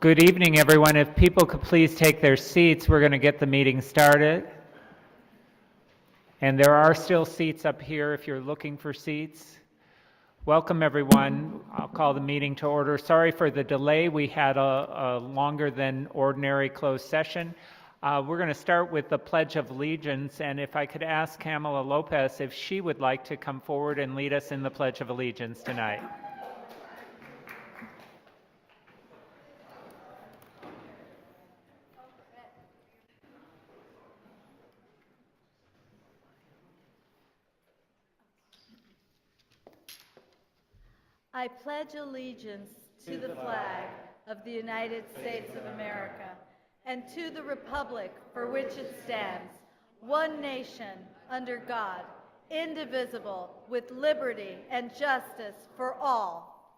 Good evening, everyone. If people could please take their seats, we're going to get the meeting started. And there are still seats up here if you're looking for seats. Welcome, everyone. I'll call the meeting to order. Sorry for the delay. We had a longer than ordinary closed session. We're going to start with the Pledge of Allegiance, and if I could ask Kamala Lopez if she would like to come forward and lead us in the Pledge of Allegiance tonight. I pledge allegiance to the flag of the United States of America and to the republic for which it stands, one nation, under God, indivisible, with liberty and justice for all.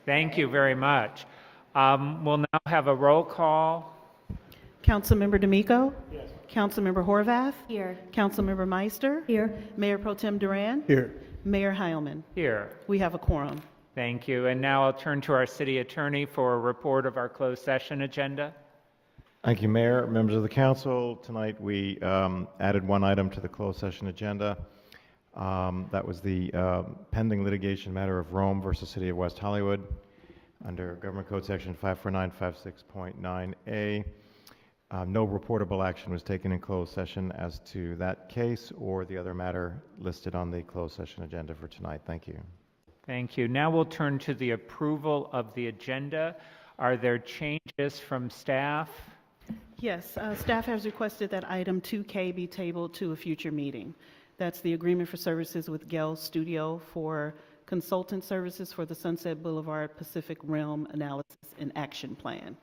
Thank you very much. We'll now have a roll call. Councilmember D'Amico? Yes. Councilmember Horvath? Here. Councilmember Meister? Here. Mayor Pro Tem Duran? Here. Mayor Heilman? Here. We have a quorum. Thank you. And now I'll turn to our city attorney for a report of our closed session agenda. Thank you, Mayor. Members of the council, tonight we added one item to the closed session agenda. That was the pending litigation matter of Rome versus City of West Hollywood under Government Code Section 54956.9A. No reportable action was taken in closed session as to that case or the other matter listed on the closed session agenda for tonight. Thank you. Thank you. Now we'll turn to the approval of the agenda. Are there changes from staff? Yes, staff has requested that item 2K be tabled to a future meeting. That's the agreement for services with Gale Studio for consultant services for the Sunset Boulevard Pacific Realm Analysis and Action Plan.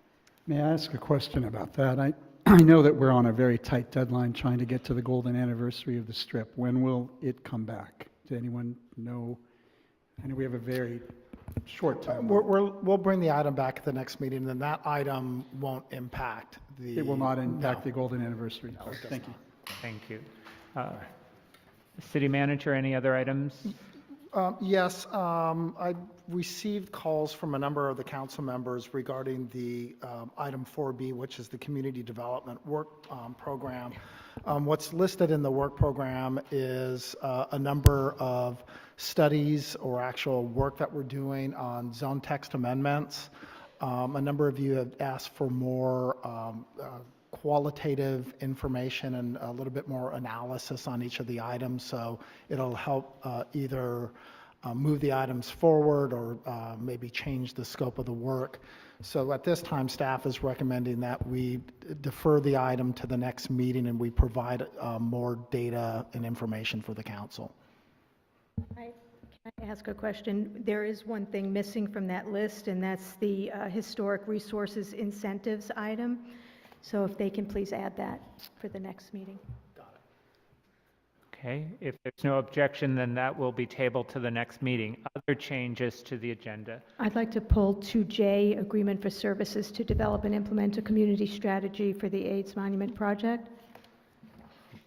May I ask a question about that? I know that we're on a very tight deadline trying to get to the golden anniversary of the Strip. When will it come back? Does anyone know? I know we have a very short time. We'll bring the item back at the next meeting, and then that item won't impact the... It will not impact the No. golden anniversary. No, it does Thank you. Thank you. City manager, any other items? Yes, I received calls from a number of the council members regarding the item 4B, which is the community development work program. What's listed in the work program is a number of studies or actual work that we're doing on zone text amendments. A number of you have asked for more qualitative information and a little bit more analysis on each of the items, so it'll help either move the items forward or maybe change the scope of the work. So at this time, staff is recommending that we defer the item to the next meeting and we provide more data and information for the council. Can I ask a question? There is one thing missing from that list, and that's the historic resources incentives item. So if they can please add that for the next meeting. Okay, if there's no objection, then that will be tabled to the next meeting. Other changes to the agenda? I'd like to pull 2J, Agreement for Services to Develop and Implement a Community Strategy for the AIDS Monument Project.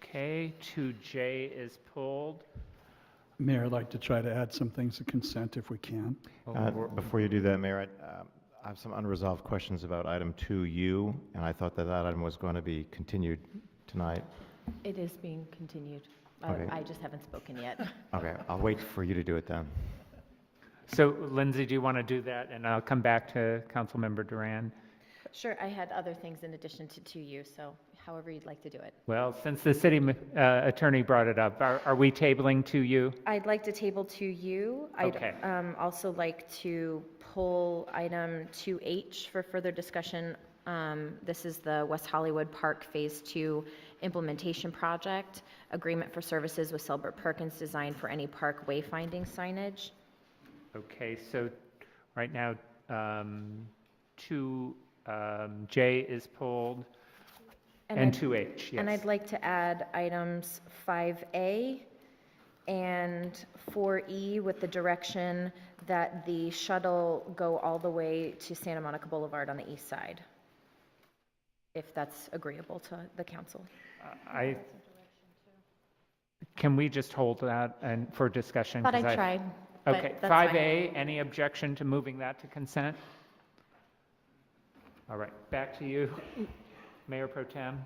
Okay, 2J is pulled. Mayor, I'd like to try to add some things to consent if we can. Before you do that, Mayor, I have some unresolved questions about item 2U, and I thought that that item was going to be continued tonight. It is being continued. Okay. I just haven't spoken yet. Okay, I'll wait for you to do it then. So, Lindsay, do you want to do that? And I'll come back to Councilmember Duran. Sure, I had other things in addition to 2U, so however you'd like to do it. Well, since the city attorney brought it up, are we tabling 2U? I'd like to table 2U. I'd Okay. also like to pull item 2H for further discussion. This is the West Hollywood Park Phase 2 implementation project, agreement for services with Selbert Perkins Design for any park wayfinding signage. Okay, so right now, 2J is pulled, and 2H, yes. And I'd like to add items 5A and 4E with the direction that the shuttle go all the way to Santa Monica Boulevard on the east side, if that's agreeable to the council. Can we just hold that and for discussion? Thought 'Cause I tried. but Okay, that's fine. 5A, any objection to moving that to consent? All right, back to you, Mayor Pro Tem.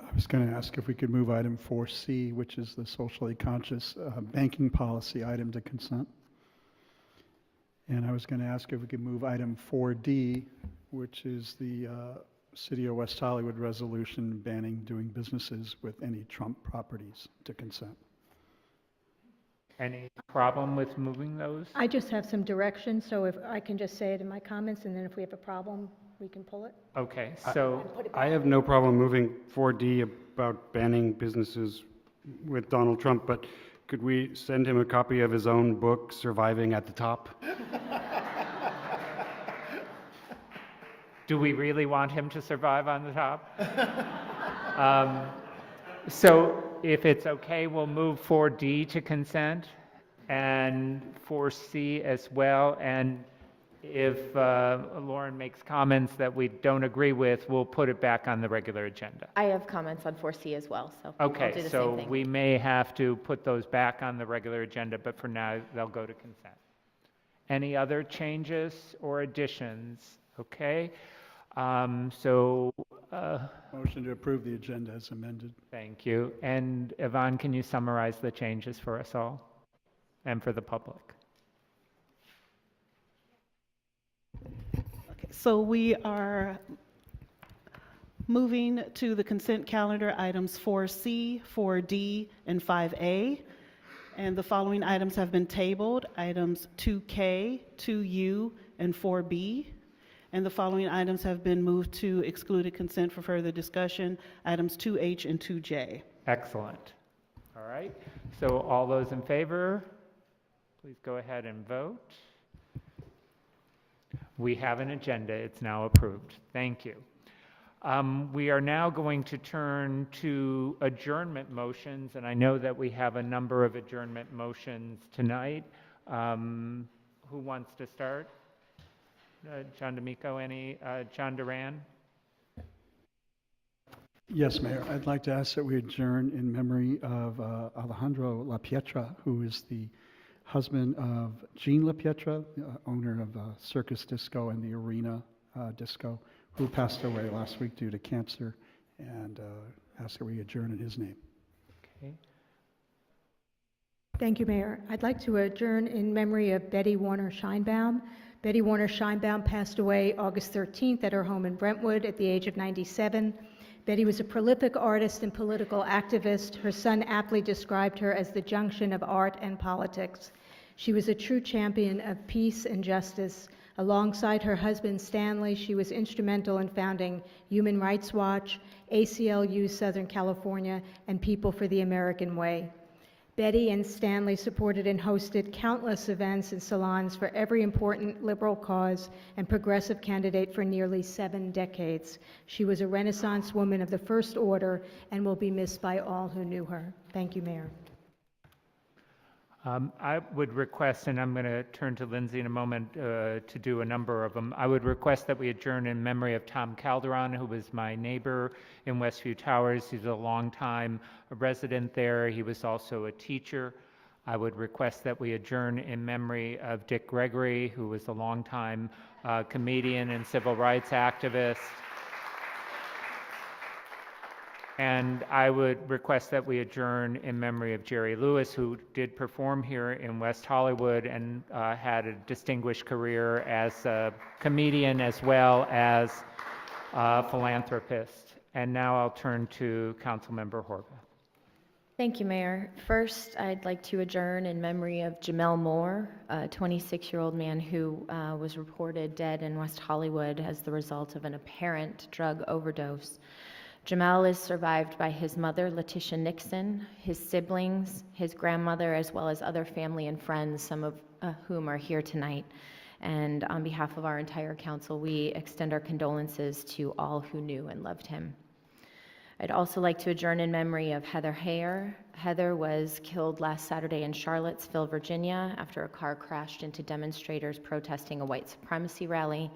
I was going to ask if we could move item 4C, which is the socially conscious banking policy item, to consent. And I was going to ask if we could move item 4D, which is the City of West Hollywood resolution banning doing businesses with any Trump properties, to consent. Any problem with moving those? I just have some direction, so if I can just say it in my comments, and then if we have a problem, we can pull it. Okay, so, I have no problem moving 4D about banning businesses with Donald Trump, but could we send him a copy of his own book, Surviving at the Top? do we really want him to survive on the top? So if it's okay, we'll move 4D to consent and 4C as well. And if Lauren makes comments that we don't agree with, we'll put it back on the regular agenda. I have comments on 4C as well, so I'll do Okay, the same so thing. we may have to put those back on the regular agenda, but for now, they'll go to consent. Any other changes or additions? Okay, so, Motion to approve the agenda as amended. thank you. And Yvonne, can you summarize the changes for us all and for the public? Okay, so we are moving to the consent calendar items 4C, 4D, and 5A. And the following items have been tabled, items 2K, 2U, and 4B. And the following items have been moved to excluded consent for further discussion, items 2H and 2J. Excellent. All right, so all those in favor, please go ahead and vote. We have an agenda, it's now approved. Thank you. We are now going to turn to adjournment motions, and I know that we have a number of adjournment motions tonight. Who wants to start? John D'Amico, John Duran? Yes, Mayor. I'd like to ask that we adjourn in memory of Alejandro La Pietra, who is the husband of Jean La Pietra, owner of Circus Disco and the Arena Disco, who passed away last week due to cancer, and ask that we adjourn in his name. Okay. Thank you, Mayor. I'd like to adjourn in memory of Betty Warner Scheinbaum. Betty Warner Scheinbaum passed away August 13th at her home in Brentwood at the age of 97. Betty was a prolific artist and political activist. Her son aptly described her as the junction of art and politics. She was a true champion of peace and justice. Alongside her husband Stanley, she was instrumental in founding Human Rights Watch, ACLU Southern California, and People for the American Way. Betty and Stanley supported and hosted countless events and salons for every important liberal cause and progressive candidate for nearly 7 decades. She was a Renaissance woman of the first order and will be missed by all who knew her. Thank you, Mayor. I would request, and I'm going to turn to Lindsay in a moment to do a number of them. I would request that we adjourn in memory of Tom Calderon, who was my neighbor in Westview Towers. He's a longtime resident there. He was also a teacher. I would request that we adjourn in memory of Dick Gregory, who was a longtime comedian and civil rights activist. And I would request that we adjourn in memory of Jerry Lewis, who did perform here in West Hollywood and had a distinguished career as a comedian as well as a philanthropist. And now I'll turn to Councilmember Horvath. Thank you, Mayor. First, I'd like to adjourn in memory of Jamel Moore, a 26-year-old man who was reported dead in West Hollywood as the result of an apparent drug overdose. Jamel is survived by his mother, Letitia Nixon, his siblings, his grandmother, as well as other family and friends, some of whom are here tonight. And on behalf of our entire council, we extend our condolences to all who knew and loved him. I'd also like to adjourn in memory of Heather Heyer. Heather was killed last Saturday in Charlottesville, Virginia, after a car crashed into demonstrators protesting a white supremacy rally.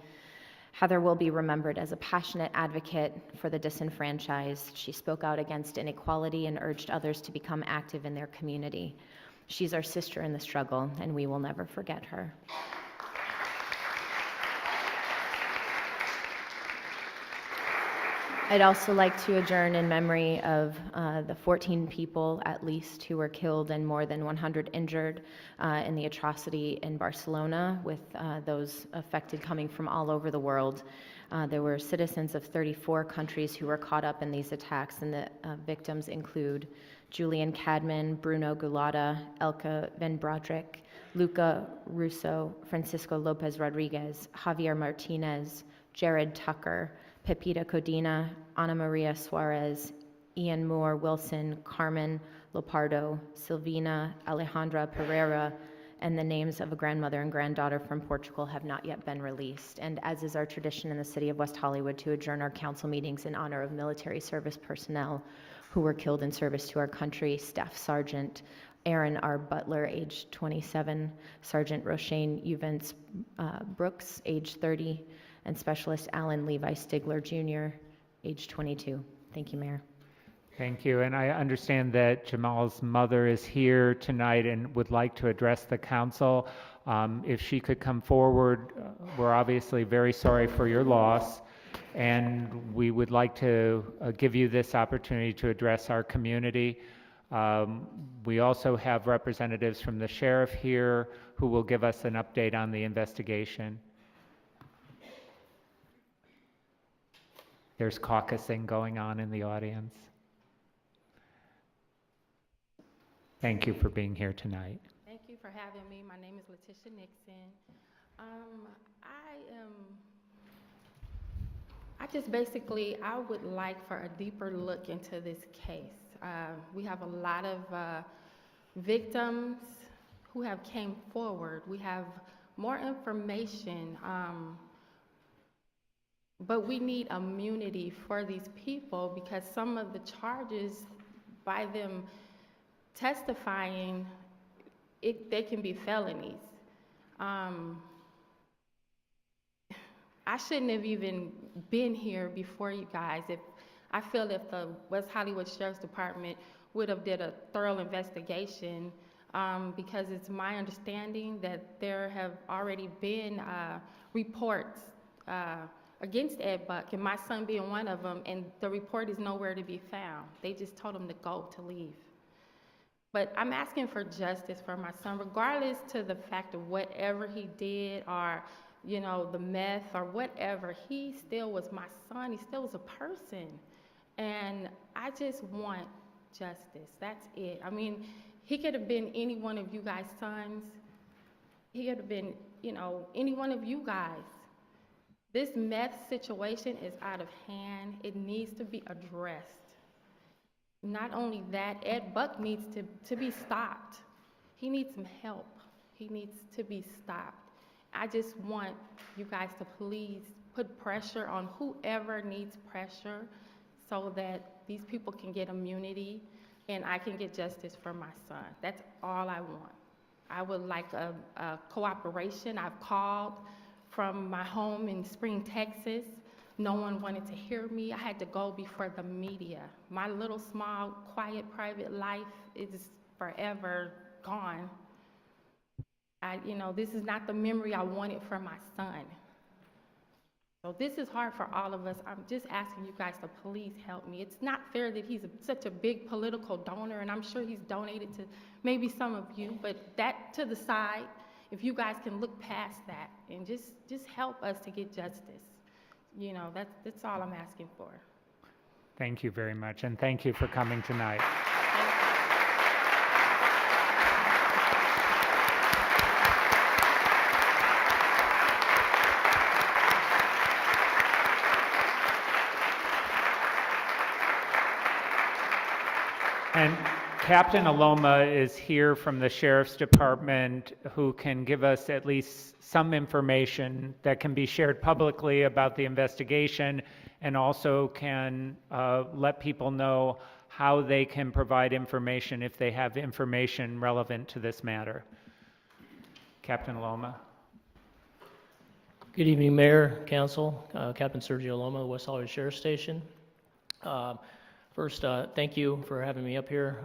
Heather will be remembered as a passionate advocate for the disenfranchised. She spoke out against inequality and urged others to become active in their community. She's our sister in the struggle, and we will never forget her. I'd also like to adjourn in memory of the 14 people, at least, who were killed and more than 100 injured in the atrocity in Barcelona, with those affected coming from all over the world. There were citizens of 34 countries who were caught up in these attacks, and the victims include Julian Cadman, Bruno Gulata, Elke Van Broderick, Luca Russo, Francisco Lopez Rodriguez, Javier Martinez, Jared Tucker, Pepita Codina, Ana Maria Suarez, Ian Moore Wilson, Carmen Lopardo, Silvina Alejandra Pereira, and the names of a grandmother and granddaughter from Portugal have not yet been released. And as is our tradition in the city of West Hollywood, to adjourn our council meetings in honor of military service personnel who were killed in service to our country: Staff Sergeant Aaron R. Butler, age 27, Sergeant Roshane Uvence Brooks, age 30, and Specialist Alan Levi Stigler Jr., age 22. Thank you, Mayor. Thank you. And I understand that Jamal's mother is here tonight and would like to address the council. If she could come forward, we're obviously very sorry for your loss, and we would like to give you this opportunity to address our community. We also have representatives from the sheriff here who will give us an update on the investigation. There's caucusing going on in the audience. Thank you for being here tonight. Thank you for having me. My name is Letitia Nixon. I would like for a deeper look into this case. We have a lot of victims who have came forward. We have more information, but we need immunity for these people, because some of the charges, by them testifying, they can be felonies. I shouldn't have even been here before you guys. I feel if the West Hollywood Sheriff's Department would have did a thorough investigation, because it's my understanding that there have already been reports against Ed Buck, and my son being one of them, and the report is nowhere to be found. They just told him to go, to leave. But I'm asking for justice for my son, regardless to the fact of whatever he did, or, you know, the meth or whatever. He still was my son. He still was a person. And I just want justice. That's it. I mean, he could have been any one of you guys' sons. He could have been, you know, any one of you guys. This meth situation is out of hand. It needs to be addressed. Not only that, Ed Buck needs to be stopped. He needs some help. He needs to be stopped. I just want you guys to please put pressure on whoever needs pressure, so that these people can get immunity and I can get justice for my son. That's all I want. I would like a cooperation. I've called from my home in Spring, Texas. No one wanted to hear me. I had to go before the media. My little, small, quiet, private life is forever gone. This is not the memory I wanted for my son. So this is hard for all of us. I'm just asking you guys to please help me. It's not fair that he's such a big political donor, and I'm sure he's donated to maybe some of you, but that to the side, if you guys can look past that and just help us to get justice. You know, that's all I'm asking for. Thank you very much, and thank you for coming tonight. And Captain Aloma is here from the Sheriff's Department, who can give us at least some information that can be shared publicly about the investigation, and also can let people know how they can provide information if they have information relevant to this matter. Captain Aloma. Good evening, Mayor, Council, Captain Sergio Aloma, West Hollywood Sheriff Station. First, thank you for having me up here.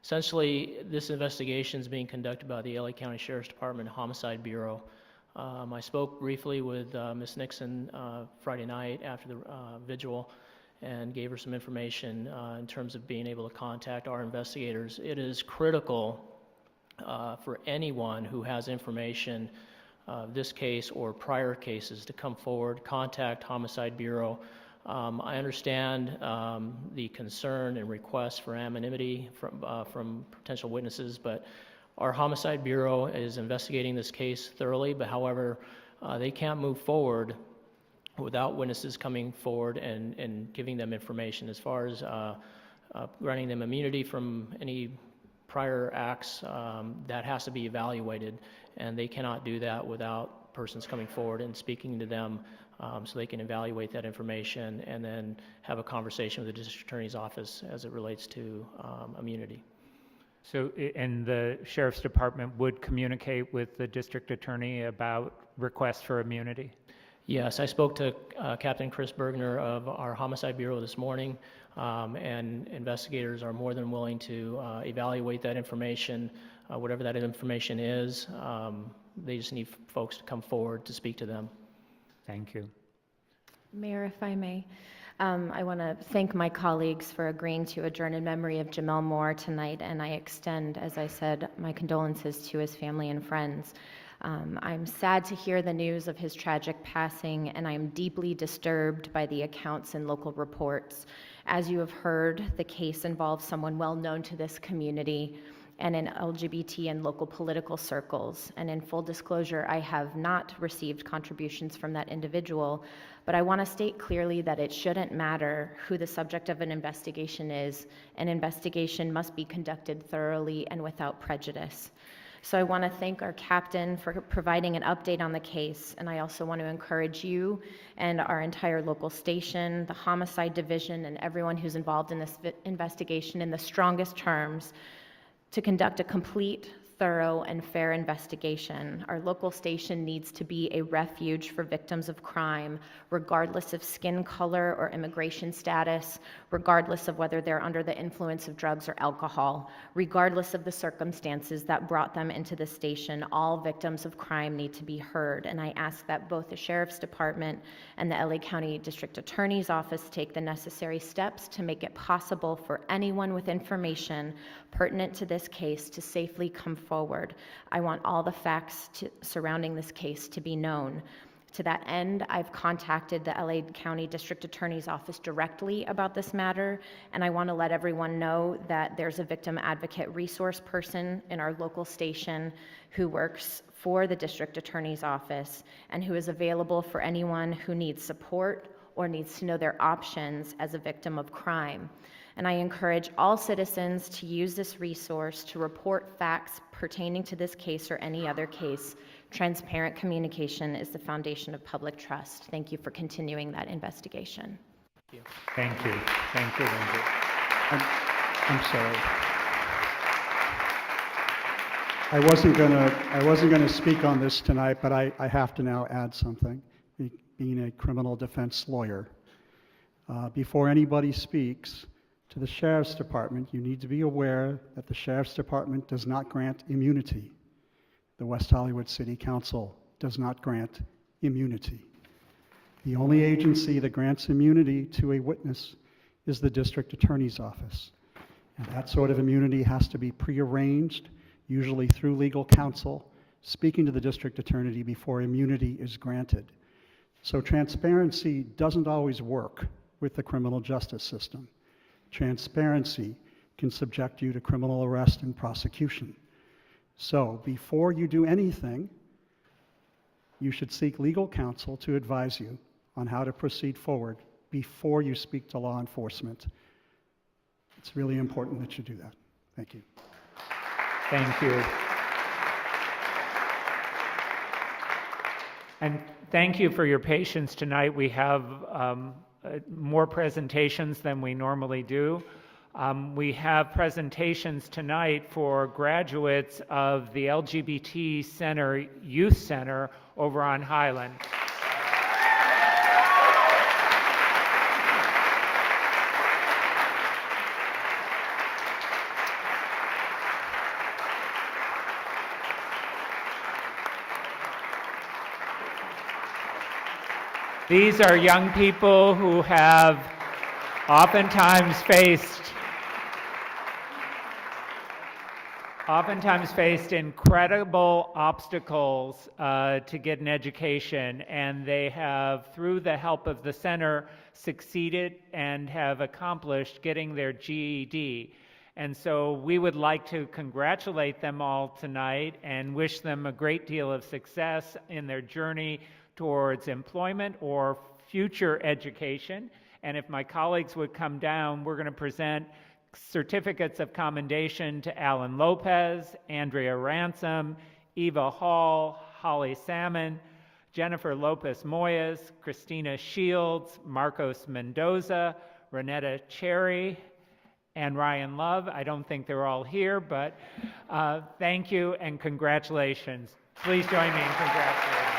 Essentially, this investigation is being conducted by the LA County Sheriff's Department Homicide Bureau. I spoke briefly with Ms. Nixon Friday night after the vigil and gave her some information in terms of being able to contact our investigators. It is critical for anyone who has information of this case or prior cases to come forward, contact Homicide Bureau. I understand the concern and request for anonymity from potential witnesses, but our Homicide Bureau is investigating this case thoroughly, but however, they can't move forward without witnesses coming forward and giving them information. As far as granting them immunity from any prior acts, that has to be evaluated, and they cannot do that without persons coming forward and speaking to them so they can evaluate that information and then have a conversation with the district attorney's office as it relates to immunity. So, and the Sheriff's Department would communicate with the district attorney about requests for immunity? Yes, I spoke to Captain Chris Bergner of our Homicide Bureau this morning, and investigators are more than willing to evaluate that information, whatever that information is. They just need folks to come forward to speak to them. Thank you. Mayor, if I may, I want to thank my colleagues for agreeing to adjourn in memory of Jamel Moore tonight, and I extend, as I said, my condolences to his family and friends. I'm sad to hear the news of his tragic passing, and I'm deeply disturbed by the accounts in local reports. As you have heard, the case involves someone well known to this community and in LGBT and local political circles. And in full disclosure, I have not received contributions from that individual, but I want to state clearly that it shouldn't matter who the subject of an investigation is. An investigation must be conducted thoroughly and without prejudice. So I want to thank our captain for providing an update on the case, and I also want to encourage you and our entire local station, the homicide division, and everyone who's involved in this investigation in the strongest terms to conduct a complete, thorough, and fair investigation. Our local station needs to be a refuge for victims of crime, regardless of skin color or immigration status, regardless of whether they're under the influence of drugs or alcohol, regardless of the circumstances that brought them into the station. All victims of crime need to be heard, and I ask that both the Sheriff's Department and the LA County District Attorney's Office take the necessary steps to make it possible for anyone with information pertinent to this case to safely come forward. I want all the facts surrounding this case to be known. To that end, I've contacted the LA County District Attorney's Office directly about this matter, and I want to let everyone know that there's a victim advocate resource person in our local station who works for the District Attorney's Office and who is available for anyone who needs support or needs to know their options as a victim of crime. And I encourage all citizens to use this resource to report facts pertaining to this case or any other case. Transparent communication is the foundation of public trust. Thank you for continuing that investigation. Thank you. Thank you, Lindsay. I'm sorry. I wasn't gonna speak on this tonight, but I have to now add something, being a criminal defense lawyer. Before anybody speaks to the Sheriff's Department, you need to be aware that the Sheriff's Department does not grant immunity. The West Hollywood City Council does not grant immunity. The only agency that grants immunity to a witness is the District Attorney's Office. And that sort of immunity has to be prearranged, usually through legal counsel, speaking to the District Attorney before immunity is granted. So transparency doesn't always work with the criminal justice system. Transparency can subject you to criminal arrest and prosecution. So before you do anything, you should seek legal counsel to advise you on how to proceed forward before you speak to law enforcement. It's really important that you do that. Thank you. Thank you. And thank you for your patience tonight. We have more presentations than we normally do. We have presentations tonight for graduates of the LGBT Center Youth Center over on Highland. These are young people who have oftentimes faced incredible obstacles to get an education, and they have, through the help of the center, succeeded and have accomplished getting their GED. And so we would like to congratulate them all tonight and wish them a great deal of success in their journey towards employment or future education. And if my colleagues would come down, we're going to present certificates of commendation to Alan Lopez, Andrea Ransom, Eva Hall, Holly Salmon, Jennifer Lopez Moyes, Christina Shields, Marcos Mendoza, Renetta Cherry, and Ryan Love. I don't think they're all here, but thank you and congratulations. Please join me in congratulating.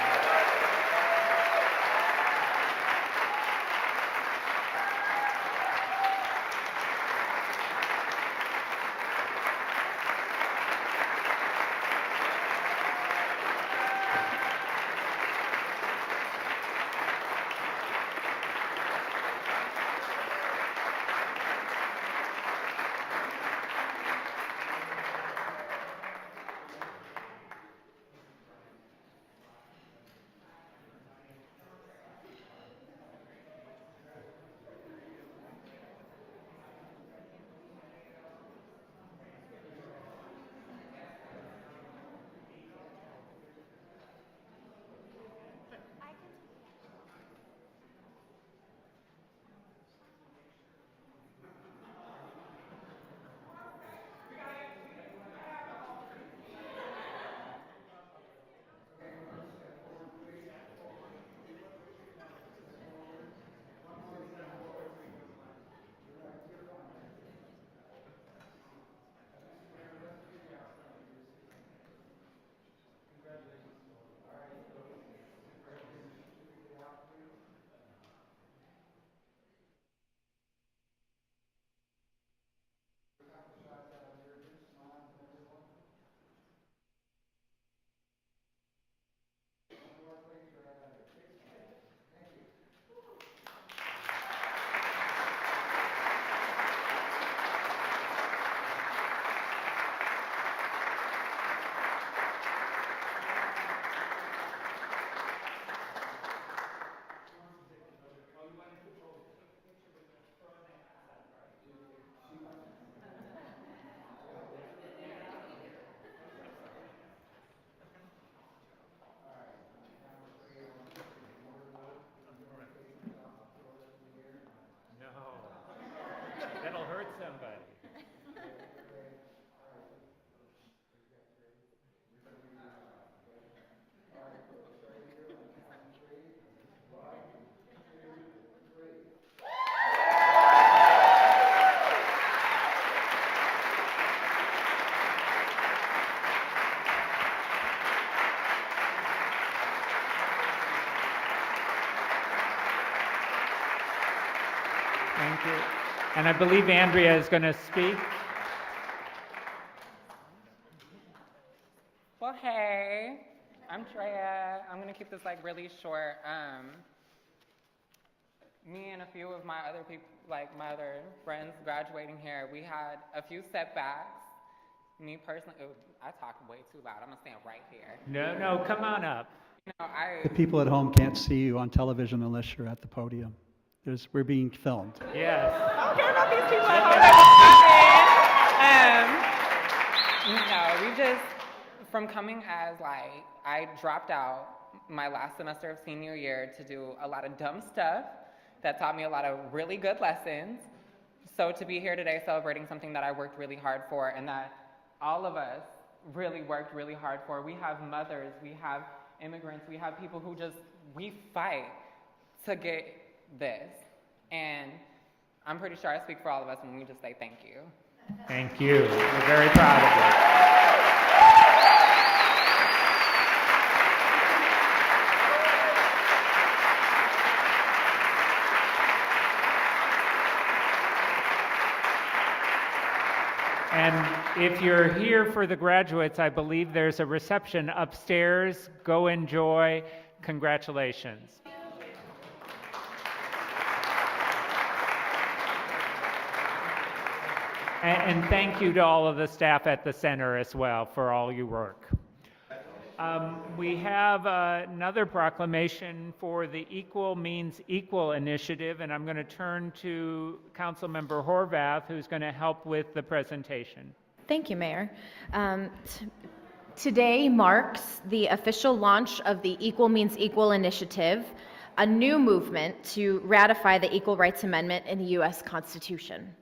That'll hurt somebody. Thank you. And I believe Andrea is going to speak. Well, hey, I'm Treya. I'm gonna keep this like really short. Me and a few of my other people, like my other friends graduating here, we had a few setbacks. Me personally, I talk way too loud. I'm gonna stand right here. No, come on up. You know, The people at home can't see you on television unless you're at the podium. We're being filmed. Yes. I don't care about these people at home. No, we just, from coming as like, I dropped out my last semester of senior year to do a lot of dumb stuff that taught me a lot of really good lessons. So to be here today celebrating something that I worked really hard for and that all of us really worked really hard for. We have mothers, we have immigrants, we have people who just, we fight to get this. And I'm pretty sure I speak for all of us when we just say thank you. Thank you. We're very proud of you. And if you're here for the graduates, I believe there's a reception upstairs. Go enjoy. Congratulations. And thank you to all of the staff at the center as well for all your work. We have another proclamation for the Equal Means Equal initiative, and I'm going to turn to Councilmember Horvath, who's going to help with the presentation. Thank you, Mayor. Today marks the official launch of the Equal Means Equal initiative, a new movement to ratify the Equal Rights Amendment in the U.S. Constitution.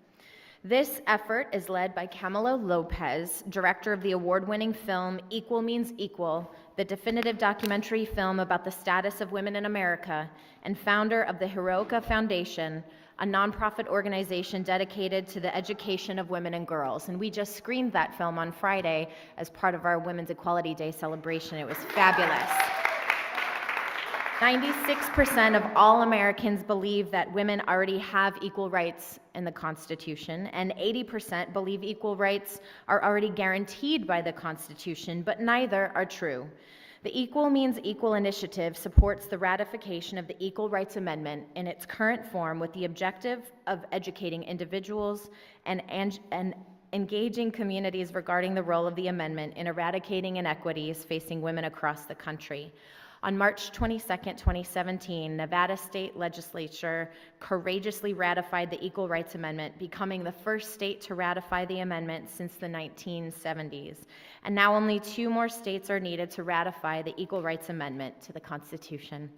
This effort is led by Camilo Lopez, director of the award-winning film Equal Means Equal, the definitive documentary film about the status of women in America, and founder of the Heroica Foundation, a nonprofit organization dedicated to the education of women and girls. And we just screened that film on Friday as part of our Women's Equality Day celebration. It was fabulous. 96% of all Americans believe that women already have equal rights in the Constitution, and 80% believe equal rights are already guaranteed by the Constitution, but neither are true. The Equal Means Equal initiative supports the ratification of the Equal Rights Amendment in its current form with the objective of educating individuals and engaging communities regarding the role of the amendment in eradicating inequities facing women across the country. On March 22, 2017, Nevada State Legislature courageously ratified the Equal Rights Amendment, becoming the first state to ratify the amendment since the 1970s. And now only 2 more states are needed to ratify the Equal Rights Amendment to the Constitution.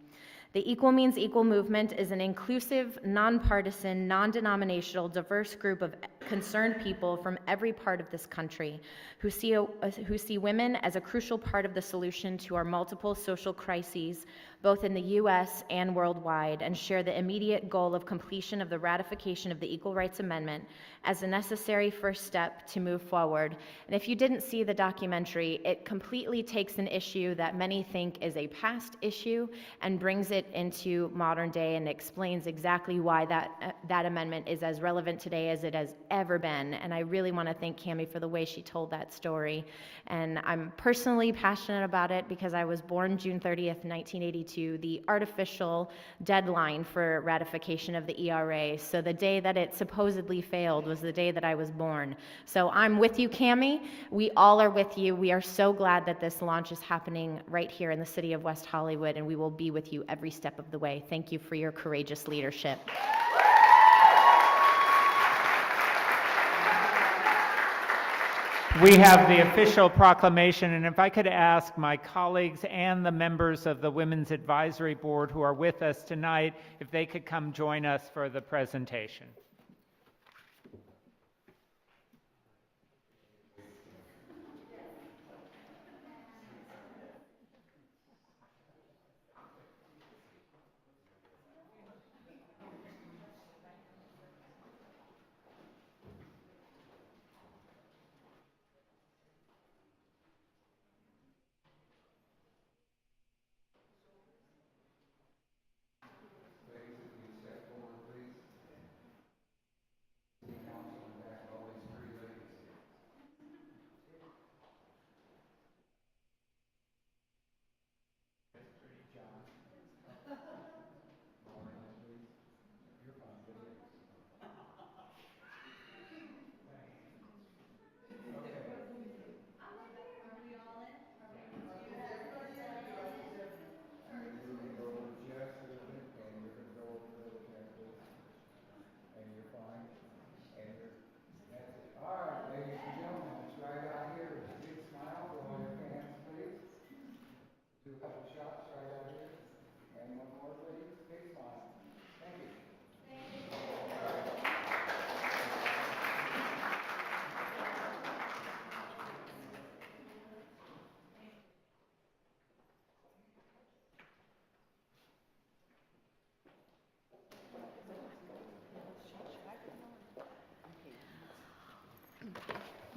The Equal Means Equal movement is an inclusive, nonpartisan, non-denominational, diverse group of concerned people from every part of this country who see women as a crucial part of the solution to our multiple social crises, both in the U.S. and worldwide, and share the immediate goal of completion of the ratification of the Equal Rights Amendment as a necessary first step to move forward. And if you didn't see the documentary, it completely takes an issue that many think is a past issue and brings it into modern day and explains exactly why that amendment is as relevant today as it has ever been. And I really want to thank Cami for the way she told that story. And I'm personally passionate about it because I was born June 30th, 1982, the artificial deadline for ratification of the ERA. So the day that it supposedly failed was the day that I was born. So I'm with you, Cami. We all are with you. We are so glad that this launch is happening right here in the city of West Hollywood, and we will be with you every step of the way. Thank you for your courageous leadership. We have the official proclamation, and if I could ask my colleagues and the members of the Women's Advisory Board who are with us tonight, if they could come join us for the presentation.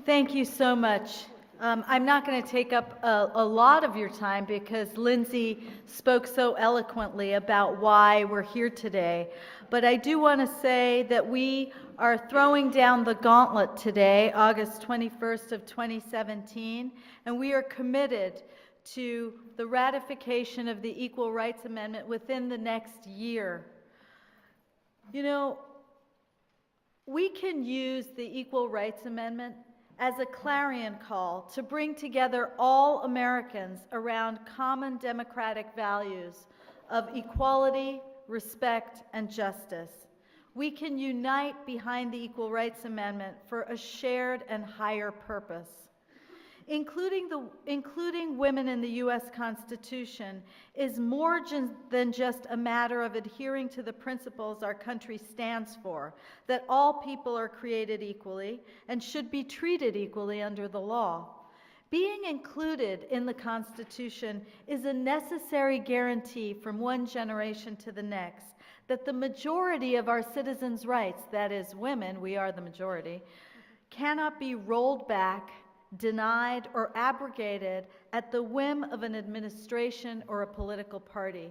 Thank you so much. I'm not going to take up a lot of your time because Lindsay spoke so eloquently about why we're here today. But I do want to say that we are throwing down the gauntlet today, August 21st of 2017, and we are committed to the ratification of the Equal Rights Amendment within the next year. You know, We can use the Equal Rights Amendment as a clarion call to bring together all Americans around common democratic values of equality, respect, and justice. We can unite behind the Equal Rights Amendment for a shared and higher purpose. Including women in the U.S. Constitution is more than just a matter of adhering to the principles our country stands for, that all people are created equally and should be treated equally under the law. Being included in the Constitution is a necessary guarantee from one generation to the next that the majority of our citizens' rights, that is, women, we are the majority, cannot be rolled back, denied, or abrogated at the whim of an administration or a political party.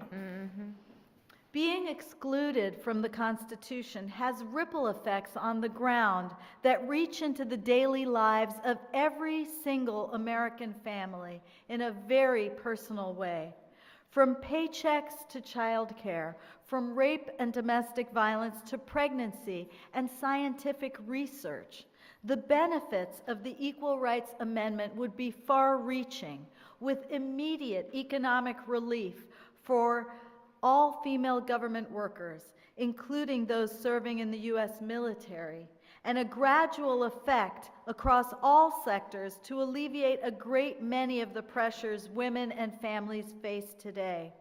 Being excluded from the Constitution has ripple effects on the ground that reach into the daily lives of every single American family in a very personal way. From paychecks to childcare, from rape and domestic violence to pregnancy and scientific research, the benefits of the Equal Rights Amendment would be far-reaching, with immediate economic relief for all female government workers, including those serving in the U.S. military, and a gradual effect across all sectors to alleviate a great many of the pressures women and families face today.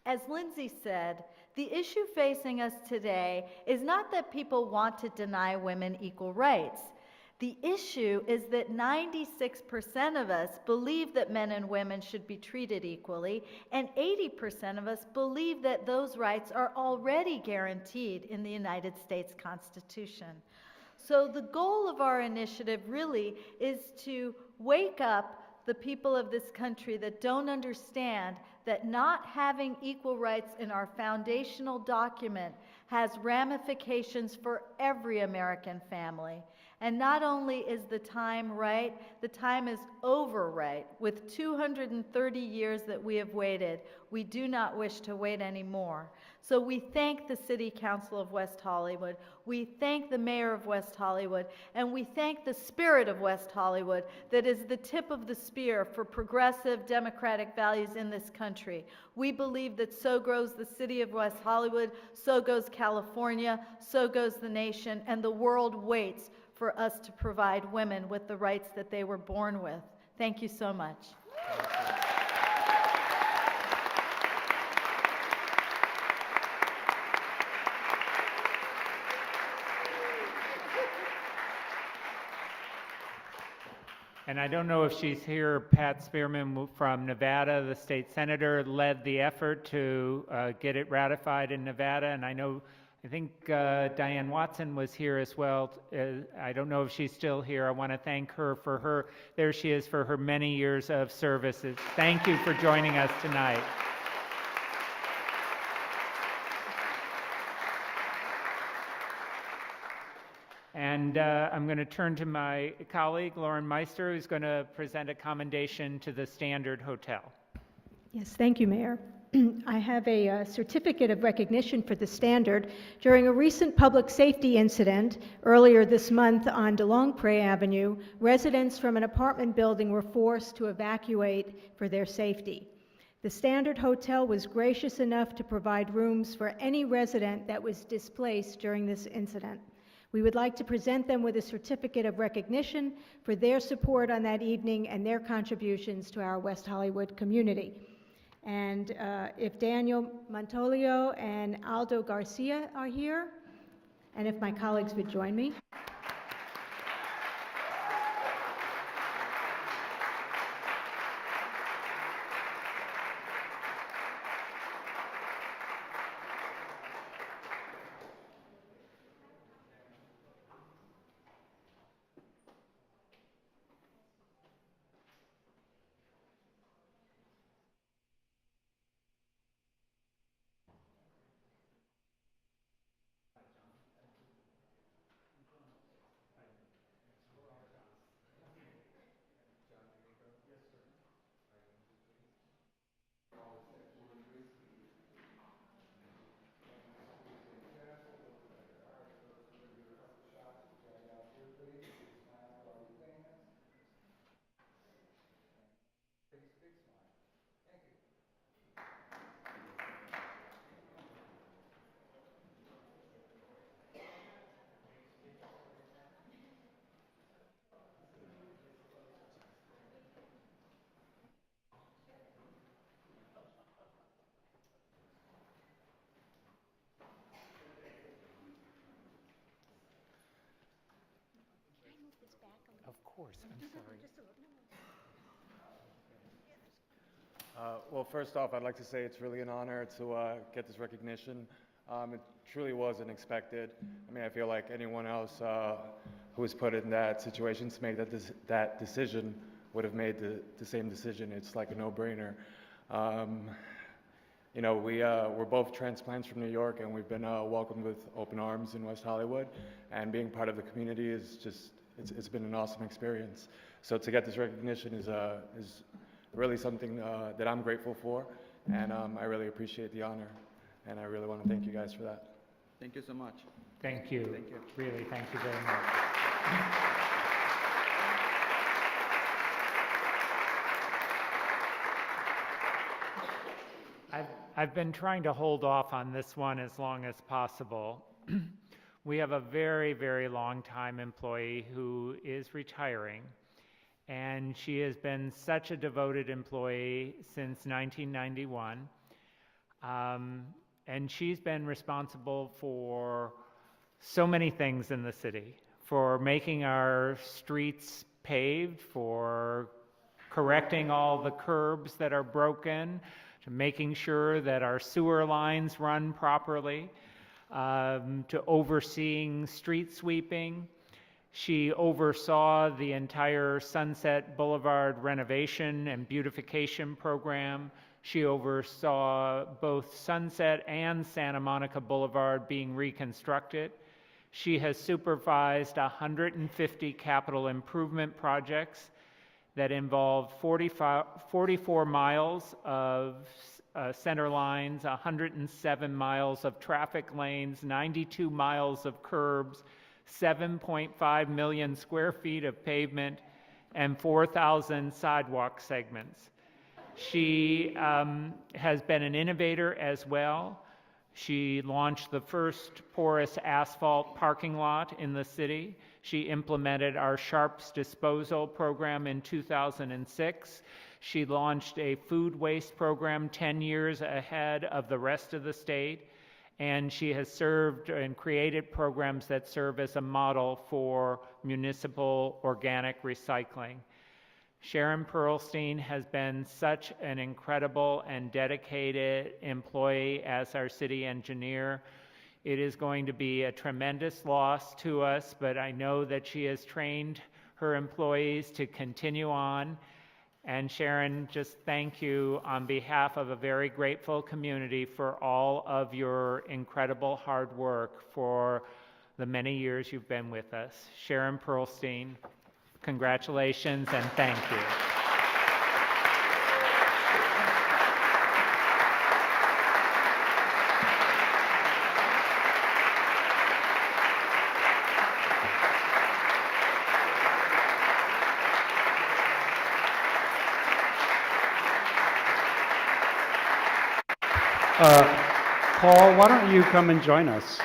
As Lindsay said, the issue facing us today is not that people want to deny women equal rights. The issue is that 96% of us believe that men and women should be treated equally, and 80% of us believe that those rights are already guaranteed in the United States Constitution. So the goal of our initiative really is to wake up the people of this country that don't understand that not having equal rights in our foundational document has ramifications for every American family. And not only is the time right, the time is over right. With 230 years that we have waited, we do not wish to wait anymore. So we thank the City Council of West Hollywood, we thank the Mayor of West Hollywood, and we thank the spirit of West Hollywood that is the tip of the spear for progressive democratic values in this country. We believe that so grows the City of West Hollywood, so goes California, so goes the nation, and the world waits for us to provide women with the rights that they were born with. Thank you so much. And I don't know if she's here, Pat Spearman from Nevada, the state senator, led the effort to get it ratified in Nevada. And I think Diane Watson was here as well. I don't know if she's still here. I want to thank her for there she is, for her many years of services. Thank you for joining us tonight. And I'm going to turn to my colleague, Lauren Meister, who's going to present a commendation to the Standard Hotel. Yes, thank you, Mayor. I have a certificate of recognition for the Standard. During a recent public safety incident earlier this month on DeLongpre Avenue, residents from an apartment building were forced to evacuate for their safety. The Standard Hotel was gracious enough to provide rooms for any resident that was displaced during this incident. We would like to present them with a certificate of recognition for their support on that evening and their contributions to our West Hollywood community. And if Daniel Montolio and Aldo Garcia are here, and if my colleagues would join me. course, I'm sorry. Well, first off, I'd like to say it's really an honor to get this recognition. It truly wasn't expected. I mean, I feel like anyone else who was put in that situation to make that decision would have made the same decision. It's like a no-brainer. You know, we're both transplants from New York, and we've been welcomed with open arms in West Hollywood. And being part of the community is just, it's been an awesome experience. So to get this recognition is really something that I'm grateful for, and I really appreciate the honor, and I really want to thank you guys for that. Thank you so much. Thank you. Thank you. Really, thank you very much. I've been trying to hold off on this one as long as possible. We have a very, very long-time employee who is retiring, and she has been such a devoted employee since 1991. And she's been responsible for so many things in the city, for making our streets paved, for correcting all the curbs that are broken, to making sure that our sewer lines run properly, to overseeing street sweeping. She oversaw the entire Sunset Boulevard renovation and beautification program. She oversaw both Sunset and Santa Monica Boulevard being reconstructed. She has supervised 150 capital improvement projects that involved 44 miles of center lines, 107 miles of traffic lanes, 92 miles of curbs, 7.5 million square feet of pavement, and 4,000 sidewalk segments. She has been an innovator as well. She launched the first porous asphalt parking lot in the city. She implemented our Sharps disposal program in 2006. She launched a food waste program 10 years ahead of the rest of the state. And she has served and created programs that serve as a model for municipal organic recycling. Sharon Pearlstein has been such an incredible and dedicated employee as our city engineer. It is going to be a tremendous loss to us, but I know that she has trained her employees to continue on. And Sharon, just thank you on behalf of a very grateful community for all of your incredible hard work for the many years you've been with us. Sharon Pearlstein, congratulations and thank you. Paul, why don't you come and join us?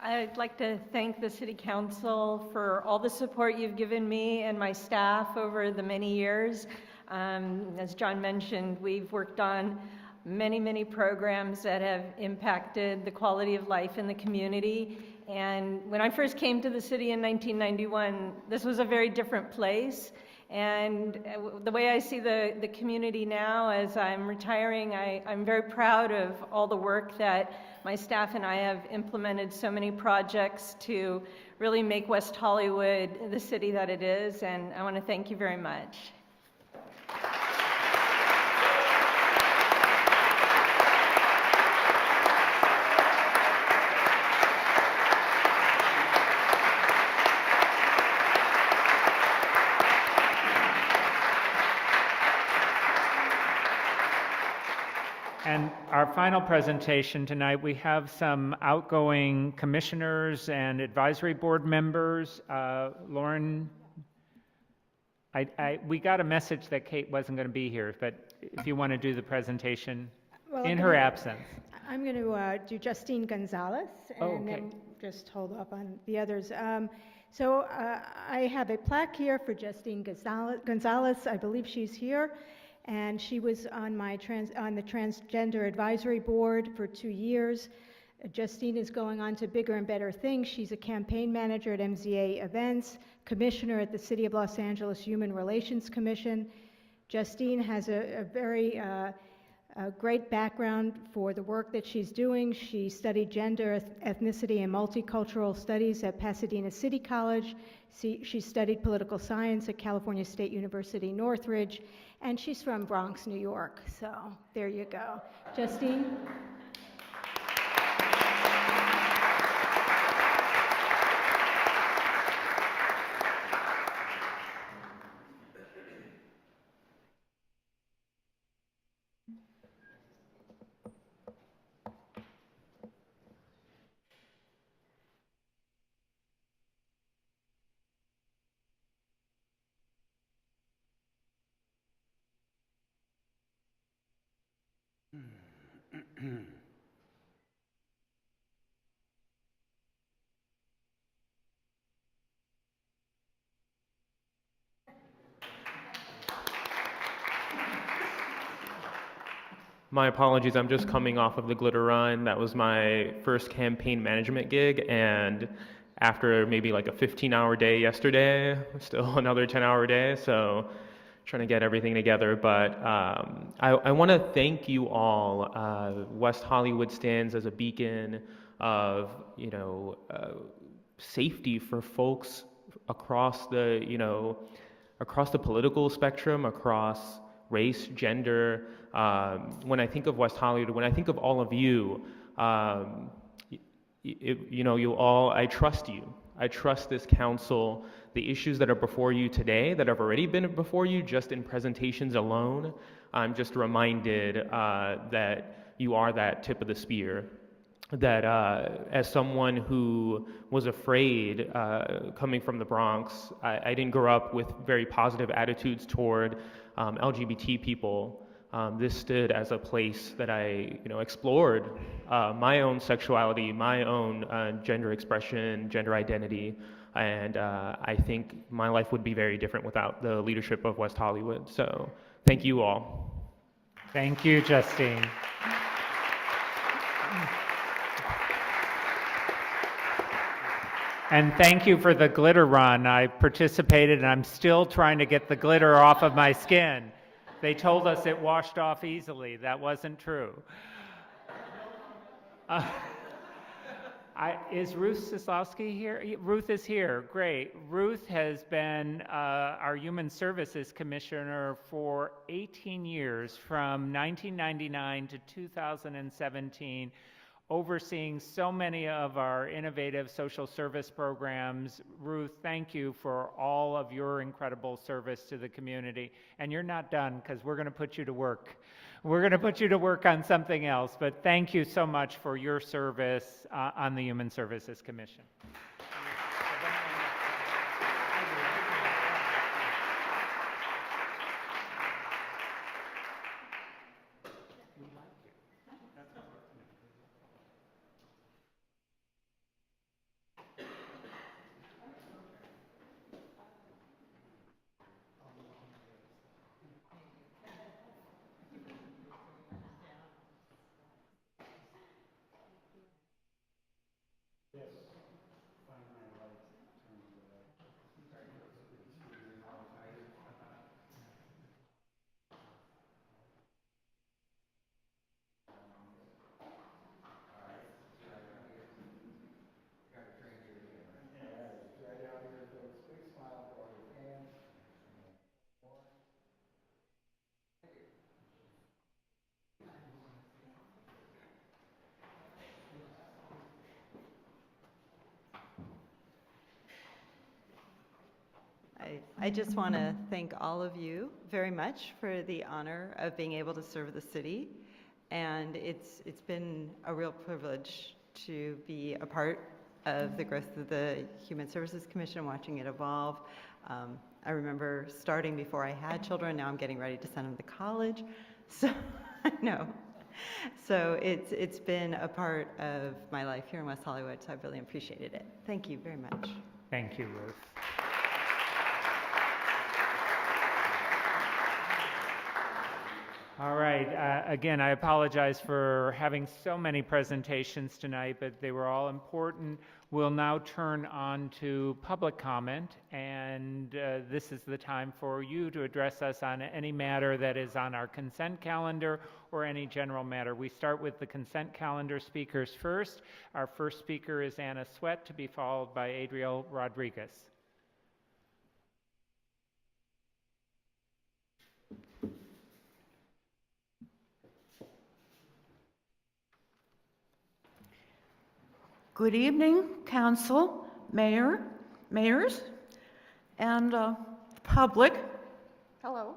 I'd like to thank the City Council for all the support you've given me and my staff over the many years. As John mentioned, we've worked on many programs that have impacted the quality of life in the community. And when I first came to the city in 1991, this was a very different place. And the way I see the community now as I'm retiring, I'm very proud of all the work that my staff and I have implemented, so many projects to really make West Hollywood the city that it is, and I want to thank you very much. And our final presentation tonight, we have some outgoing commissioners and advisory board members. Lauren, we got a message that Kate wasn't going to be here, but if you want to do the presentation in her absence. I'm going to do Justine Gonzalez, and Oh, okay. then just hold up on the others. I have a plaque here for Justine Gonzalez. I believe she's here. And she was on the Transgender Advisory Board for 2 years. Justine is going on to bigger and better things. She's a campaign manager at MZA Events, commissioner at the City of Los Angeles Human Relations Commission. Justine has a very great background for the work that she's doing. She studied gender, ethnicity, and multicultural studies at Pasadena City College. She studied political science at California State University, Northridge, and she's from Bronx, New York. So there you go. Justine? My apologies, I'm just coming off of the Glitter Run. That was my first campaign management gig, and after maybe like a 15-hour day yesterday, still another 10-hour day, so trying to get everything together. But I want to thank you all. West Hollywood stands as a beacon of, safety for folks across the, across the political spectrum, across race, gender. When I think of West Hollywood, when I think of all of you, you all, I trust you. I trust this council. The issues that are before you today, that have already been before you just in presentations alone, I'm just reminded that you are that tip of the spear. That as someone who was afraid coming from the Bronx, I didn't grow up with very positive attitudes toward LGBT people. This stood as a place that I, explored my own sexuality, my own gender expression, gender identity, and I think my life would be very different without the leadership of West Hollywood. So thank you all. Thank you, Justine. And thank you for the glitter run. I participated and I'm still trying to get the glitter off of my skin. They told us it washed off easily. That wasn't true. Is Ruth Sislowski here? Ruth is here. Great. Ruth has been our Human Services Commissioner for 18 years, from 1999 to 2017. Overseeing so many of our innovative social service programs. Ruth, thank you for all of your incredible service to the community. And you're not done, because we're going to put you to work. We're going to put you to work on something else, but thank you so much for your service on the Human Services Commission. I just want to thank all of you very much for the honor of being able to serve the city. And it's been a real privilege to be a part of the growth of the Human Services Commission, watching it evolve. I remember starting before I had children. Now I'm getting ready to send them to college. So I know. So it's been a part of my life here in West Hollywood, so I've really appreciated it. Thank you very much. Thank you, Ruth. All right. Again, I apologize for having so many presentations tonight, but they were all important. We'll now turn on to public comment, and this is the time for you to address us on any matter that is on our consent calendar or any general matter. We start with the consent calendar speakers first. Our first speaker is Anna Sweat, to be followed by Adriel Rodriguez. Good evening, council, mayors, and public. Hello.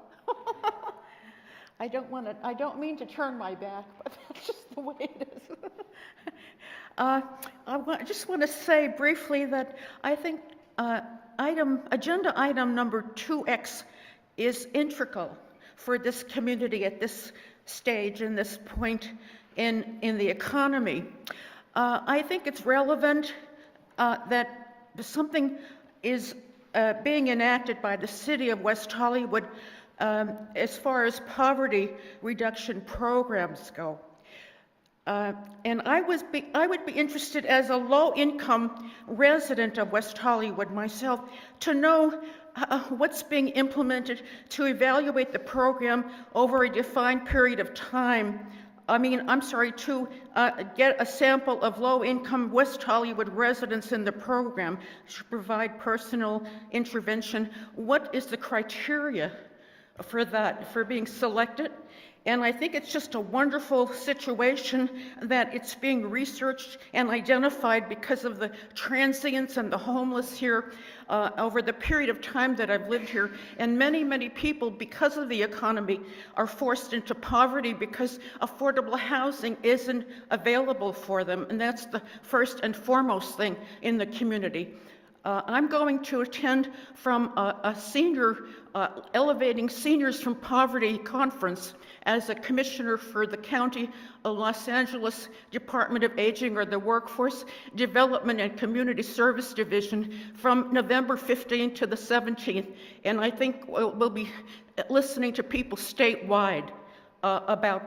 I don't mean to turn my back, but that's just the way it is. I just want to say briefly that I think agenda item number 2X is integral for this community at this stage and this point in the economy. I think it's relevant that something is being enacted by the City of West Hollywood as far as poverty reduction programs go. And I would be interested, as a low-income resident of West Hollywood myself, to know what's being implemented to evaluate the program over a defined period of time. To get a sample of low-income West Hollywood residents in the program to provide personal intervention. What is the criteria for that, for being selected? And I think it's just a wonderful situation that it's being researched and identified because of the transients and the homeless here over the period of time that I've lived here. And many, many people, because of the economy, are forced into poverty because affordable housing isn't available for them. And that's the first and foremost thing in the community. I'm going to attend from a senior, Elevating Seniors from Poverty conference as a commissioner for the County of Los Angeles Department of Aging, or the Workforce Development and Community Service Division, from November 15th to the 17th. And I think we'll be listening to people statewide about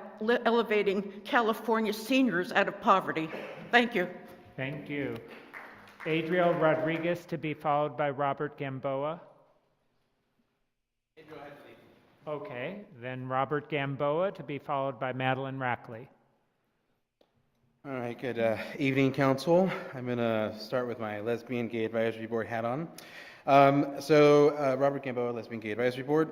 elevating California seniors out of poverty. Thank you. Thank you. Adriel Rodriguez, to be followed by Robert Gamboa. Okay, then Robert Gamboa, to be followed by Madeline Rackley. All right, good evening, council. I'm going to start with my Lesbian Gay Advisory Board hat on. Robert Gamboa, Lesbian Gay Advisory Board.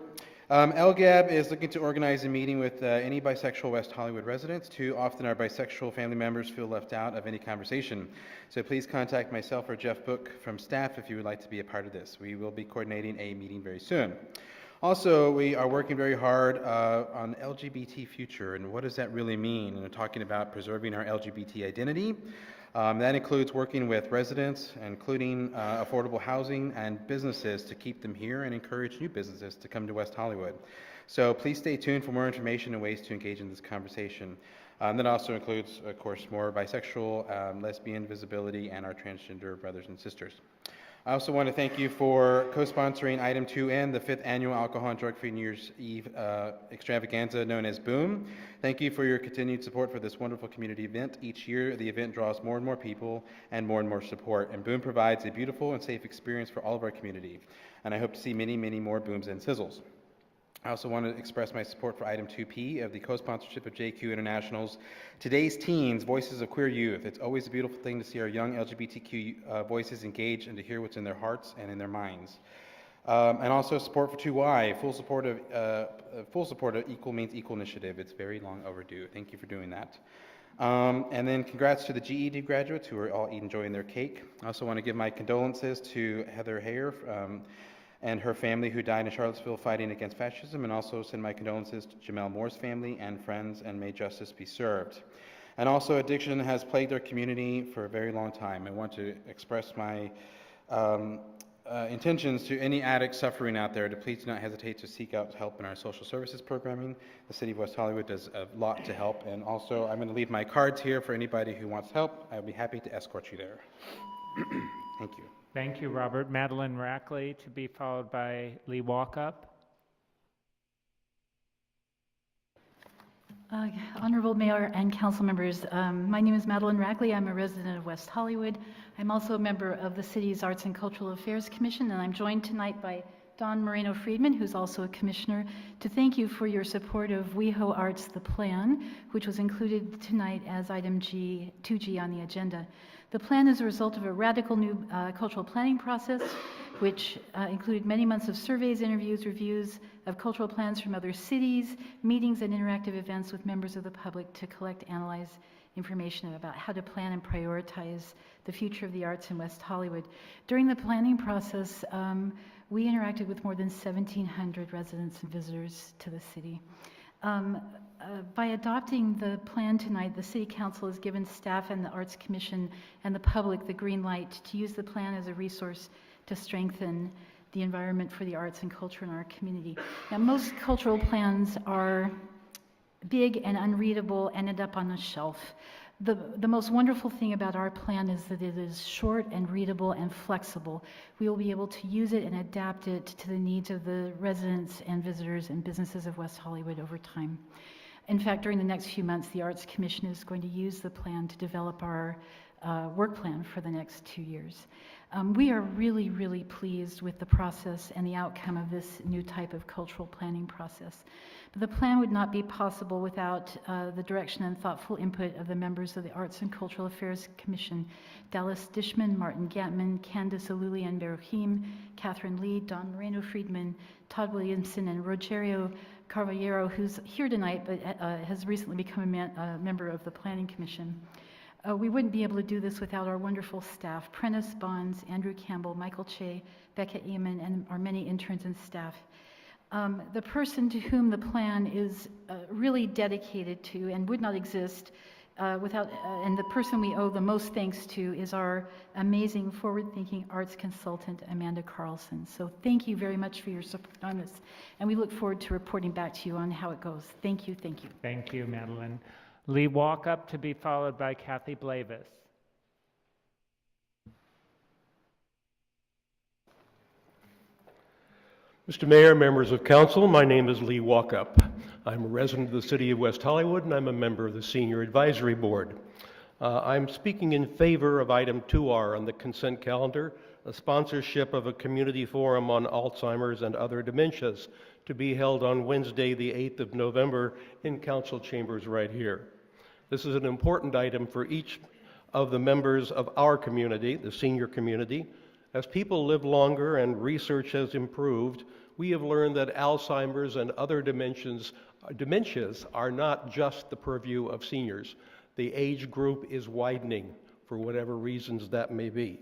LGAB is looking to organize a meeting with any bisexual West Hollywood residents. Too often our bisexual family members feel left out of any conversation. So please contact myself or Jeff Book from staff if you would like to be a part of this. We will be coordinating a meeting very soon. Also, we are working very hard on LGBT future, and what does that really mean? And we're talking about preserving our LGBT identity. That includes working with residents, including affordable housing and businesses, to keep them here and encourage new businesses to come to West Hollywood. So please stay tuned for more information and ways to engage in this conversation. That also includes, of course, more bisexual, lesbian visibility, and our transgender brothers and sisters. I also want to thank you for co-sponsoring item 2N, the 5th annual Alcohol and Drug-Free New Year's Eve extravaganza known as BOOM. Thank you for your continued support for this wonderful community event. Each year, the event draws more and more people and more support, and BOOM provides a beautiful and safe experience for all of our community. And I hope to see many, many more Booms and Sizzles. I also want to express my support for item 2P of the co-sponsorship of JQ International's Today's Teens, Voices of Queer Youth. It's always a beautiful thing to see our young LGBTQ voices engage and to hear what's in their hearts and in their minds. And also support for 2Y, full support of Equal Means Equal initiative. It's very long overdue. Thank you for doing that. And then congrats to the GED graduates who are all enjoying their cake. I also want to give my condolences to Heather Hayer and her family who died in Charlottesville fighting against fascism, and also send my condolences to Jamel Moore's family and friends, and may justice be served. And also, addiction has plagued our community for a very long time. I want to express my intentions to any addicts suffering out there to please do not hesitate to seek out help in our social services programming. The City of West Hollywood does a lot to help, and also I'm going to leave my cards here for anybody who wants help. I'll be happy to escort you there. Thank you. Thank you, Robert. Madeline Rackley, to be followed by Lee Walkup. Honorable Mayor and council members, my name is Madeline Rackley. I'm a resident of West Hollywood. I'm also a member of the city's Arts and Cultural Affairs Commission, and I'm joined tonight by Don Moreno-Friedman, who's also a commissioner, to thank you for your support of WeHo Arts The Plan, which was included tonight as item 2G on the agenda. The plan is a result of a radical new cultural planning process, which included many months of surveys, interviews, reviews of cultural plans from other cities, meetings and interactive events with members of the public to collect, analyze information about how to plan and prioritize the future of the arts in West Hollywood. During the planning process, we interacted with more than 1,700 residents and visitors to the city. By adopting the plan tonight, the City Council has given staff and the Arts Commission and the public the green light to use the plan as a resource to strengthen the environment for the arts and culture in our community. Now, most cultural plans are big and unreadable and end up on a shelf. The most wonderful thing about our plan is that it is short and readable and flexible. We will be able to use it and adapt it to the needs of the residents and visitors and businesses of West Hollywood over time. In fact, during the next few months, the Arts Commission is going to use the plan to develop our work plan for the next 2 years. We are really, really pleased with the process and the outcome of this new type of cultural planning process. But the plan would not be possible without the direction and thoughtful input of the members of the Arts and Cultural Affairs Commission: Dallas Dishman, Martin Gatman, Candace Alulian Berrohim, Catherine Lee, Don Moreno-Friedman, Todd Williamson, and Rogerio Carvalheiro, who's here tonight but has recently become a member of the Planning Commission. We wouldn't be able to do this without our wonderful staff: Prentice Bonds, Andrew Campbell, Michael Che, Becca Eamon, and our many interns and staff. The person to whom the plan is really dedicated to and would not exist without, and the person we owe the most thanks to, is our amazing forward-thinking arts consultant, Amanda Carlson. So thank you very much for your support on this, and we look forward to reporting back to you on how it goes. Thank you, thank you. Thank you, Madeline. Lee Walkup, to be followed by Kathy Blavis. Mr. Mayor, members of council, my name is Lee Walkup. I'm a resident of the city of West Hollywood, and I'm a member of the Senior Advisory Board. I'm speaking in favor of item 2R on the consent calendar, a sponsorship of a community forum on Alzheimer's and other dementias, to be held on Wednesday, the 8th of November, in council chambers right here. This is an important item for each of the members of our community, the senior community. As people live longer and research has improved, we have learned that Alzheimer's and other dementias are not just the purview of seniors. The age group is widening for whatever reasons that may be.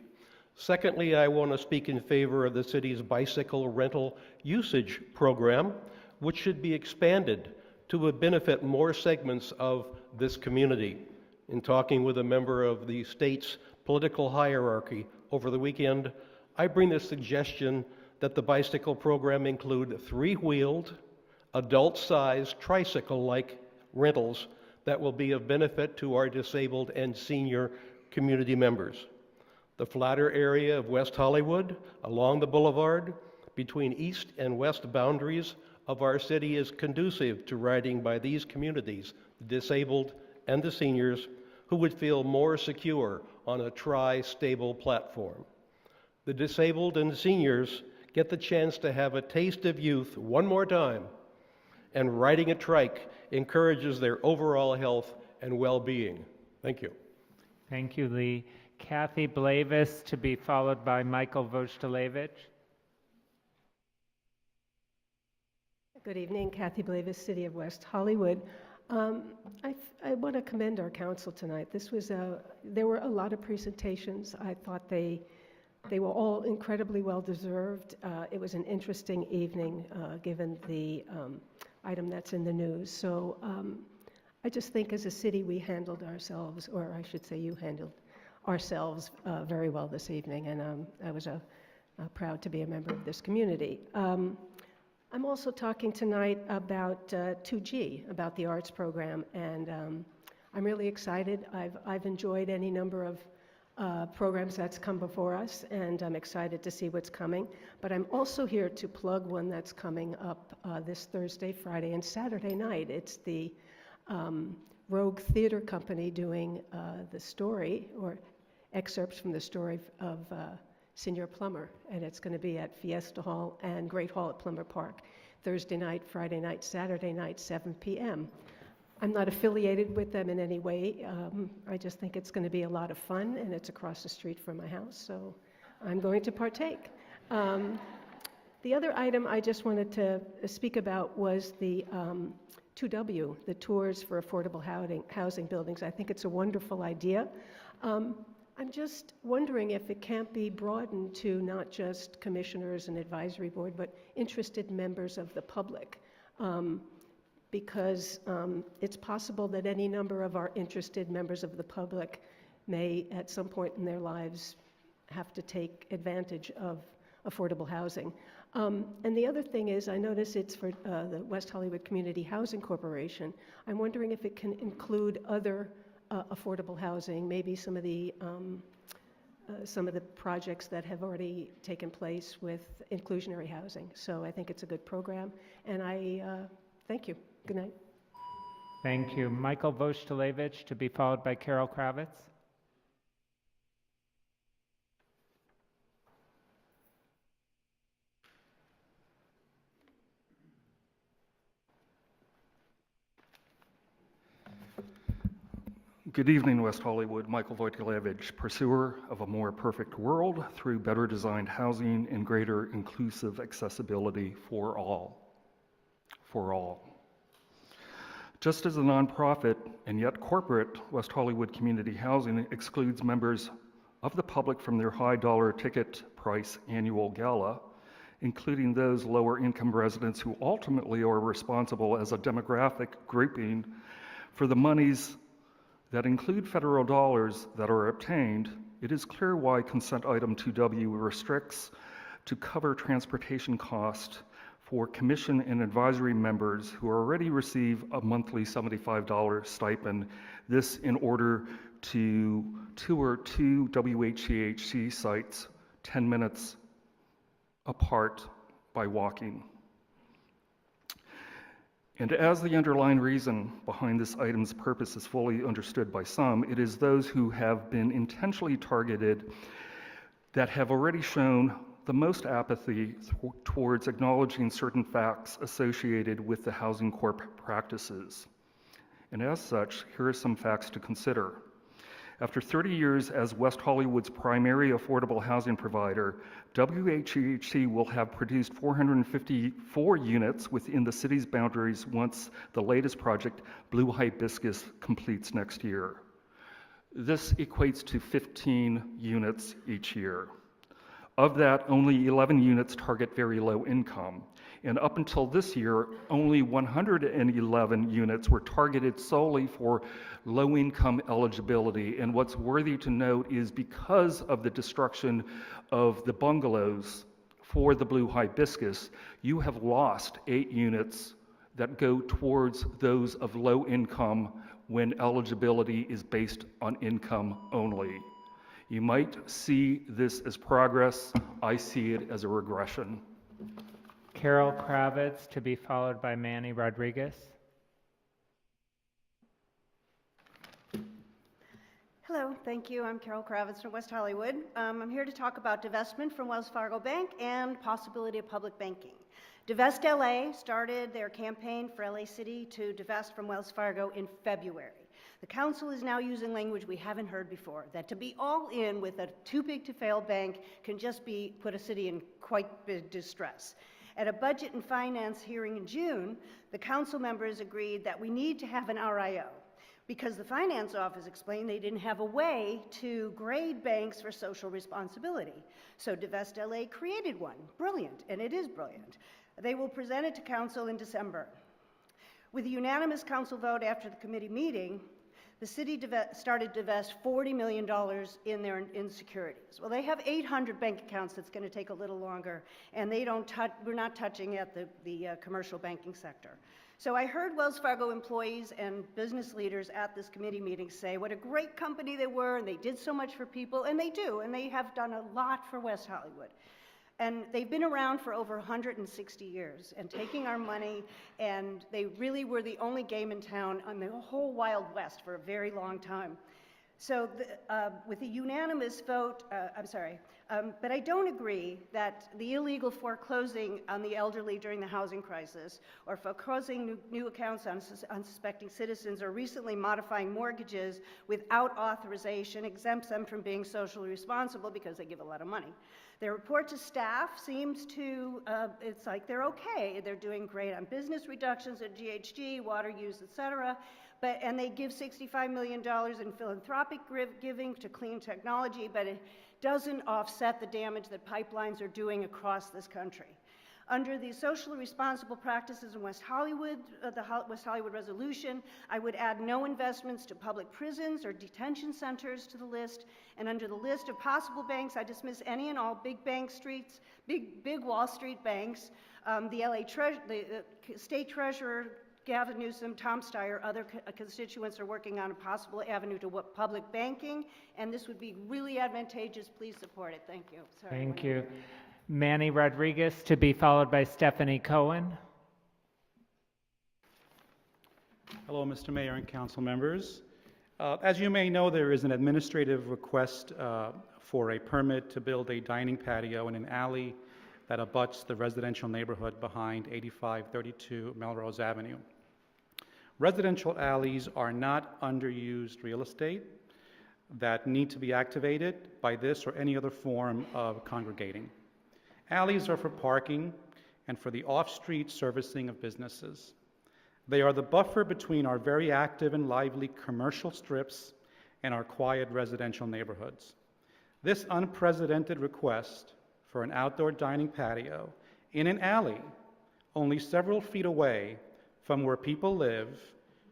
Secondly, I want to speak in favor of the city's bicycle rental usage program, which should be expanded to benefit more segments of this community. In talking with a member of the state's political hierarchy over the weekend, I bring the suggestion that the bicycle program include three-wheeled, adult-sized, tricycle-like rentals that will be of benefit to our disabled and senior community members. The flatter area of West Hollywood, along the boulevard, between east and west boundaries of our city is conducive to riding by these communities, the disabled and the seniors, who would feel more secure on a tri-stable platform. The disabled and seniors get the chance to have a taste of youth one more time, and riding a trike encourages their overall health and well-being. Thank you. Thank you, Lee. Kathy Blavis, to be followed by Michael Vojitilevich. Good evening, Kathy Blavis, City of West Hollywood. I want to commend our council tonight. There were a lot of presentations. I thought they They were all incredibly well-deserved. It was an interesting evening, given the item that's in the news. So I just think as a city, we handled ourselves, or I should say you handled ourselves very well this evening, and I was proud to be a member of this community. I'm also talking tonight about 2G, about the arts program, and I'm really excited. I've enjoyed any number of programs that's come before us, and I'm excited to see what's coming. But I'm also here to plug one that's coming up this Thursday, Friday, and Saturday night. It's the Rogue Theater Company doing the story, or excerpts from the story of Senior Plummer, and it's going to be at Fiesta Hall and Great Hall at Plummer Park, Thursday night, Friday night, Saturday night, 7 p.m. I'm not affiliated with them in any way. I just think it's going to be a lot of fun, and it's across the street from my house, so I'm going to partake. The other item I just wanted to speak about was the 2W, the Tours for Affordable Housing Buildings. I think it's a wonderful idea. I'm just wondering if it can't be broadened to not just commissioners and advisory board, but interested members of the public. Because it's possible that any number of our interested members of the public may, at some point in their lives, have to take advantage of affordable housing. And the other thing is, I notice it's for the West Hollywood Community Housing Corporation. I'm wondering if it can include other affordable housing, maybe some of the projects that have already taken place with inclusionary housing. So I think it's a good program, and I thank you. Good night. Thank you. Michael Voshtilevich, to be followed by Carol Kravitz. Good evening, West Hollywood. Michael Voitilevich, pursuer of a more perfect world through better designed housing and greater inclusive accessibility for all. For all. Just as a nonprofit and yet corporate, West Hollywood Community Housing excludes members of the public from their high dollar ticket price annual gala, including those lower income residents who ultimately are responsible as a demographic grouping for the monies that include federal dollars that are obtained. It is clear why consent item 2W restricts to cover transportation cost for commission and advisory members who already receive a monthly $75 stipend, this in order to tour 2 WHCHC sites 10 minutes apart by walking. And as the underlying reason behind this item's purpose is fully understood by some, it is those who have been intentionally targeted that have already shown the most apathy towards acknowledging certain facts associated with the Housing Corp practices. And as such, here are some facts to consider. After 30 years as West Hollywood's primary affordable housing provider, WHCHC will have produced 454 units within the city's boundaries once the latest project, Blue Hibiscus, completes next year. This equates to 15 units each year. Of that, only 11 units target very low income. And up until this year, only 111 units were targeted solely for low income eligibility. And what's worthy to note is because of the destruction of the bungalows for the Blue Hibiscus, you have lost 8 units that go towards those of low income when eligibility is based on income only. You might see this as progress. I see it as a regression. Carol Kravitz, to be followed by Manny Rodriguez. Hello, thank you. I'm Carol Kravitz from West Hollywood. I'm here to talk about divestment from Wells Fargo Bank and possibility of public banking. Divest LA started their campaign for LA City to divest from Wells Fargo in February. The council is now using language we haven't heard before, that to be all in with a too big to fail bank can just put a city in quite big distress. At a budget and finance hearing in June, the council members agreed that we need to have an RIO. because the finance office explained they didn't have a way to grade banks for social responsibility. So Divest LA created one. Brilliant, and it is brilliant. They will present it to council in December. With a unanimous council vote after the committee meeting, the city started to divest $40 million in their insecurities. Well, they have 800 bank accounts. That's going to take a little longer, and we're not touching at the commercial banking sector. So I heard Wells Fargo employees and business leaders at this committee meeting say what a great company they were, and they did so much for people, and they do, and they have done a lot for West Hollywood. And they've been around for over 160 years and taking our money, and they really were the only game in town on the whole Wild West for a very long time. So with a unanimous vote, but I don't agree that the illegal foreclosing on the elderly during the housing crisis, or foreclosing new accounts on unsuspecting citizens, or recently modifying mortgages without authorization exempts them from being socially responsible because they give a lot of money. Their report to staff seems to, it's like they're okay. They're doing great on business reductions at GHG, water use, et cetera. And they give $65 million in philanthropic giving to clean technology, but it doesn't offset the damage that pipelines are doing across this country. Under the socially responsible practices in West Hollywood, the West Hollywood resolution, I would add no investments to public prisons or detention centers to the list. And under the list of possible banks, I dismiss any and all big bank streets, big Wall Street banks, the state treasurer, Gavin Newsom, Tom Steyer, other constituents are working on a possible avenue to public banking, and this would be really advantageous. Please support it. Thank you. Sorry. Thank you. Manny Rodriguez, to be followed by Stephanie Cohen. Hello, Mr. Mayor and council members. As you may know, there is an administrative request for a permit to build a dining patio in an alley that abuts the residential neighborhood behind 8532 Melrose Avenue. Residential alleys are not underused real estate that need to be activated by this or any other form of congregating. Alleys are for parking and for the off-street servicing of businesses. They are the buffer between our very active and lively commercial strips and our quiet residential neighborhoods. This unprecedented request for an outdoor dining patio in an alley only several feet away from where people live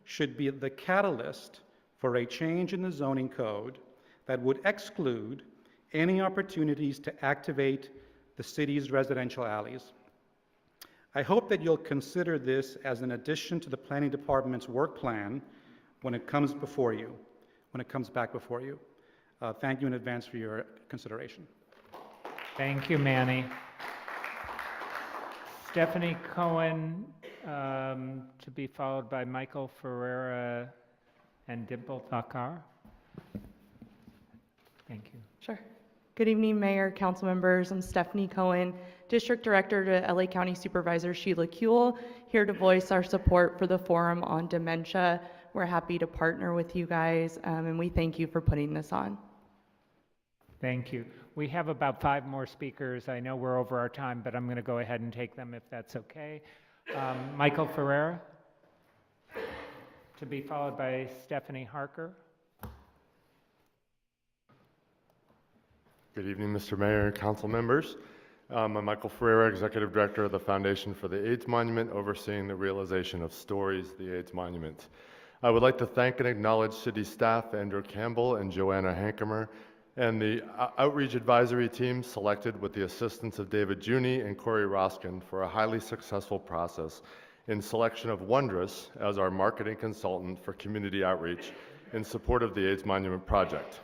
should be the catalyst for a change in the zoning code that would exclude any opportunities to activate the city's residential alleys. I hope that you'll consider this as an addition to the planning department's work plan when it comes before you, when it comes back before you. Thank you in advance for your consideration. Thank you, Manny. Stephanie Cohen, to be followed by Michael Ferreira and Dimple Thakkar. Thank you. Sure. Good evening, Mayor, council members. I'm Stephanie Cohen, District Director to LA County Supervisor Sheila Kuehl, here to voice our support for the Forum on Dementia. We're happy to partner with you guys, and we thank you for putting this on. Thank you. We have about 5 more speakers. I know we're over our time, but I'm going to go ahead and take them if that's okay. Michael Ferreira, to be followed by Stephanie Harker. Good evening, Mr. Mayor and council members. I'm Michael Ferreira, Executive Director of the Foundation for the AIDS Monument, overseeing the realization of Stories, the AIDS Monument. I would like to thank and acknowledge city staff, Andrew Campbell and Joanna Hankemer, and the outreach advisory team selected with the assistance of David Juni and Corey Roskin for a highly successful process in selection of Wondrous as our marketing consultant for community outreach in support of the AIDS Monument project.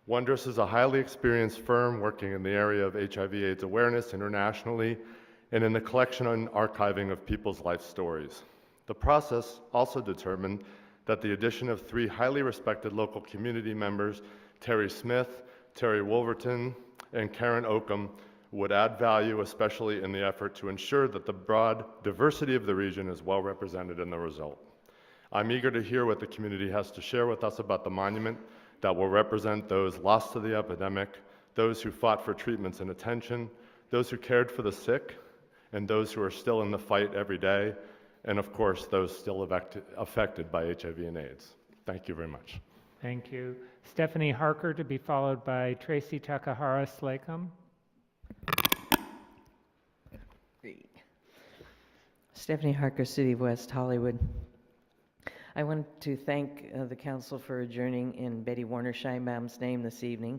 Wondrous is a highly experienced firm working in the area of HIV/AIDS awareness internationally and in the collection and archiving of people's life stories. The process also determined that the addition of 3 highly respected local community members, Terry Smith, Terry Wolverton, and Karen Oakham, would add value, especially in the effort to ensure that the broad diversity of the region is well represented in the result. I'm eager to hear what the community has to share with us about the monument that will represent those lost to the epidemic, those who fought for treatments and attention, those who cared for the sick, and those who are still in the fight every day, and of course, those still affected by HIV and AIDS. Thank you very much. Thank you. Stephanie Harker to be followed by Tracy Takahara Slacum. Great. Stephanie Harker, City of West Hollywood. I want to thank the council for adjourning in Betty Warner Scheinbaum's name this evening.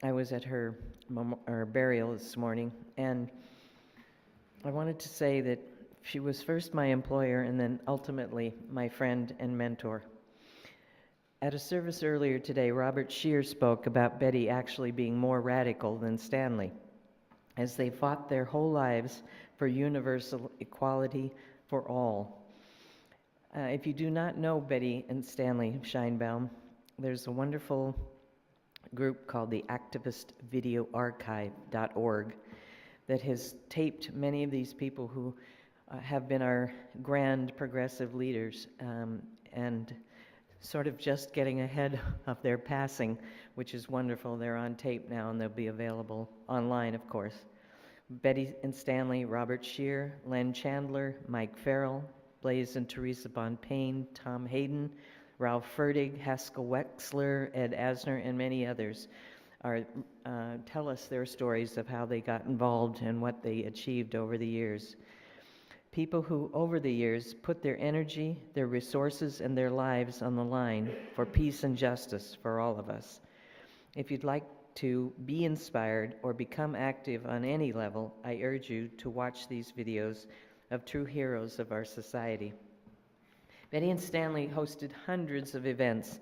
I was at her burial this morning, and I wanted to say that she was first my employer and then ultimately my friend and mentor. At a service earlier today, Robert Scheer spoke about Betty actually being more radical than Stanley, as they fought their whole lives for universal equality for all. If you do not know Betty and Stanley Scheinbaum, there's a wonderful group called the activistvideoarchive.org that has taped many of these people who have been our grand progressive leaders and sort of just getting ahead of their passing, which is wonderful. They're on tape now and they'll be available online, of course. Betty and Stanley, Robert Scheer, Len Chandler, Mike Farrell, Blaise and Teresa Bonpane, Tom Hayden, Ralph Fertig, Haskell Wexler, Ed Asner, and many others tell us their stories of how they got involved and what they achieved over the years. People who, over the years, put their energy, their resources, and their lives on the line for peace and justice for all of us. If you'd like to be inspired or become active on any level, I urge you to watch these videos of true heroes of our society. Betty and Stanley hosted hundreds of events,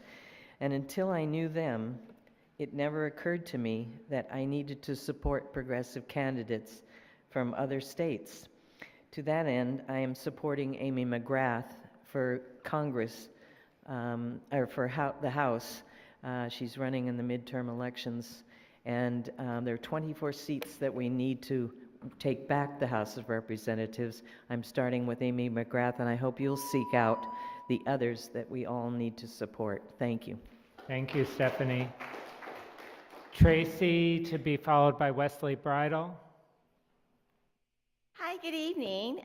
and until I knew them, it never occurred to me that I needed to support progressive candidates from other states. To that end, I am supporting Amy McGrath for Congress, or for the House. She's running in the midterm elections, and there are 24 seats that we need to take back the House of Representatives. I'm starting with Amy McGrath, and I hope you'll seek out the others that we all need to support. Thank you. Thank you, Stephanie. Tracy to be followed by Wesley Bridle. Hi, good evening.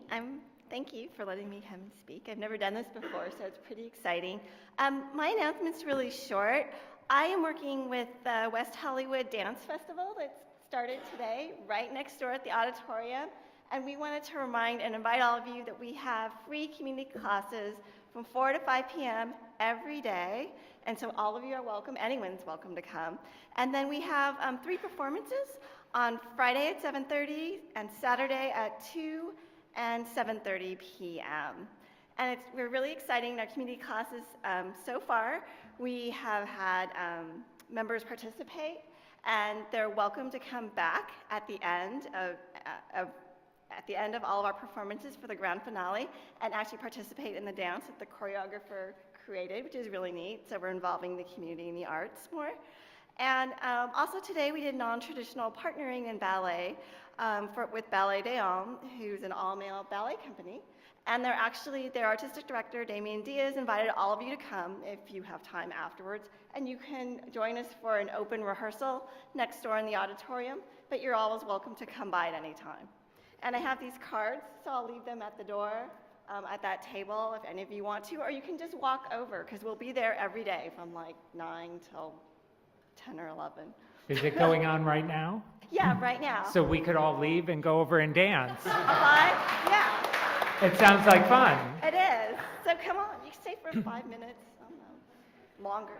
Thank you for letting me come speak. I've never done this before, so it's pretty exciting. My announcement's really short. I am working with the West Hollywood Dance Festival that's started today, right next door at the auditorium. And we wanted to remind and invite all of you that we have free community classes from 4 to 5 p.m. every day. And so all of you are welcome. Anyone's welcome to come. And then we have 3 performances on Friday at 7:30 and Saturday at 2 and 7:30 p.m. And we're really exciting in our community classes so far. We have had members participate, and they're welcome to come back at the end of all of our performances for the grand finale and actually participate in the dance that the choreographer created, which is really neat. So we're involving the community and the arts more. And also today we did non-traditional partnering in ballet with Ballet des Hommes, who's an all-male ballet company. And their artistic director, Damien Diaz, invited all of you to come if you have time afterwards. And you can join us for an open rehearsal next door in the auditorium, but you're always welcome to come by at any time. And I have these cards, so I'll leave them at the door at that table if any of you want to, or you can just walk over, because we'll be there every day from like 9 till 10 or 11. Is it going on right now? Yeah, right now. So we could all leave and go over and dance. Yeah. It sounds like fun. It is. So come on, you can stay for 5 minutes, I don't know, longer.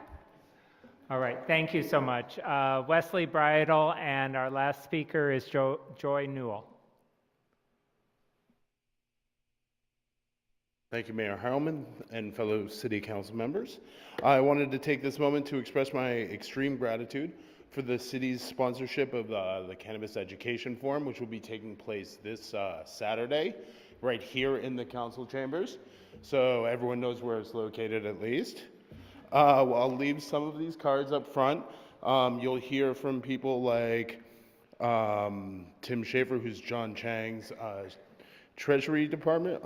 All right, thank you so much. Wesley Bridle, and our last speaker is Joy Newell. Thank you, Mayor Heilman and fellow City Council members. I wanted to take this moment to express my extreme gratitude for the city's sponsorship of the Cannabis Education Forum, which will be taking place this Saturday, right here in the council chambers. So everyone knows where it's located at least. I'll leave some of these cards up front. You'll hear from people like Tim Schaefer, who's John Chang's Treasury Department,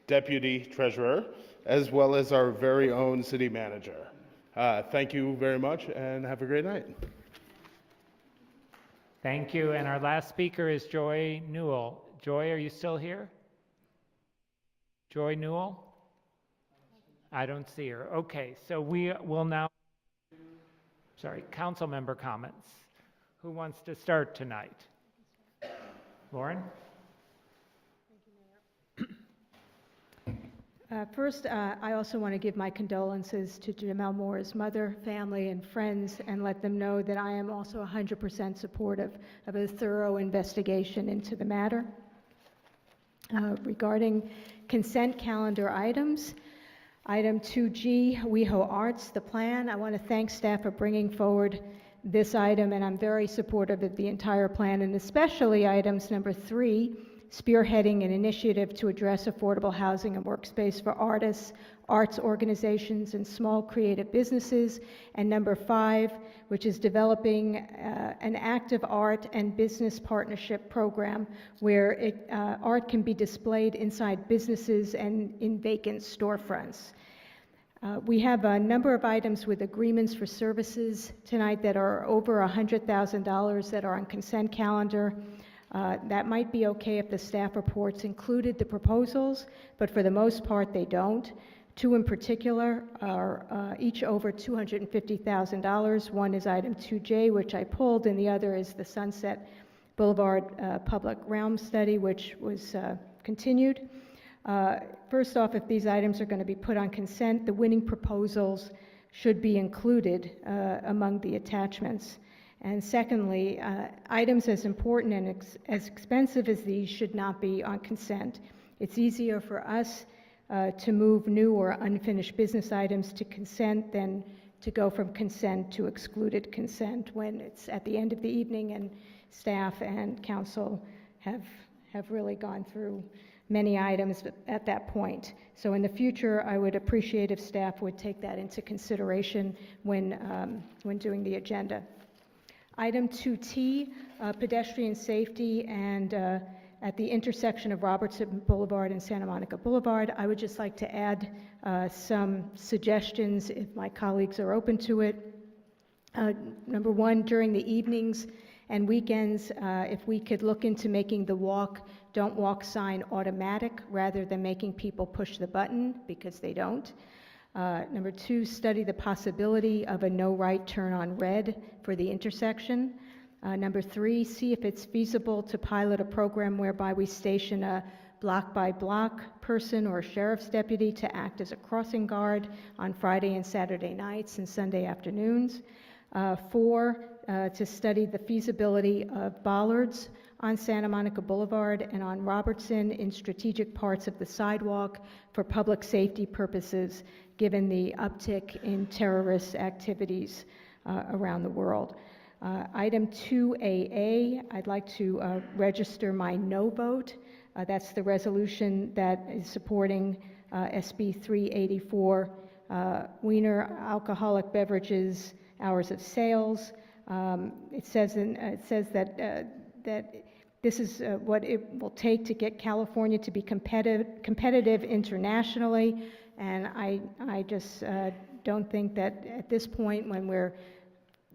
Deputy Treasurer, as well as our very own city manager. Thank you very much and have a great night. Thank you, and our last speaker is Joy Newell. Joy, are you still here? Joy Newell? I don't see her. Okay, so we will now, sorry, council member comments. Who wants to start tonight? Lauren? First, I also want to give my condolences to Jamel Moore's mother, family, and friends, and let them know that I am also 100% supportive of a thorough investigation into the matter. Regarding consent calendar items, item 2G, WeHo Arts, the plan. I want to thank staff for bringing forward this item, and I'm very supportive of the entire plan, and especially items number 3, spearheading an initiative to address affordable housing and workspace for artists, arts organizations, and small creative businesses, and number 5, which is developing an active art and business partnership program where art can be displayed inside businesses and in vacant storefronts. We have a number of items with agreements for services tonight that are over $100,000 that are on consent calendar. That might be okay if the staff reports included the proposals, but for the most part they don't. 2 in particular are each over $250,000. One is item 2J, which I pulled, and the other is the Sunset Boulevard Public Realm Study, which was continued. First off, if these items are going to be put on consent, the winning proposals should be included among the attachments. And secondly, items as important and as expensive as these should not be on consent. It's easier for us to move new or unfinished business items to consent than to go from consent to excluded consent when it's at the end of the evening and staff and council have really gone through many items at that point. So in the future, I would appreciate if staff would take that into consideration when doing the agenda. Item 2T, pedestrian safety and at the intersection of Robertson Boulevard and Santa Monica Boulevard. I would just like to add some suggestions if my colleagues are open to it. Number 1, during the evenings and weekends, if we could look into making the don't walk sign automatic rather than making people push the button because they don't. Number 2, study the possibility of a no right turn on red for the intersection. Number 3, see if it's feasible to pilot a program whereby we station a block by block person or sheriff's deputy to act as a crossing guard on Friday and Saturday nights and Sunday afternoons. 4, to study the feasibility of bollards on Santa Monica Boulevard and on Robertson in strategic parts of the sidewalk for public safety purposes, given the uptick in terrorist activities around the world. Item 2AA, I'd like to register my no vote. That's the resolution that is supporting SB 384, Wiener alcoholic beverages, hours of sales. It says that this is what it will take to get California to be competitive internationally, and I just don't think that at this point, when we're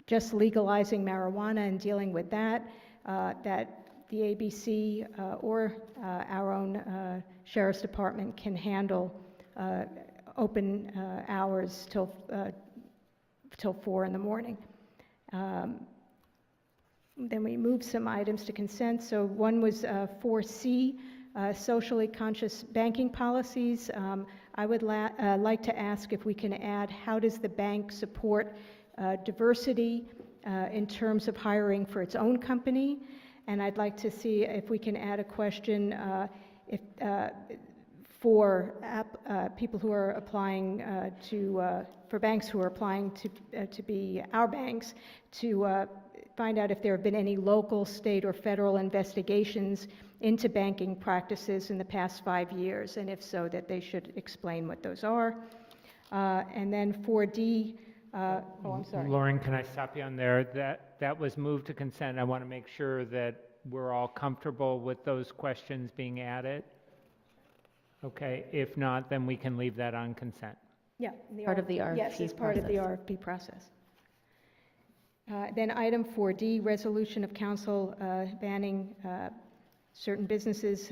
just legalizing marijuana and dealing with that, that the ABC or our own Sheriff's Department can handle open hours till 4 in the morning. Then we moved some items to consent. So one was 4C, socially conscious banking policies. I would like to ask if we can add, how does the bank support diversity in terms of hiring for its own company? And I'd like to see if we can add a question for people who are applying for banks who are applying to be our banks, to find out if there have been any local, state, or federal investigations into banking practices in the past 5 years, and if so, that they should explain what those are. And then 4D, oh, I'm sorry. Lauren, can I stop you on there? That was moved to consent. I want to make sure that we're all comfortable with those questions being added. Okay, if not, then we can leave that on consent. Yeah. Part of the RFP Yes, it's part of the RFP process. Then item 4D, resolution of council banning certain businesses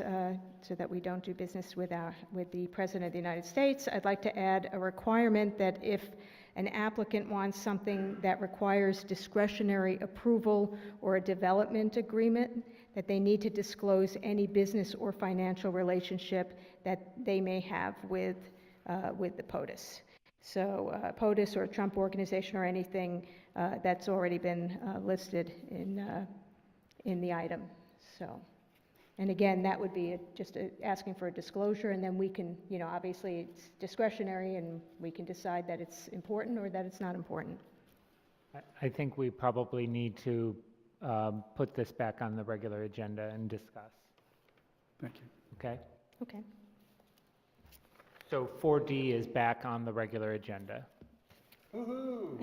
so that we don't do business with the President of the United States. I'd like to add a requirement that if an applicant wants something that requires discretionary approval or a development agreement, that they need to disclose any business or financial relationship that they may have with the POTUS. So POTUS or Trump Organization or anything that's already been listed in the item. So, and again, that would be asking for a disclosure, and then we can, obviously it's discretionary, and we can decide that it's important or that it's not important. I think we probably need to put this back on the regular agenda and discuss. Thank you. Okay? Okay. So 4D is back on the regular agenda. Woohoo!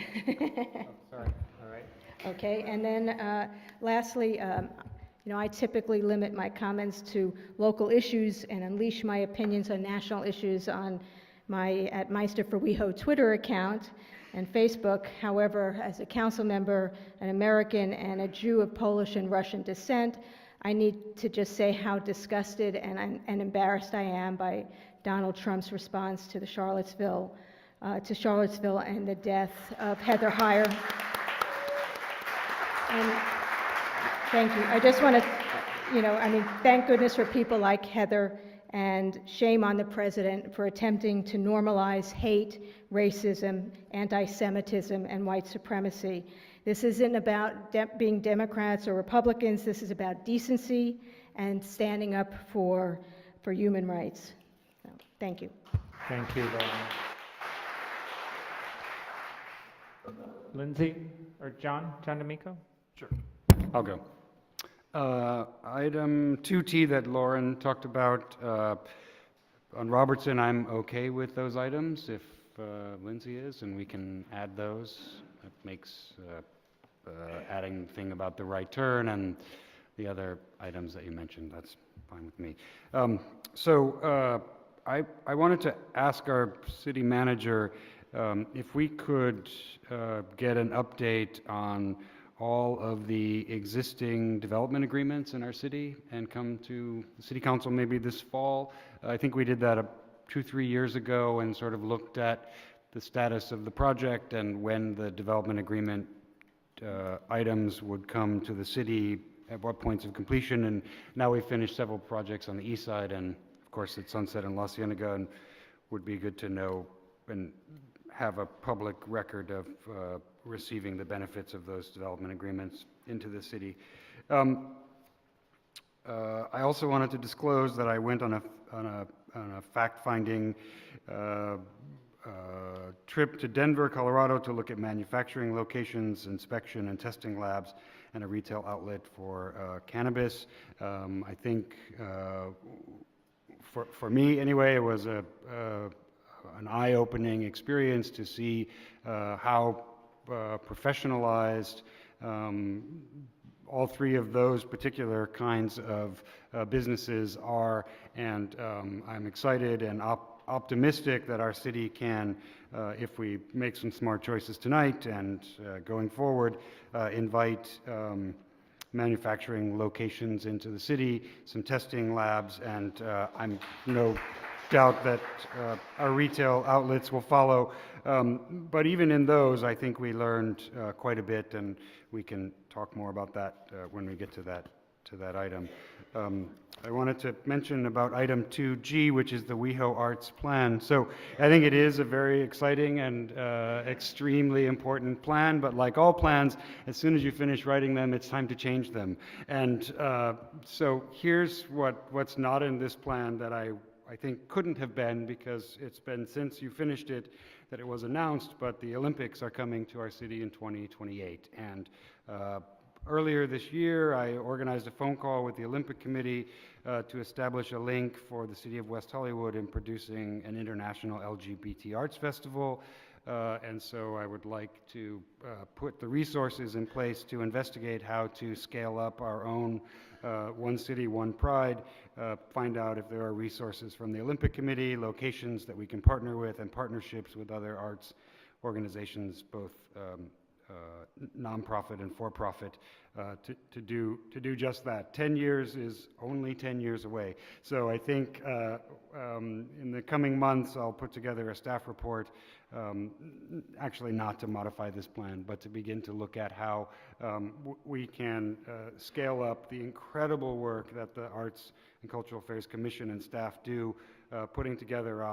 Sorry. All right. Okay, and then lastly, I typically limit my comments to local issues and unleash my opinions on national issues on my at Meister for WeHo Twitter account and Facebook. However, as a council member, an American, and a Jew of Polish and Russian descent, I need to just say how disgusted and embarrassed I am by Donald Trump's response to Charlottesville and the death of Heather Heyer. And thank you. I just want to, thank goodness for people like Heather, and shame on the president for attempting to normalize hate, racism, anti-Semitism, and white supremacy. This isn't about being Democrats or Republicans. This is about decency and standing up for human rights. So, thank you. Thank you very much. Lindsay or John D'Amico? Sure. I'll go. Item 2T that Lauren talked about, on Robertson, I'm okay with those items if Lindsay is, and we can add those. It makes adding the thing about the right turn and the other items that you mentioned, that's fine with me. I wanted to ask our city manager if we could get an update on all of the existing development agreements in our city and come to the city council maybe this fall. I think we did that 2-3 years ago and sort of looked at the status of the project and when the development agreement items would come to the city, at what points of completion. And now we've finished several projects on the east side and of course at Sunset and La Cienega, and would be good to know and have a public record of receiving the benefits of those development agreements into the city. I also wanted to disclose that I went on a fact-finding trip to Denver, Colorado to look at manufacturing locations, inspection and testing labs, and a retail outlet for cannabis. I think for me anyway, it was an eye-opening experience to see how professionalized all three of those particular kinds of businesses are, and I'm excited and optimistic that our city can, if we make some smart choices tonight and going forward, invite manufacturing locations into the city, some testing labs, and I'm no doubt that our retail outlets will follow. But even in those, I think we learned quite a bit, and we can talk more about that when we get to that item. I wanted to mention about item 2G, which is the WeHo Arts Plan. So I think it is a very exciting and extremely important plan, but like all plans, as soon as you finish writing them, it's time to change them. And so here's what's not in this plan that I think couldn't have been, because it's been since you finished it that it was announced, but the Olympics are coming to our city in 2028. And earlier this year, I organized a phone call with the Olympic Committee to establish a link for the city of West Hollywood in producing an international LGBT arts festival. And so I would like to put the resources in place to investigate how to scale up our own One City, One Pride, find out if there are resources from the Olympic Committee, locations that we can partner with, and partnerships with other arts organizations, both nonprofit and for-profit to do just that. 10 years is only 10 years away. So I think in the coming months, I'll put together a staff report, actually not to modify this plan, but to begin to look at how we can scale up the incredible work that the Arts and Cultural Affairs Commission and staff do, putting together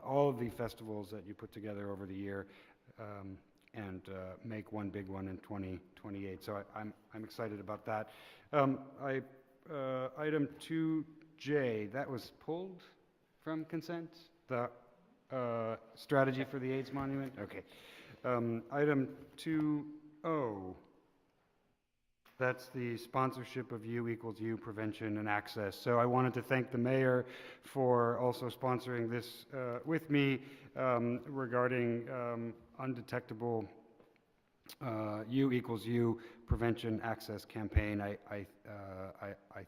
all of the festivals that you put together over the year, and make one big one in 2028. So I'm excited about that. Item 2J, that was pulled from consent? The strategy for the AIDS monument? Okay. Item 2O, that's the sponsorship of U equals U prevention and access. So I wanted to thank the mayor for also sponsoring this with me regarding undetectable U equals U prevention access campaign. I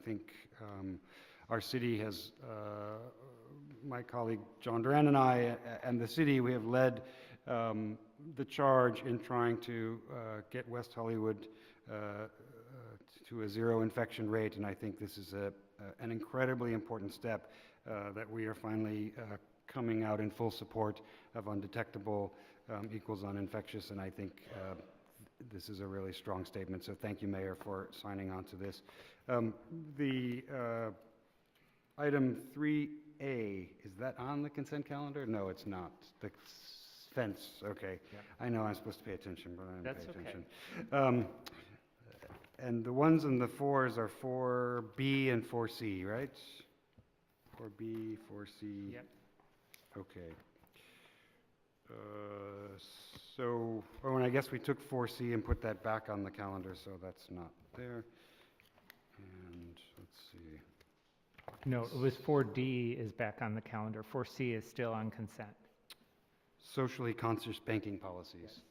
think our city has, my colleague John Duran and I and the city, we have led the charge in trying to get West Hollywood to a zero infection rate, and I think this is an incredibly important step that we are finally coming out in full support of undetectable equals uninfectious, and I think this is a really strong statement. So thank you, Mayor, for signing on to this. The item 3A, is that on the consent calendar? No, it's not. The fence, okay. Yep. I know I'm supposed to pay attention, but I don't That's pay okay. attention. And the ones in the 4s are 4B and 4C, right? 4B, 4C. Yep. Okay. So, oh, and I guess we took 4C and put that back on the calendar, so that's not there. And let's see. No, it was 4D is back on the calendar. 4C is still on consent. Socially conscious banking policies.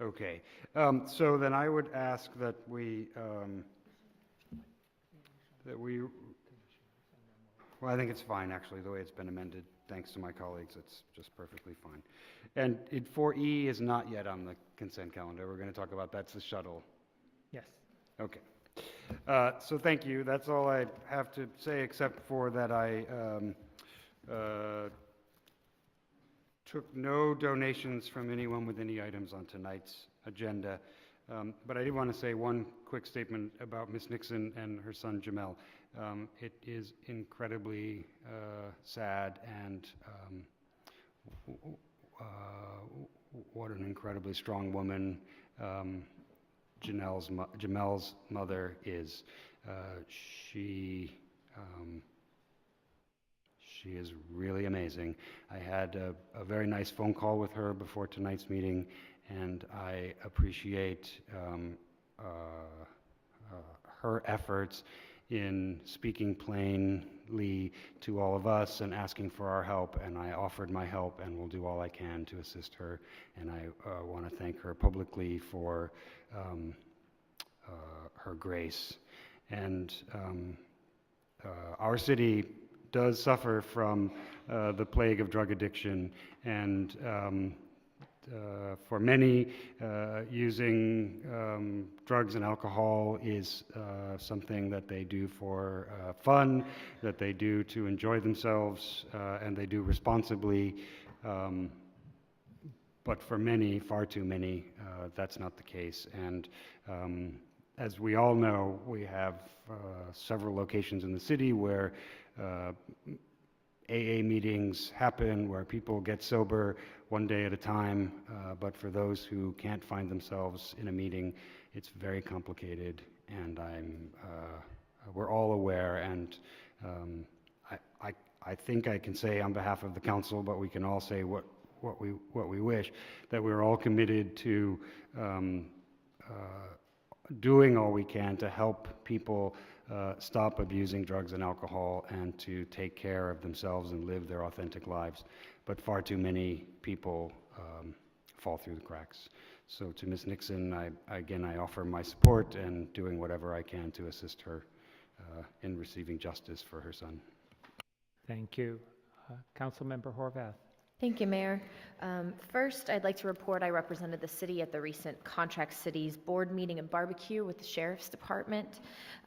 Okay. So then I would ask that we, well, I think it's fine, actually, the way it's been amended. Thanks to my colleagues, it's just perfectly fine. And 4E is not yet on the consent calendar. We're going to talk about that's the shuttle. Yes. Okay. So thank you. That's all I have to say, except for that I took no donations from anyone with any items on tonight's agenda. But I did want to say one quick statement about Ms. Nixon and her son Jamel. It is incredibly sad, and what an incredibly strong woman Jamel's mother is. She is really amazing. I had a very nice phone call with her before tonight's meeting, and I appreciate her efforts in speaking plainly to all of us and asking for our help, and I offered my help and will do all I can to assist her, and I want to thank her publicly for her grace. And our city does suffer from the plague of drug addiction, and for many, using drugs and alcohol is something that they do for fun, that they do to enjoy themselves, and they do responsibly. But for many, far too many, that's not the case. And as we all know, we have several locations in the city where AA meetings happen, where people get sober one day at a time, but for those who can't find themselves in a meeting, it's very complicated, and we're all aware, and I think I can say on behalf of the council, but we can all say what we wish, that we're all committed to doing all we can to help people stop abusing drugs and alcohol and to take care of themselves and live their authentic lives. But far too many people fall through the cracks. So to Ms. Nixon, I offer my support and doing whatever I can to assist her in receiving justice for her son. Thank you. Councilmember Horvath. Thank you, Mayor. First, I'd like to report I represented the city at the recent Contract Cities Board meeting and barbecue with the Sheriff's Department.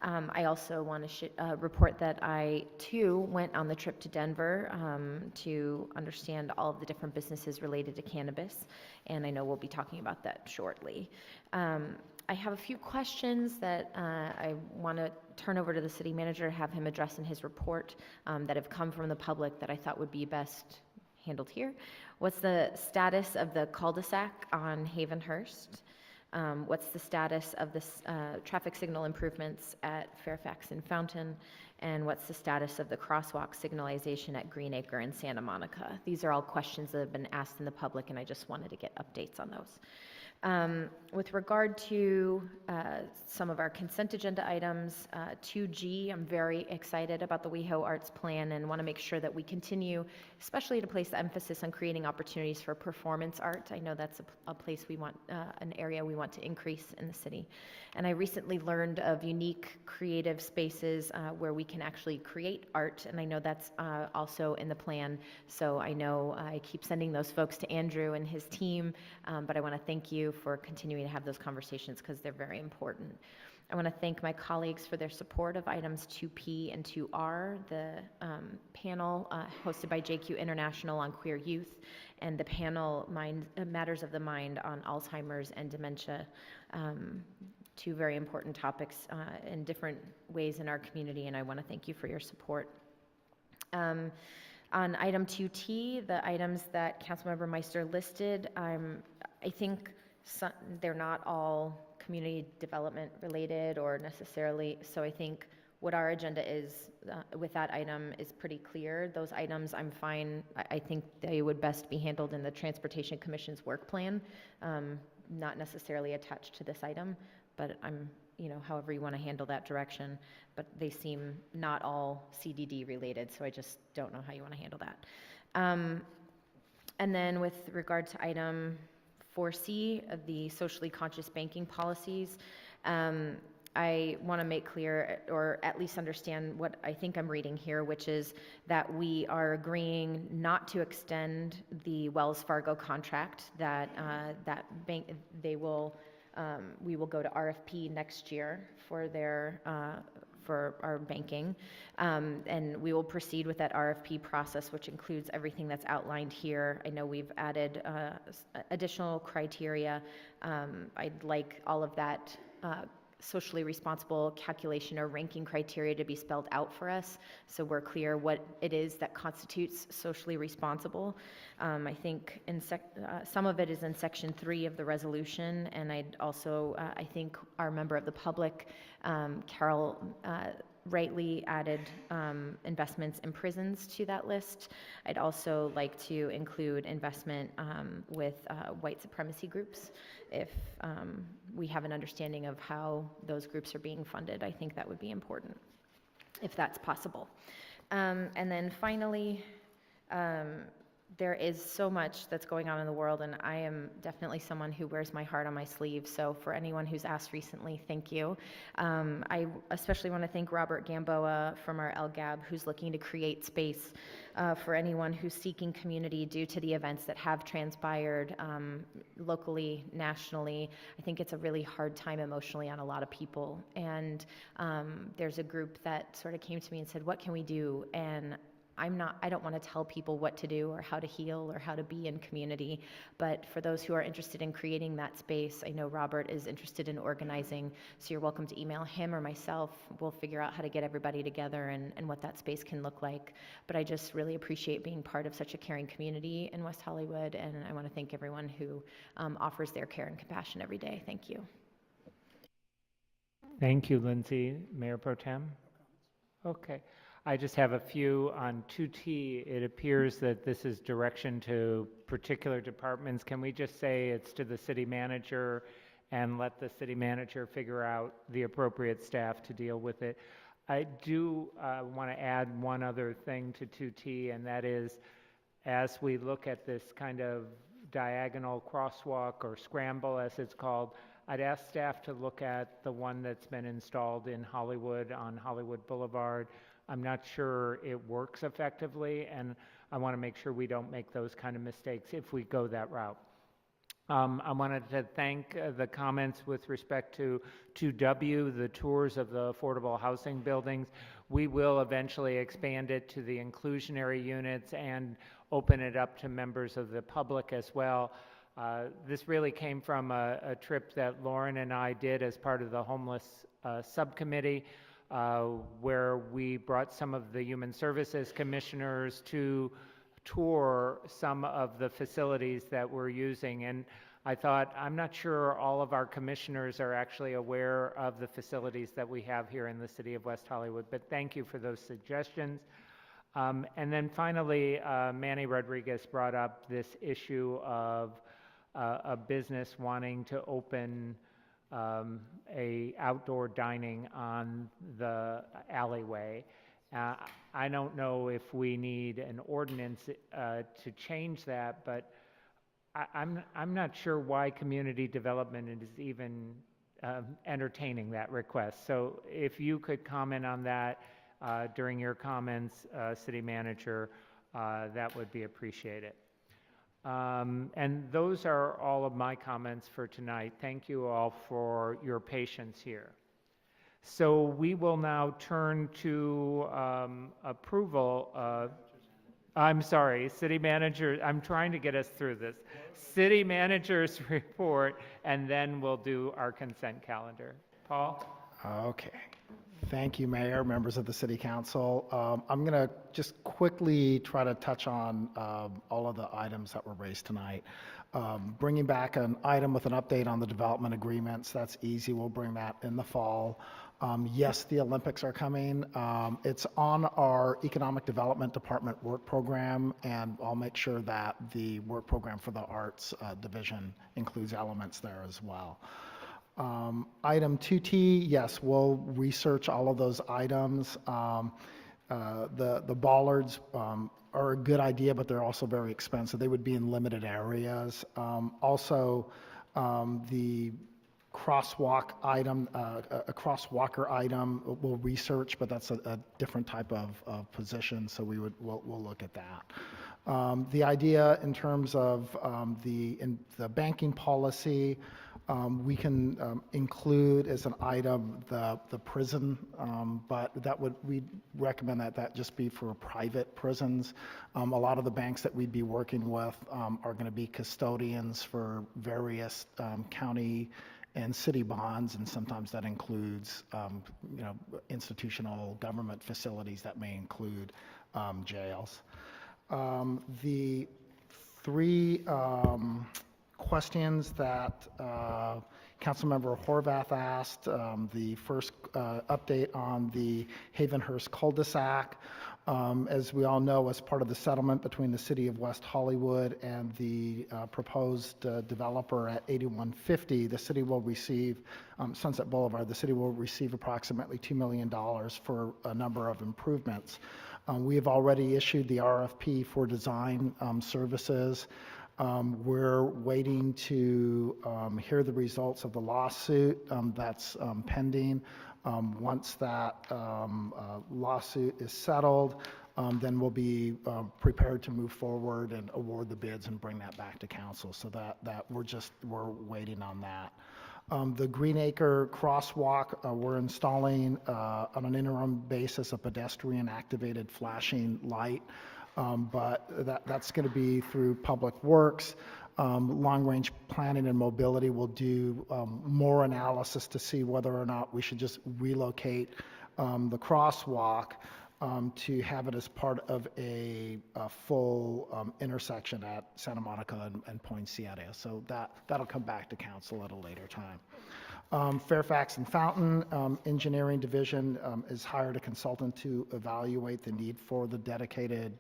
I also want to report that I, too, went on the trip to Denver to understand all of the different businesses related to cannabis, and I know we'll be talking about that shortly. I have a few questions that I want to turn over to the city manager, have him address in his report that have come from the public that I thought would be best handled here. What's the status of the cul-de-sac on Havenhurst? What's the status of the traffic signal improvements at Fairfax and Fountain? And what's the status of the crosswalk signalization at Greenacre and Santa Monica? These are all questions that have been asked in the public, and I just wanted to get updates on those. With regard to some of our consent agenda items, 2G, I'm very excited about the WeHo Arts Plan and want to make sure that we continue, especially to place the emphasis on creating opportunities for performance art. I know that's a place we want, an area we want to increase in the city. And I recently learned of unique creative spaces where we can actually create art, and I know that's also in the plan. So I know I keep sending those folks to Andrew and his team, but I want to thank you for continuing to have those conversations because they're very important. I want to thank my colleagues for their support of items 2P and 2R, the panel hosted by JQ International on queer youth, and the panel Matters of the Mind on Alzheimer's and dementia. Two very important topics in different ways in our community, and I want to thank you for your support. On item 2T, the items that Councilmember Meister listed, I think they're not all community development related or necessarily, so I think what our agenda is with that item is pretty clear. Those items, I'm fine. I think they would best be handled in the Transportation Commission's work plan, not necessarily attached to this item, but however you want to handle that direction. But they seem not all CDD related, so I just don't know how you want to handle that. And then with regard to item 4C of the socially conscious banking policies, I want to make clear, or at least understand what I think I'm reading here, which is that we are agreeing not to extend the Wells Fargo contract, that we will go to RFP next year for our banking, and we will proceed with that RFP process, which includes everything that's outlined here. I know we've added additional criteria. I'd like all of that socially responsible calculation or ranking criteria to be spelled out for us, so we're clear what it is that constitutes socially responsible. I think some of it is in section 3 of the resolution, and I'd also, I think our member of the public, Carol, rightly added investments in prisons to that list. I'd also like to include investment with white supremacy groups. If we have an understanding of how those groups are being funded, I think that would be important, if that's possible. And then finally, there is so much that's going on in the world, and I am definitely someone who wears my heart on my sleeve. So for anyone who's asked recently, thank you. I especially want to thank Robert Gamboa from our LGAB, who's looking to create space for anyone who's seeking community due to the events that have transpired locally, nationally. I think it's a really hard time emotionally on a lot of people. And there's a group that sort of came to me and said, what can we do? And I don't want to tell people what to do or how to heal or how to be in community, but for those who are interested in creating that space, I know Robert is interested in organizing, so you're welcome to email him or myself. We'll figure out how to get everybody together and what that space can look like. But I just really appreciate being part of such a caring community in West Hollywood, and I want to thank everyone who offers their care and compassion every day. Thank you. Thank you, Lindsay. Mayor Pro Tem? Okay. I just have a few on 2T. It appears that this is direction to particular departments. Can we just say it's to the city manager and let the city manager figure out the appropriate staff to deal with it? I do want to add one other thing to 2T, and that is, as we look at this kind of diagonal crosswalk or scramble, as it's called, I'd ask staff to look at the one that's been installed in Hollywood on Hollywood Boulevard. I'm not sure it works effectively, and I want to make sure we don't make those kind of mistakes if we go that route. I wanted to thank the comments with respect to 2W, the tours of the affordable housing buildings. We will eventually expand it to the inclusionary units and open it up to members of the public as well. This really came from a trip that Lauren and I did as part of the homeless subcommittee, where we brought some of the human services commissioners to tour some of the facilities that we're using. And I thought, I'm not sure all of our commissioners are actually aware of the facilities that we have here in the city of West Hollywood, but thank you for those suggestions. And then finally, Manny Rodriguez brought up this issue of a business wanting to open a outdoor dining on the alleyway. I don't know if we need an ordinance to change that, but I'm not sure why community development is even entertaining that request. So if you could comment on that during your comments, City Manager, that would be appreciated. And those are all of my comments for tonight. Thank you all for your patience here. So we will now turn to approval. I'm sorry, City Manager, I'm trying to get us through this. City Manager's report, and then we'll do our consent calendar. Paul? Okay. Thank you, Mayor, members of the City Council. I'm going to just quickly try to touch on all of the items that were raised tonight. Bringing back an item with an update on the development agreements, that's easy. We'll bring that in the fall. Yes, the Olympics are coming. It's on our Economic Development Department work program, and I'll make sure that the work program for the Arts Division includes elements there as well. Item 2T, yes, we'll research all of those items. The bollards are a good idea, but they're also very expensive. They would be in limited areas. Also, the crosswalk item, a crosswalker item, we'll research, but that's a different type of position, so we'll look at that. The idea in terms of the banking policy, we can include as an item the prison, but we'd recommend that just be for private prisons. A lot of the banks that we'd be working with are going to be custodians for various county and city bonds, and sometimes that includes institutional government facilities that may include jails. The three questions that Councilmember Horvath asked, the first update on the Havenhurst cul-de-sac. As we all know, as part of the settlement between the City of West Hollywood and the proposed developer at 8150, the city will receive, Sunset Boulevard, the city will receive approximately $2 million for a number of improvements. We have already issued the RFP for design services. We're waiting to hear the results of the lawsuit that's pending. Once that lawsuit is settled, then we'll be prepared to move forward and award the bids and bring that back to council. So that we're waiting on that. The Greenacre crosswalk, we're installing on an interim basis a pedestrian activated flashing light. But that's going to be through Public Works. Long-range planning and mobility will do more analysis to see whether or not we should just relocate the crosswalk to have it as part of a full intersection at Santa Monica and Poinciana. So that'll come back to council at a later time. Fairfax and Fountain Engineering Division has hired a consultant to evaluate the need for the dedicated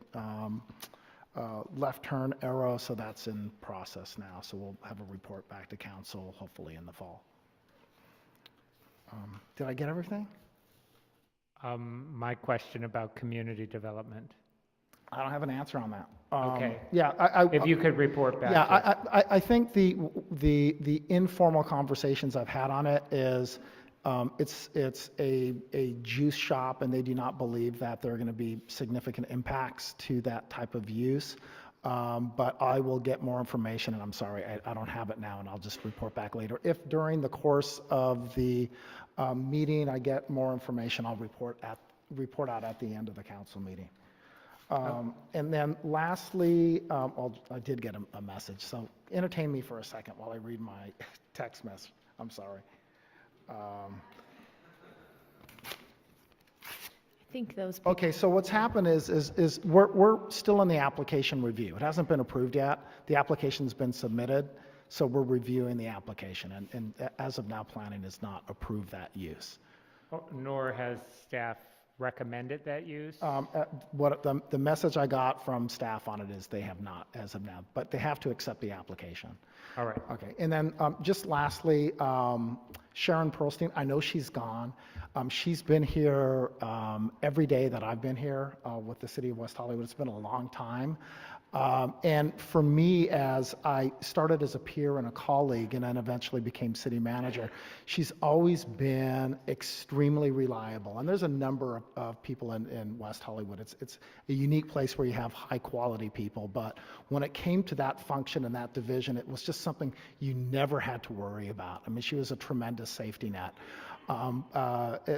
left turn arrow, so that's in process now. So we'll have a report back to council hopefully in the fall. Did I get everything? My question about community development. I don't have an answer on that. Okay. Yeah, if you could report back. Yeah, I think the informal conversations I've had on it is It's a juice shop, and they do not believe that there are going to be significant impacts to that type of use. But I will get more information, and I'm sorry, I don't have it now, and I'll just report back later. If during the course of the meeting I get more information, I'll report out at the end of the council meeting. And then lastly, I did get a message, so entertain me for a second while I read my text message. I'm sorry. I think those people. Okay, so what's happened is we're still in the application review. It hasn't been approved yet. The application's been submitted, so we're reviewing the application. And as of now, planning has not approved that use. Nor has staff recommended that use? What the message I got from staff on it is they have not as of now, but they have to accept the application. All right. Okay, and then just lastly, Sharon Pearlstein, I know she's gone. She's been here every day that I've been here with the city of West Hollywood. It's been a long time. And for me, as I started as a peer and a colleague and then eventually became city manager, she's always been extremely reliable. And there's a number of people in West Hollywood. It's a unique place where you have high quality people. But when it came to that function and that division, it was just something you never had to worry about. I mean, she was a tremendous safety net.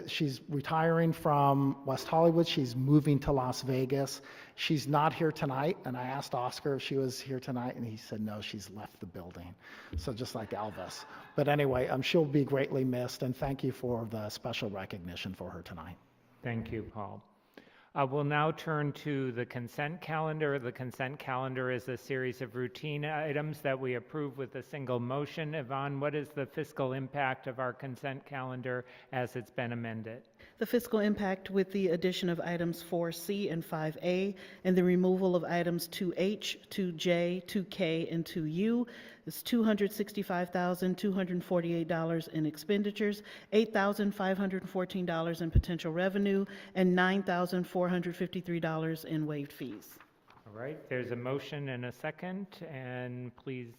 She's retiring from West Hollywood. She's moving to Las Vegas. She's not here tonight, and I asked Oscar if she was here tonight, and he said no, she's left the building. So just like Elvis. But anyway, she'll be greatly missed, and thank you for the special recognition for her tonight. Thank you, Paul. We'll now turn to the consent calendar. The consent calendar is a series of routine items that we approve with a single motion. Yvonne, what is the fiscal impact of our consent calendar as it's been amended? The fiscal impact with the addition of items 4C and 5A and the removal of items 2H, 2J, 2K, and 2U is $265,248 in expenditures, $8,514 in potential revenue, and $9,453 in waived fees. All right, there's a motion and a second, and please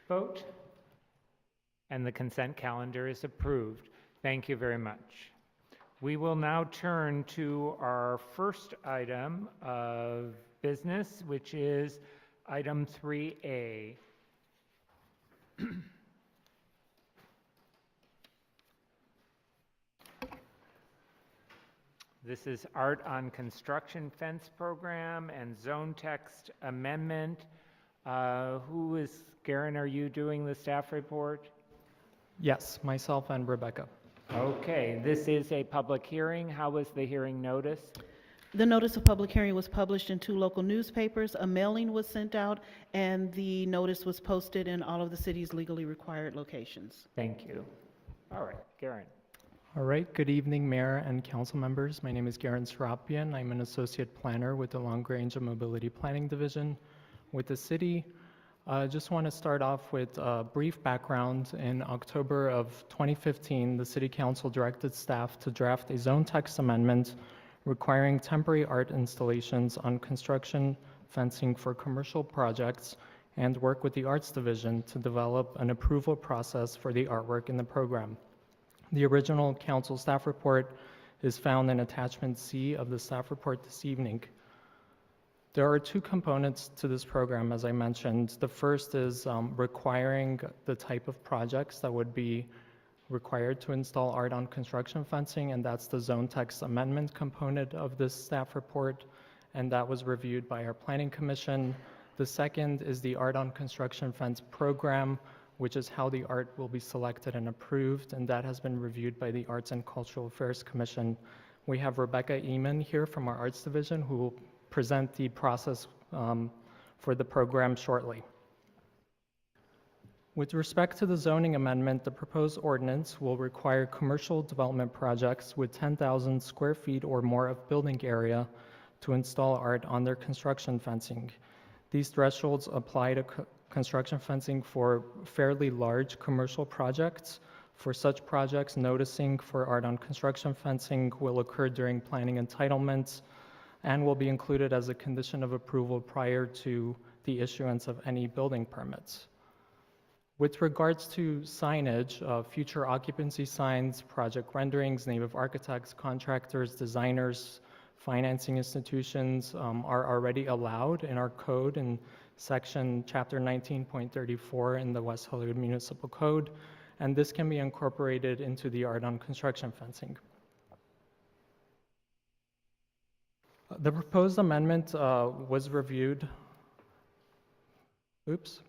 vote. And the consent calendar is approved. Thank you very much. We will now turn to our first item of business, which is item 3A. This is Art on Construction Fence Program and Zone Text Amendment. Garen, are you doing the staff report? Yes, myself and Rebecca. Okay, this is a public hearing. How was the hearing noticed? The notice of public hearing was published in 2 local newspapers, a mailing was sent out, and the notice was posted in all of the city's legally required locations. Thank you. All right, Garen. All right, good evening, Mayor and council members. My name is Garen Serapian. I'm an associate planner with the Long Range and Mobility Planning Division with the city. I just want to start off with a brief background. In October of 2015, the City Council directed staff to draft a zone text amendment requiring temporary art installations on construction fencing for commercial projects and work with the Arts Division to develop an approval process for the artwork in the program. The original council staff report is found in attachment C of the staff report this evening. There are 2 components to this program, as I mentioned. The first is requiring the type of projects that would be required to install art on construction fencing, and that's the zone text amendment component of this staff report, and that was reviewed by our planning commission. The second is the art on construction fence program, which is how the art will be selected and approved, and that has been reviewed by the Arts and Cultural Affairs Commission. We have Rebecca Eman here from our Arts Division who will present the process for the program shortly. With respect to the zoning amendment, the proposed ordinance will require commercial development projects with 10,000 square feet or more of building area to install art on their construction fencing. These thresholds apply to construction fencing for fairly large commercial projects. For such projects, noticing for art on construction fencing will occur during planning entitlements and will be included as a condition of approval prior to the issuance of any building permits. With regards to signage, future occupancy signs, project renderings, name of architects, contractors, designers, financing institutions are already allowed in our code in chapter 19.34 in the West Hollywood Municipal Code, and this can be incorporated into the art on construction fencing. The proposed amendment was reviewed. Oops.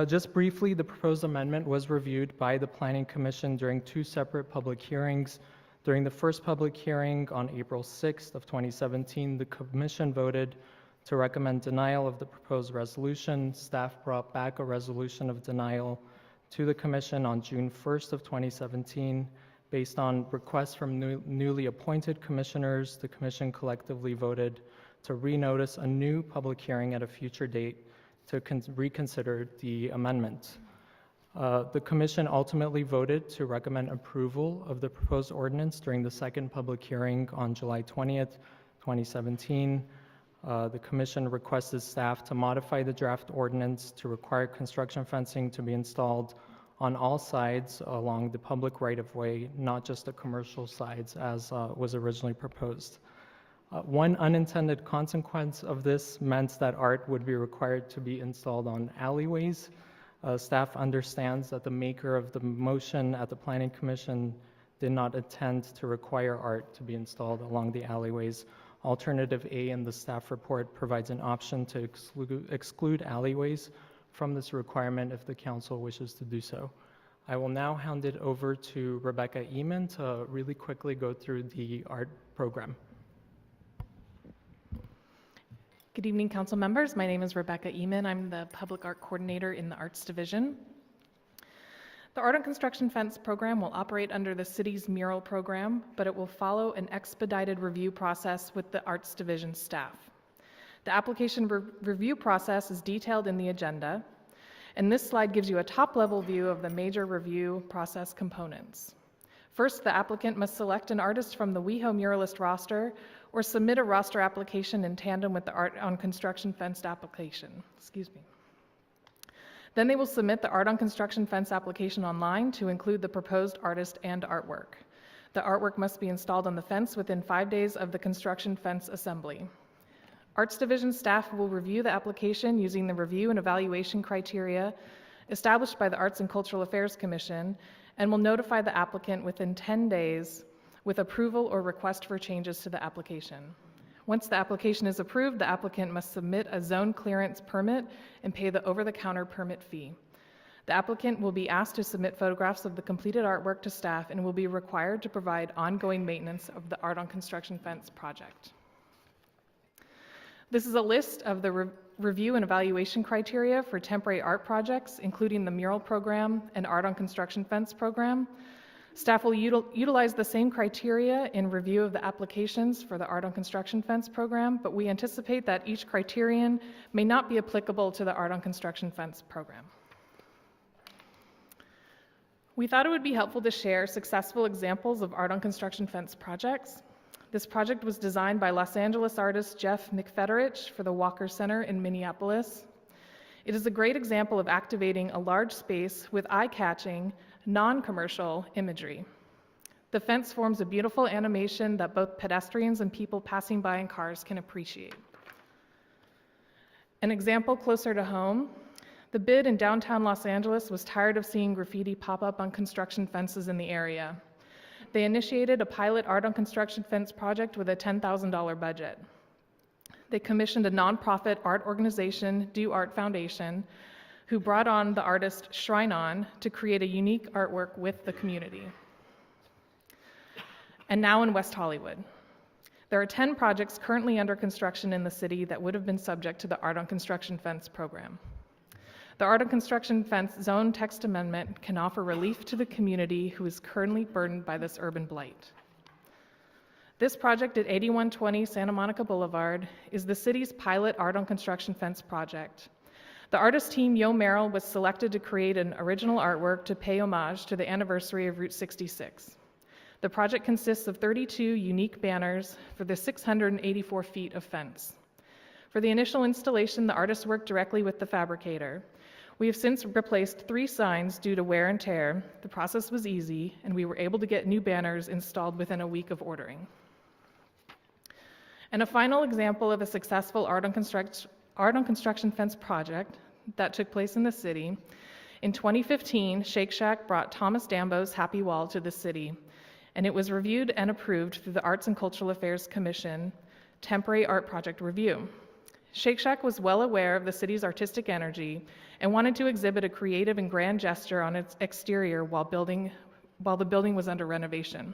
Just briefly, the proposed amendment was reviewed by the Planning Commission during 2 separate public hearings. During the first public hearing on April 6th of 2017, the Commission voted to recommend denial of the proposed resolution. Staff brought back a resolution of denial to the Commission on June 1st of 2017. Based on requests from newly appointed commissioners, the Commission collectively voted to renotice a new public hearing at a future date to reconsider the amendment. The Commission ultimately voted to recommend approval of the proposed ordinance during the second public hearing on July 20th, 2017. The Commission requested staff to modify the draft ordinance to require construction fencing to be installed on all sides along the public right-of-way, not just the commercial sides as was originally proposed. One unintended consequence of this meant that art would be required to be installed on alleyways. Staff understands that the maker of the motion at the Planning Commission did not intend to require art to be installed along the alleyways. Alternative A in the staff report provides an option to exclude alleyways from this requirement if the council wishes to do so. I will now hand it over to Rebecca Eman to really quickly go through the art program. Good evening, council members. My name is Rebecca Eman. I'm the Public Art Coordinator in the Arts Division. The Art on Construction Fence program will operate under the city's mural program, but it will follow an expedited review process with the Arts Division staff. The application review process is detailed in the agenda, and this slide gives you a top-level view of the major review process components. First, the applicant must select an artist from the WeHo Muralist roster or submit a roster application in tandem with the Art on Construction Fence application. Then they will submit the Art on Construction Fence application online to include the proposed artist and artwork. The artwork must be installed on the fence within 5 days of the construction fence assembly. Arts Division staff will review the application using the review and evaluation criteria established by the Arts and Cultural Affairs Commission and will notify the applicant within 10 days with approval or request for changes to the application. Once the application is approved, the applicant must submit a zone clearance permit and pay the over-the-counter permit fee. The applicant will be asked to submit photographs of the completed artwork to staff and will be required to provide ongoing maintenance of the Art on Construction Fence project. This is a list of the review and evaluation criteria for temporary art projects, including the mural program and Art on Construction Fence program. Staff will utilize the same criteria in review of the applications for the Art on Construction Fence program, but we anticipate that each criterion may not be applicable to the Art on Construction Fence program. We thought it would be helpful to share successful examples of Art on Construction Fence projects. This project was designed by Los Angeles artist Jeff McFederich for the Walker Center in Minneapolis. It is a great example of activating a large space with eye-catching, non-commercial imagery. The fence forms a beautiful animation that both pedestrians and people passing by in cars can appreciate. An example closer to home, the BID in downtown Los Angeles was tired of seeing graffiti pop up on construction fences in the area. They initiated a pilot Art on Construction Fence project with a $10,000 budget. They commissioned a nonprofit art organization, Do Art Foundation, who brought on the artist Shrine On to create a unique artwork with the community. And now in West Hollywood. There are 10 projects currently under construction in the city that would have been subject to the Art on Construction Fence program. The Art on Construction Fence Zone Text Amendment can offer relief to the community who is currently burdened by this urban blight. This project at 8120 Santa Monica Boulevard is the city's pilot Art on Construction Fence project. The artist team Yo Merrill was selected to create an original artwork to pay homage to the anniversary of Route 66. The project consists of 32 unique banners for the 684 feet of fence. For the initial installation, the artist worked directly with the fabricator. We have since replaced 3 signs due to wear and tear. The process was easy, and we were able to get new banners installed within a week of ordering. And a final example of a successful art on construction fence project that took place in the city. In 2015, Shake Shack brought Thomas Dambo's Happy Wall to the city, and it was reviewed and approved through the Arts and Cultural Affairs Commission Temporary Art Project Review. Shake Shack was well aware of the city's artistic energy and wanted to exhibit a creative and grand gesture on its exterior while the building was under renovation.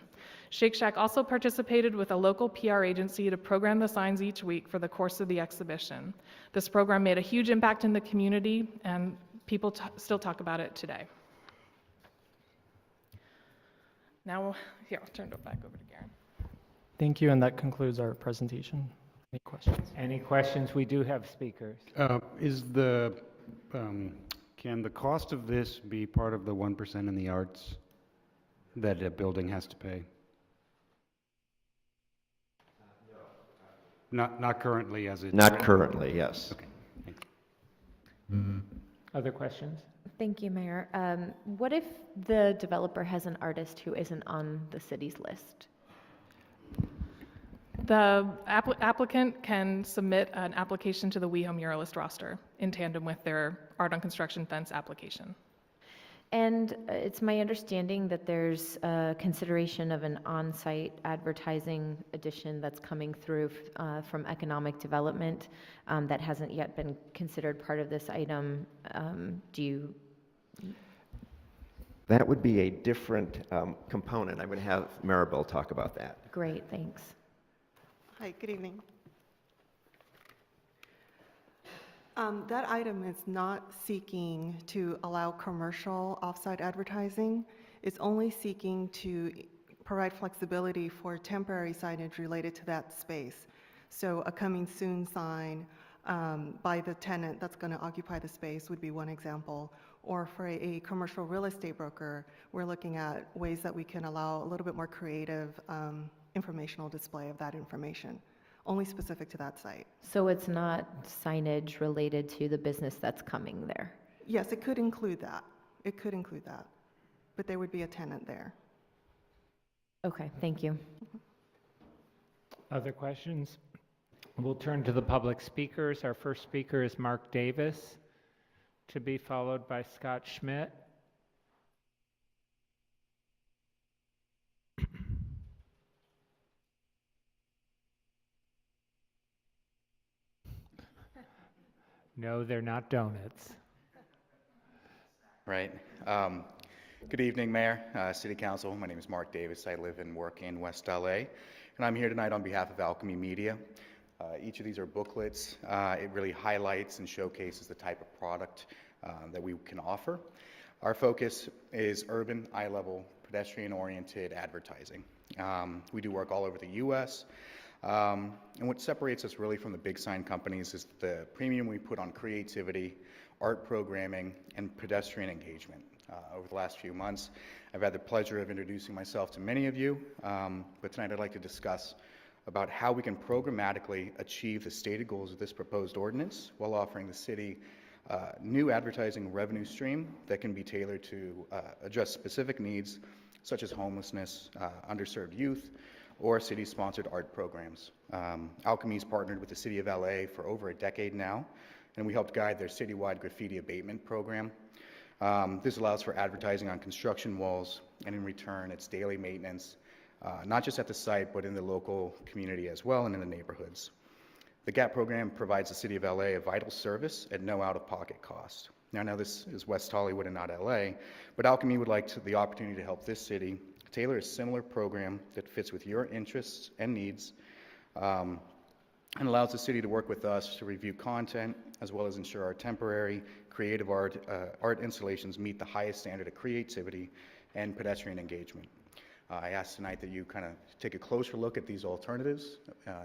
Shake Shack also participated with a local PR agency to program the signs each week for the course of the exhibition. This program made a huge impact in the community, and people still talk about it today. Now, here, I'll turn it back over to Garen. Thank you, and that concludes our presentation. Any questions? Any questions? We do have speakers. Can the cost of this be part of the 1% in the arts that a building has to pay? Not currently as it's... Not currently, yes. Okay, thank you. Other questions? Thank you, Mayor. What if the developer has an artist who isn't on the city's list? The applicant can submit an application to the WeHo Muralist roster in tandem with their art on construction fence application. And it's my understanding that there's a consideration of an on-site advertising addition that's coming through from economic development that hasn't yet been considered part of this item. That would be a different component. I'm going to have Maribel talk about that. Great, thanks. Hi, good evening. That item is not seeking to allow commercial offsite advertising. It's only seeking to provide flexibility for temporary signage related to that space. So a coming soon sign by the tenant that's going to occupy the space would be one example. Or for a commercial real estate broker, we're looking at ways that we can allow a little bit more creative informational display of that information, only specific to that site. So it's not signage related to the business that's coming there? Yes, it could include that. It could include that. But there would be a tenant there. Okay, thank you. Other questions? We'll turn to the public speakers. Our first speaker is Mark Davis, to be followed by Scott Schmidt. No, they're not donuts. Right. Good evening, Mayor, City Council. My name is Mark Davis. I live and work in West LA, and I'm here tonight on behalf of Alchemy Media. Each of these are booklets. It really highlights and showcases the type of product that we can offer. Our focus is urban, eye-level, pedestrian-oriented advertising. We do work all over the U.S., and what separates us really from the big sign companies is the premium we put on creativity, art programming, and pedestrian engagement. Over the last few months, I've had the pleasure of introducing myself to many of you, but tonight I'd like to discuss about how we can programmatically achieve the stated goals of this proposed ordinance while offering the city new advertising revenue stream that can be tailored to address specific needs such as homelessness, underserved youth, or city-sponsored art programs. Alchemy's partnered with the City of LA for over a decade now, and we helped guide their citywide graffiti abatement program. This allows for advertising on construction walls, and in return, it's daily maintenance, not just at the site, but in the local community as well and in the neighborhoods. The GAP program provides the City of LA a vital service at no out-of-pocket cost. Now this is West Hollywood and not LA, but Alchemy would like the opportunity to help this city tailor a similar program that fits with your interests and needs, and allows the city to work with us to review content, as well as ensure our temporary creative art installations meet the highest standard of creativity and pedestrian engagement. I ask tonight that you kind of take a closer look at these alternatives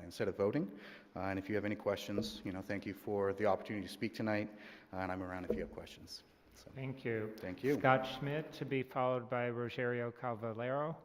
instead of voting. And if you have any questions, thank you for the opportunity to speak tonight, and I'm around if you have questions. So, thank you. Thank you. Scott Schmidt, to be followed by Rogerio Calvalero.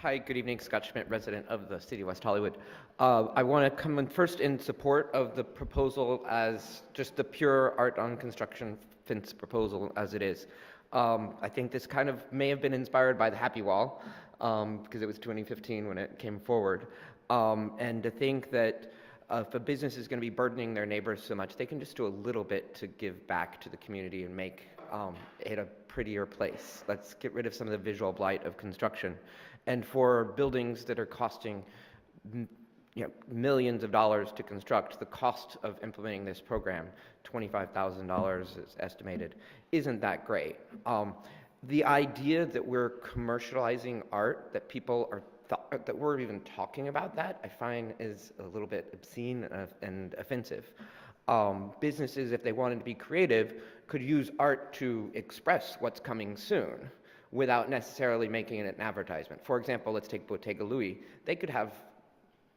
Hi, good evening. Scott Schmidt, resident of the city of West Hollywood. I want to come in first in support of the proposal as just the pure art on construction fence proposal as it is. I think this kind of may have been inspired by the Happy Wall because it was 2015 when it came forward. And to think that if a business is going to be burdening their neighbors so much, they can just do a little bit to give back to the community and make it a prettier place. Let's get rid of some of the visual blight of construction. And for buildings that are costing millions of dollars to construct, the cost of implementing this program, $25,000 is estimated, isn't that great. The idea that we're commercializing art, that people are that we're even talking about that, I find is a little bit obscene and offensive. Businesses, if they wanted to be creative, could use art to express what's coming soon without necessarily making it an advertisement. For example, let's take Bottega Louis. They could have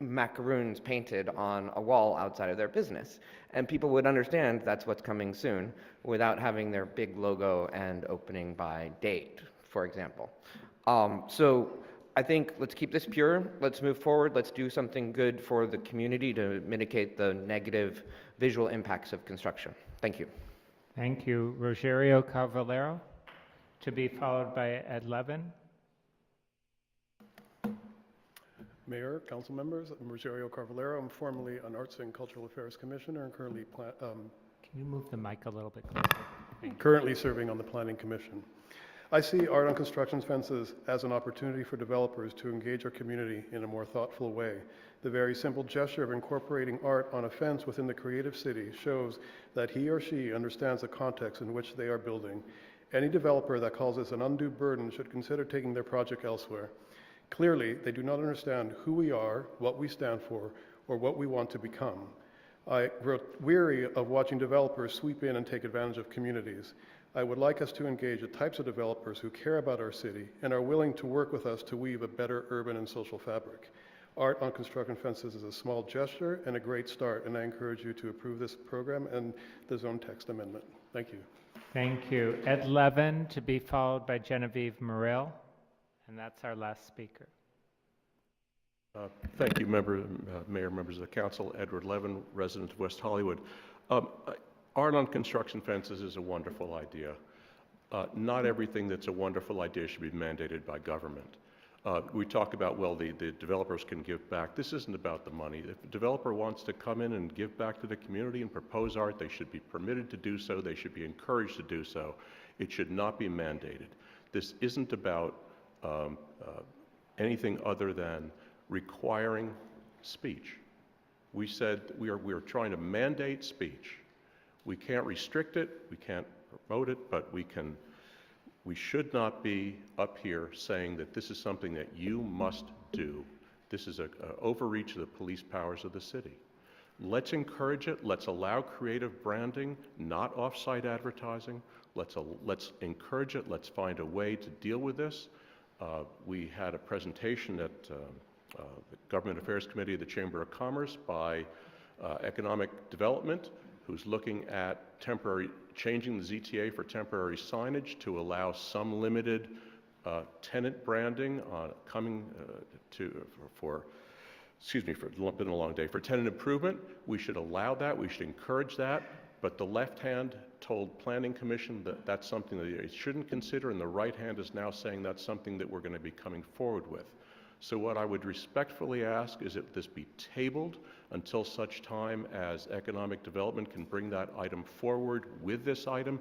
macaroons painted on a wall outside of their business, and people would understand that's what's coming soon without having their big logo and opening by date, for example. So I think let's keep this pure, let's move forward, let's do something good for the community to mitigate the negative visual impacts of construction. Thank you. Thank you. Rogerio Carvalero, to be followed by Ed Levin. Mayor, council members, I'm Rogerio Carvalero. I'm formerly an Arts and Cultural Affairs Commissioner and currently Can you move the mic a little bit closer? currently serving on the Planning Commission. I see art on construction fences as an opportunity for developers to engage our community in a more thoughtful way. The very simple gesture of incorporating art on a fence within the creative city shows that he or she understands the context in which they are building. Any developer that calls this an undue burden should consider taking their project elsewhere. Clearly, they do not understand who we are, what we stand for, or what we want to become. I grow weary of watching developers sweep in and take advantage of communities. I would like us to engage the types of developers who care about our city and are willing to work with us to weave a better urban and social fabric. Art on construction fences is a small gesture and a great start, and I encourage you to approve this program and the zone text amendment. Thank you. Thank you. Ed Levin, to be followed by Genevieve Morel, and that's our last speaker. Thank you, Mayor, members of the council. Edward Levin, resident of West Hollywood. Art on construction fences is a wonderful idea. Not everything that's a wonderful idea should be mandated by government. We talk about, well, the developers can give back. This isn't about the money. If a developer wants to come in and give back to the community and propose art, they should be permitted to do so. They should be encouraged to do so. It should not be mandated. This isn't about anything other than requiring speech. We said we are trying to mandate speech. We can't restrict it, we can't promote it, but we should not be up here saying that this is something that you must do. This is an overreach of the police powers of the city. Let's encourage it. Let's allow creative branding, not off-site advertising. Let's encourage it. Let's find a way to deal with this. We had a presentation at the Government Affairs Committee of the Chamber of Commerce by Economic Development, who's looking at changing the ZTA for temporary signage to allow some limited tenant branding it's been a long day, for tenant improvement. We should allow that, we should encourage that, but the left hand told Planning Commission that that's something that it shouldn't consider, and the right hand is now saying that's something that we're going to be coming forward with. So what I would respectfully ask is that this be tabled until such time as economic development can bring that item forward with this item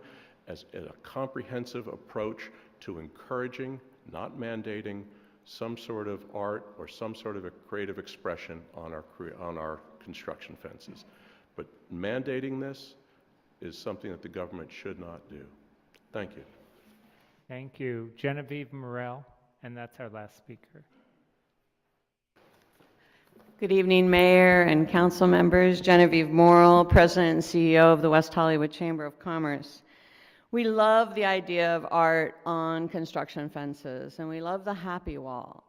as a comprehensive approach to encouraging, not mandating, some sort of art or some sort of a creative expression on our construction fences. But mandating this is something that the government should not do. Thank you. Thank you. Genevieve Morel, and that's our last speaker. Good evening, Mayor and council members. Genevieve Morel, President and CEO of the West Hollywood Chamber of Commerce. We love the idea of art on construction fences, and we love the Happy Wall.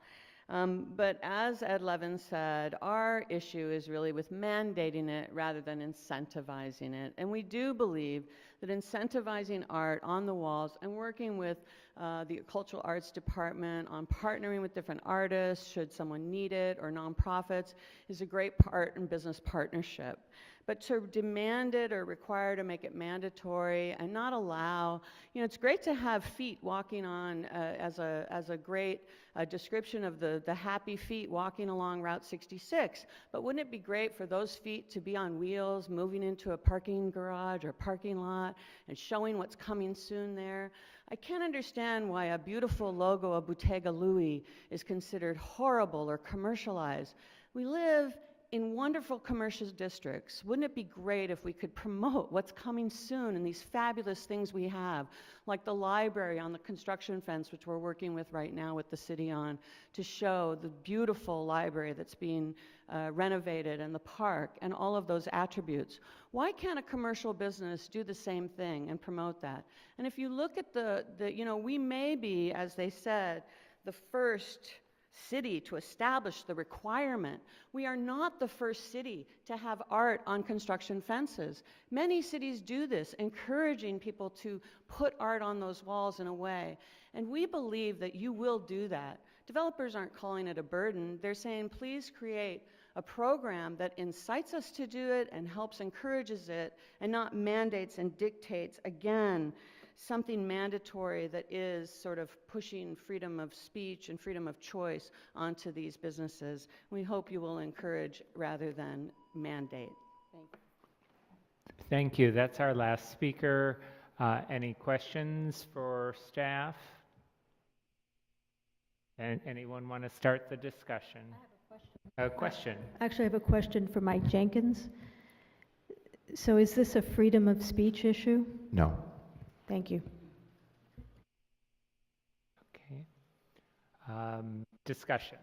But as Ed Levin said, our issue is really with mandating it rather than incentivizing it. And we do believe that incentivizing art on the walls and working with the Cultural Arts Department on partnering with different artists, should someone need it, or nonprofits, is a great part in business partnership. But to demand it or require to make it mandatory and not allow, it's great to have feet walking on as a great description of the happy feet walking along Route 66. But wouldn't it be great for those feet to be on wheels, moving into a parking garage or parking lot and showing what's coming soon there? I can't understand why a beautiful logo of Bottega Louis is considered horrible or commercialized. We live in wonderful commercial districts. Wouldn't it be great if we could promote what's coming soon and these fabulous things we have, like the library on the construction fence, which we're working with right now with the city on, to show the beautiful library that's being renovated, and the park, and all of those attributes. Why can't a commercial business do the same thing and promote that? And if you look at we may be, as they said, the first city to establish the requirement. We are not the first city to have art on construction fences. Many cities do this, encouraging people to put art on those walls in a way. And we believe that you will do that. Developers aren't calling it a burden. They're saying, please create a program that incites us to do it and encourages it, and not mandates and dictates, again, something mandatory that is sort of pushing freedom of speech and freedom of choice onto these businesses. We hope you will encourage rather than mandate. Thank you. Thank you. That's our last speaker. Any questions for staff? And anyone want to start the discussion? I have a question. Actually, I have a question for Mike Jenkins. So is this a freedom of speech issue? No. Thank you. Okay. Discussion.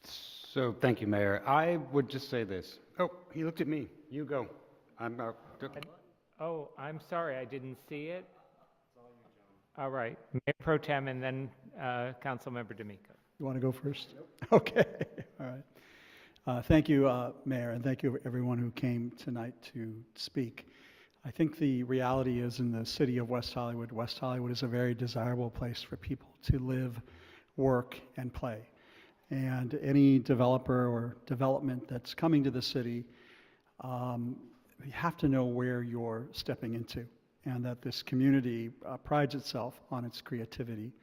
So, thank you, Mayor. I would just say this. Oh, he looked at me. You go. Oh, I'm sorry, I didn't see it. All right, Mayor Pro Tem and then Councilmember D'Amico. You want to go first? Okay, all right. Thank you, Mayor, and thank you everyone who came tonight to speak. I think the reality is, in the city of West Hollywood is a very desirable place for people to live, work, and play. And any developer or development that's coming to the city, you have to know where you're stepping into, and that this community prides itself on its creativity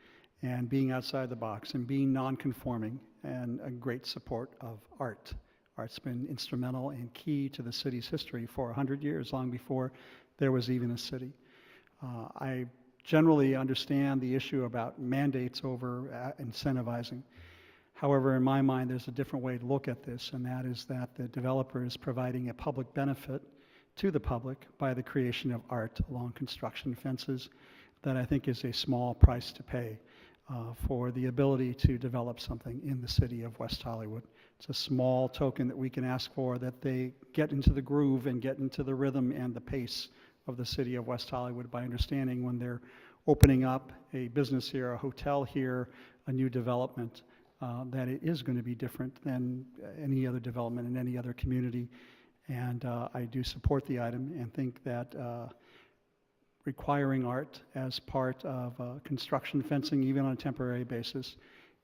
and being outside the box and being non-conforming, and a great support of art. Art's been instrumental and key to the city's history for 100 years, long before there was even a city. I generally understand the issue about mandates over incentivizing. However, in my mind, there's a different way to look at this, and that is that the developer is providing a public benefit to the public by the creation of art along construction fences that I think is a small price to pay for the ability to develop something in the city of West Hollywood. It's a small token that we can ask for, that they get into the groove and get into the rhythm and the pace of the city of West Hollywood by understanding when they're opening up a business here, a hotel here, a new development, that it is going to be different than any other development in any other community. And I do support the item and think that requiring art as part of construction fencing, even on a temporary basis,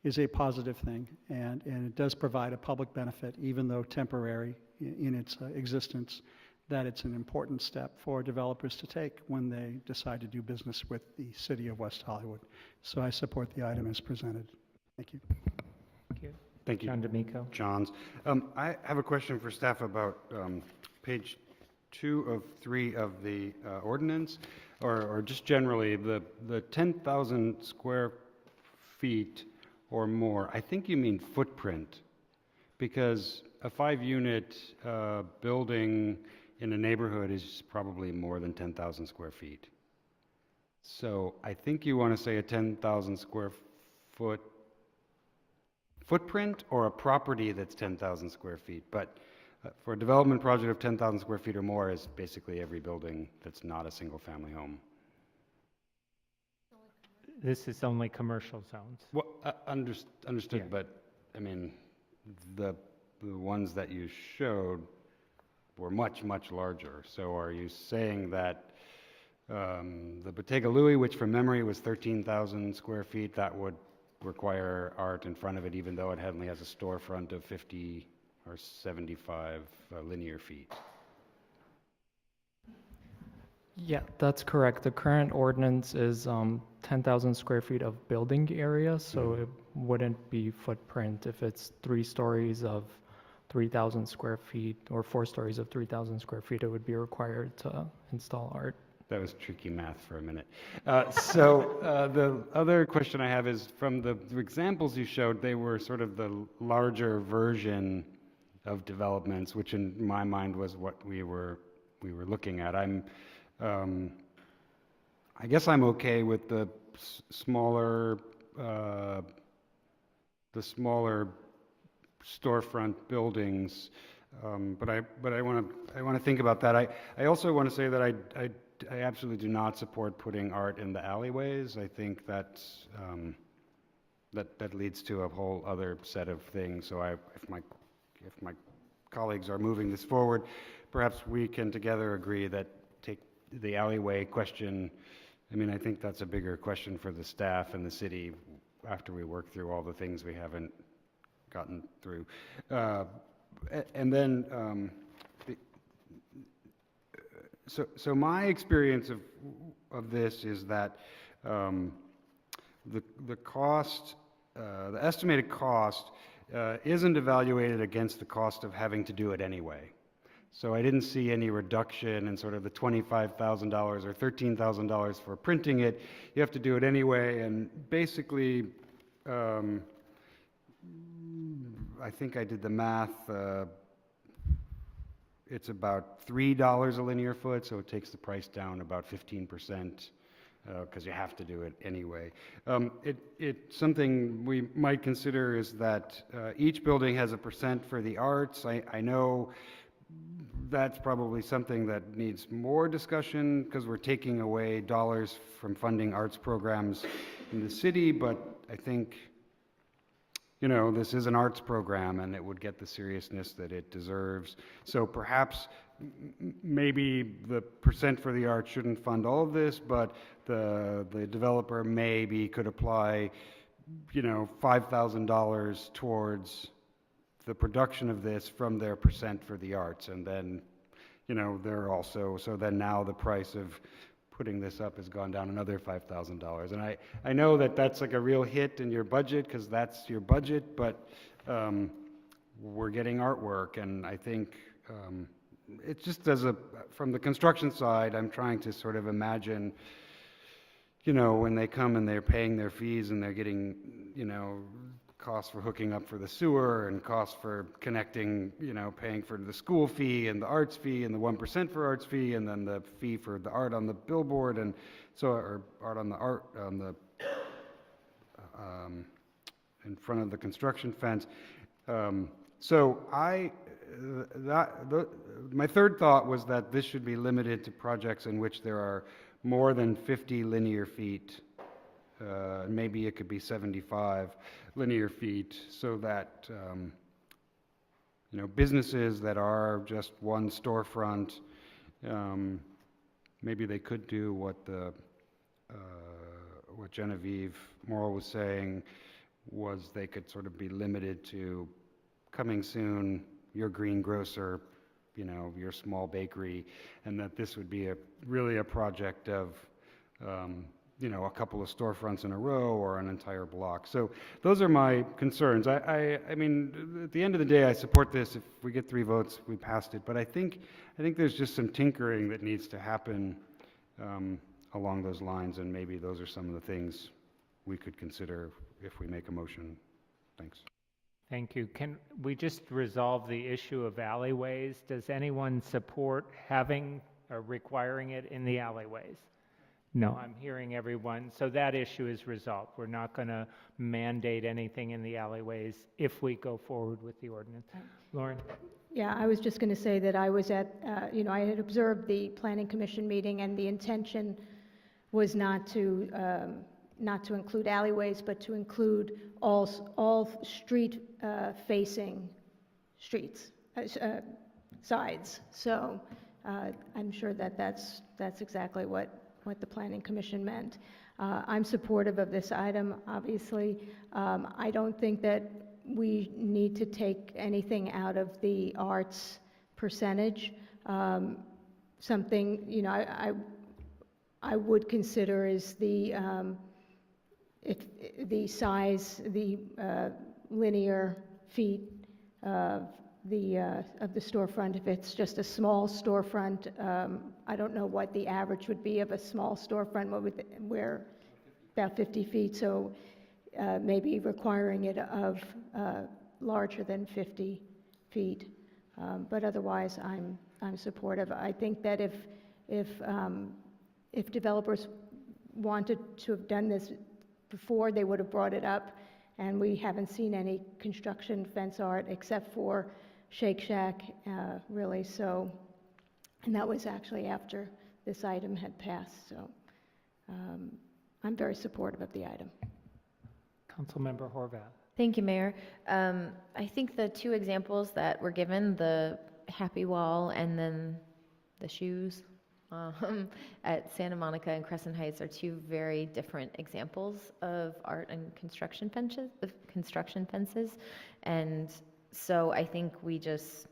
is a positive thing, and it does provide a public benefit, even though temporary in its existence, that it's an important step for developers to take when they decide to do business with the city of West Hollywood. So I support the item as presented. Thank you. Thank you. Thank you. John D'Amico. Johns. I have a question for staff about page 2 of 3 of the ordinance, or just generally the 10,000 square feet or more. I think you mean footprint, because a 5-unit building in a neighborhood is probably more than 10,000 square feet. So I think you want to say a 10,000 square foot footprint, or a property that's 10,000 square feet. But for a development project of 10,000 square feet or more is basically every building that's not a single family home. This is only commercial zones. Well, understood, Yeah. but, I mean, the ones that you showed were much, much larger. So are you saying that the Bottega Louie, which from memory was 13,000 square feet, that would require art in front of it, even though it only has a storefront of 50 or 75 linear feet? Yeah, that's correct. The current ordinance is 10,000 square feet of building area, so it wouldn't be footprint if it's 3 stories of 3,000 square feet or 4 stories of 3,000 square feet. It would be required to install art. That was tricky math for a minute. The other question I have is, from the examples you showed, they were sort of the larger version of developments, which in my mind was what we were looking at. I guess I'm okay with the smaller storefront buildings, but I want to think about that. I also want to say that I absolutely do not support putting art in the alleyways. I think that leads to a whole other set of things. So if my colleagues are moving this forward, perhaps we can together agree that take the alleyway question. I mean, I think that's a bigger question for the staff and the city after we work through all the things we haven't gotten through. And then, so my experience of this is that the cost, the estimated cost, isn't evaluated against the cost of having to do it anyway. So I didn't see any reduction in sort of the $25,000 or $13,000 for printing it. You have to do it anyway, and basically, I think I did the math. It's about $3 a linear foot, so it takes the price down about 15%, because you have to do it anyway. Something we might consider is that each building has a percent for the arts. I know that's probably something that needs more discussion, because we're taking away dollars from funding arts programs in the city, but I think, you know, this is an arts program and it would get the seriousness that it deserves. So perhaps maybe the percent for the arts shouldn't fund all of this, but the developer maybe could apply, you know, $5,000 towards the production of this from their percent for the arts. And then, you know, they're also, so then now the price of putting this up has gone down another $5,000. And I know that that's like a real hit in your budget, because that's your budget, but we're getting artwork, and I think it's just from the construction side, I'm trying to sort of imagine, you know, when they come and they're paying their fees and they're getting, you know, costs for hooking up for the sewer and costs for connecting, you know, paying for the school fee and the arts fee and the 1% for arts fee, and then the fee for the art on the billboard, and so, or art on the in front of the construction fence. So my third thought was that this should be limited to projects in which there are more than 50 linear feet. Maybe it could be 75 linear feet, so that you know, businesses that are just one storefront, maybe they could do what Genevieve Morrill was saying, was they could sort of be limited to coming soon, your greengrocer, you know, your small bakery, and that this would be really a project of you know, a couple of storefronts in a row or an entire block. So those are my concerns. I mean, at the end of the day, I support this. If we get 3 votes, we passed it. But I think there's just some tinkering that needs to happen along those lines, and maybe those are some of the things we could consider if we make a motion. Thanks. Thank you. Can we just resolve the issue of alleyways? Does anyone support having or requiring it in the alleyways? No, I'm hearing everyone. So that issue is resolved. We're not going to mandate anything in the alleyways if we go forward with the ordinance. Lauren? Yeah, I was just going to say that I was at, you know, I had observed the Planning Commission meeting, and the intention was not to not to include alleyways, but to include all street-facing streets, sides. So I'm sure that that's exactly what the Planning Commission meant. I'm supportive of this item, obviously. I don't think that we need to take anything out of the arts percentage. Something, you know, I would consider is the size, the linear feet of the storefront. If it's just a small storefront, I don't know what the average would be of a small storefront. Where about 50 feet. So maybe requiring it of larger than 50 feet. But otherwise, I'm supportive. I think that if developers wanted to have done this before, they would have brought it up, and we haven't seen any construction fence art except for Shake Shack, really. So, and that was actually after this item had passed. So, I'm very supportive of the item. Councilmember Horvath. Thank you, Mayor. I think the two examples that were given, the Happy Wall and then the shoes at Santa Monica and Crescent Heights, are two very different examples of art and construction fences. And so I think we just,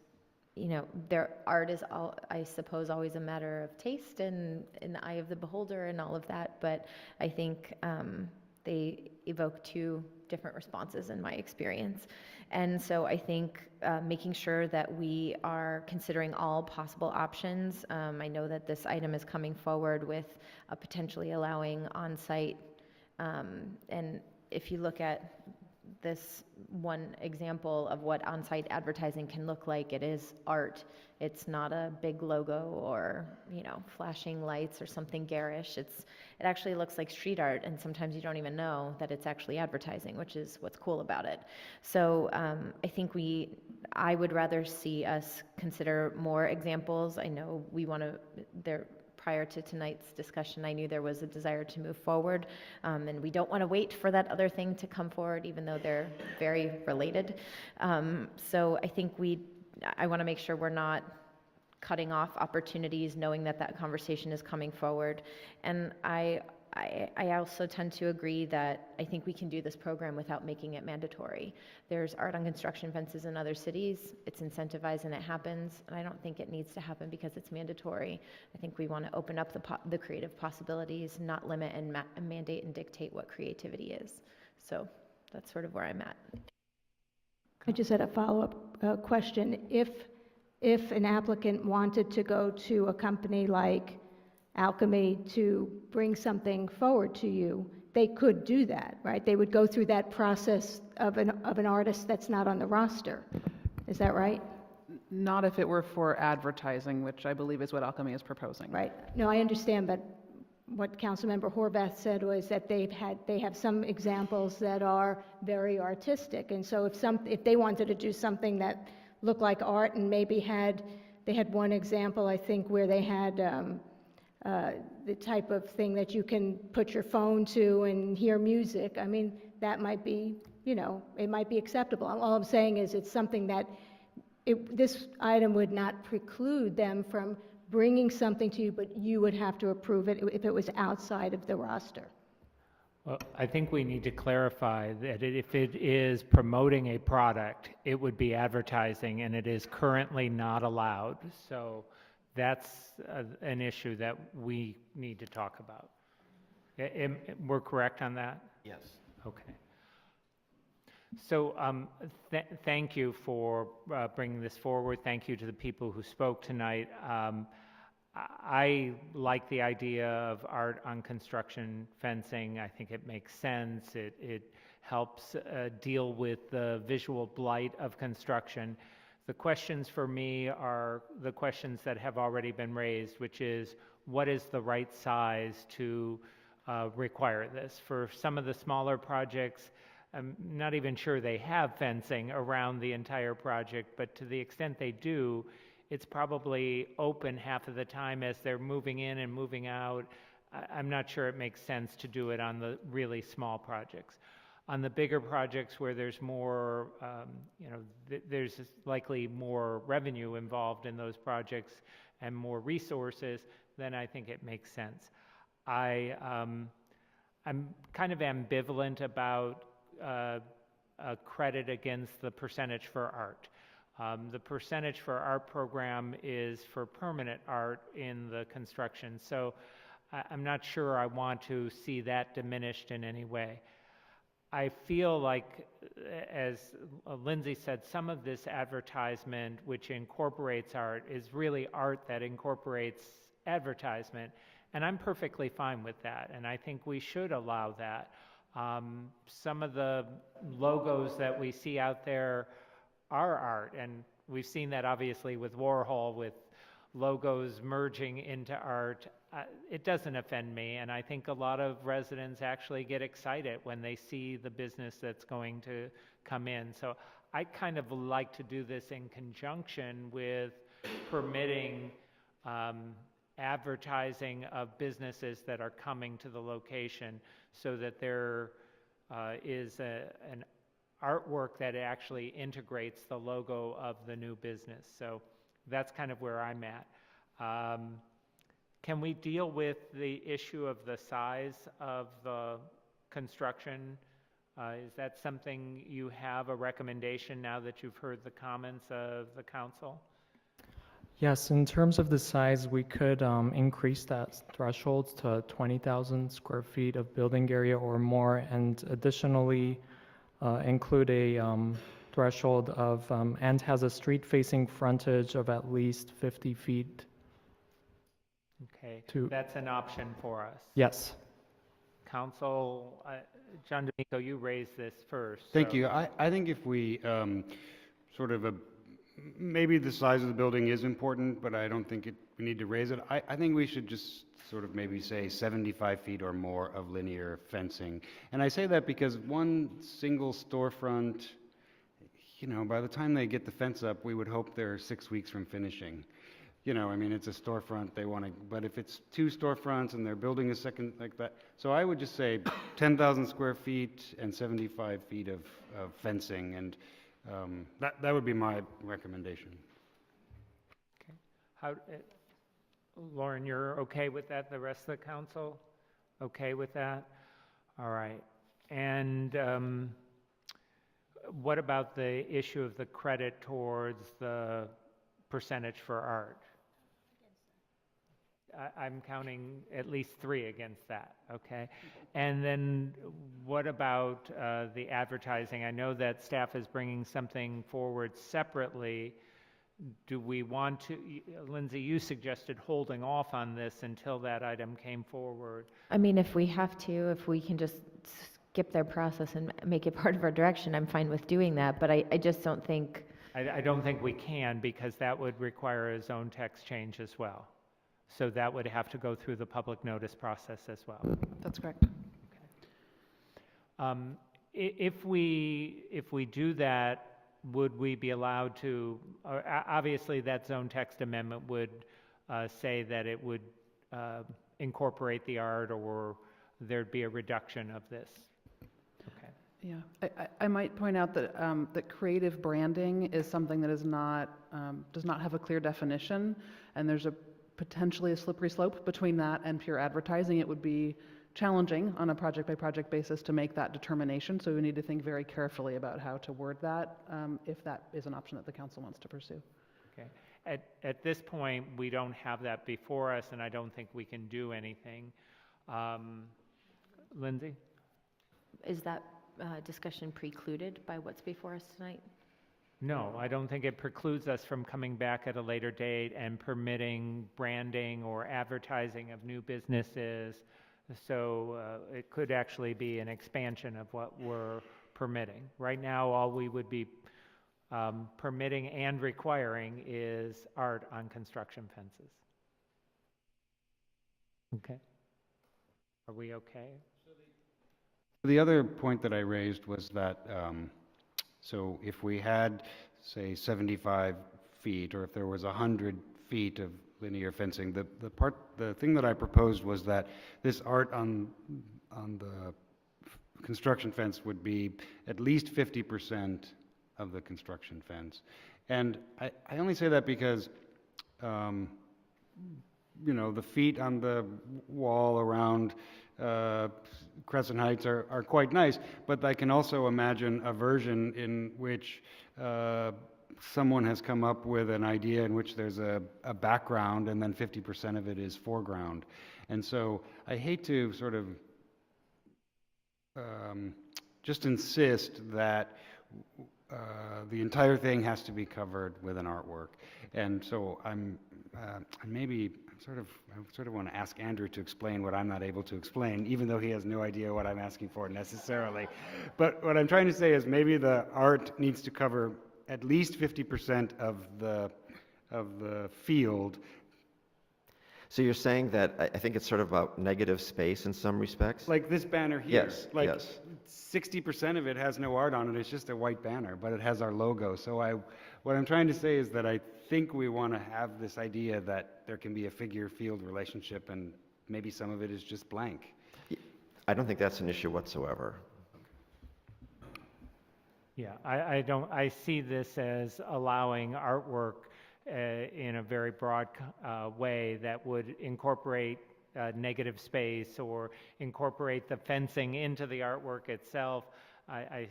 you know, their art is, I suppose, always a matter of taste and in the eye of the beholder and all of that. But I think they evoke two different responses in my experience. And so I think making sure that we are considering all possible options. I know that this item is coming forward with potentially allowing on-site, and if you look at this one example of what on-site advertising can look like, it is art. It's not a big logo or, you know, flashing lights or something garish. It actually looks like street art, and sometimes you don't even know that it's actually advertising, which is what's cool about it. So I think I would rather see us consider more examples. I know we want to, prior to tonight's discussion, I knew there was a desire to move forward, and we don't want to wait for that other thing to come forward, even though they're very related. So I think I want to make sure we're not cutting off opportunities, knowing that that conversation is coming forward. And I also tend to agree that I think we can do this program without making it mandatory. There's art on construction fences in other cities. It's incentivized and it happens. And I don't think it needs to happen because it's mandatory. I think we want to open up the creative possibilities, not limit and mandate and dictate what creativity is. So that's sort of where I'm at. I just had a follow-up question. If an applicant wanted to go to a company like Alchemy to bring something forward to you, they could do that, right? They would go through that process of an artist that's not on the roster. Is that right? Not if it were for advertising, which I believe is what Alchemy is proposing. Right. No, I understand, but what Councilmember Horvath said was that they have some examples that are very artistic, and so if they wanted to do something that looked like art and maybe they had one example, I think, where they had the type of thing that you can put your phone to and hear music. I mean, that might be, you know, it might be acceptable. All I'm saying is it's something that this item would not preclude them from bringing something to you, but you would have to approve it if it was outside of the roster. Well, I think we need to clarify that if it is promoting a product, it would be advertising, and it is currently not allowed. So that's an issue that we need to talk about. We're correct on that? Yes. Okay. So thank you for bringing this forward. Thank you to the people who spoke tonight. I like the idea of art on construction fencing. I think it makes sense. It helps deal with the visual blight of construction. The questions for me are the questions that have already been raised, which is, what is the right size to require this? For some of the smaller projects, I'm not even sure they have fencing around the entire project, but to the extent they do, it's probably open half of the time as they're moving in and moving out. I'm not sure it makes sense to do it on the really small projects. On the bigger projects where there's more, there's likely more revenue involved in those projects and more resources, then I think it makes sense. I'm kind of ambivalent about a credit against the percentage for art. The percentage for art program is for permanent art in the construction, so I'm not sure I want to see that diminished in any way. I feel like, as Lindsay said, some of this advertisement which incorporates art is really art that incorporates advertisement, and I'm perfectly fine with that, and I think we should allow that. Some of the logos that we see out there are art, and we've seen that obviously with Warhol, with logos merging into art. It doesn't offend me, and I think a lot of residents actually get excited when they see the business that's going to come in. So I kind of like to do this in conjunction with permitting advertising of businesses that are coming to the location, so that there is an artwork that actually integrates the logo of the new business. So that's kind of where I'm at. Can we deal with the issue of the size of the construction? Is that something you have a recommendation now that you've heard the comments of the council? Yes, in terms of the size, we could increase that threshold to 20,000 square feet of building area or more, and additionally include a threshold of, and has a street-facing frontage of at least 50 feet. Okay, that's an option for us. Yes. Council, John D'Amico, you raised this first. Thank so- you. I think if we maybe the size of the building is important, but I don't think we need to raise it. I think we should just sort of maybe say 75 feet or more of linear fencing. And I say that because one single storefront, by the time they get the fence up, we would hope they're 6 weeks from finishing. I mean, it's a storefront, but if it's two storefronts and they're building a second like that, so I would just say 10,000 square feet and 75 feet of fencing, and that would be my recommendation. Okay. Lauren, you're okay with that? The rest of the council okay with that? All right. And what about the issue of the credit towards the percentage for art? I'm counting at least 3 against that, okay? And then what about the advertising? I know that staff is bringing something forward separately. Do we want to, Lindsay, you suggested holding off on this until that item came forward. I mean, if we have to, if we can just skip their process and make it part of our direction, I'm fine with doing that, but I just don't think... I don't think we can, because that would require a zone text change as well. So that would have to go through the public notice process as well. That's correct. Okay. If we do that, would we be allowed to, obviously that zone text amendment would say that it would incorporate the art, or there'd be a reduction of this. Okay. Yeah, I might point out that that creative branding is something that is not does not have a clear definition, and there's potentially a slippery slope between that and pure advertising. It would be challenging on a project-by-project basis to make that determination, so we need to think very carefully about how to word that, if that is an option that the council wants to pursue. Okay. At this point, we don't have that before us, and I don't think we can do anything. Lindsay? Is that discussion precluded by what's before us tonight? No, I don't think it precludes us from coming back at a later date and permitting branding or advertising of new businesses. So it could actually be an expansion of what we're permitting. Right now, all we would be permitting and requiring is art on construction fences. Okay. Are we okay? The other point that I raised was that, so if we had, say, 75 feet, or if there was 100 feet of linear fencing. The thing that I proposed was that this art on the construction fence would be at least 50% of the construction fence. And I only say that because, you know, the feet on the wall around Crescent Heights are quite nice, but I can also imagine a version in which someone has come up with an idea in which there's a background and then 50% of it is foreground. And so I hate to sort of just insist that the entire thing has to be covered with an artwork. And so I sort of want to ask Andrew to explain what I'm not able to explain, even though he has no idea what I'm asking for necessarily. But what I'm trying to say is maybe the art needs to cover at least 50% of the field. So you're saying that, I think it's sort of about negative space in some respects? Like this banner here. Yes, like yes. 60% of it has no art on it, it's just a white banner, but it has our logo. So what I'm trying to say is that I think we want to have this idea that there can be a figure-field relationship, and maybe some of it is just blank. I don't think that's an issue whatsoever. Yeah, I see this as allowing artwork in a very broad way that would incorporate negative space or incorporate the fencing into the artwork itself. I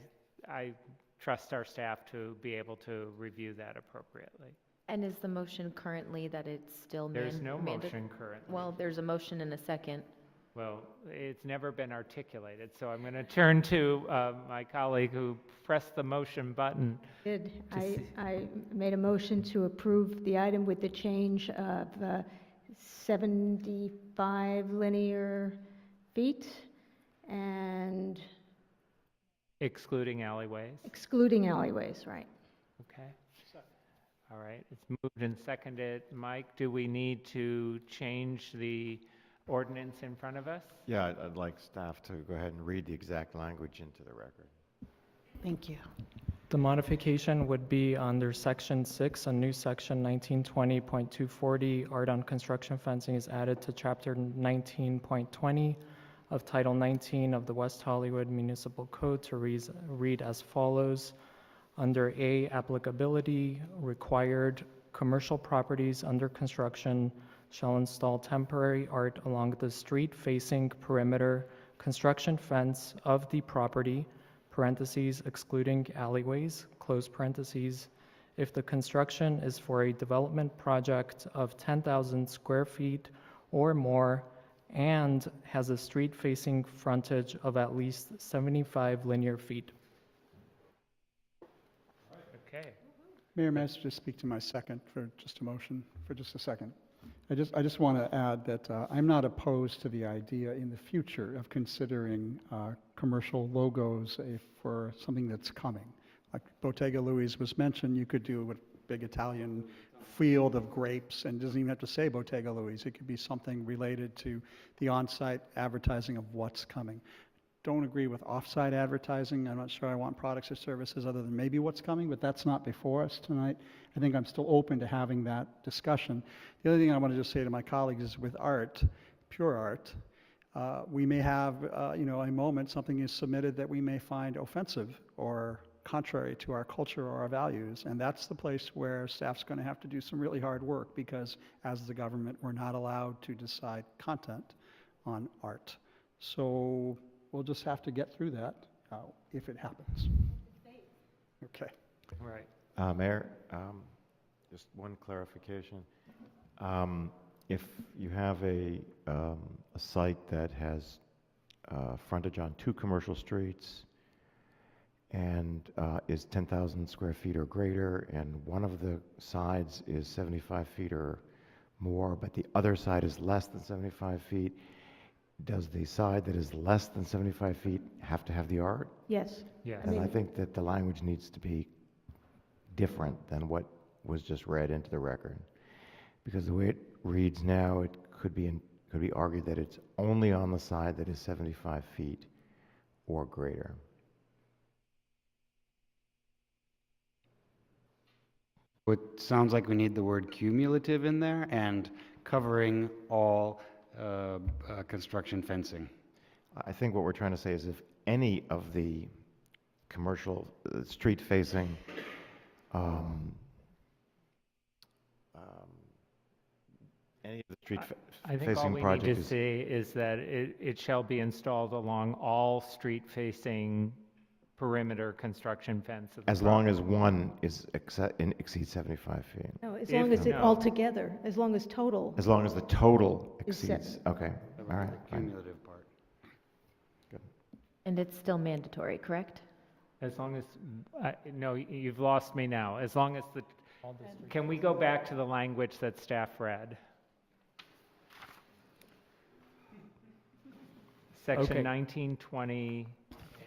trust our staff to be able to review that appropriately. And is the motion currently that it's still There's no motion currently. Well, there's a motion and a second. Well, it's never been articulated, so I'm going to turn to my colleague who pressed the motion button. I made a motion to approve the item with the change of 75 linear feet and Excluding alleyways? excluding alleyways, right? Okay. All right, it's moved and seconded. Mike, do we need to change the ordinance in front of us? Yeah, I'd like staff to go ahead and read the exact language into the record. Thank you. The modification would be under Section 6, a new Section 1920.240, Art on Construction Fencing is added to Chapter 19.20 of Title 19 of the West Hollywood Municipal Code to read as follows. Under A, applicability, required commercial properties under construction shall install temporary art along the street-facing perimeter construction fence of the property, parentheses, excluding alleyways, close parentheses, if the construction is for a development project of 10,000 square feet or more and has a street-facing frontage of at least 75 linear feet. Okay. Mayor, may I just speak to my second for just a motion for just a second? I just want to add that I'm not opposed to the idea in the future of considering commercial logos for something that's coming. Like Bottega Louise was mentioned, you could do a big Italian field of grapes, and it doesn't even have to say Bottega Louise. It could be something related to the on-site advertising of what's coming. Don't agree with off-site advertising. I'm not sure I want products or services other than maybe what's coming, but that's not before us tonight. I think I'm still open to having that discussion. The other thing I want to just say to my colleagues is with art, pure art, we may have, a moment, something is submitted that we may find offensive or contrary to our culture or our values, and that's the place where staff's going to have to do some really hard work because as the government, we're not allowed to decide content on art. So we'll just have to get through that if it happens. Okay. Right. Mayor, just one clarification. If you have a site that has frontage on 2 commercial streets and is 10,000 square feet or greater, and one of the sides is 75 feet or more, but the other side is less than 75 feet, does the side that is less than 75 feet have to have the art? Yes. Yes. And I think that the language needs to be different than what was just read into the record. Because the way it reads now, it could be argued that it's only on the side that is 75 feet or greater. It sounds like we need the word cumulative in there and covering all construction fencing. I think what we're trying to say is if any of the commercial, street-facing, any of the I think all street-facing we need project to is, say is that it shall be installed along all street-facing perimeter construction fence of the as long as property. one is exceeds 75 feet. No, as If long as it no. all together, as long as total. As long as the total Is set. exceeds, okay, all right, The fine. cumulative part. And it's still mandatory, correct? As long as, no, you've lost me now. As long as the, can we go back to the language that staff read? Section Okay.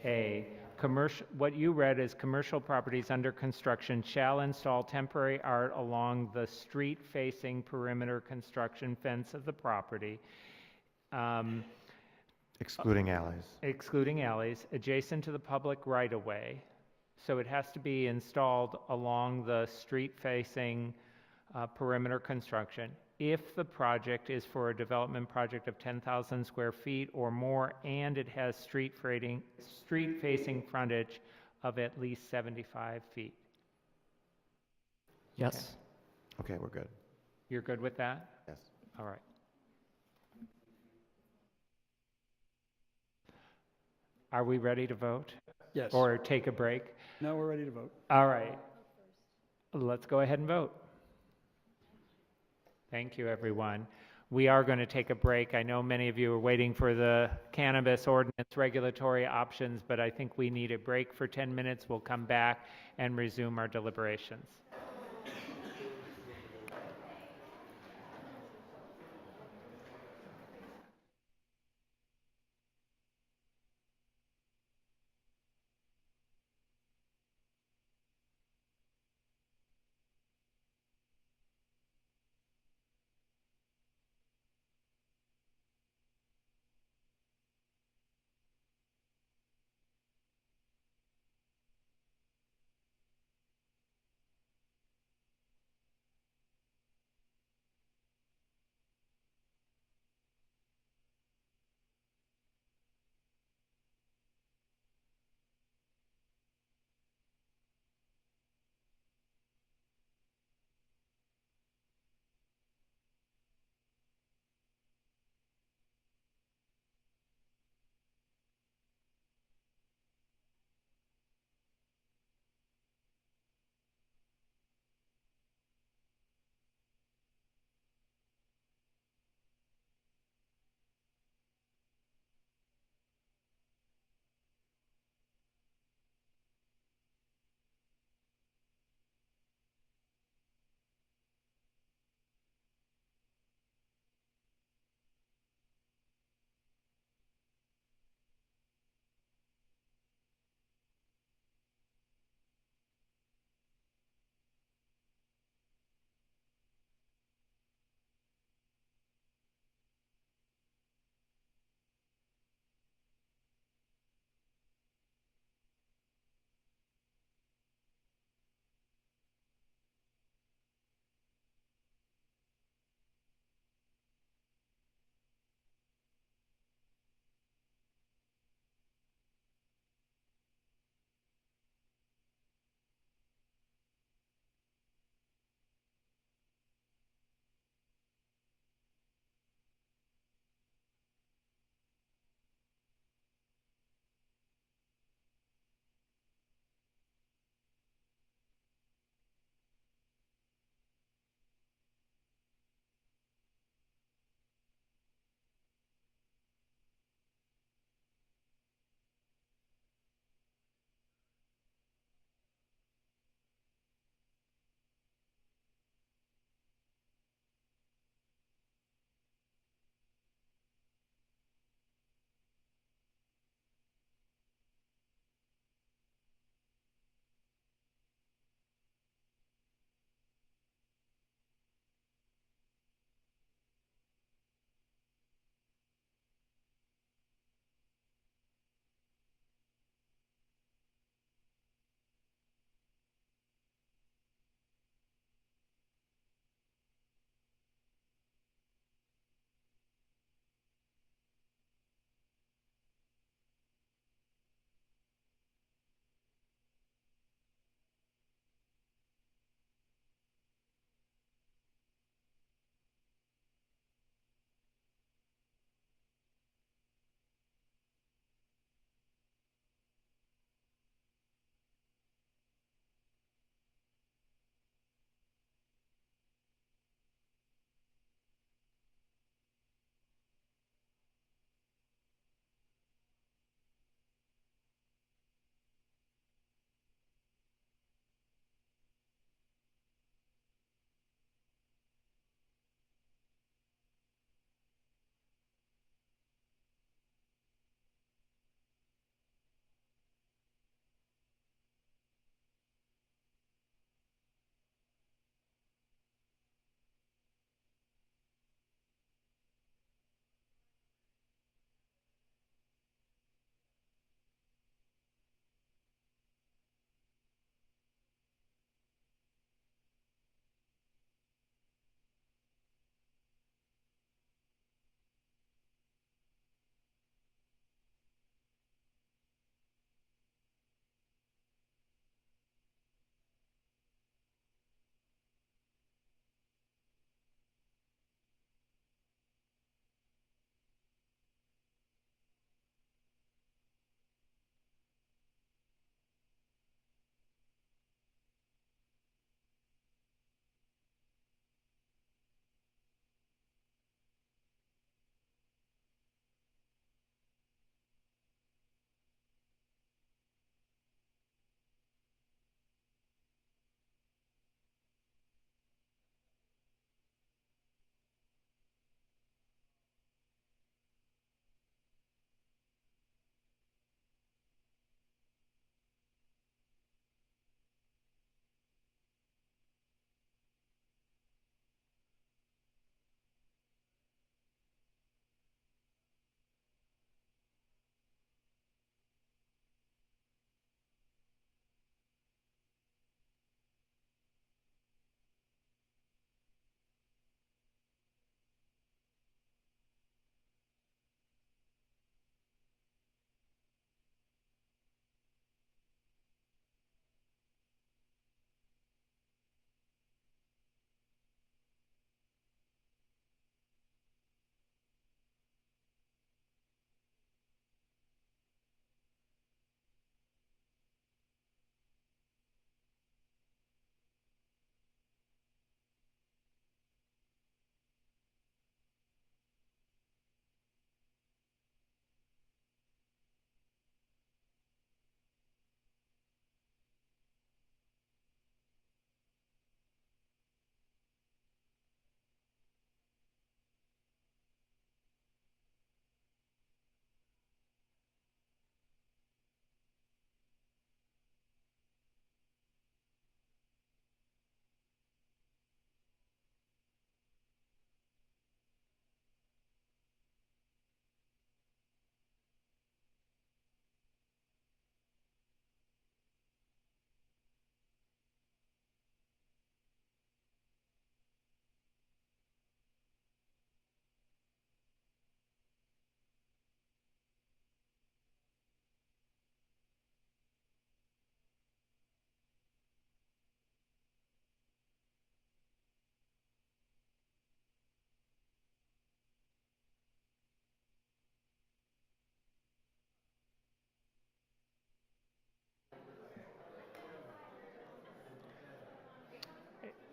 1920A, commercial, what you read is commercial properties under construction shall install temporary art along the street-facing perimeter construction fence of the property. Excluding alleys. Excluding alleys, adjacent to the public right-of-way. So it has to be installed along the street-facing perimeter construction. If the project is for a development project of 10,000 square feet or more, and it has street-facing frontage of at least 75 feet. Yes. Okay, we're good. You're good with that? Yes. All right. Are we ready to vote? Yes. Or take a break? No, we're ready to vote. All right. Let's go ahead and vote. Thank you, everyone. We are going to take a break. I know many of you are waiting for the cannabis ordinance regulatory options, but I think we need a break for 10 minutes. We'll come back and resume our deliberations.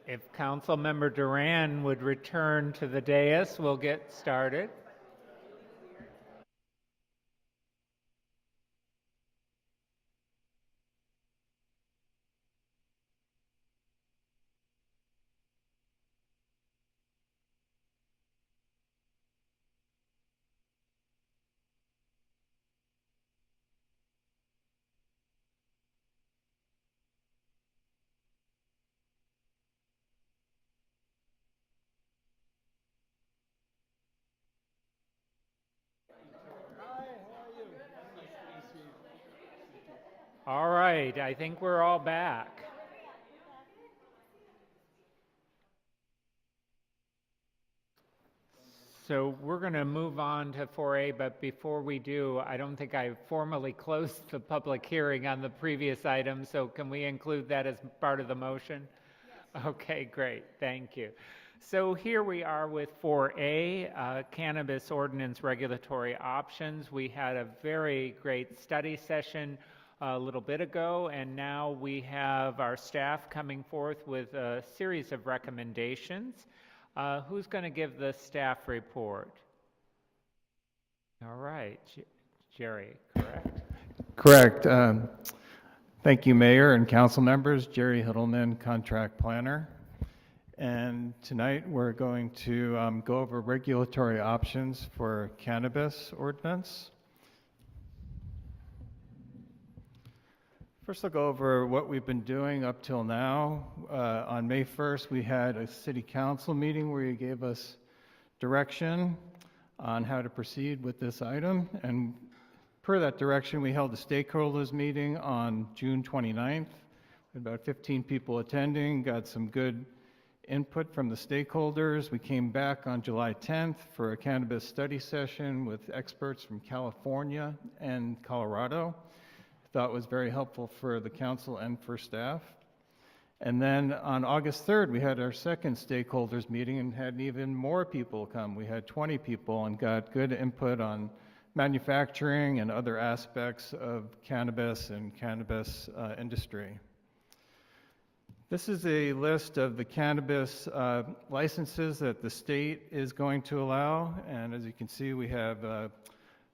If Councilmember Duran would return to the dais, we'll get started. All right, I think we're all back. So we're going to move on to 4A, but before we do, I don't think I formally closed the public hearing on the previous item, so can we include that as part of the motion? Yes. Okay, great, thank you. So here we are with 4A, Cannabis Ordinance Regulatory Options. We had a very great study session a little bit ago, and now we have our staff coming forth with a series of recommendations. Who's going to give the staff report? All right, Jerry, correct? Correct. Thank you, Mayor and council members. Jerry Hiddleman, contract planner. And tonight we're going to go over regulatory options for cannabis ordinance. First, I'll go over what we've been doing up till now. On May 1st, we had a city council meeting where you gave us direction on how to proceed with this item. And per that direction, we held a stakeholders meeting on June 29th. About 15 people attending, got some good input from the stakeholders. We came back on July 10th for a cannabis study session with experts from California and Colorado. Thought was very helpful for the council and for staff. And then on August 3rd, we had our second stakeholders meeting and had even more people come. We had 20 people and got good input on manufacturing and other aspects of cannabis and cannabis industry. This is a list of the cannabis licenses that the state is going to allow. And as you can see, we have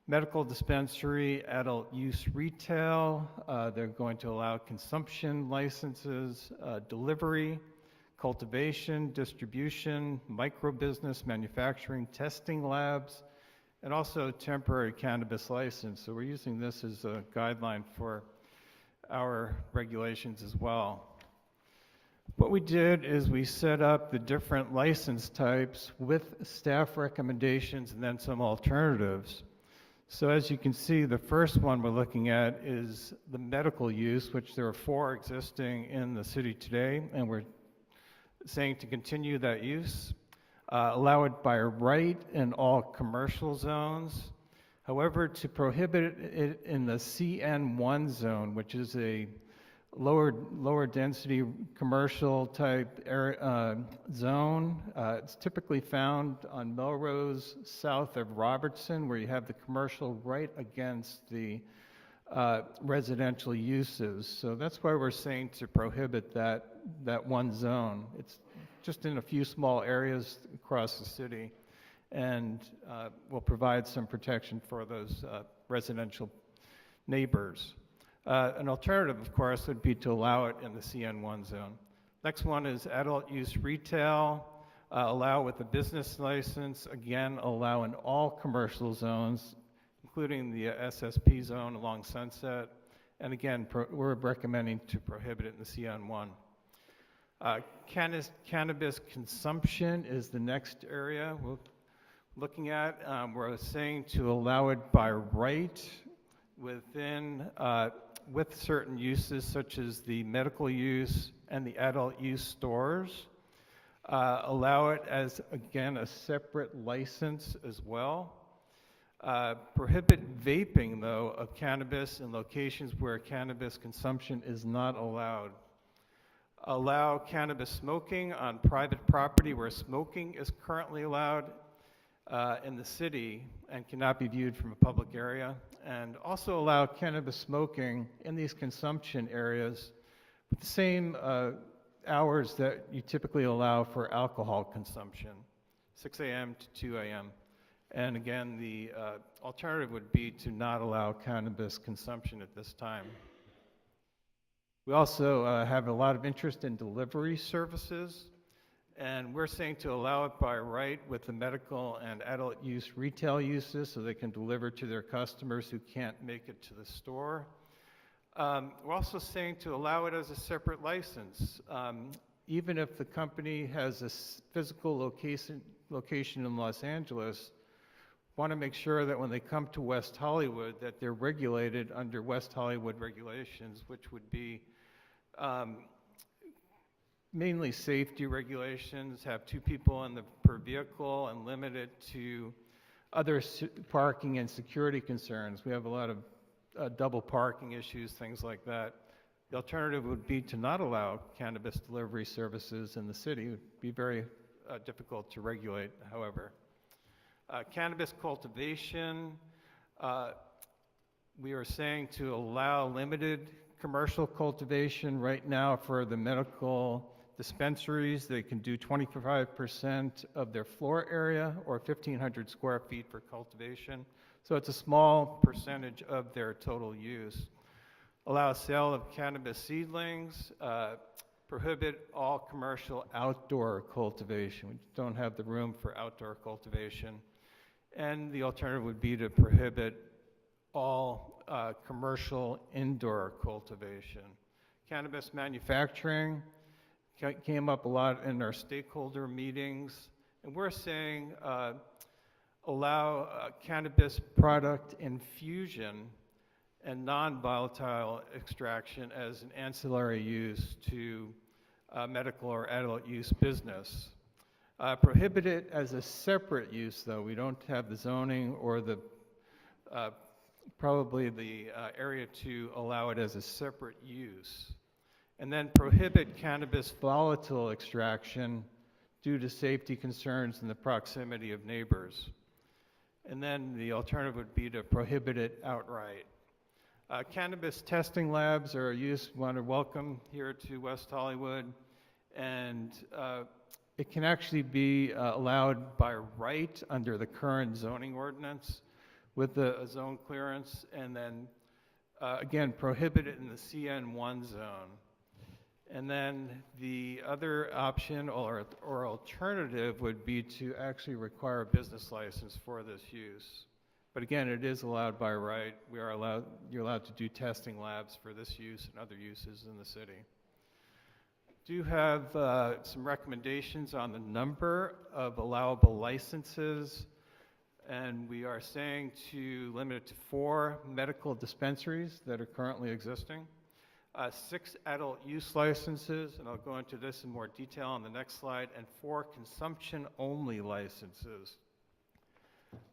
medical dispensary, adult use retail. They're going to allow consumption licenses, delivery, cultivation, distribution, micro-business, manufacturing, testing labs, and also temporary cannabis license. So we're using this as a guideline for our regulations as well. What we did is we set up the different license types with staff recommendations and then some alternatives. So as you can see, the first one we're looking at is the medical use, which there are 4 existing in the city today, and we're saying to continue that use, allow it by right in all commercial zones. However, to prohibit it in the CN1 zone, which is a lower density commercial type zone. It's typically found on Melrose south of Robertson, where you have the commercial right against the residential uses. So that's why we're saying to prohibit that one zone. It's just in a few small areas across the city, and will provide some protection for those residential neighbors. An alternative, of course, would be to allow it in the CN1 zone. Next one is adult use retail, allow with a business license, again, allow in all commercial zones, including the SSP zone along Sunset. And again, we're recommending to prohibit it in the CN1. Cannabis consumption is the next area we're looking at. We're saying to allow it by right within with certain uses such as the medical use and the adult use stores. Allow it as, again, a separate license as well. Prohibit vaping, though, of cannabis in locations where cannabis consumption is not allowed. Allow cannabis smoking on private property where smoking is currently allowed in the city and cannot be viewed from a public area, and also allow cannabis smoking in these consumption areas with the same hours that you typically allow for alcohol consumption, 6 a.m. to 2 a.m. And again, the alternative would be to not allow cannabis consumption at this time. We also have a lot of interest in delivery services, and we're saying to allow it by right with the medical and adult use retail uses so they can deliver to their customers who can't make it to the store. We're also saying to allow it as a separate license. Even if the company has a physical location in Los Angeles, want to make sure that when they come to West Hollywood that they're regulated under West Hollywood regulations, which would be mainly safety regulations, have 2 people per vehicle, and limit it to other parking and security concerns. We have a lot of double parking issues, things like that. The alternative would be to not allow cannabis delivery services in the city. It would be very difficult to regulate, however. Cannabis cultivation, we are saying to allow limited commercial cultivation right now for the medical dispensaries. They can do 25% of their floor area or 1,500 square feet for cultivation. So it's a small percentage of their total use. Allow sale of cannabis seedlings, prohibit all commercial outdoor cultivation. We don't have the room for outdoor cultivation. And the alternative would be to prohibit all commercial indoor cultivation. Cannabis manufacturing came up a lot in our stakeholder meetings, and we're saying allow cannabis product infusion and non-volatile extraction as an ancillary use to medical or adult use business. Prohibit it as a separate use, though. We don't have the zoning or the probably the area to allow it as a separate use. And then prohibit cannabis volatile extraction due to safety concerns and the proximity of neighbors. And then the alternative would be to prohibit it outright. Cannabis testing labs are a use we want to welcome here to West Hollywood, and it can actually be allowed by right under the current zoning ordinance with a zone clearance, and then again prohibit it in the CN1 zone. And then the other option or alternative would be to actually require a business license for this use. But again, it is allowed by right. You're allowed to do testing labs for this use and other uses in the city. Do have some recommendations on the number of allowable licenses, and we are saying to limit it to 4 medical dispensaries that are currently existing, 6 adult use licenses, and I'll go into this in more detail on the next slide, and 4 consumption-only licenses.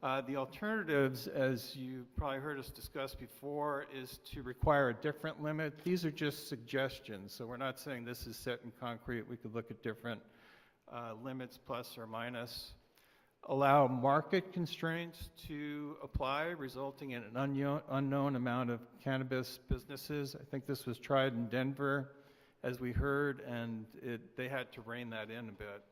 The alternatives, as you probably heard us discuss before, is to require a different limit. These are just suggestions, so we're not saying this is set in concrete. We could look at different limits, plus or minus. Allow market constraints to apply, resulting in an unknown amount of cannabis businesses. I think this was tried in Denver, as we heard, and they had to rein that in a bit.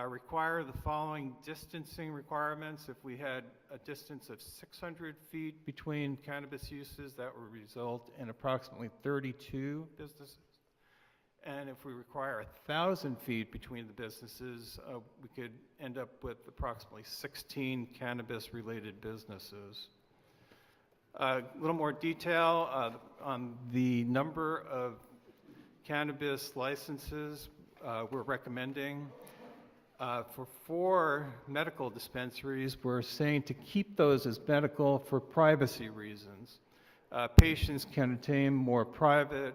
Require the following distancing requirements. If we had a distance of 600 feet between cannabis uses, that would result in approximately 32 businesses. And if we require 1,000 feet between the businesses, we could end up with approximately 16 cannabis-related businesses. A little more detail on the number of cannabis licenses we're recommending. For 4 medical dispensaries, we're saying to keep those as medical for privacy reasons. Patients can obtain more private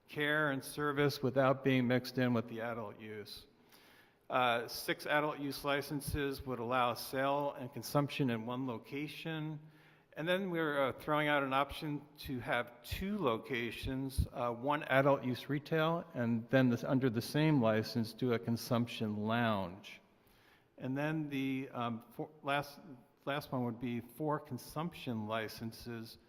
care and service without being mixed in with the adult use. 6 adult use licenses would allow sale and consumption in 1 location. And then we're throwing out an option to have 2 locations, 1 adult use retail, and then under the same license do a consumption lounge. And then the last one would be 4 consumption licenses,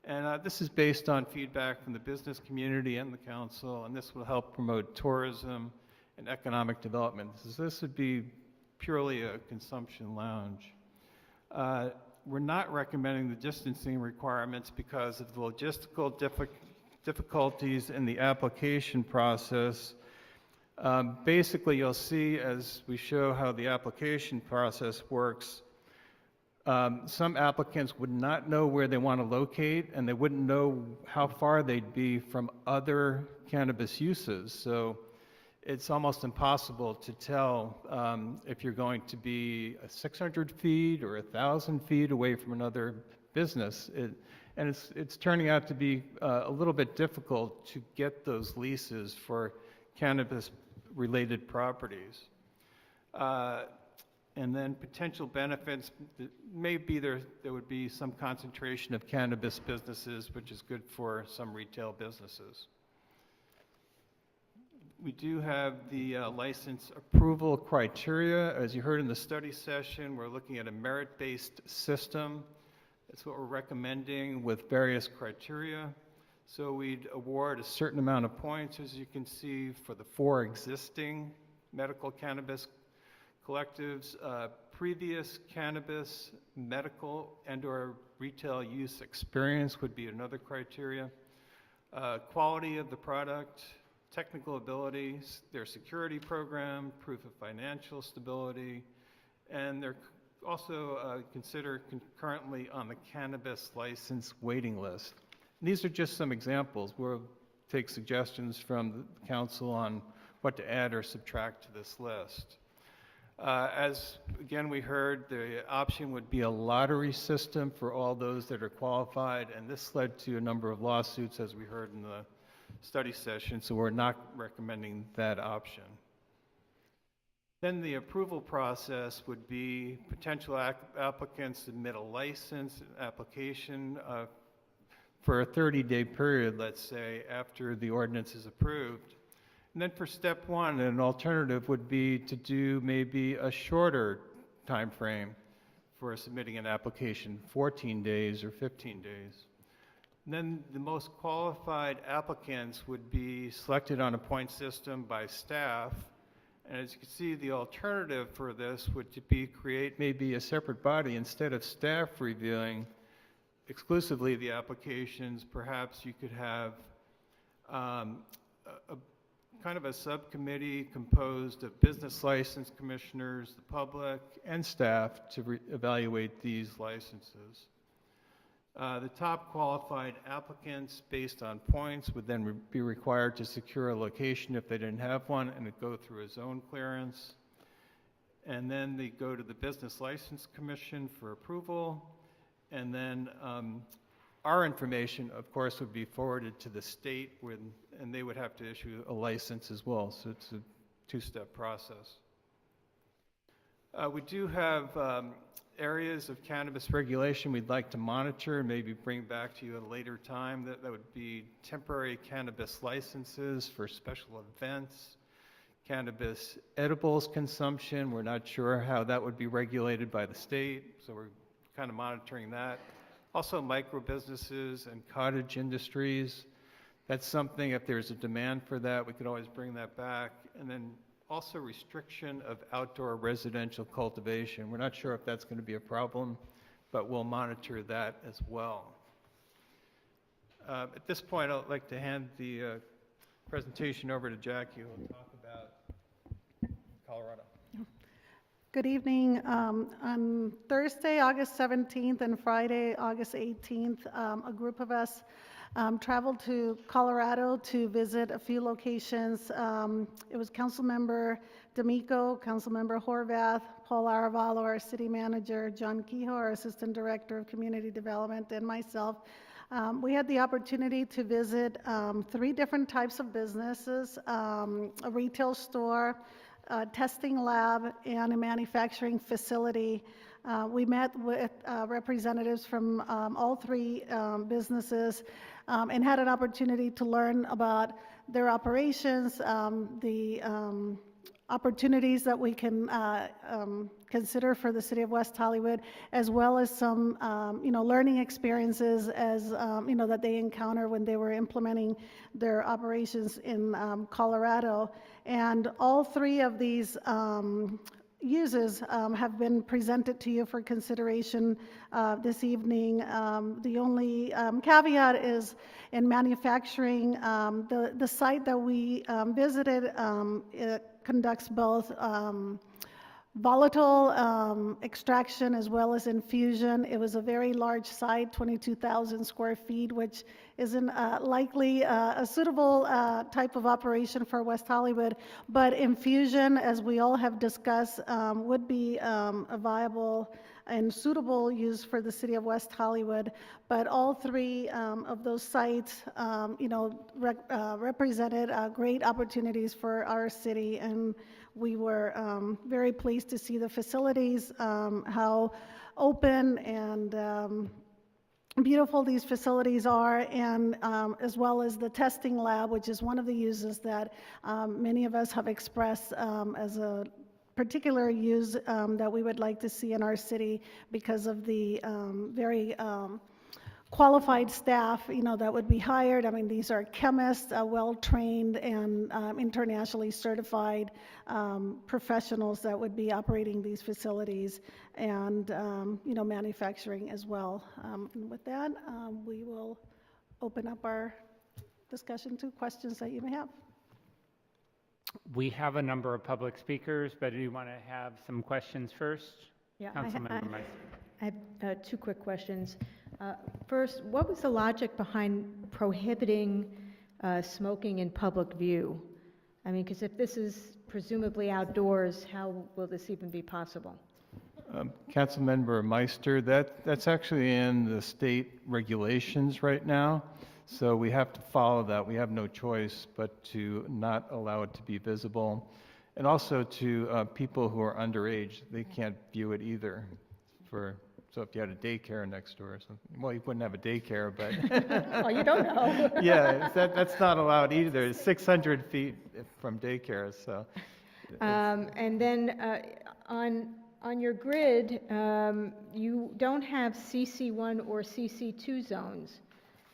And this is based on feedback from the business community and the council, and this will help promote tourism and economic development. This would be purely a consumption lounge. We're not recommending the distancing requirements because of the logistical difficulties in the application process. Basically, you'll see as we show how the application process works, some applicants would not know where they want to locate, and they wouldn't know how far they'd be from other cannabis uses. So it's almost impossible to tell if you're going to be 600 feet or 1,000 feet away from another business. And it's turning out to be a little bit difficult to get those leases for cannabis-related properties. And then potential benefits, maybe there would be some concentration of cannabis businesses, which is good for some retail businesses. We do have the license approval criteria. As you heard in the study session, we're looking at a merit-based system. That's what we're recommending with various criteria. So we'd award a certain amount of points, as you can see, for the 4 existing medical cannabis collectives. Previous cannabis, medical, and/or retail use experience would be another criteria. Quality of the product, technical abilities, their security program, proof of financial stability, and they're also considered concurrently on the cannabis license waiting list. And these are just some examples. We'll take suggestions from the council on what to add or subtract to this list. As again we heard, the option would be a lottery system for all those that are qualified, and this led to a number of lawsuits, as we heard in the study session, so we're not recommending that option. Then the approval process would be potential applicants submit a license application for a 30-day period, let's say, after the ordinance is approved. And then for step 1, an alternative would be to do maybe a shorter time frame for submitting an application, 14 days or 15 days. And then the most qualified applicants would be selected on a point system by staff. And as you can see, the alternative for this would be create maybe a separate body. Instead of staff reviewing exclusively the applications, perhaps you could have a kind of a subcommittee composed of business license commissioners, the public, and staff to evaluate these licenses. The top qualified applicants based on points would then be required to secure a location if they didn't have one, and it go through a zone clearance. And then they go to the Business License Commission for approval. And then our information, of course, would be forwarded to the state, and they would have to issue a license as well. So it's a 2-step process. We do have areas of cannabis regulation we'd like to monitor and maybe bring back to you at a later time. That would be temporary cannabis licenses for special events, cannabis edibles consumption. We're not sure how that would be regulated by the state, so we're kind of monitoring that. Also micro businesses and cottage industries. That's something, if there's a demand for that, we could always bring that back. And then also restriction of outdoor residential cultivation. We're not sure if that's going to be a problem, but we'll monitor that as well. At this point, I'd like to hand the presentation over to Jackie, who will talk about Colorado. Good evening. On Thursday, August 17th and Friday, August 18th, a group of us traveled to Colorado to visit a few locations. It was Councilmember D'Amico, Councilmember Horvath, Paul Aravallo, our city manager, John Kehoe, our assistant director of community development, and myself. We had the opportunity to visit 3 different types of businesses, a retail store, a testing lab, and a manufacturing facility. We met with representatives from all 3 businesses and had an opportunity to learn about their operations, the opportunities that we can consider for the city of West Hollywood, as well as some, learning experiences as, that they encounter when they were implementing their operations in Colorado. And all three of these uses have been presented to you for consideration this evening. The only caveat is in manufacturing. The site that we visited, it conducts both volatile extraction as well as infusion. It was a very large site, 22,000 square feet, which isn't likely a suitable type of operation for West Hollywood. But infusion, as we all have discussed, would be a viable and suitable use for the city of West Hollywood. But all three of those sites, represented great opportunities for our city, and we were very pleased to see the facilities, how open and beautiful these facilities are, and as well as the testing lab, which is one of the uses that many of us have expressed as a particular use that we would like to see in our city because of the very qualified staff, that would be hired. I mean, these are chemists, well-trained and internationally certified professionals that would be operating these facilities and, manufacturing as well. And with that, we will open up our discussion to questions that you may have. We have a number of public speakers, but do you want to have some questions first? Yeah, Councilmember Meister. I have two quick questions. First, what was the logic behind prohibiting smoking in public view? I mean, because if this is presumably outdoors, how will this even be possible? Councilmember Meister, that's actually in the state regulations right now, so we have to follow that. We have no choice but to not allow it to be visible. And also to people who are underage, they can't view it either. So if you had a daycare next door or something, well, you wouldn't have a daycare, but... Well, you don't know. Yeah, that's not allowed either. It's 600 feet from daycare, so... And then on your grid, you don't have CC1 or CC2 zones.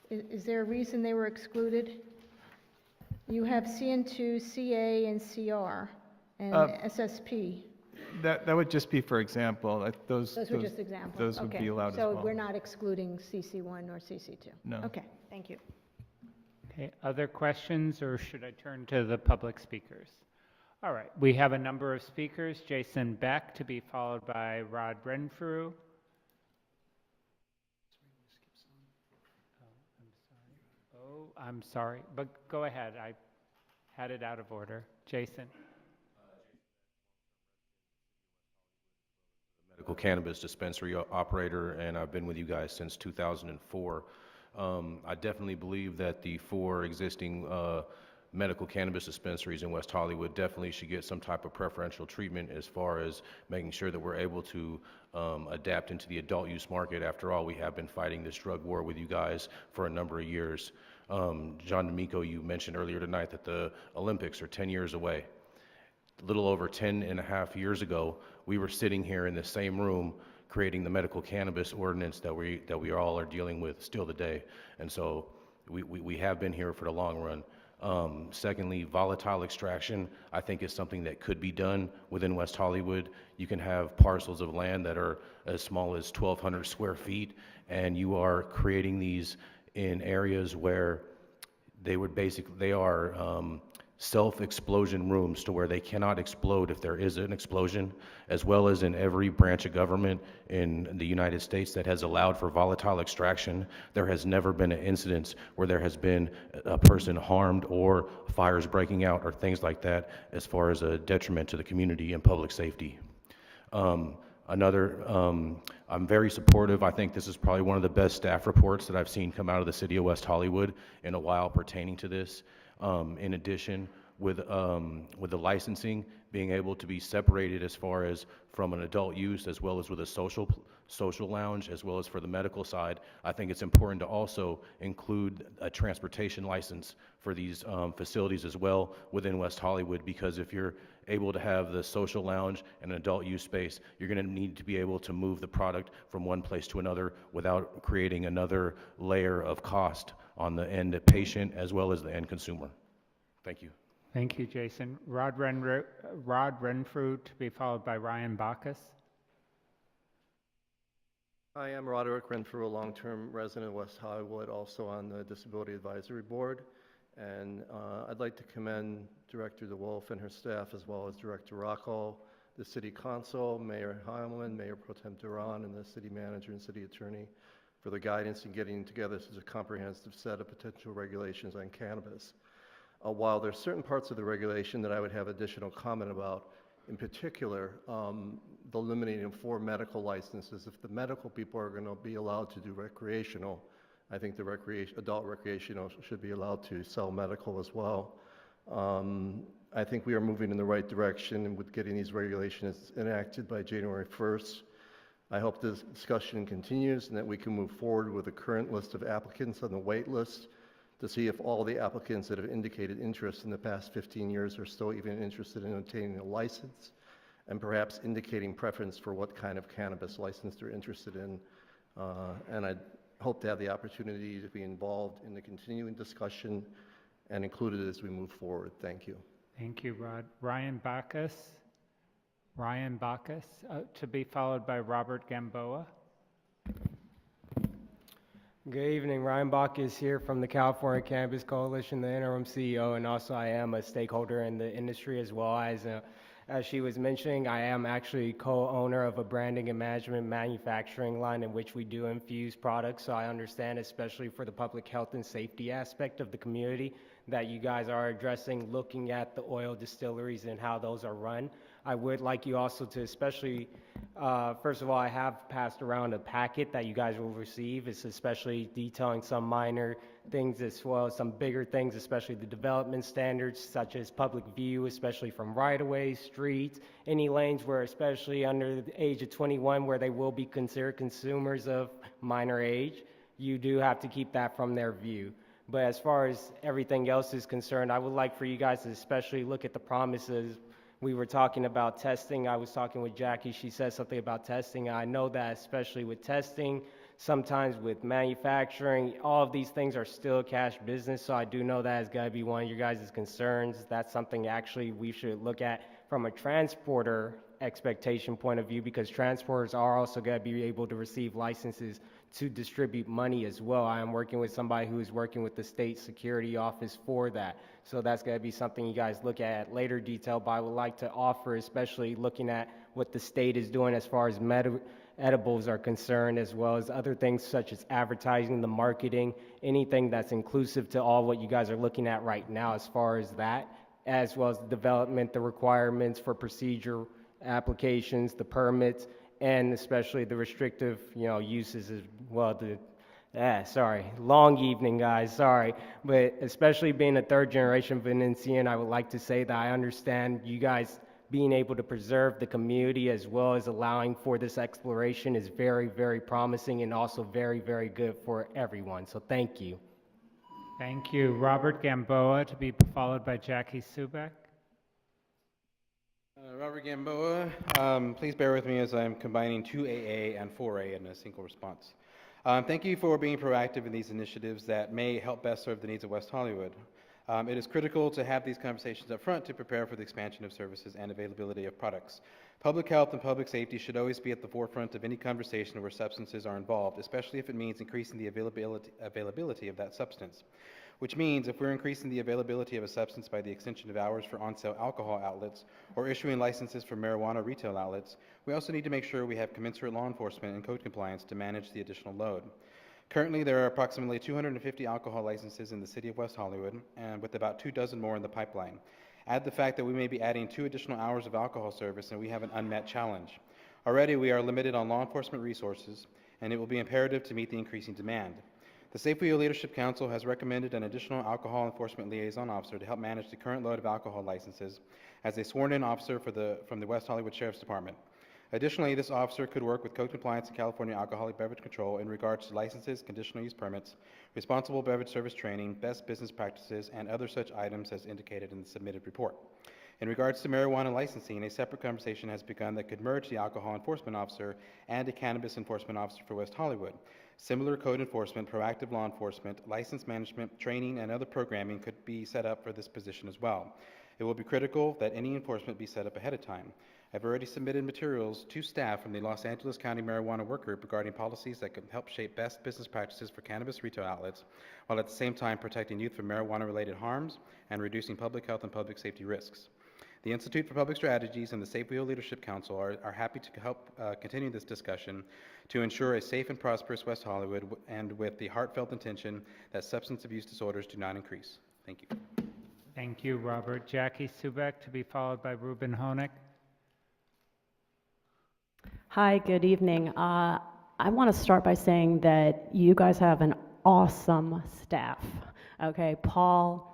Is there a reason they were excluded? You have CN2, CA, and CR, and SSP. That would just be for example. Those were just examples. Those would be allowed as well. So we're not excluding CC1 or CC2? No. Okay, thank you. Okay, other questions, or should I turn to the public speakers? All right, we have a number of speakers. Jason Beck, to be followed by Rod Renfrew. Oh, I'm sorry, but go ahead. I had it out of order. Jason. Medical cannabis dispensary operator, and I've been with you guys since 2004. I definitely believe that the 4 existing medical cannabis dispensaries in West Hollywood definitely should get some type of preferential treatment as far as making sure that we're able to adapt into the adult use market. After all, we have been fighting this drug war with you guys for a number of years. John D'Amico, you mentioned earlier tonight that the Olympics are 10 years away. A little over 10 and a half years ago, we were sitting here in the same room creating the medical cannabis ordinance that we all are dealing with still today. And so we have been here for the long run. Secondly, volatile extraction, I think, is something that could be done within West Hollywood. You can have parcels of land that are as small as 1,200 square feet, and you are creating these in areas where they are self-explosion rooms to where they cannot explode if there is an explosion, as well as in every branch of government in the United States that has allowed for volatile extraction. There has never been an incident where there has been a person harmed or fires breaking out or things like that as far as a detriment to the community and public safety. I'm very supportive. I think this is probably one of the best staff reports that I've seen come out of the city of West Hollywood in a while pertaining to this. In addition, with the licensing being able to be separated as far as from an adult use as well as with a social lounge as well as for the medical side. I think it's important to also include a transportation license for these facilities as well within West Hollywood, because if you're able to have the social lounge and an adult use space, you're going to need to be able to move the product from one place to another without creating another layer of cost on the end patient as well as the end consumer. Thank you. Thank you, Jason. Rod Renfrew, to be followed by Ryan Bacchus. Hi, I'm Roderick Renfrew, a long-term resident of West Hollywood, also on the Disability Advisory Board. And I'd like to commend Director DeWolf and her staff, as well as Director Rockall, the City Council, Mayor Heilman, Mayor Pro Tem Duran, and the City Manager and City Attorney for the guidance in getting together such a comprehensive set of potential regulations on cannabis. While there are certain parts of the regulation that I would have additional comment about, in particular, the limiting of 4 medical licenses. If the medical people are going to be allowed to do recreational, I think the adult recreational should be allowed to sell medical as well. I think we are moving in the right direction with getting these regulations enacted by January 1st. I hope this discussion continues and that we can move forward with the current list of applicants on the wait list to see if all the applicants that have indicated interest in the past 15 years are still even interested in obtaining a license, and perhaps indicating preference for what kind of cannabis license they're interested in. And I hope to have the opportunity to be involved in the continuing discussion and included as we move forward. Thank you. Thank you, Rod. Ryan Bacchus. To be followed by Robert Gamboa. Good evening, Ryan Bacchus here from the California Cannabis Coalition, the interim CEO, and also I am a stakeholder in the industry as well. As she was mentioning, I am actually co-owner of a branding and management manufacturing line in which we do infuse products, so I understand, especially for the public health and safety aspect of the community, that you guys are addressing, looking at the oil distilleries and how those are run. I would like you also to especially, first of all, I have passed around a packet that you guys will receive. It's especially detailing some minor things as well as some bigger things, especially the development standards such as public view, especially from right-of-ways, streets, any lanes where especially under the age of 21 where they will be considered consumers of minor age, you do have to keep that from their view. But as far as everything else is concerned, I would like for you guys to especially look at the promises. We were talking about testing. I was talking with Jackie. She said something about testing. I know that especially with testing, sometimes with manufacturing, all of these things are still cash business. So I do know that is going to be one of your guys' concerns. That's something actually we should look at from a transporter expectation point of view, because transporters are also going to be able to receive licenses to distribute money as well. I am working with somebody who is working with the state security office for that. So that's going to be something you guys look at later detail, but I would like to offer, especially looking at what the state is doing as far as edibles are concerned, as well as other things such as advertising, the marketing, anything that's inclusive to all what you guys are looking at right now as far as that, as well as the development, the requirements for procedure applications, the permits, and especially the restrictive, uses as well. Long evening, guys, sorry. But especially being a third generation Venetian, I would like to say that I understand you guys being able to preserve the community as well as allowing for this exploration is very, very promising and also very, very good for everyone. So thank you. Thank you. Robert Gamboa, to be followed by Jackie Subek. Robert Gamboa. Please bear with me as I'm combining 2AA and 4A in a single response. Thank you for being proactive in these initiatives that may help best serve the needs of West Hollywood. It is critical to have these conversations up front to prepare for the expansion of services and availability of products. Public health and public safety should always be at the forefront of any conversation where substances are involved, especially if it means increasing the availability of that substance. Which means if we're increasing the availability of a substance by the extension of hours for on-sale alcohol outlets or issuing licenses for marijuana retail outlets, we also need to make sure we have commensurate law enforcement and code compliance to manage the additional load. Currently, there are approximately 250 alcohol licenses in the city of West Hollywood, and with about 24 more in the pipeline. Add the fact that we may be adding 2 additional hours of alcohol service, and we have an unmet challenge. Already, we are limited on law enforcement resources, and it will be imperative to meet the increasing demand. The Safeway Leadership Council has recommended an additional alcohol enforcement liaison officer to help manage the current load of alcohol licenses as a sworn-in officer from the West Hollywood Sheriff's Department. Additionally, this officer could work with code compliance and California Alcoholic Beverage Control in regards to licenses, conditional use permits, responsible beverage service training, best business practices, and other such items as indicated in the submitted report. In regards to marijuana licensing, a separate conversation has begun that could merge the alcohol enforcement officer and a cannabis enforcement officer for West Hollywood. Similar code enforcement, proactive law enforcement, license management, training, and other programming could be set up for this position as well. It will be critical that any enforcement be set up ahead of time. I've already submitted materials to staff from the Los Angeles County Marijuana Work Group regarding policies that can help shape best business practices for cannabis retail outlets, while at the same time protecting youth from marijuana-related harms and reducing public health and public safety risks. The Institute for Public Strategies and the Safeway Leadership Council are happy to help continue this discussion to ensure a safe and prosperous West Hollywood, and with the heartfelt intention that substance abuse disorders do not increase. Thank you. Thank you, Robert. Jackie Subek, to be followed by Ruben Honig. Hi, good evening. I want to start by saying that you guys have an awesome staff. Okay, Paul,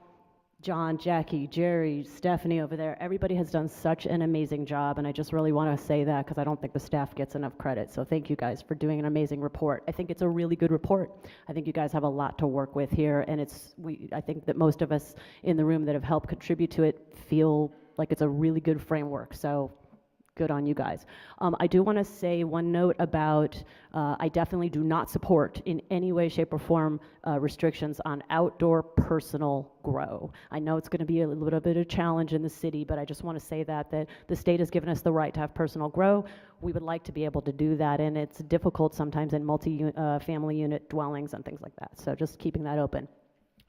John, Jackie, Jerry, Stephanie over there, everybody has done such an amazing job, and I just really want to say that because I don't think the staff gets enough credit. So thank you guys for doing an amazing report. I think it's a really good report. I think you guys have a lot to work with here, and I think that most of us in the room that have helped contribute to it feel like it's a really good framework. So good on you guys. I do want to say one note about, I definitely do not support in any way, shape, or form restrictions on outdoor personal grow. I know it's going to be a little bit of a challenge in the city, but I just want to say that the state has given us the right to have personal grow. We would like to be able to do that, and it's difficult sometimes in multi-family unit dwellings and things like that. So just keeping that open.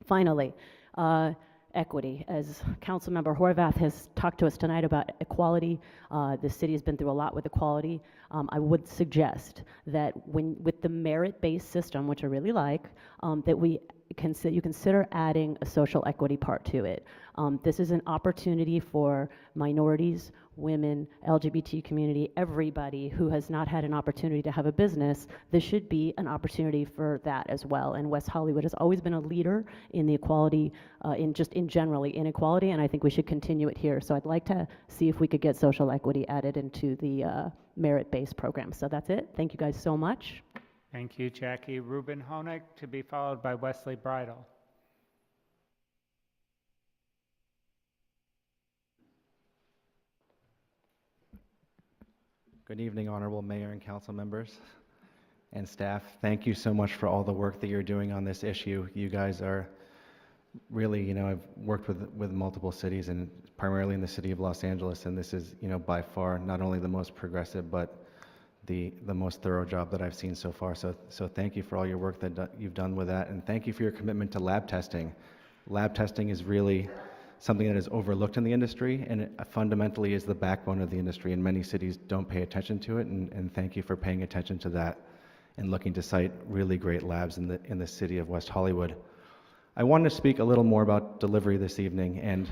Finally, equity. As Councilmember Horvath has talked to us tonight about equality, the city has been through a lot with equality. I would suggest that with the merit-based system, which I really like, that you consider adding a social equity part to it. This is an opportunity for minorities, women, LGBT community, everybody who has not had an opportunity to have a business. This should be an opportunity for that as well. And West Hollywood has always been a leader in the equality, in generally inequality, and I think we should continue it here. So I'd like to see if we could get social equity added into the merit-based program. So that's it. Thank you guys so much. Thank you, Jackie. Ruben Honig, to be followed by Wesley Bridle. Good evening, Honorable Mayor and council members and staff. Thank you so much for all the work that you're doing on this issue. You guys are really, I've worked with multiple cities and primarily in the city of Los Angeles, and this is, by far not only the most progressive, but the most thorough job that I've seen so far. So thank you for all your work that you've done with that, and thank you for your commitment to lab testing. Lab testing is really something that is overlooked in the industry, and it fundamentally is the backbone of the industry, and many cities don't pay attention to it, and thank you for paying attention to that and looking to cite really great labs in the city of West Hollywood. I wanted to speak a little more about delivery this evening, and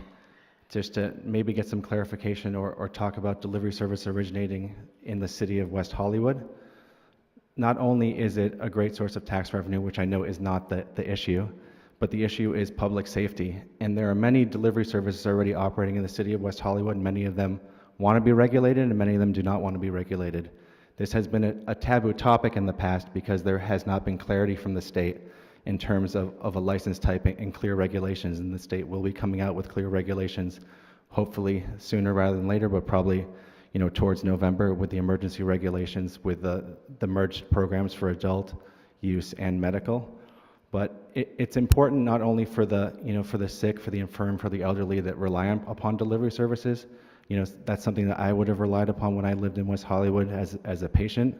just to maybe get some clarification or talk about delivery service originating in the city of West Hollywood. Not only is it a great source of tax revenue, which I know is not the issue, but the issue is public safety. And there are many delivery services already operating in the city of West Hollywood. Many of them want to be regulated, and many of them do not want to be regulated. This has been a taboo topic in the past because there has not been clarity from the state in terms of a license type and clear regulations, and the state will be coming out with clear regulations, hopefully sooner rather than later, but probably towards November with the emergency regulations with the merged programs for adult use and medical. But it's important not only for the sick, for the infirm, for the elderly that rely upon delivery services. That's something that I would have relied upon when I lived in West Hollywood as a patient,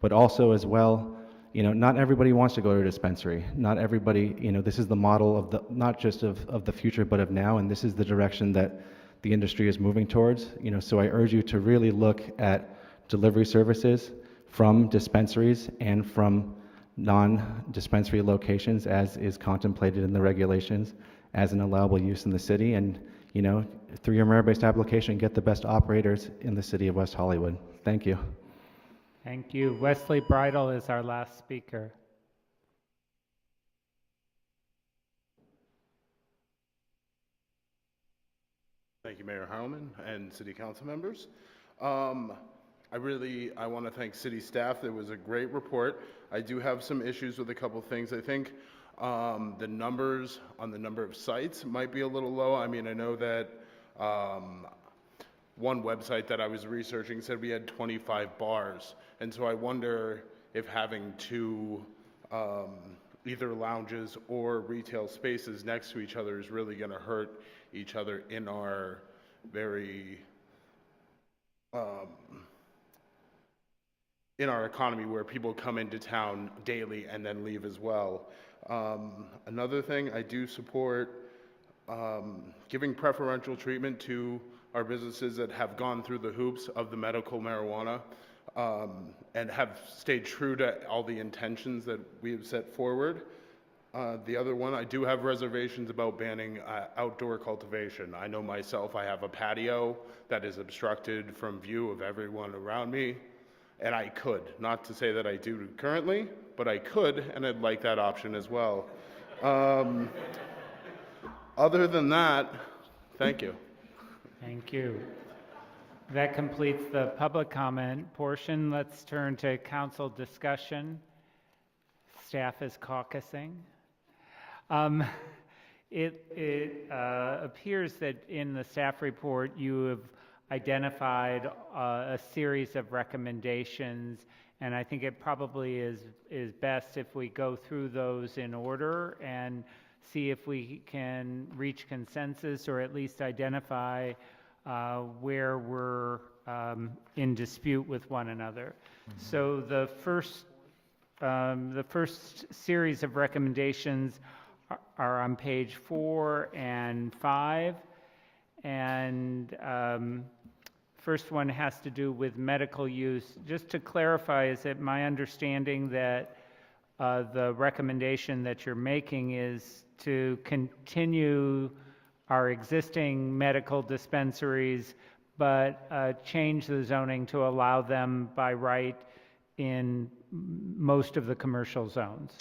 but also as well, not everybody wants to go to a dispensary. Not everybody, this is the model of not just of the future, but of now, and this is the direction that the industry is moving towards. So I urge you to really look at delivery services from dispensaries and from non-dispensary locations as is contemplated in the regulations as an allowable use in the city, and through your merit-based application, get the best operators in the city of West Hollywood. Thank you. Thank you. Wesley Bridle is our last speaker. you, Mayor Heilman and City Council members. I want to thank city staff. It was a great report. I do have some issues with a couple things. I think the numbers on the number of sites might be a little low. I mean, I know that one website that I was researching said we had 25 bars. And so I wonder if having two either lounges or retail spaces next to each other is really going to hurt each other in our very in our economy where people come into town daily and then leave as well. Another thing, I do support giving preferential treatment to our businesses that have gone through the hoops of the medical marijuana and have stayed true to all the intentions that we have set forward. The other one, I do have reservations about banning outdoor cultivation. I know myself, I have a patio that is obstructed from view of everyone around me, and I could, not to say that I do currently, but I could, and I'd like that option as well. Other than that, thank you. Thank you. That completes the public comment portion. Let's turn to council discussion. Staff is caucusing. It appears that in the staff report you have identified a series of recommendations, and I think it probably is best if we go through those in order and see if we can reach consensus or at least identify where we're in dispute with one another. So the first series of recommendations are on page 4 and 5, and first one has to do with medical use. Just to clarify, is it my understanding that the recommendation that you're making is to continue our existing medical dispensaries, but change the zoning to allow them by right in most of the commercial zones?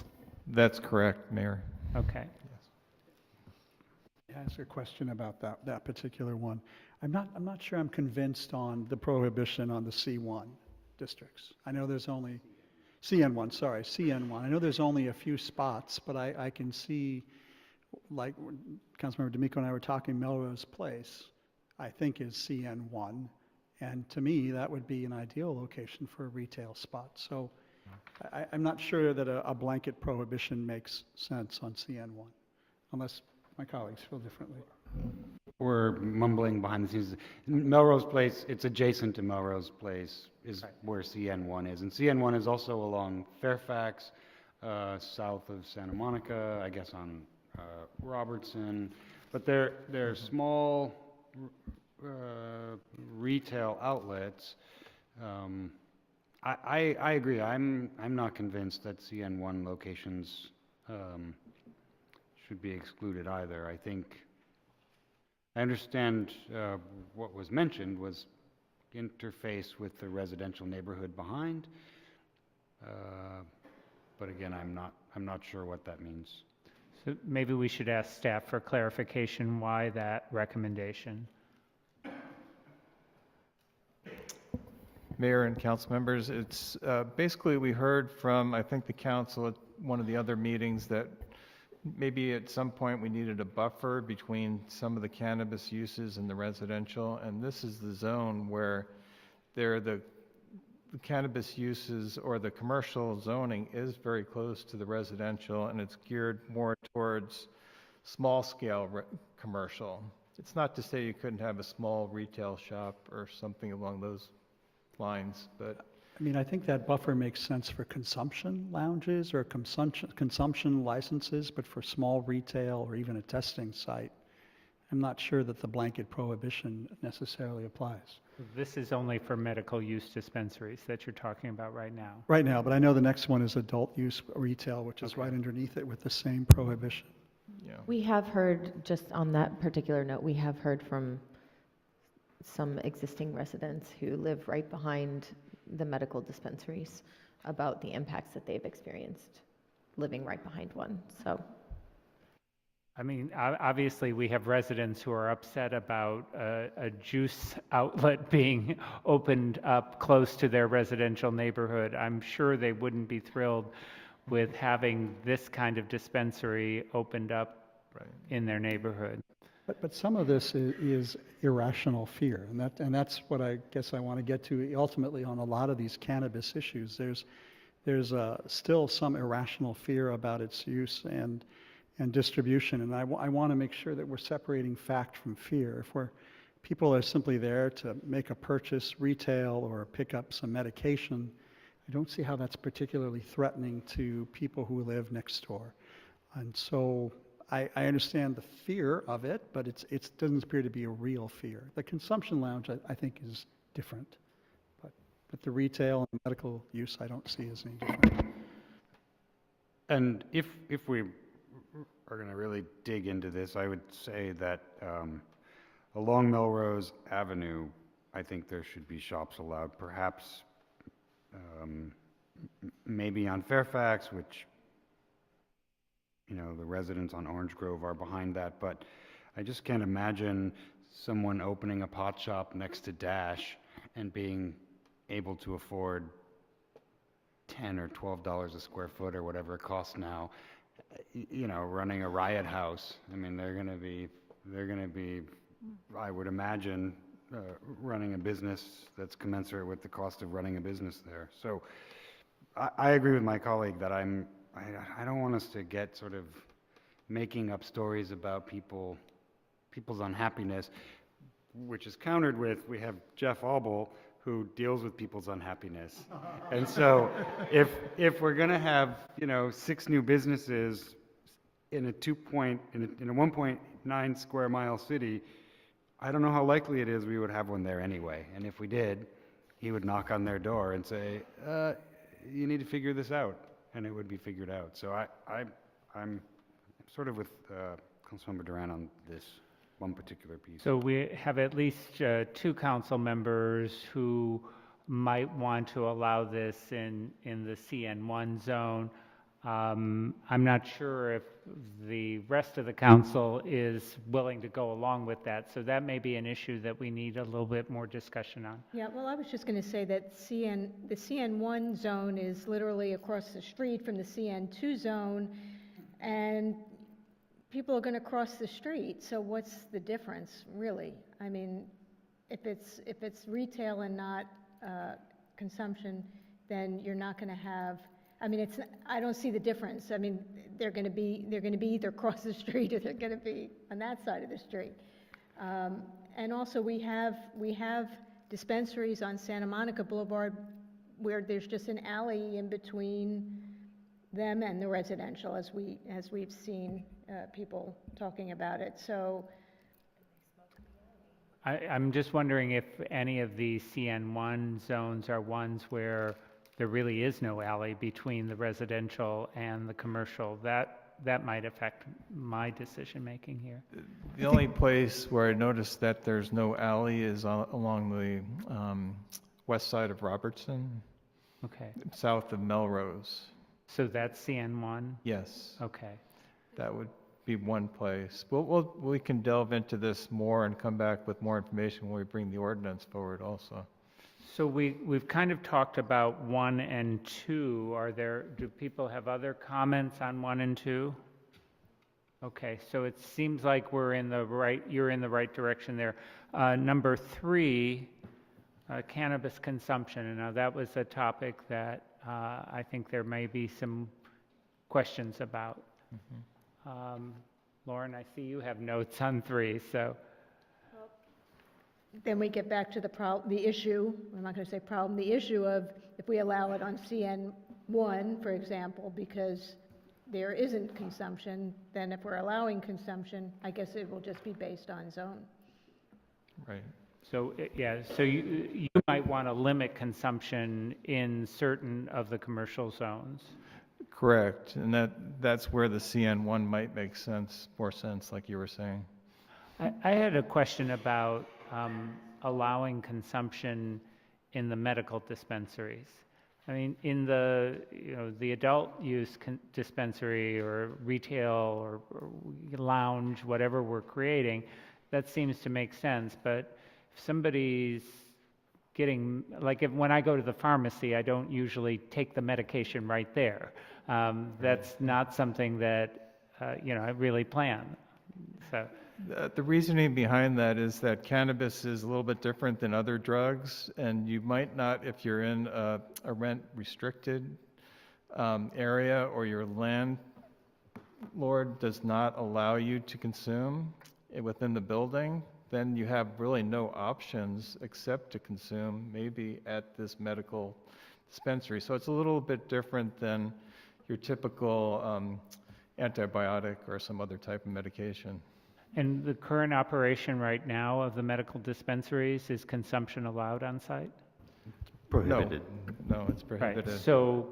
That's correct, Mayor. Okay. May I ask a question about that particular one? I'm not sure I'm convinced on the prohibition on the C1 districts. I know there's only CN1, sorry, CN1. I know there's only a few spots, but I can see, like Councilmember D'Amico and I were talking, Melrose Place, I think is CN1. And to me, that would be an ideal location for a retail spot. So I'm not sure that a blanket prohibition makes sense on CN1, unless my colleagues feel differently. We're mumbling behind the scenes. Melrose Place, it's adjacent to Melrose Place, is where CN1 is. And CN1 is also along Fairfax, south of Santa Monica, I guess on Robertson. But they're small retail outlets. I agree. I'm not convinced that CN1 locations should be excluded either. I understand what was mentioned was interface with the residential neighborhood behind, but again, I'm not sure what that means. So maybe we should ask staff for clarification why that recommendation. Mayor and council members, it's basically we heard from, I think, the council at one of the other meetings that maybe at some point we needed a buffer between some of the cannabis uses and the residential, and this is the zone where the cannabis uses or the commercial zoning is very close to the residential, and it's geared more towards small-scale commercial. It's not to say you couldn't have a small retail shop or something along those lines, but I mean, I think that buffer makes sense for consumption lounges or consumption licenses, but for small retail or even a testing site, I'm not sure that the blanket prohibition necessarily applies. This is only for medical use dispensaries that you're talking about right now. Right now, but I know the next one is adult use retail, which is right underneath it with the same prohibition. Yeah. We have heard, just on that particular note, we have heard from some existing residents who live right behind the medical dispensaries about the impacts that they've experienced living right behind one. So I mean, obviously, we have residents who are upset about a juice outlet being opened up close to their residential neighborhood. I'm sure they wouldn't be thrilled with having this kind of dispensary opened up in their neighborhood. But some of this is irrational fear, and that's what I guess I want to get to ultimately on a lot of these cannabis issues. There's still some irrational fear about its use and distribution, and I want to make sure that we're separating fact from fear. If people are simply there to make a purchase, retail, or pick up some medication, I don't see how that's particularly threatening to people who live next door. And so I understand the fear of it, but it doesn't appear to be a real fear. The consumption lounge, I think, is different. But the retail and medical use, I don't see as any different. And if we are going to really dig into this, I would say that along Melrose Avenue, I think there should be shops allowed. Perhaps maybe on Fairfax, which the residents on Orange Grove are behind that, but I just can't imagine someone opening a pot shop next to Dash and being able to afford $10 or $12 a square foot or whatever it costs now, running a riot house. I mean, they're going to be, I would imagine, running a business that's commensurate with the cost of running a business there. So I agree with my colleague that I don't want us to get sort of making up stories about people's unhappiness, which is countered with, we have Jeff Aubel, who deals with people's unhappiness. And so if we're going to have, 6 new businesses in a 1.9 square mile city, I don't know how likely it is we would have one there anyway. And if we did, he would knock on their door and say, you need to figure this out. And it would be figured out. So I'm sort of with Councilmember Duran on this one particular piece. So we have at least 2 council members who might want to allow this in the CN1 zone. I'm not sure if the rest of the council is willing to go along with that. So that may be an issue that we need a little bit more discussion on. Yeah, well, I was just going to say that the CN1 zone is literally across the street from the CN2 zone, and people are going to cross the street, so what's the difference, really? I mean, if it's retail and not consumption, then you're not going to have, I mean, I don't see the difference. I mean, they're going to be either across the street or they're going to be on that side of the street. And also we have dispensaries on Santa Monica Boulevard where there's just an alley in between them and the residential, as we've seen people talking about it. So I'm just wondering if any of the CN1 zones are ones where there really is no alley between the residential and the commercial. That might affect my decision-making here. The only place where I noticed that there's no alley is along the west side of Robertson. Okay. South of Melrose. So that's CN1? Yes. Okay. That would be one place. We can delve into this more and come back with more information when we bring the ordinance forward also. So we've kind of talked about 1 and 2. Do people have other comments on 1 and 2? Okay, so it seems like you're in the right direction there. Number 3, cannabis consumption. And now that was a topic that I think there may be some questions about. Lauren, I see you have notes on 3, so. then we get back to the issue, I'm not going to say problem, the issue of if we allow it on CN1, for example, because there isn't consumption, then if we're allowing consumption, I guess it will just be based on zone. Right. So, so you might want to limit consumption in certain of the commercial zones. Correct, and that's where the CN1 might make more sense, like you were saying. I had a question about allowing consumption in the medical dispensaries. I mean, in the, the adult use dispensary or retail or lounge, whatever we're creating, that seems to make sense. But if somebody's getting, like when I go to the pharmacy, I don't usually take the medication right there. That's not something that, I really plan. So. The reasoning behind that is that cannabis is a little bit different than other drugs, and you might not, if you're in a rent-restricted area or your landlord does not allow you to consume within the building, then you have really no options except to consume maybe at this medical dispensary. So it's a little bit different than your typical antibiotic or some other type of medication. And the current operation right now of the medical dispensaries, is consumption allowed on site? Prohibited. No, it's prohibited. Right. So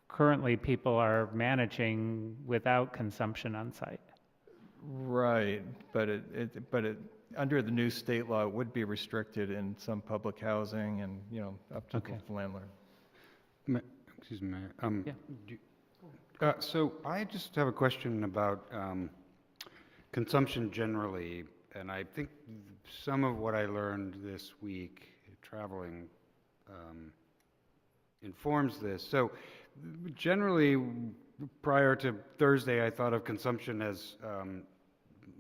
currently people are managing without consumption on site. Right, but under the new state law, it would be restricted in some public housing and, up to the landlord. Excuse me, Mayor. So I just have a question about consumption generally, and I think some of what I learned this week traveling informs this. So generally, prior to Thursday, I thought of consumption as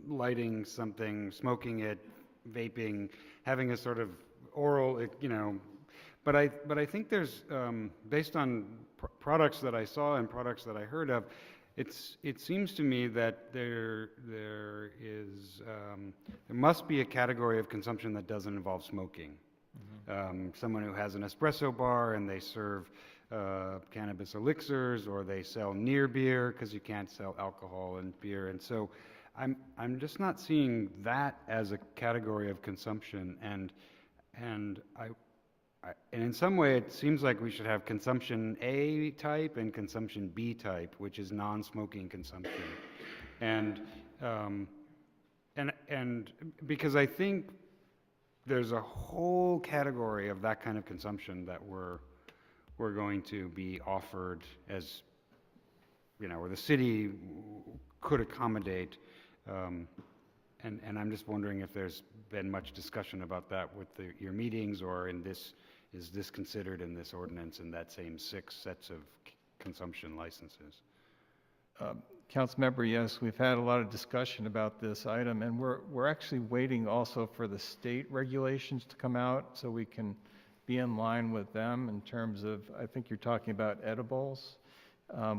lighting something, smoking it, vaping, having a sort of oral, but I think there's, based on products that I saw and products that I heard of, it seems to me that there must be a category of consumption that doesn't involve smoking. Someone who has an espresso bar and they serve cannabis elixirs, or they sell near beer because you can't sell alcohol and beer, and so I'm just not seeing that as a category of consumption, and in some way it seems like we should have consumption A type and consumption B type, which is non-smoking consumption, and because I think there's a whole category of that kind of consumption that we're going to be offered as, or the city could accommodate, and I'm just wondering if there's been much discussion about that with your meetings, or is this considered in this ordinance in that same 6 sets of consumption licenses? Councilmember, yes, we've had a lot of discussion about this item, and we're actually waiting also for the state regulations to come out so we can be in line with them in terms of, I think you're talking about edibles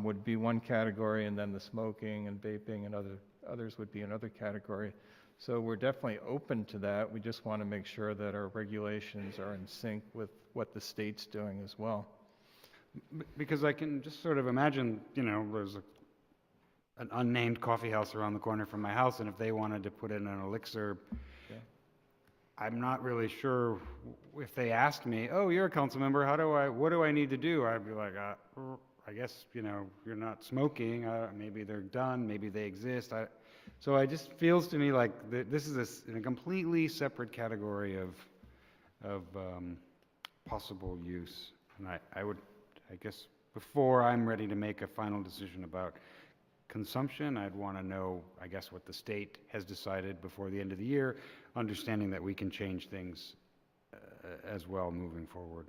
would be one category, and then the smoking and vaping and others would be another category. So we're definitely open to that. We just want to make sure that our regulations are in sync with what the state's doing as well. Because I can just sort of imagine, there's an unnamed coffee house around the corner from my house, and if they wanted to put in an elixir, I'm not really sure if they asked me, "Oh, you're a council member, what do I need to do?" I'd be like, I guess, you're not smoking, maybe they're done, maybe they exist. So it just feels to me like this is in a completely separate category of possible use. And I guess before I'm ready to make a final decision about consumption, I'd want to know, I guess, what the state has decided before the end of the year, understanding that we can change things as well moving forward.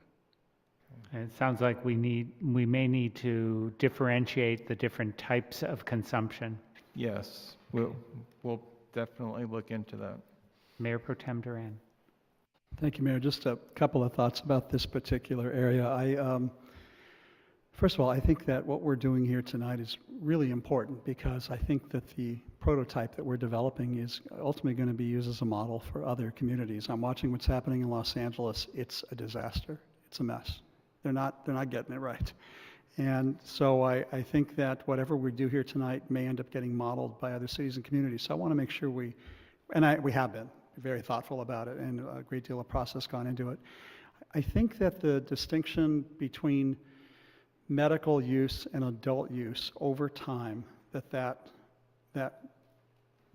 And it sounds like we may need to differentiate the different types of consumption. Yes, we'll definitely look into that. Mayor Pro Tem Duran. Thank you, Mayor. Just a couple of thoughts about this particular area. First of all, I think that what we're doing here tonight is really important, because I think that the prototype that we're developing is ultimately going to be used as a model for other communities. I'm watching what's happening in Los Angeles. It's a disaster. It's a mess. They're not getting it right. And so I think that whatever we do here tonight may end up getting modeled by other cities and communities. So I want to make sure we have been very thoughtful about it, and a great deal of process gone into it. I think that the distinction between medical use and adult use over time, that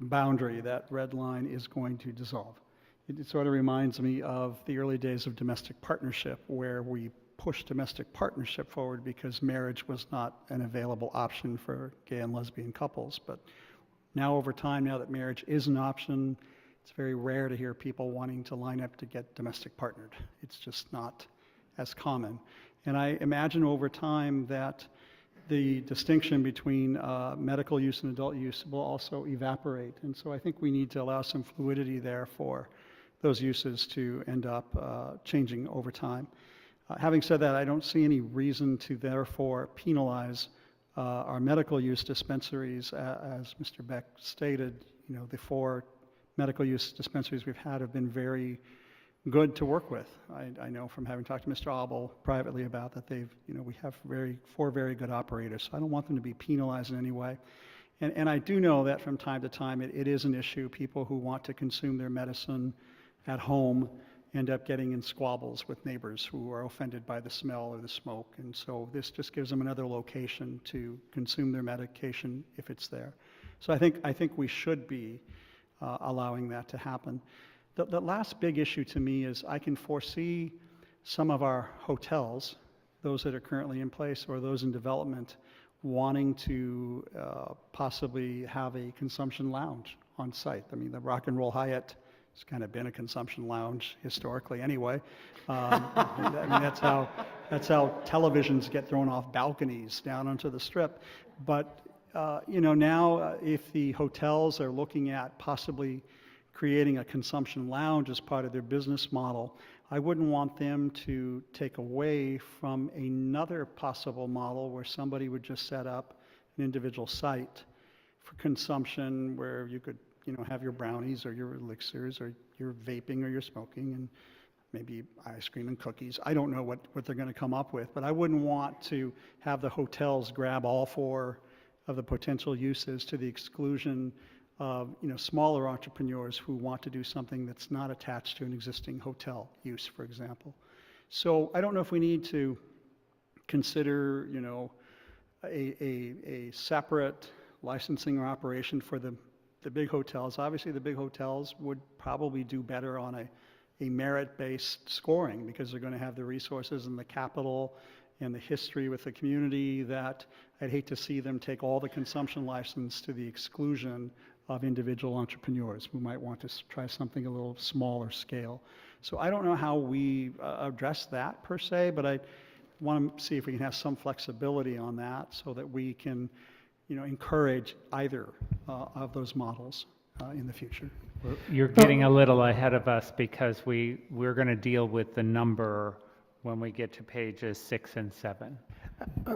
boundary, that red line is going to dissolve. It sort of reminds me of the early days of domestic partnership, where we push domestic partnership forward because marriage was not an available option for gay and lesbian couples. But now over time, now that marriage is an option, it's very rare to hear people wanting to line up to get domestic partnered. It's just not as common. And I imagine over time that the distinction between medical use and adult use will also evaporate. And so I think we need to allow some fluidity there for those uses to end up changing over time. Having said that, I don't see any reason to therefore penalize our medical use dispensaries. As Mr. Beck stated, you know, the 4 medical use dispensaries we've had have been very good to work with. I know from having talked to Mr. Abel privately about that we have 4 very good operators. So I don't want them to be penalized in any way. And I do know that from time to time it is an issue. People who want to consume their medicine at home end up getting in squabbles with neighbors who are offended by the smell or the smoke. And so this just gives them another location to consume their medication if it's there. So I think we should be allowing that to happen. The last big issue to me is I can foresee some of our hotels, those that are currently in place or those in development, wanting to possibly have a consumption lounge on site. I mean, the Rock and Roll Hyatt has kind of been a consumption lounge historically anyway. I mean, that's how televisions get thrown off balconies down onto the Strip. But now if the hotels are looking at possibly creating a consumption lounge as part of their business model, I wouldn't want them to take away from another possible model where somebody would just set up an individual site for consumption where you could have your brownies or your elixirs or your vaping or your smoking and maybe ice cream and cookies. I don't know what they're going to come up with, but I wouldn't want to have the hotels grab all 4 of the potential uses to the exclusion of smaller entrepreneurs who want to do something that's not attached to an existing hotel use, for example. So I don't know if we need to consider a separate licensing or operation for the big hotels. Obviously, the big hotels would probably do better on a merit-based scoring because they're going to have the resources and the capital and the history with the community that I'd hate to see them take all the consumption license to the exclusion of individual entrepreneurs who might want to try something a little smaller scale. So I don't know how we address that per se, but I want to see if we can have some flexibility on that so that we can encourage either of those models in the future. You're getting a little ahead of us because we're going to deal with the number when we get to pages 6 and 7.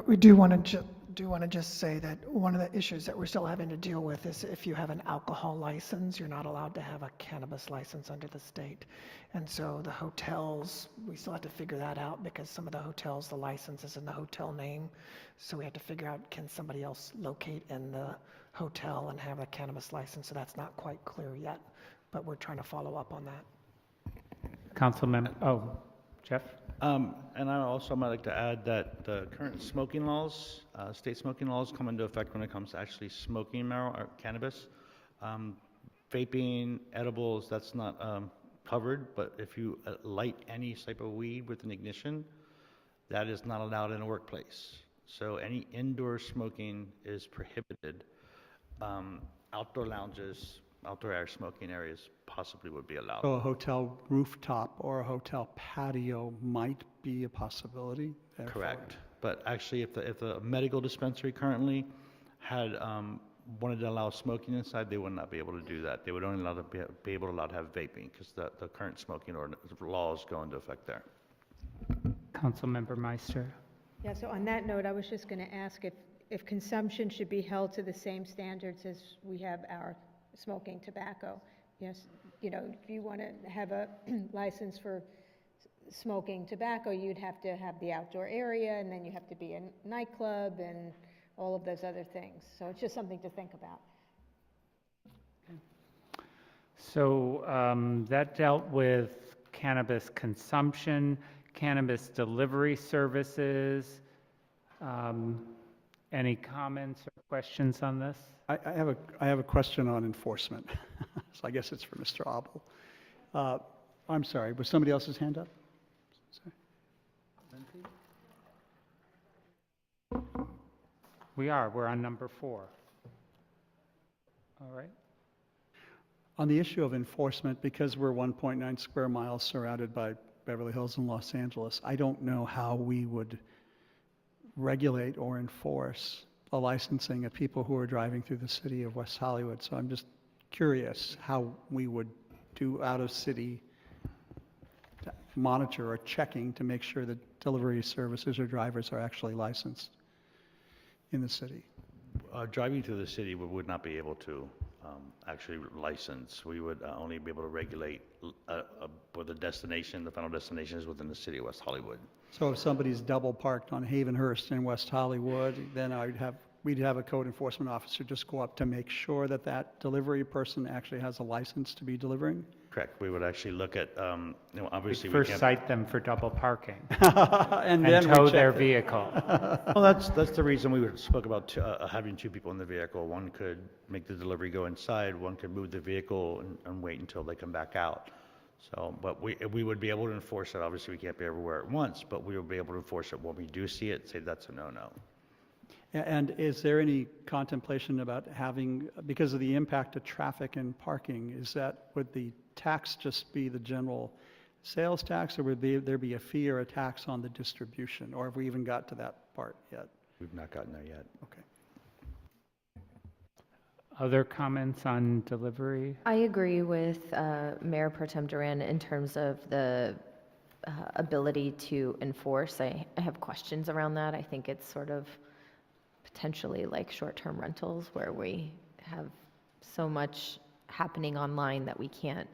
We do want to just say that one of the issues that we're still having to deal with is if you have an alcohol license, you're not allowed to have a cannabis license under the state. And so the hotels, we still have to figure that out because some of the hotels, the license is in the hotel name. So we have to figure out, can somebody else locate in the hotel and have a cannabis license? So that's not quite clear yet, but we're trying to follow up on that. Councilmember, Jeff? And I also might like to add that the current smoking laws, state smoking laws, come into effect when it comes to actually smoking marijuana or cannabis. Vaping, edibles, that's not covered, but if you light any type of weed with an ignition, that is not allowed in a workplace. So any indoor smoking is prohibited. Outdoor lounges, outdoor air smoking areas possibly would be allowed. So a hotel rooftop or a hotel patio might be a possibility. Correct. But actually, if the medical dispensary currently had wanted to allow smoking inside, they would not be able to do that. They would only be able to have vaping because the current smoking laws go into effect there. Councilmember Meister. Yeah, so on that note, I was just going to ask if consumption should be held to the same standards as we have our smoking tobacco. Yes, if you want to have a license for smoking tobacco, you'd have to have the outdoor area, and then you have to be a nightclub and all of those other things. So it's just something to think about. So that dealt with cannabis consumption, cannabis delivery services. Any comments or questions on this? I have a question on enforcement. So I guess it's for Mr. Abel. I'm sorry, was somebody else's hand up? Sorry. We're on number 4. All right. On the issue of enforcement, because we're 1.9 square miles surrounded by Beverly Hills and Los Angeles, I don't know how we would regulate or enforce the licensing of people who are driving through the city of West Hollywood. So I'm just curious how we would do out-of-city monitor or checking to make sure that delivery services or drivers are actually licensed in the city. Driving through the city, we would not be able to actually license. We would only be able to regulate for the destination, the final destination is within the city of West Hollywood. So if somebody's double parked on Havenhurst in West Hollywood, then we'd have a code enforcement officer just go up to make sure that that delivery person actually has a license to be delivering? Correct. We would actually look at, obviously we First can't. cite them for double parking and then we tow check their it. vehicle. Well, that's the reason we spoke about having 2 people in the vehicle. One could make the delivery go inside, one could move the vehicle and wait until they come back out. So, but we would be able to enforce it. Obviously, we can't be everywhere at once, but we will be able to enforce it when we do see it, say that's a no-no. And is there any contemplation about having, because of the impact of traffic and parking, would the tax just be the general sales tax, or would there be a fee or a tax on the distribution? Or have we even got to that part yet? We've not gotten there yet. Okay. Other comments on delivery? I agree with Mayor Pro Tem Duran in terms of the ability to enforce. I have questions around that. I think it's sort of potentially like short-term rentals where we have so much happening online that we can't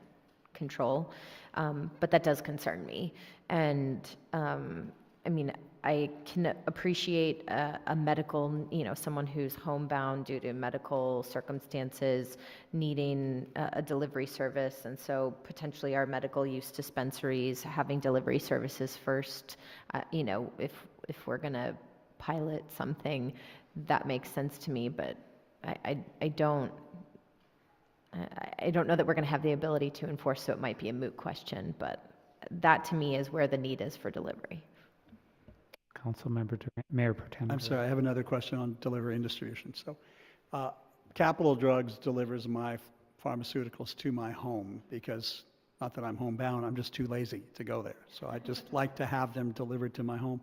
control. But that does concern me. And I mean, I can appreciate a medical, someone who's homebound due to medical circumstances needing a delivery service. And so potentially our medical use dispensaries having delivery services first, if we're going to pilot something, that makes sense to me. But I don't know that we're going to have the ability to enforce, so it might be a moot question. But that to me is where the need is for delivery. Councilmember Durant, Mayor Pro Tem. I'm sorry, I have another question on delivery and distribution. So, Capital Drugs delivers my pharmaceuticals to my home because, not that I'm homebound, I'm just too lazy to go there. So I just like to have them delivered to my home.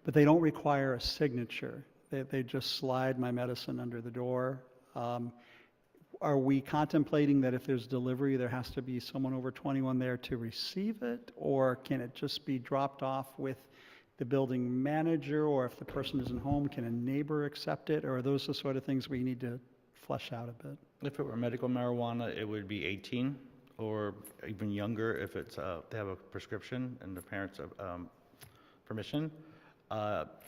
But they don't require a signature. They just slide my medicine under the door. Are we contemplating that if there's delivery, there has to be someone over 21 there to receive it? Or can it just be dropped off with the building manager? Or if the person isn't home, can a neighbor accept it? Or are those the sort of things we need to flesh out a bit? If it were medical marijuana, it would be 18 or even younger if it's they have a prescription and the parents have permission.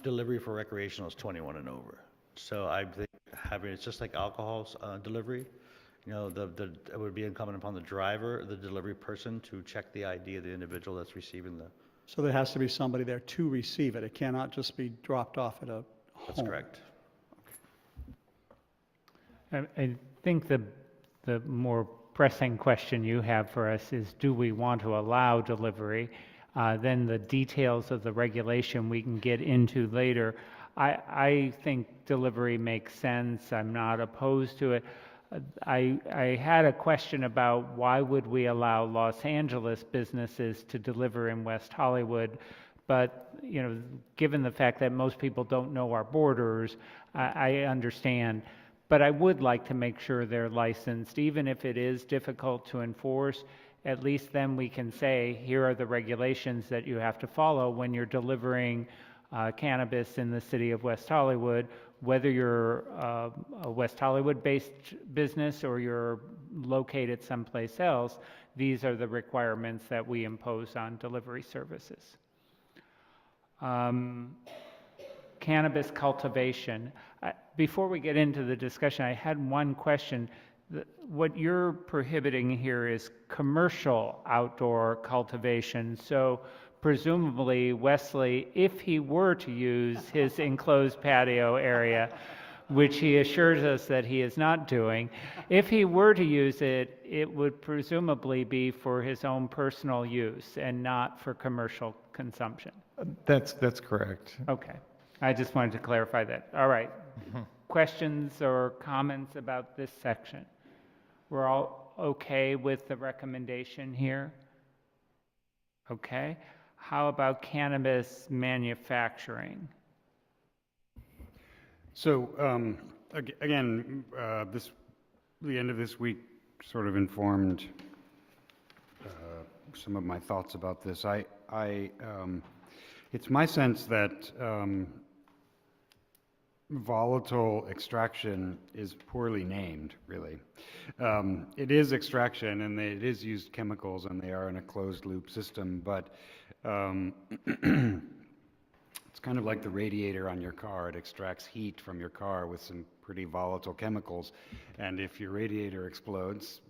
Delivery for recreational is 21 and over. So I think it's just like alcohol delivery. It would be incumbent upon the driver, the delivery person, to check the ID of the individual that's receiving the. So there has to be somebody there to receive it. It cannot just be dropped off at a home. That's correct. I think the more pressing question you have for us is, do we want to allow delivery? Then the details of the regulation we can get into later. I think delivery makes sense. I'm not opposed to it. I had a question about why would we allow Los Angeles businesses to deliver in West Hollywood, but given the fact that most people don't know our borders, I understand. But I would like to make sure they're licensed, even if it is difficult to enforce. At least then we can say, here are the regulations that you have to follow when you're delivering cannabis in the city of West Hollywood, whether you're a West Hollywood-based business or you're located someplace else. These are the requirements that we impose on delivery services. Cannabis cultivation. Before we get into the discussion, I had one question. What you're prohibiting here is commercial outdoor cultivation. So presumably, Wesley, if he were to use his enclosed patio area, which he assures us that he is not doing, if he were to use it, it would presumably be for his own personal use and not for commercial consumption. That's correct. Okay. I just wanted to clarify that. All right. questions or comments about this section? We're all okay with the recommendation here? Okay. How about cannabis manufacturing? So, again, the end of this week sort of informed some of my thoughts about this. It's my sense that volatile extraction is poorly named, really. It is extraction, and it is used chemicals, and they are in a closed-loop system, but it's kind of like the radiator on your car. It extracts heat from your car with some pretty volatile chemicals, and if your radiator explodes,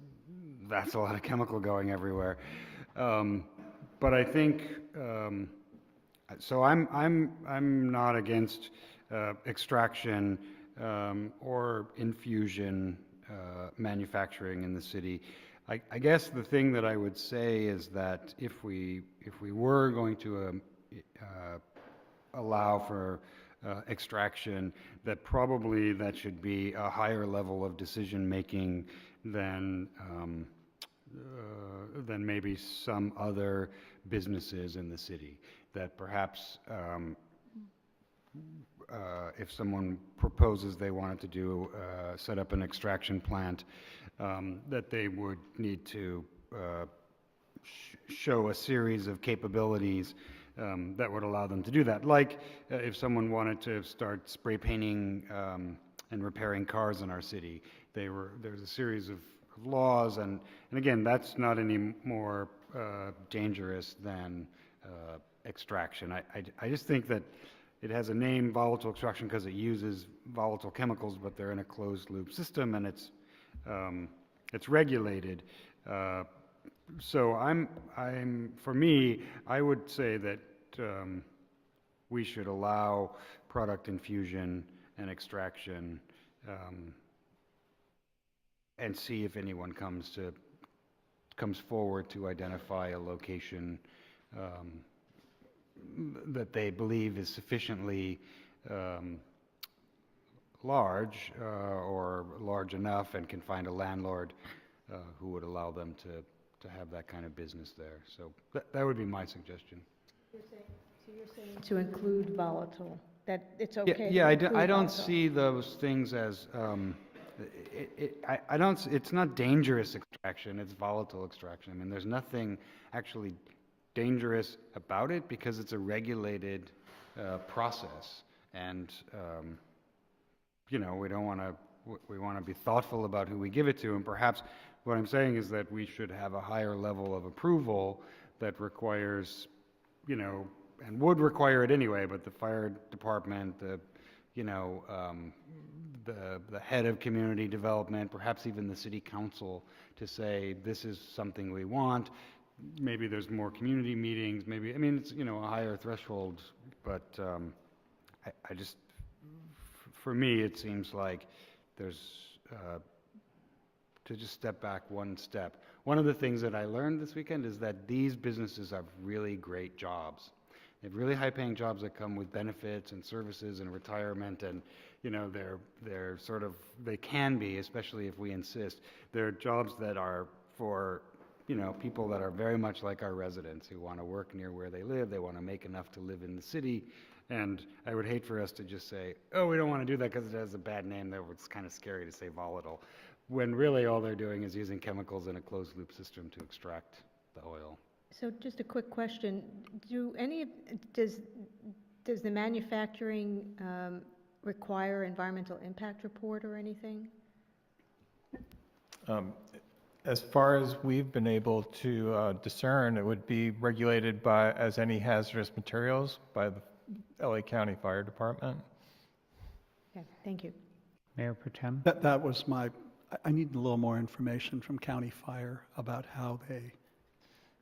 that's a lot of chemical going everywhere. But I think, so I'm not against extraction or infusion manufacturing in the city. I guess the thing that I would say is that if we were going to allow for extraction, that probably that should be a higher level of decision making than maybe some other businesses in the city. That perhaps if someone proposes they wanted to do set up an extraction plant, that they would need to show a series of capabilities that would allow them to do that. Like if someone wanted to start spray painting and repairing cars in our city, there's a series of laws, and again, that's not any more dangerous than extraction. I just think that it has a name, volatile extraction, because it uses volatile chemicals, but they're in a closed-loop system, and it's regulated. So for me, I would say that we should allow product infusion and extraction, and see if anyone comes forward to identify a location that they believe is sufficiently large or large enough and can find a landlord who would allow them to have that kind of business there. So that would be my suggestion. So you're saying to include volatile, that it's okay? Yeah, to include I don't volatile. see those things as, it's not dangerous extraction, it's volatile extraction. I mean, there's nothing actually dangerous about it because it's a regulated process. And, we want to be thoughtful about who we give it to. And perhaps what I'm saying is that we should have a higher level of approval that requires, and would require it anyway, but the fire department, the head of community development, perhaps even the city council, to say this is something we want. Maybe there's more community meetings, it's, a higher threshold, but I just, for me, it seems like there's, to just step back one step. One of the things that I learned this weekend is that these businesses have really great jobs. They have really high-paying jobs that come with benefits and services and retirement, and they're sort of, they can be, especially if we insist. They're jobs that are for people that are very much like our residents, who want to work near where they live, they want to make enough to live in the city, and I would hate for us to just say, oh, we don't want to do that because it has a bad name, that it's kind of scary to say volatile, when really all they're doing is using chemicals in a closed-loop system to extract the oil. So just a quick question, does the manufacturing require environmental impact report or anything? As far as we've been able to discern, it would be regulated as any hazardous materials by the LA County Fire Department. Okay, thank you. Mayor Pro Tem? That was I need a little more information from County Fire about how they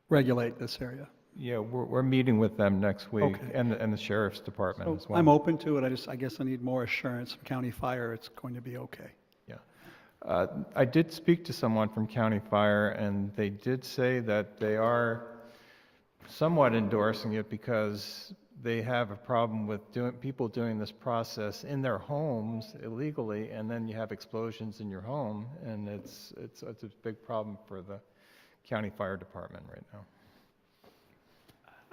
regulate this area. Yeah, we're meeting with them next week, Okay. and the Sheriff's Department So as well. I'm open to it, I guess I need more assurance from County Fire it's going to be okay. Yeah. I did speak to someone from County Fire, and they did say that they are somewhat endorsing it because they have a problem with people doing this process in their homes illegally, and then you have explosions in your home, and it's a big problem for the county fire department right now.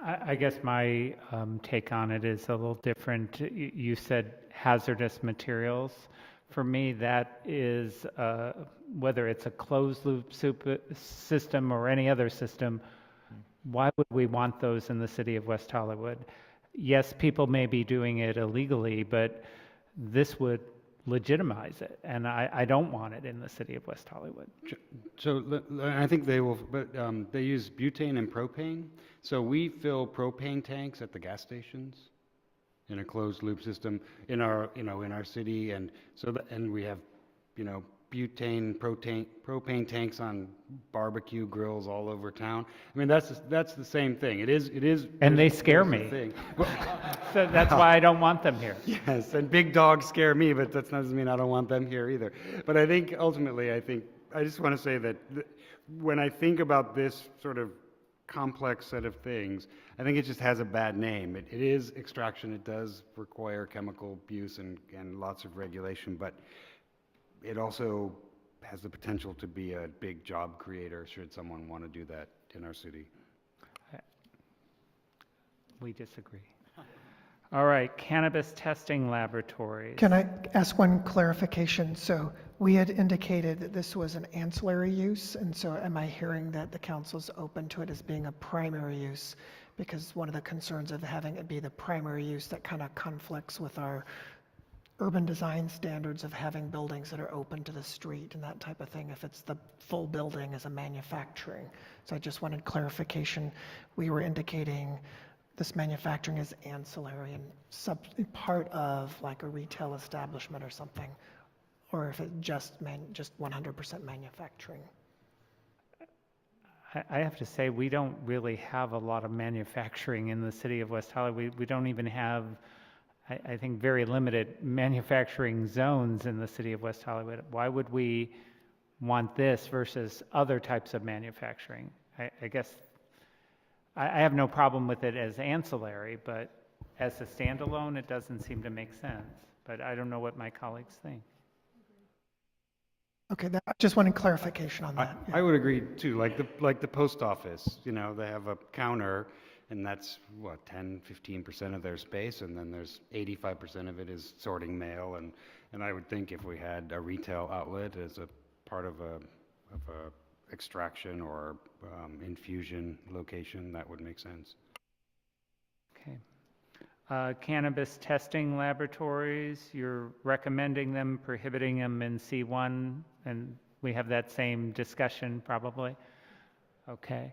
I guess my take on it is a little different. You said hazardous materials. For me, that is, whether it's a closed loop system or any other system, why would we want those in the city of West Hollywood? Yes, people may be doing it illegally, but this would legitimize it, and I don't want it in the city of West Hollywood. So I think they will, but they use butane and propane. So we fill propane tanks at the gas stations in a closed loop system in our, in our city, and so and we have, butane, propane tanks on barbecue grills all over town. I mean, that's the same thing. It is. And they scare me. So that's why I don't want them here. Yes, and big dogs scare me, but that doesn't mean I don't want them here either. But I think ultimately, I just want to say that when I think about this sort of complex set of things, I think it just has a bad name. It is extraction. It does require chemical abuse and lots of regulation, but it also has the potential to be a big job creator should someone want to do that in our city. We disagree. All right, cannabis testing laboratories. Can I ask one clarification? So we had indicated that this was an ancillary use, and so am I hearing that the council's open to it as being a primary use? Because one of the concerns of having it be the primary use, that kind of conflicts with our urban design standards of having buildings that are open to the street and that type of thing, if it's the full building as a manufacturing. So I just wanted clarification. We were indicating this manufacturing is ancillary and part of like a retail establishment or something, or if it just 100% manufacturing. I have to say, we don't really have a lot of manufacturing in the city of West Hollywood. We don't even have, I think, very limited manufacturing zones in the city of West Hollywood. Why would we want this versus other types of manufacturing? I guess I have no problem with it as ancillary, but as a standalone, it doesn't seem to make sense. But I don't know what my colleagues think. Okay, I just wanted clarification on that. I would agree too, like the post office, they have a counter, and that's what, 10-15% of their space, and then there's 85% of it is sorting mail, and I would think if we had a retail outlet as a part of a extraction or infusion location, that would make sense. Okay. Cannabis testing laboratories, you're recommending them, prohibiting them in C1, and we have that same discussion probably? Okay.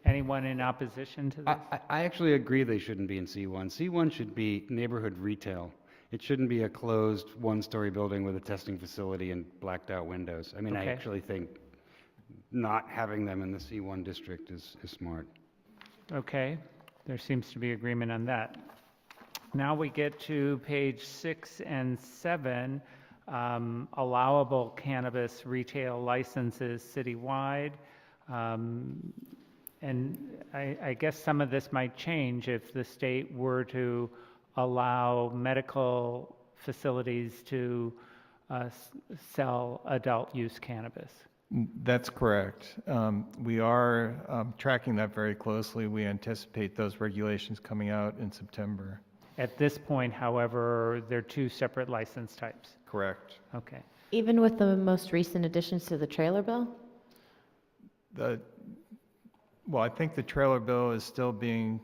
Anyone in opposition to this? I actually agree they shouldn't be in C1. C1 should be neighborhood retail. It shouldn't be a closed one-story building with a testing facility and blacked out windows. I mean, Okay. I actually think not having them in the C1 district is smart. Okay, there seems to be agreement on that. Now we get to page 6 and 7, allowable cannabis retail licenses citywide. And I guess some of this might change if the state were to allow medical facilities to sell adult use cannabis. That's correct. We are tracking that very closely. We anticipate those regulations coming out in September. At this point, however, they're two separate license types. Correct. Okay. Even with the most recent additions to the trailer bill? Well, I think the trailer bill is still being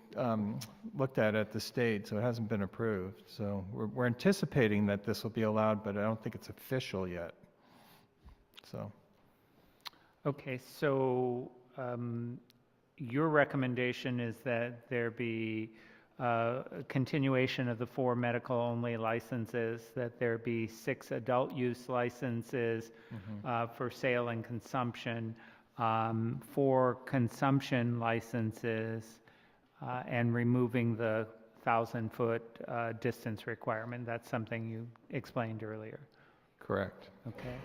looked at the state, so it hasn't been approved. So we're anticipating that this will be allowed, but I don't think it's official yet. So. Okay, so your recommendation is that there be a continuation of the 4 medical-only licenses, that there be 6 adult-use licenses for sale and consumption, 4 consumption licenses, and removing the 1,000-foot distance requirement. That's something you explained earlier. Correct. Okay.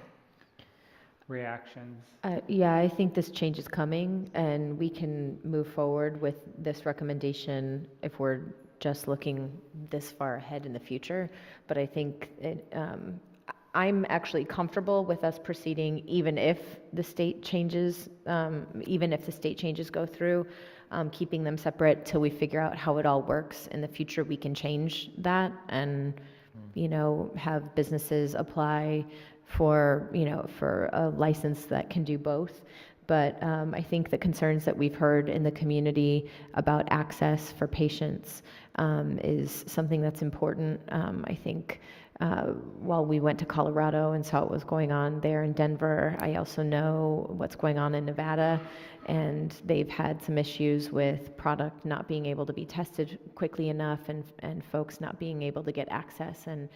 reactions? Yeah, I think this change is coming, and we can move forward with this recommendation if we're just looking this far ahead in the future. But I think I'm actually comfortable with us proceeding even if the state changes, go through, keeping them separate till we figure out how it all works. In the future, we can change that and, have businesses apply for a license that can do both. But I think the concerns that we've heard in the community about access for patients is something that's important. I think while we went to Colorado and saw what was going on there in Denver, I also know what's going on in Nevada, and they've had some issues with product not being able to be tested quickly enough and folks not being able to get access. And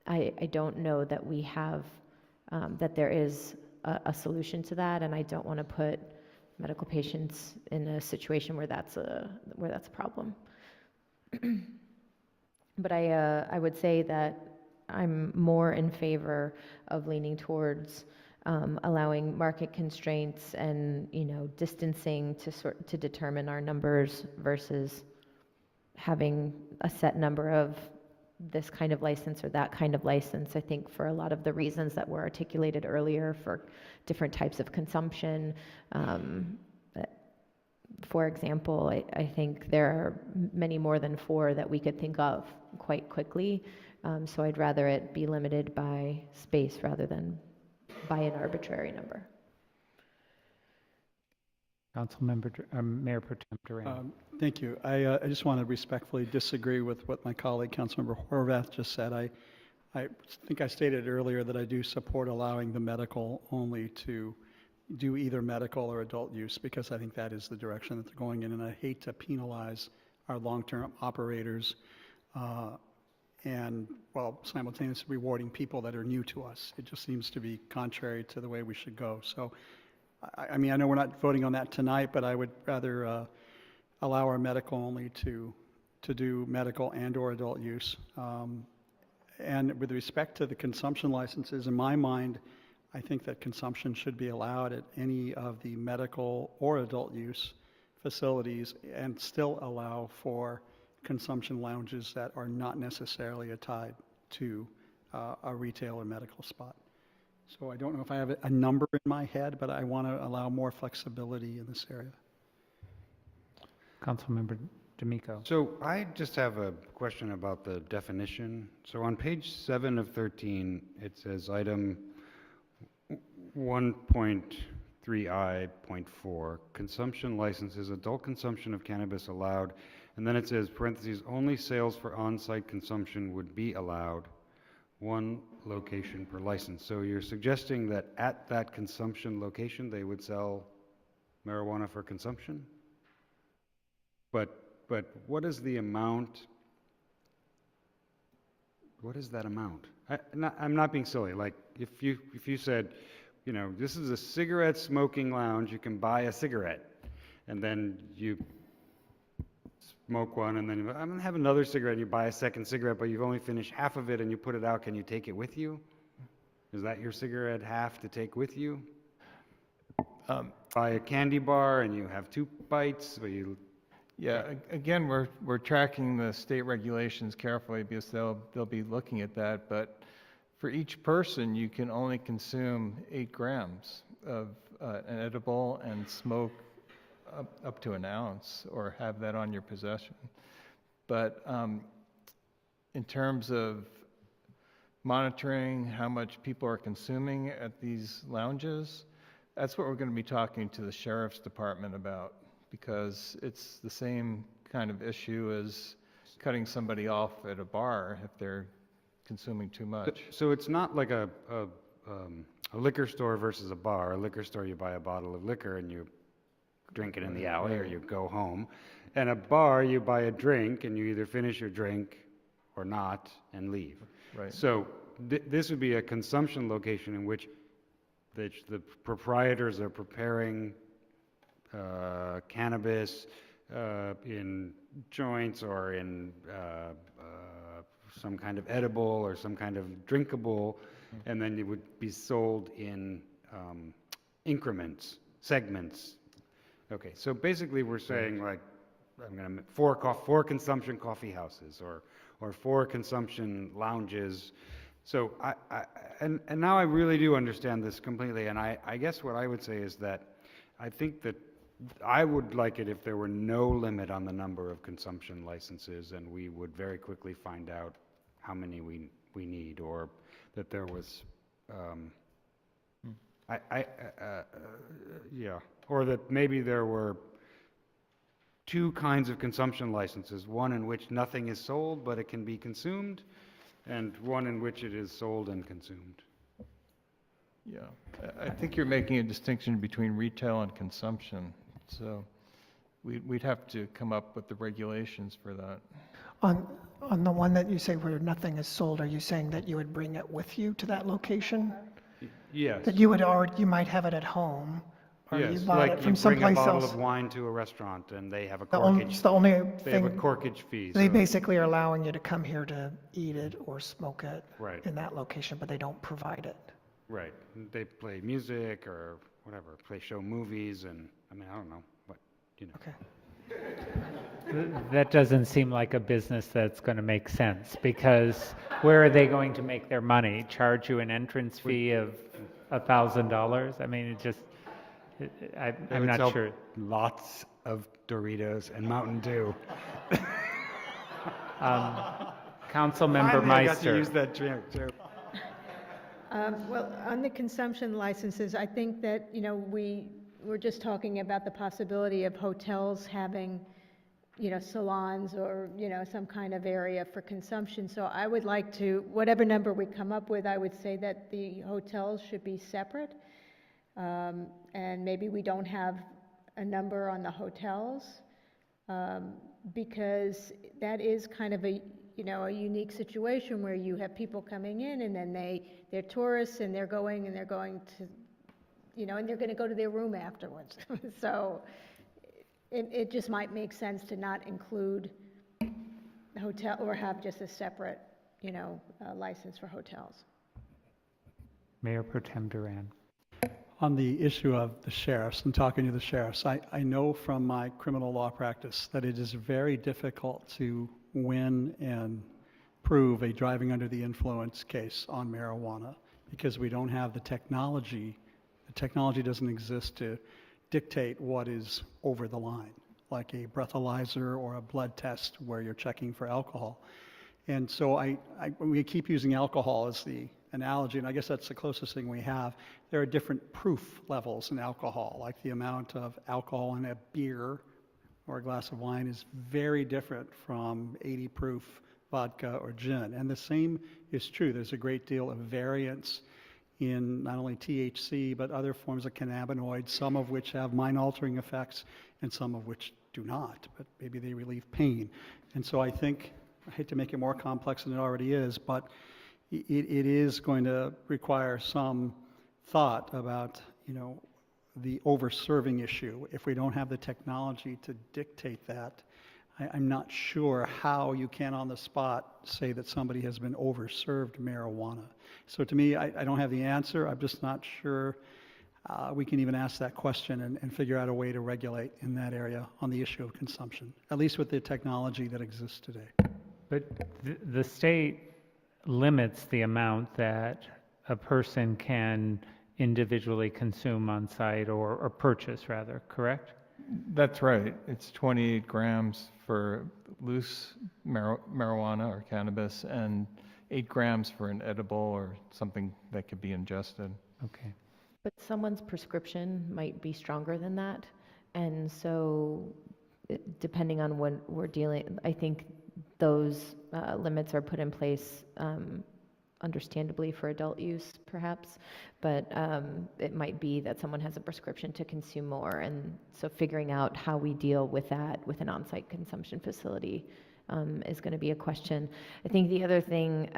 I don't know that we have, that there is a solution to that, and I don't want to put medical patients in a situation where that's a problem. But I would say that I'm more in favor of leaning towards allowing market constraints and distancing to determine our numbers versus having a set number of this kind of license or that kind of license. I think for a lot of the reasons that were articulated earlier for different types of consumption. For example, I think there are many more than 4 that we could think of quite quickly. So I'd rather it be limited by space rather than by an arbitrary number. Mayor Pro Tem Duran. Thank you. I just want to respectfully disagree with what my colleague, Councilmember Horvath, just said. I think I stated earlier that I do support allowing the medical only to do either medical or adult use, because I think that is the direction that they're going in, and I hate to penalize our long-term operators and, well, simultaneously rewarding people that are new to us. It just seems to be contrary to the way we should go. So, I mean, I know we're not voting on that tonight, but I would rather allow our medical only to do medical and or adult use. And with respect to the consumption licenses, in my mind, I think that consumption should be allowed at any of the medical or adult use facilities and still allow for consumption lounges that are not necessarily tied to a retail or medical spot. So I don't know if I have a number in my head, but I want to allow more flexibility in this area. Councilmember D'Amico. So I just have a question about the definition. So on page 7 of 13, it says item 1.3i.4, consumption licenses, adult consumption of cannabis allowed, and then it says, parentheses, only sales for on-site consumption would be allowed, 1 location per license. So you're suggesting that at that consumption location, they would sell marijuana for consumption? But what is the amount? What is that amount? I'm not being silly. Like, if you said, this is a cigarette smoking lounge, you can buy a cigarette, and then you smoke one, and then I'm gonna have another cigarette, and you buy a second cigarette, but you've only finished half of it, and you put it out. Can you take it with you? Is that your cigarette half to take with you? Buy a candy bar, and you have 2 bites, but you. Yeah, again, we're tracking the state regulations carefully because they'll be looking at that, but for each person, you can only consume 8 grams of an edible and smoke up to an ounce or have that on your possession. But in terms of monitoring how much people are consuming at these lounges, that's what we're going to be talking to the Sheriff's Department about, because it's the same kind of issue as cutting somebody off at a bar if they're consuming too much. So it's not like a liquor store versus a bar. A liquor store, you buy a bottle of liquor and you drink it in the alley or you go home. And a bar, you buy a drink and you either finish your drink or not and leave. Right. So this would be a consumption location in which the proprietors are preparing cannabis in joints or in some kind of edible or some kind of drinkable, and then it would be sold in increments, segments. Okay, so basically we're saying like, I'm gonna make four consumption coffee houses or 4 consumption lounges. So and now I really do understand this completely, and I guess what I would say is that I think that I would like it if there were no limit on the number of consumption licenses, and we would very quickly find out how many we need, or that there was, yeah, or that maybe there were 2 kinds of consumption licenses, one in which nothing is sold but it can be consumed, and one in which it is sold and consumed. Yeah, I think you're making a distinction between retail and consumption, so we'd have to come up with the regulations for that. On the one that you say where nothing is sold, are you saying that you would bring it with you to that location? Yes. That you would, or you might have it at home? Or you Yes, bought like it you from bring a someplace bottle else? of wine to a restaurant and they have a It's the only they have a thing, corkage fee. they so- basically are allowing you to come here to eat it or smoke it Right. in that location, but they don't provide it. Right, they play music or whatever, show movies, and, I mean, I don't know, but, you know. Okay. That doesn't seem like a business that's going to make sense, because where are they going to make their money? Charge you an entrance fee of $1,000? I mean, it just, They I'm would not sell sure. lots of Doritos and Mountain Dew. Councilmember Finally, I got to Meister. use that joke, too. Well, on the consumption licenses, I think that, you know, we're just talking about the possibility of hotels having, you know, salons or, you know, some kind of area for consumption. So I would like to, whatever number we come up with, I would say that the hotels should be separate. And maybe we don't have a number on the hotels, because that is kind of a, you know, a unique situation where you have people coming in and then they're tourists and they're going to, you know, and they're going to go to their room afterwards. So it just might make sense to not include the hotel or have just a separate, you know, license for hotels. Mayor Pro Tem Duran. On the issue of the sheriffs and talking to the sheriffs, I know from my criminal law practice that it is very difficult to win and prove a driving under the influence case on marijuana because we don't have the technology. The technology doesn't exist to dictate what is over the line, like a breathalyzer or a blood test where you're checking for alcohol. And so we keep using alcohol as the analogy, and I guess that's the closest thing we have. There are different proof levels in alcohol, like the amount of alcohol in a beer or a glass of wine is very different from 80 proof vodka or gin. And the same is true. There's a great deal of variance in not only THC, but other forms of cannabinoids, some of which have mind-altering effects and some of which do not, but maybe they relieve pain. And so I think, I hate to make it more complex than it already is, but it is going to require some thought about, you know, the over-serving issue. If we don't have the technology to dictate that, I'm not sure how you can on the spot say that somebody has been over-served marijuana. So to me, I don't have the answer. I'm just not sure we can even ask that question and figure out a way to regulate in that area on the issue of consumption, at least with the technology that exists today. But the state limits the amount that a person can individually consume on site or purchase, rather, correct? That's right. It's 28 grams for loose marijuana or cannabis and 8 grams for an edible or something that could be ingested. Okay. But someone's prescription might be stronger than that. And so depending on what we're dealing, I think those limits are put in place understandably for adult use, perhaps, but it might be that someone has a prescription to consume more, and so figuring out how we deal with that with an on-site consumption facility is going to be a question. I think the other thing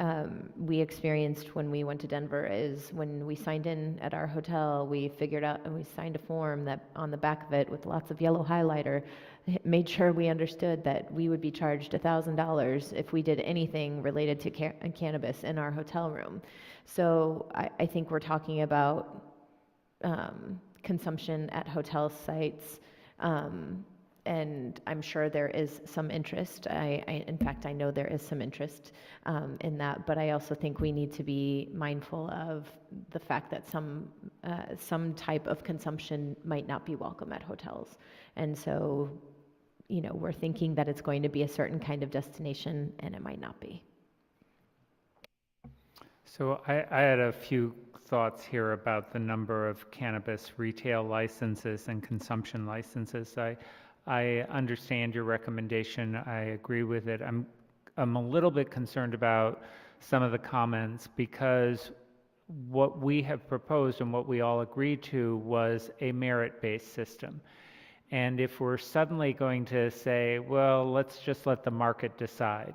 we experienced when we went to Denver is when we signed in at our hotel, we figured out and we signed a form that on the back of it with lots of yellow highlighter made sure we understood that we would be charged $1,000 if we did anything related to cannabis in our hotel room. So I think we're talking about consumption at hotel sites. And I'm sure there is some interest. In fact, I know there is some interest in that, but I also think we need to be mindful of the fact that some type of consumption might not be welcome at hotels. And so, you know, we're thinking that it's going to be a certain kind of destination, and it might not be. So I had a few thoughts here about the number of cannabis retail licenses and consumption licenses. I understand your recommendation. I agree with it. I'm a little bit concerned about some of the comments, because what we have proposed and what we all agreed to was a merit-based system. And if we're suddenly going to say, well, let's just let the market decide,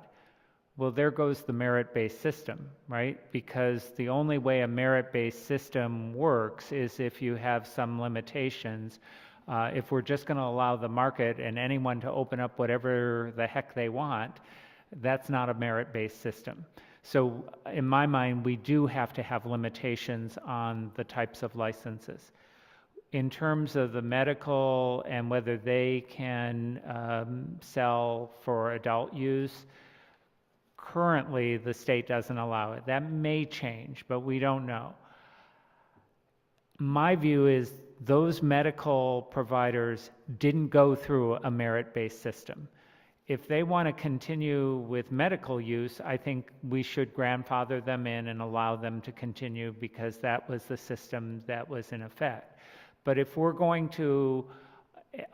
well, there goes the merit-based system, right? Because the only way a merit-based system works is if you have some limitations. If we're just going to allow the market and anyone to open up whatever the heck they want, that's not a merit-based system. So in my mind, we do have to have limitations on the types of licenses. In terms of the medical and whether they can sell for adult use, currently the state doesn't allow it. That may change, but we don't know. My view is those medical providers didn't go through a merit-based system. If they want to continue with medical use, I think we should grandfather them in and allow them to continue, because that was the system that was in effect. But if we're going to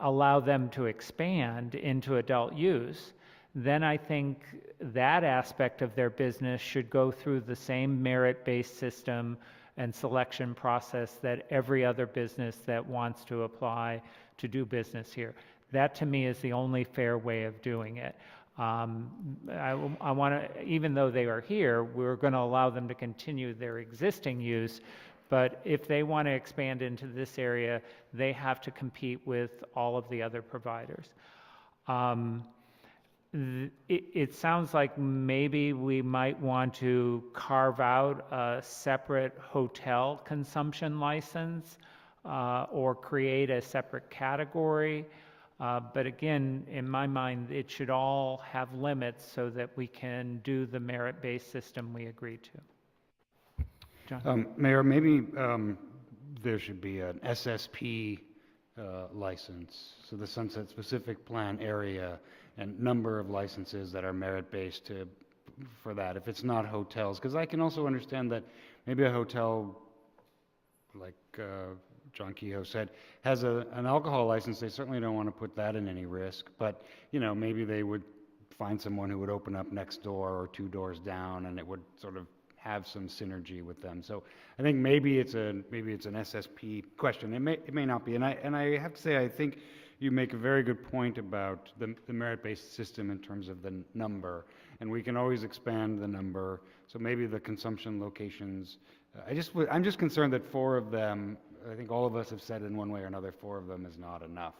allow them to expand into adult use, then I think that aspect of their business should go through the same merit-based system and selection process that every other business that wants to apply to do business here. That to me is the only fair way of doing it. I want to, even though they are here, we're going to allow them to continue their existing use, but if they want to expand into this area, they have to compete with all of the other providers. It sounds like maybe we might want to carve out a separate hotel consumption license or create a separate category. But again, in my mind, it should all have limits so that we can do the merit-based system we agreed to. John? Mayor, maybe there should be an SSP license, so the Sunset Specific Plan area, and number of licenses that are merit-based for that, if it's not hotels. Because I can also understand that maybe a hotel, like John Kehoe said, has an alcohol license. They certainly don't want to put that in any risk. But, you know, maybe they would find someone who would open up next door or 2 doors down, and it would sort of have some synergy with them. So I think maybe it's an SSP question. It may not be. And I have to say, I think you make a very good point about the merit-based system in terms of the number, and we can always expand the number. So maybe the consumption locations. I'm just concerned that 4 of them, I think all of us have said in one way or another, 4 of them is not enough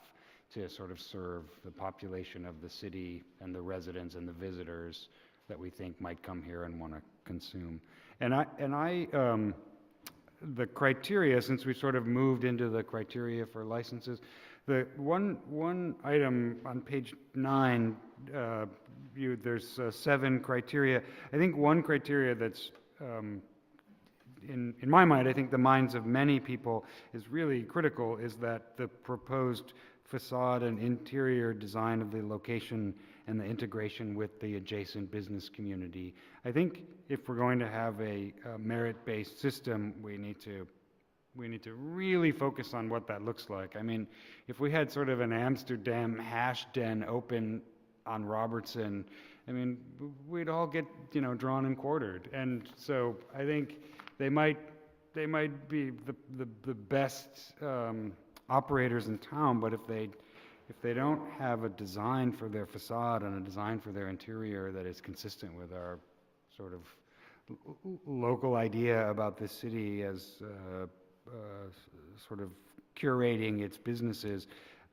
to sort of serve the population of the city and the residents and the visitors that we think might come here and want to consume. The criteria, since we sort of moved into the criteria for licenses, the one item on page 9, there's 7 criteria. I think one criteria that's in my mind, I think the minds of many people is really critical, is that the proposed facade and interior design of the location and the integration with the adjacent business community. I think if we're going to have a merit-based system, we need to really focus on what that looks like. I mean, if we had sort of an Amsterdam hash den open on Robertson, I mean, we'd all get, you know, drawn and quartered. And so I think they might be the best operators in town, but if they don't have a design for their facade and a design for their interior that is consistent with our sort of local idea about this city as sort of curating its businesses,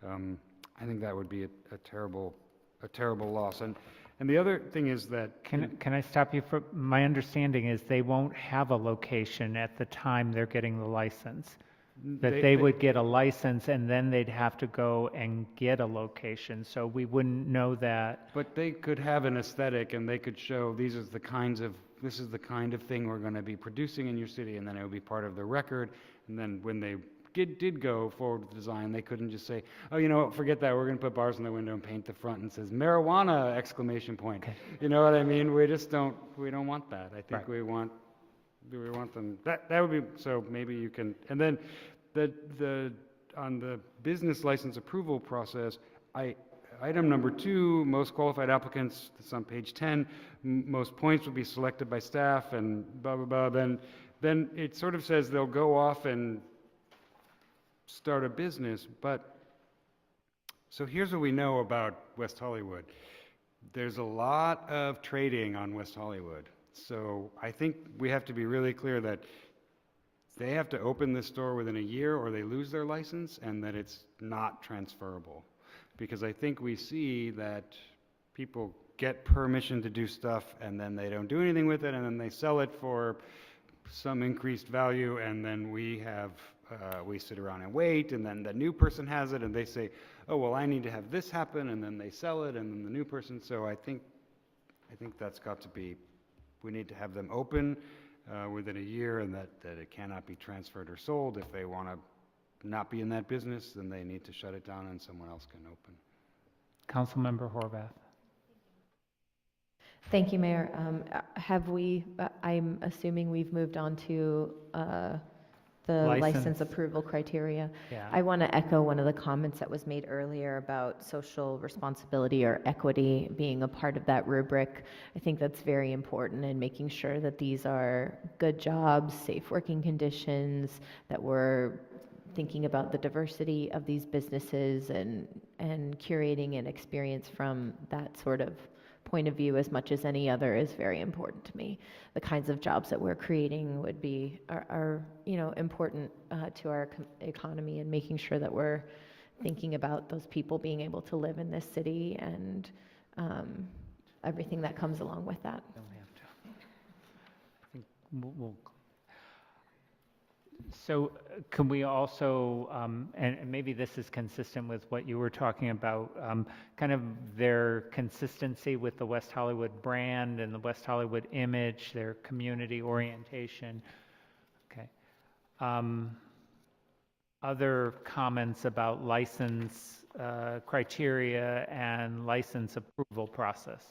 I think that would be a terrible loss. And the other thing is that... Can I stop you for... My understanding is they won't have a location at the time they're getting the license. That they would get a license and then they'd have to go and get a location, so we wouldn't know that. But they could have an aesthetic and they could show this is the kind of thing we're going to be producing in your city, and then it would be part of the record. And then when they did go forward with the design, they couldn't just say, oh, you know what, forget that, we're going to put bars in the window and paint the front and says marijuana exclamation point. Okay. You know what I mean? We don't want that. I think we want them, that would be, so maybe you can, and then on the business license approval process, item number 2, most qualified applicants, that's on page 10, most points will be selected by staff and blah, blah, blah. Then it sort of says they'll go off and start a business. But, so here's what we know about West Hollywood. There's a lot of trading on West Hollywood. So I think we have to be really clear that they have to open this store within a year or they lose their license, and that it's not transferable. Because I think we see that people get permission to do stuff and then they don't do anything with it, and then they sell it for some increased value, and then we sit around and wait, and then the new person has it and they say, oh, well, I need to have this happen, and then they sell it, and then the new person. So I think that's got to be, we need to have them open within a year, and that it cannot be transferred or sold. If they want to not be in that business, then they need to shut it down and someone else can open. Councilmember Horvath. Thank you, Mayor. I'm assuming we've moved on to the license approval criteria. Yeah. I want to echo one of the comments that was made earlier about social responsibility or equity being a part of that rubric. I think that's very important in making sure that these are good jobs, safe working conditions, that we're thinking about the diversity of these businesses and curating an experience from that sort of point of view as much as any other is very important to me. The kinds of jobs that we're creating are important to our economy, and making sure that we're thinking about those people being able to live in this city and everything that comes along with that. I think so can we also, and maybe this is consistent with what you were talking about, kind of their consistency with the West Hollywood brand and the West Hollywood image, their community orientation. Okay. Other comments about license criteria and license approval process?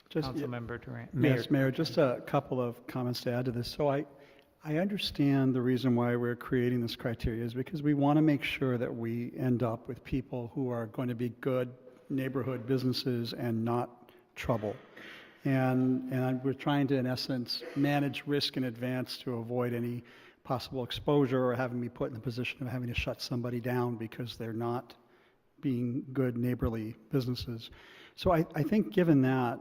Councilmember Durant. Yes, Mayor, just a couple of comments to add to this. So I understand the reason why we're creating this criteria is because we want to make sure that we end up with people who are going to be good neighborhood businesses and not trouble. And we're trying to, in essence, manage risk in advance to avoid any possible exposure or having me put in the position of having to shut somebody down because they're not being good neighborly businesses. So I think given that,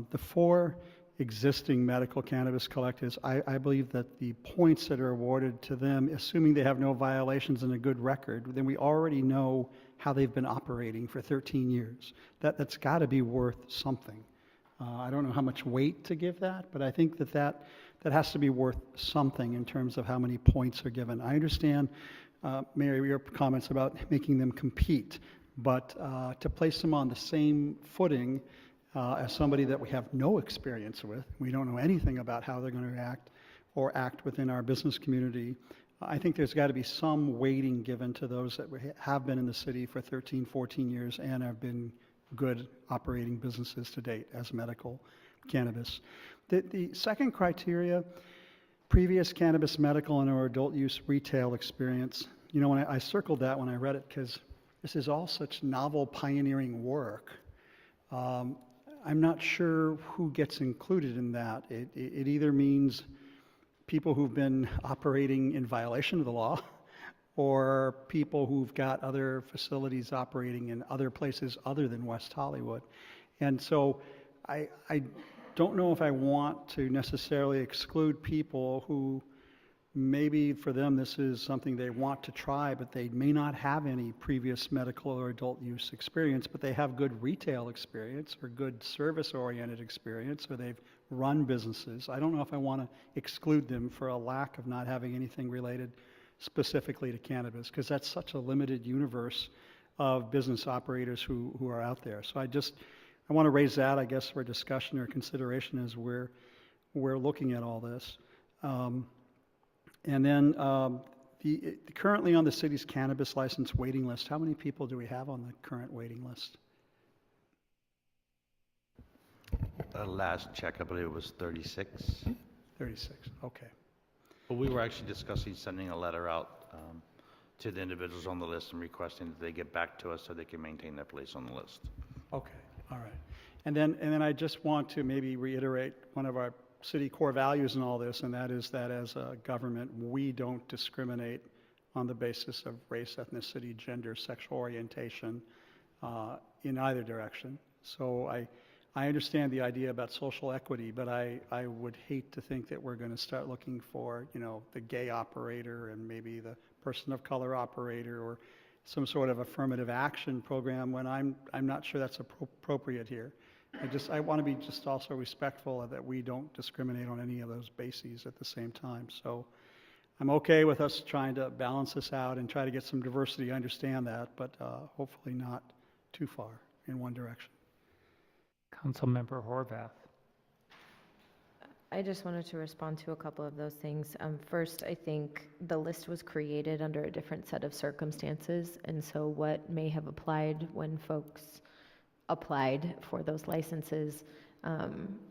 the 4 existing medical cannabis collectors, I believe that the points that are awarded to them, assuming they have no violations and a good record, then we already know how they've been operating for 13 years. That's got to be worth something. I don't know how much weight to give that, but I think that has to be worth something in terms of how many points are given. I understand, Mayor, your comments about making them compete, but to place them on the same footing as somebody that we have no experience with, we don't know anything about how they're going to act within our business community. I think there's got to be some weighting given to those that have been in the city for 13, 14 years and have been good operating businesses to date as medical cannabis. The second criteria, previous cannabis medical and or adult use retail experience. You know, when I circled that when I read it, because this is all such novel pioneering work. I'm not sure who gets included in that. It either means people who've been operating in violation of the law or people who've got other facilities operating in other places other than West Hollywood. And so I don't know if I want to necessarily exclude people who maybe for them this is something they want to try, but they may not have any previous medical or adult use experience, but they have good retail experience or good service-oriented experience, or they've run businesses. I don't know if I want to exclude them for a lack of not having anything related specifically to cannabis, because that's such a limited universe of business operators who are out there. So I want to raise that, I guess, for discussion or consideration as we're looking at all this. And then currently on the city's cannabis license waiting list, how many people do we have on the current waiting list? Last check, I believe it was 36. 36, okay. But we were actually discussing sending a letter out to the individuals on the list and requesting that they get back to us so they can maintain their place on the list. Okay, all right. And then I just want to maybe reiterate one of our city core values in all this, and that is that as a government, we don't discriminate on the basis of race, ethnicity, gender, sexual orientation in either direction. So I understand the idea about social equity, but I would hate to think that we're going to start looking for, the gay operator and maybe the person of color operator or some sort of affirmative action program when I'm not sure that's appropriate here. I want to be just also respectful of that we don't discriminate on any of those bases at the same time. So I'm okay with us trying to balance this out and try to get some diversity. I understand that, but hopefully not too far in one direction. Councilmember Horvath. I just wanted to respond to a couple of those things. First, I think the list was created under a different set of circumstances, and so what may have applied when folks applied for those licenses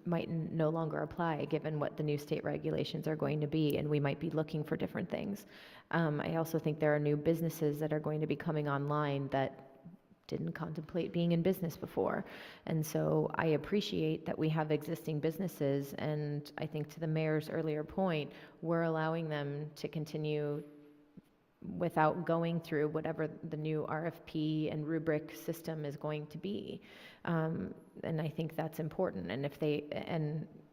might no longer apply given what the new state regulations are going to be, and we might be looking for different things. I also think there are new businesses that are going to be coming online that didn't contemplate being in business before. And so I appreciate that we have existing businesses, and I think to the mayor's earlier point, we're allowing them to continue without going through whatever the new RFP and rubric system is going to be. And I think that's important. And if they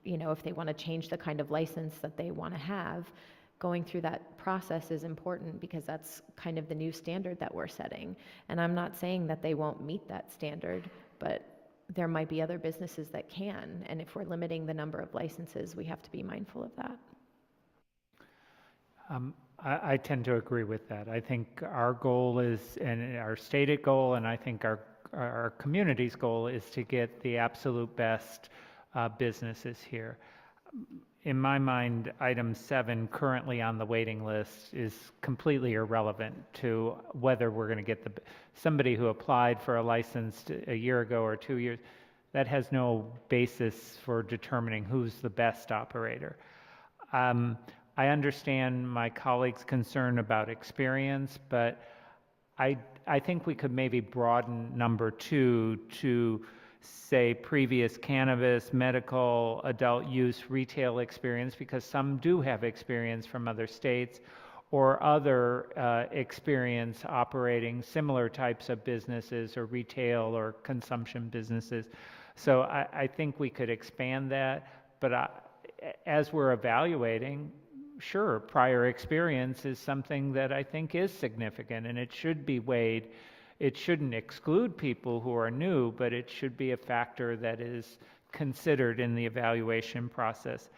want to change the kind of license that they want to have, going through that process is important because that's kind of the new standard that we're setting. And I'm not saying that they won't meet that standard, but there might be other businesses that can. And if we're limiting the number of licenses, we have to be mindful of that. I tend to agree with that. I think our goal is, and our stated goal, and I think our community's goal is to get the absolute best businesses here. In my mind, item 7 currently on the waiting list is completely irrelevant to whether we're going to get somebody who applied for a license a year ago or 2 years. That has no basis for determining who's the best operator. I understand my colleague's concern about experience, but I think we could maybe broaden number 2 to say previous cannabis, medical, adult use, retail experience, because some do have experience from other states or other experience operating similar types of businesses or retail or consumption businesses. So I think we could expand that, but as we're evaluating, sure, prior experience is something that I think is significant and it should be weighed. It shouldn't exclude people who are new, but it should be a factor that is considered in the evaluation process.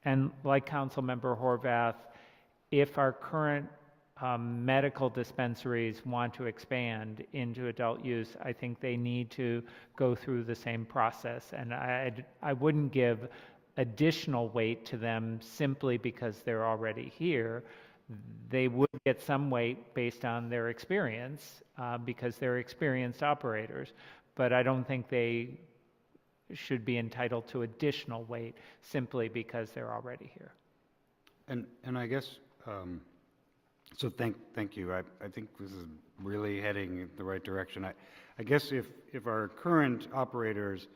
And like Councilmember Horvath, if our current medical dispensaries want to expand into adult use, I think they need to go through the same process. And I wouldn't give additional weight to them simply because they're already here. They would get some weight based on their experience because they're experienced operators, but I don't think they should be entitled to additional weight simply because they're already here. And I guess, so thank you. I think this is really heading in the right direction. I guess if our current operators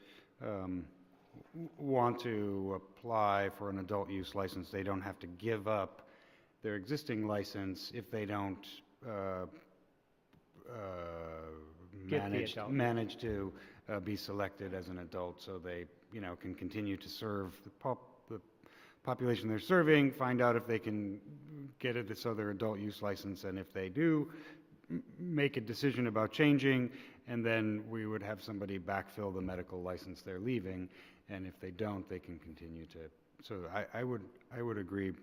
want to apply for an adult use license, they don't have to give up their existing license if they don't manage to be selected as an adult, so they can continue to serve the population they're serving, find out if they can get this other adult use license, and if they do, make a decision about changing, and then we would have somebody backfill the medical license they're leaving, and if they don't, they can continue to. So I would agree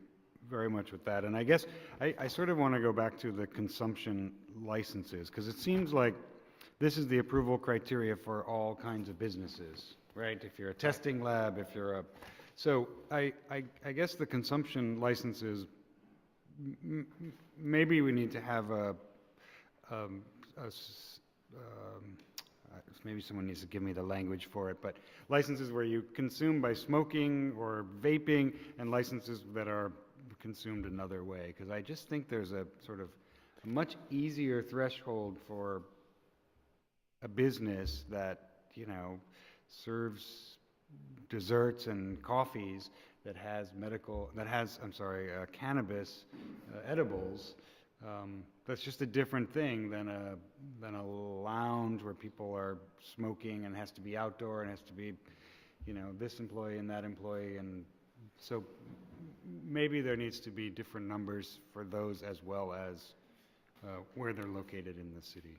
very much with that. And I guess I sort of want to go back to the consumption licenses, because it seems like this is the approval criteria for all kinds of businesses, right? If you're a testing lab, if you're a... So I guess the consumption licenses, maybe we need to have maybe someone needs to give me the language for it, but licenses where you consume by smoking or vaping, and licenses that are consumed another way, because I just think there's a sort of a much easier threshold for a business that, you know, serves desserts and coffees that has cannabis edibles. That's just a different thing than a lounge where people are smoking and has to be outdoor and has to be, you know, this employee and that employee, and so maybe there needs to be different numbers for those as well as where they're located in the city.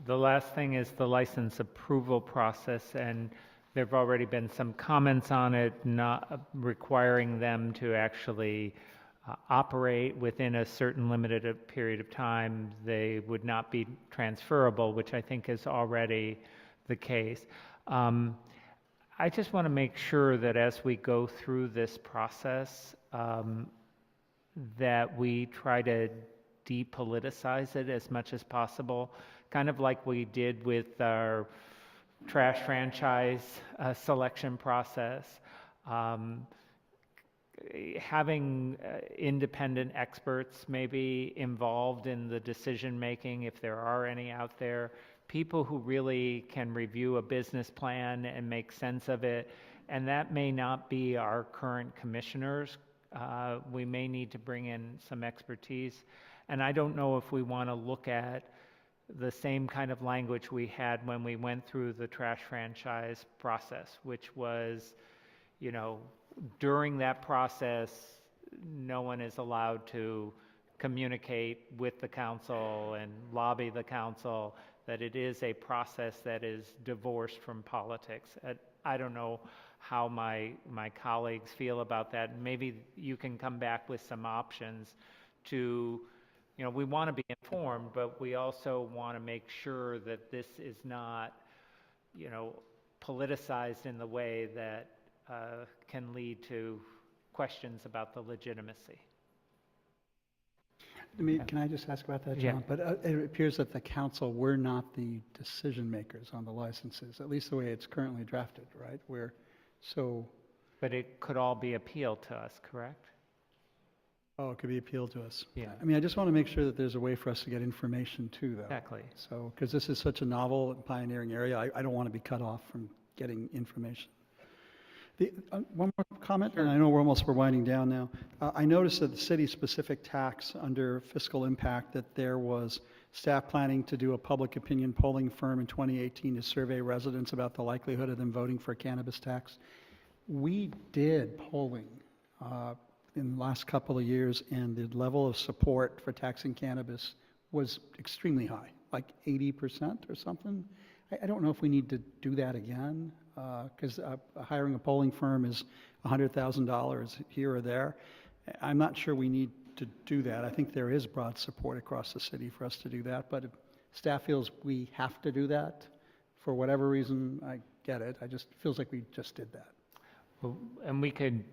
The last thing is the license approval process, and there have already been some comments on it, not requiring them to actually operate within a certain limited period of time. They would not be transferable, which I think is already the case. I just want to make sure that as we go through this process, that we try to depoliticize it as much as possible, kind of like we did with our trash franchise selection process. Having independent experts maybe involved in the decision making, if there are any out there, people who really can review a business plan and make sense of it, and that may not be our current commissioners. We may need to bring in some expertise, and I don't know if we want to look at the same kind of language we had when we went through the trash franchise process, which was, you know, during that process, no one is allowed to communicate with the council and lobby the council, that it is a process that is divorced from politics. I don't know how my colleagues feel about that. Maybe you can come back with some options to, you know, we want to be informed, but we also want to make sure that this is not, you know, politicized in the way that can lead to questions about the legitimacy. Can I just ask about that, Yeah. John? But it appears that the council, we're not the decision makers on the licenses, at least the way it's currently drafted, right? But it could all be appealed to us, correct? Oh, it could be appealed to us. Yeah. I mean, I just want to make sure that there's a way for us to get information too, though. Exactly. So, because this is such a novel and pioneering area, I don't want to be cut off from getting information. One more comment, and I know we're winding down now. I noticed that the city-specific tax under fiscal impact, that there was staff planning to do a public opinion polling firm in 2018 to survey residents about the likelihood of them voting for a cannabis tax. We did polling in the last couple of years, and the level of support for taxing cannabis was extremely high, like 80% or something. I don't know if we need to do that again, because hiring a polling firm is $100,000 here or there. I'm not sure we need to do that. I think there is broad support across the city for us to do that, but if staff feels we have to do that for whatever reason, I get it. I just feels like we just did that. Well, and we could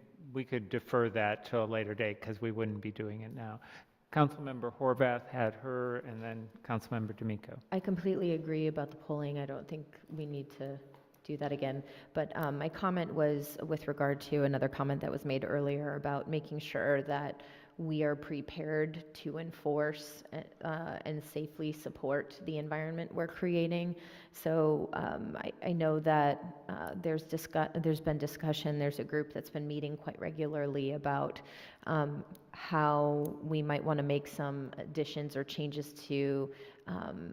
defer that to a later date because we wouldn't be doing it now. Councilmember Horvath had her, and then Councilmember D'Amico. I completely agree about the polling. I don't think we need to do that again. But my comment was with regard to another comment that was made earlier about making sure that we are prepared to enforce and safely support the environment we're creating. So I know that there's been discussion, there's a group that's been meeting quite regularly about how we might want to make some additions or changes to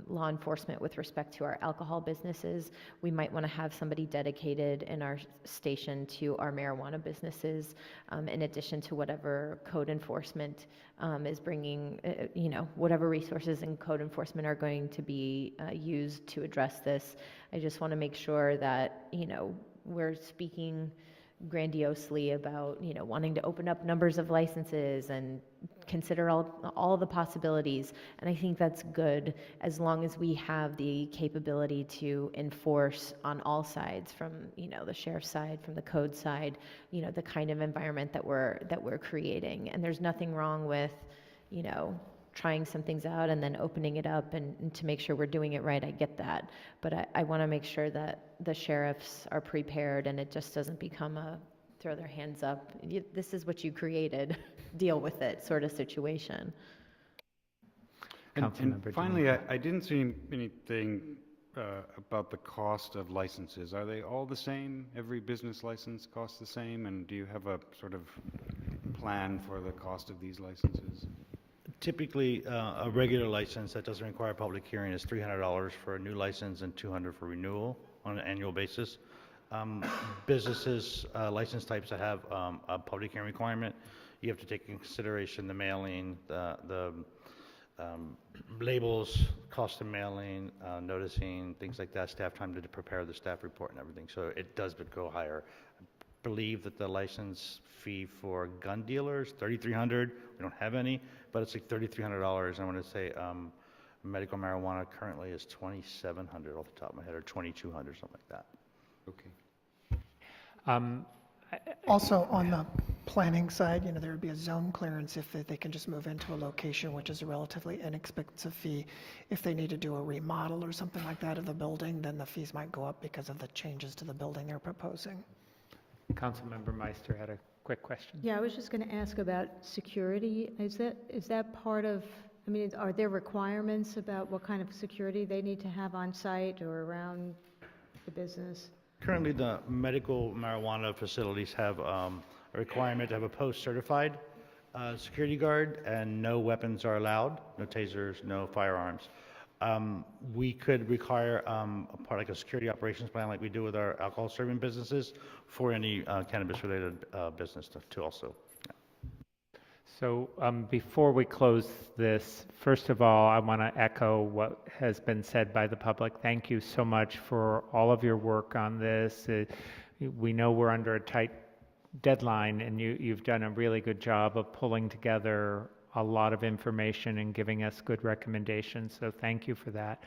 law enforcement with respect to our alcohol businesses. We might want to have somebody dedicated in our station to our marijuana businesses, in addition to whatever code enforcement is bringing, whatever resources in code enforcement are going to be used to address this. I just want to make sure that, we're speaking grandiosely about, wanting to open up numbers of licenses and consider all the possibilities. And I think that's good as long as we have the capability to enforce on all sides, from, the sheriff's side, from the code side, the kind of environment that we're creating. And there's nothing wrong with, trying some things out and then opening it up and to make sure we're doing it right. I get that. But I want to make sure that the sheriffs are prepared and it just doesn't become a throw their hands up. This is what you created, deal with it sort of situation. And finally, I didn't see anything about the cost of licenses. Are they all the same? Every business license costs the same? And do you have a sort of plan for the cost of these licenses? Typically, a regular license that doesn't require a public hearing is $300 for a new license and $200 for renewal on an annual basis. Businesses, license types that have a public hearing requirement, you have to take into consideration the mailing, the labels, cost of mailing, noticing, things like that, staff time to prepare the staff report and everything. So it does go higher. I believe that the license fee for gun dealers, $3,300. We don't have any, but it's like $3,300. I want to say medical marijuana currently is $2,700 off the top of my head, or $2,200, something like that. Okay. Also, on the planning side, there would be a zone clearance if they can just move into a location, which is a relatively inexpensive fee. If they need to do a remodel or something like that of the building, then the fees might go up because of the changes to the building they're proposing. Councilmember Meister had a quick question. Yeah, I was just going to ask about security. Is that part of, are there requirements about what kind of security they need to have on site or around the business? Currently, the medical marijuana facilities have a requirement to have a post-certified security guard, and no weapons are allowed, no tasers, no firearms. We could require a part like a security operations plan like we do with our alcohol serving businesses for any cannabis-related business to also. So before we close this, first of all, I want to echo what has been said by the public. Thank you so much for all of your work on this. We know we're under a tight deadline, and you've done a really good job of pulling together a lot of information and giving us good recommendations, so thank you for that.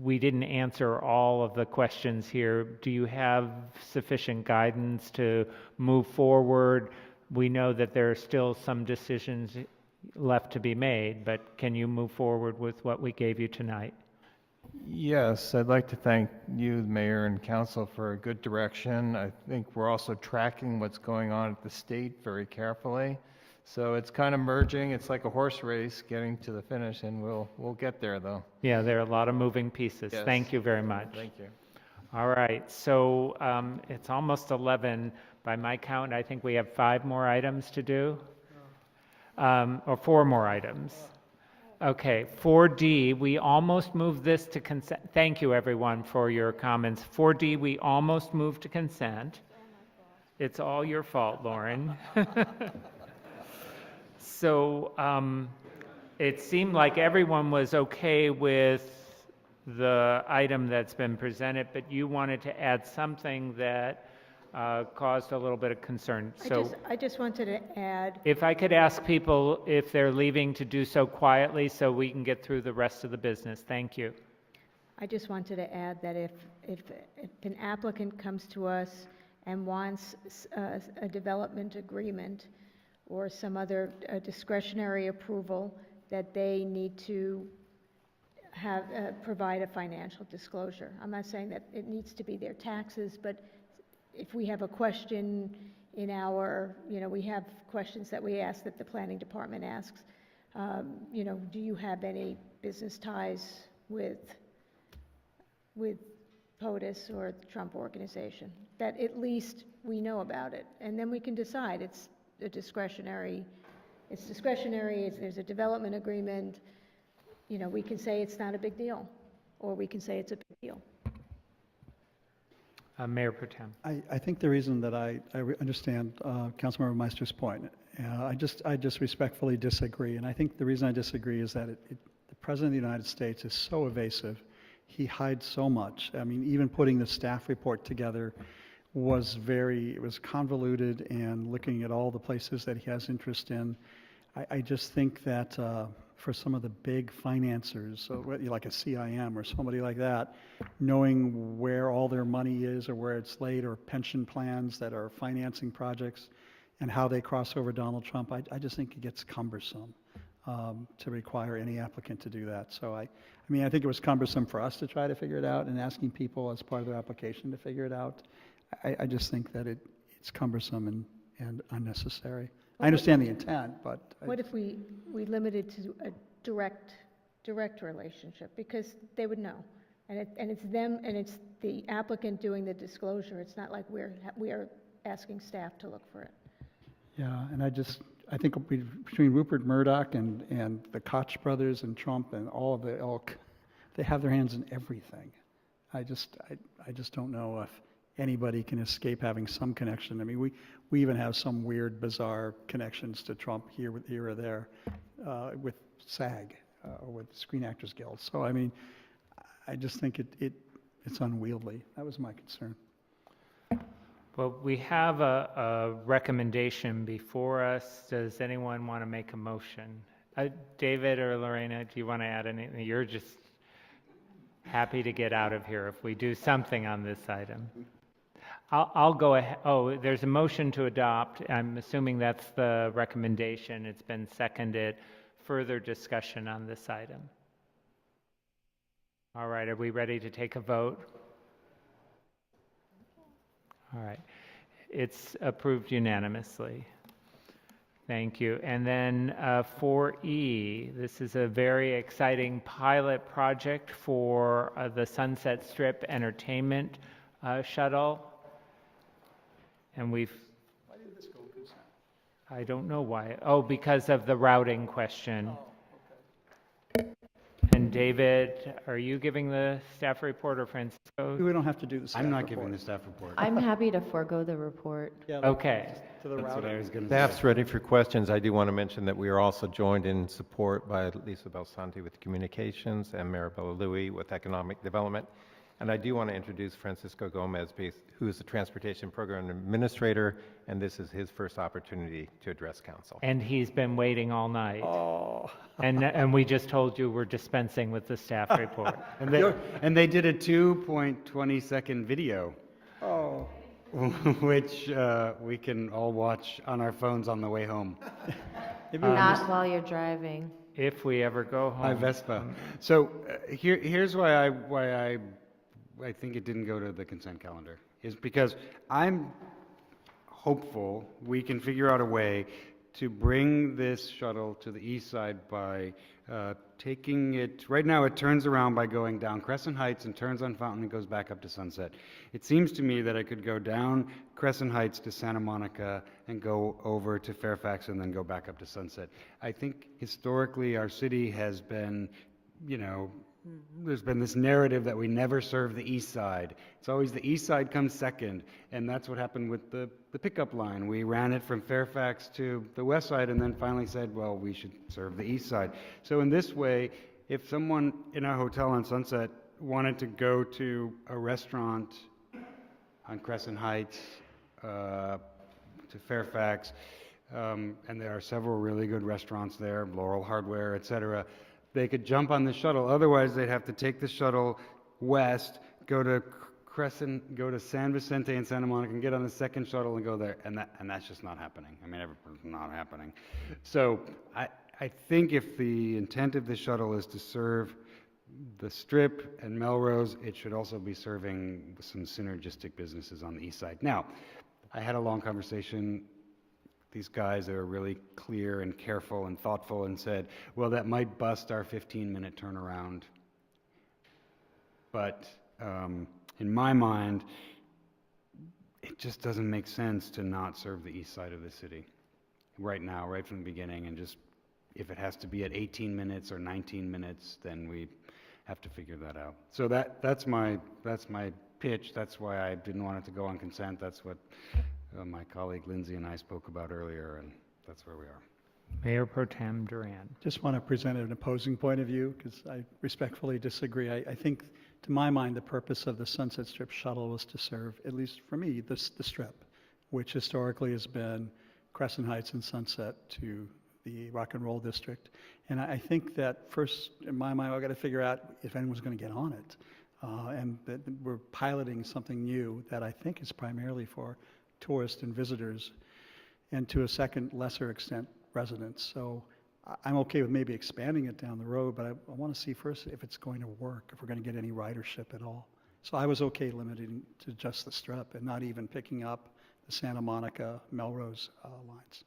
We didn't answer all of the questions here. Do you have sufficient guidance to move forward? We know that there are still some decisions left to be made, but can you move forward with what we gave you tonight? Yes, I'd like to thank you, the mayor and council, for a good direction. I think we're also tracking what's going on at the state very carefully. So it's kind of merging. It's like a horse race getting to the finish, and we'll get there, though. Yeah, there are a lot of moving pieces. Yes. Thank you very much. Thank you. All right, so it's almost 11. By my count, I think we have 5 more items to do, or 4 more items. Okay, 4D, we almost moved this to consent. Thank you, everyone, for your comments. 4D, we almost moved to consent. It's all your fault, Lauren. So it seemed like everyone was okay with the item that's been presented, but you wanted to add something that caused a little bit of concern. So I just wanted to add, if I could ask people if they're leaving to do so quietly so we can get through the rest of the business. Thank you. I just wanted to add that if an applicant comes to us and wants a development agreement or some other discretionary approval, that they need to have, provide a financial disclosure. I'm not saying that it needs to be their taxes, but if we have a question in our, we have questions that we ask that the planning department asks, do you have any business ties with POTUS or the Trump Organization? That at least we know about it, and then we can decide. It's discretionary, there's a development agreement, we can say it's not a big deal, or we can say it's a big deal. Mayor Pro Tem. I think the reason that I understand Councilmember Meister's point, I just respectfully disagree. And I think the reason I disagree is that the President of the United States is so evasive. He hides so much. I mean, even putting the staff report together it was convoluted, and looking at all the places that he has interest in. I just think that for some of the big financiers, so like a CIM or somebody like that, knowing where all their money is or where it's laid, or pension plans that are financing projects and how they cross over Donald Trump, I just think it gets cumbersome to require any applicant to do that. So I mean, I think it was cumbersome for us to try to figure it out, and asking people as part of their application to figure it out. I just think that it's cumbersome and unnecessary. I understand the intent, but What if we limit it to a direct relationship? Because they would know. And it's them, and it's the applicant doing the disclosure. It's not like we are asking staff to look for it. yeah, and I think between Rupert Murdoch and the Koch brothers and Trump and all of the ilk, they have their hands in everything. I just don't know if anybody can escape having some connection. I mean, we even have some weird, bizarre connections to Trump here or there with SAG or with Screen Actors Guild. So I mean, I just think it's unwieldy. That was my concern. Well, we have a recommendation before us. Does anyone want to make a motion? David or Lorena, do you want to add anything? You're just happy to get out of here if we do something on this item. I'll go ahead. Oh, there's a motion to adopt. I'm assuming that's the recommendation. It's been seconded. Further discussion on this item? All right, are we ready to take a vote? All right, it's approved unanimously. Thank you. And then 4E, this is a very exciting pilot project for the Sunset Strip Entertainment Shuttle. And Why did this go consent? I don't know why. Oh, because of the routing question. Oh, okay. And David, are you giving the staff report, or Francisco? We don't have to do the staff I'm not report. giving the staff report. I'm happy to forego the report. Yeah, Okay. To the That's what I routing. was going to say. Staff's ready for questions. I do want to mention that we are also joined in support by Lisa Belsanti with Communications and Maribel Louie with Economic Development. And I do want to introduce Francisco Gomez, who is the Transportation Program Administrator, and this is his first opportunity to address council. And he's been waiting all night. Oh. And we just told you we're dispensing with the staff report. And they did a 2.20-second video, Oh. which we can all watch on our phones on the way home. Not while you're driving. If we ever go home. Hi, Vespa. So here's why I think it didn't go to the consent calendar, is because I'm hopeful we can figure out a way to bring this shuttle to the east side by taking it, right now it turns around by going down Crescent Heights and turns on Fountain and goes back up to Sunset. It seems to me that I could go down Crescent Heights to Santa Monica and go over to Fairfax and then go back up to Sunset. I think historically our city has been, there's been this narrative that we never serve the east side. It's always the east side comes second, and that's what happened with the pickup line. We ran it from Fairfax to the west side and then finally said, well, we should serve the east side. So in this way, if someone in our hotel on Sunset wanted to go to a restaurant on Crescent Heights, to Fairfax, and there are several really good restaurants there, Laurel Hardware, etc., they could jump on the shuttle. Otherwise, they'd have to take the shuttle west, go to San Vicente and Santa Monica, and get on the second shuttle and go there. And that's just not happening. I mean, it's not happening. So I think if the intent of the shuttle is to serve the Strip and Melrose, it should also be serving some synergistic businesses on the east side. Now, I had a long conversation. These guys are really clear and careful and thoughtful and said, well, that might bust our 15-minute turnaround. But in my mind, it just doesn't make sense to not serve the east side of the city right now, right from the beginning, and just if it has to be at 18 minutes or 19 minutes, then we have to figure that out. So that's my pitch. That's why I didn't want it to go on consent. That's what my colleague Lindsay and I spoke about earlier, and that's where we are. Mayor Pro Tem Duran. Just want to present an opposing point of view because I respectfully disagree. I think to my mind, the purpose of the Sunset Strip shuttle was to serve, at least for me, the Strip, which historically has been Crescent Heights and Sunset to the Rock and Roll District. And I think that first, in my mind, I've got to figure out if anyone's going to get on it. And that we're piloting something new that I think is primarily for tourists and visitors, and to a second, lesser extent, residents. So I'm okay with maybe expanding it down the road, but I want to see first if it's going to work, if we're going to get any ridership at all. So I was okay limiting to just the Strip and not even picking up the Santa Monica, Melrose lines.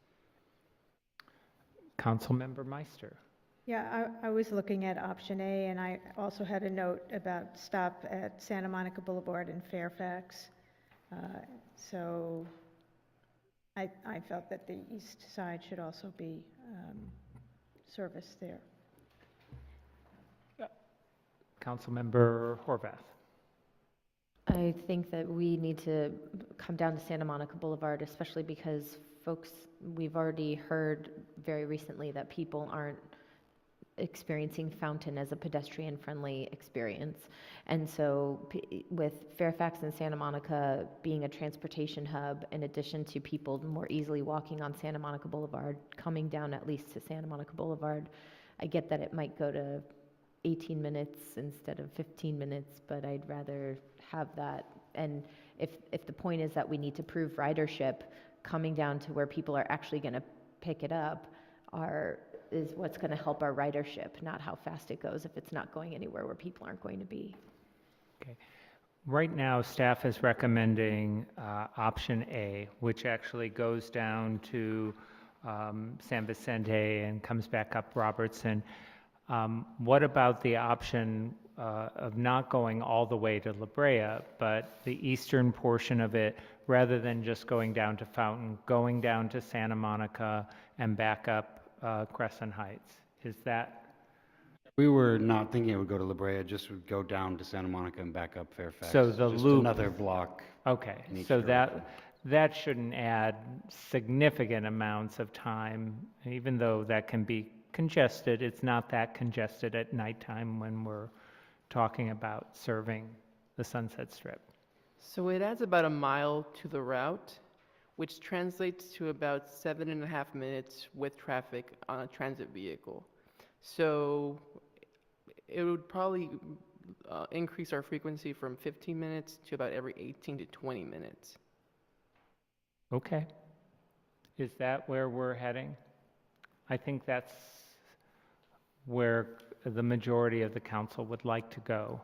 Councilmember Meister. Yeah, I was looking at option A, and I also had a note about stop at Santa Monica Boulevard in Fairfax. So I felt that the east side should also be serviced there. Councilmember Horvath. I think that we need to come down to Santa Monica Boulevard, especially because folks, we've already heard very recently that people aren't experiencing Fountain as a pedestrian-friendly experience. And so with Fairfax and Santa Monica being a transportation hub, in addition to people more easily walking on Santa Monica Boulevard, coming down at least to Santa Monica Boulevard, I get that it might go to 18 minutes instead of 15 minutes, but I'd rather have that. And if the point is that we need to prove ridership, coming down to where people are actually going to pick it up is what's going to help our ridership, not how fast it goes if it's not going anywhere where people aren't going to be. Okay. Right now, staff is recommending option A, which actually goes down to San Vicente and comes back up Robertson. What about the option of not going all the way to La Brea, but the eastern portion of it, rather than just going down to Fountain, going down to Santa Monica and back up Crescent Heights? Is that? We were not thinking it would go to La Brea, just would go down to Santa Monica and back up Fairfax. So the just loop. another block. Okay, in each so direction. that shouldn't add significant amounts of time, even though that can be congested. It's not that congested at nighttime when we're talking about serving the Sunset Strip. So it adds about a mile to the route, which translates to about 7.5 minutes with traffic on a transit vehicle. So it would probably increase our frequency from 15 minutes to about every 18 to 20 minutes. Okay. Is that where we're heading? I think that's where the majority of the council would like to go.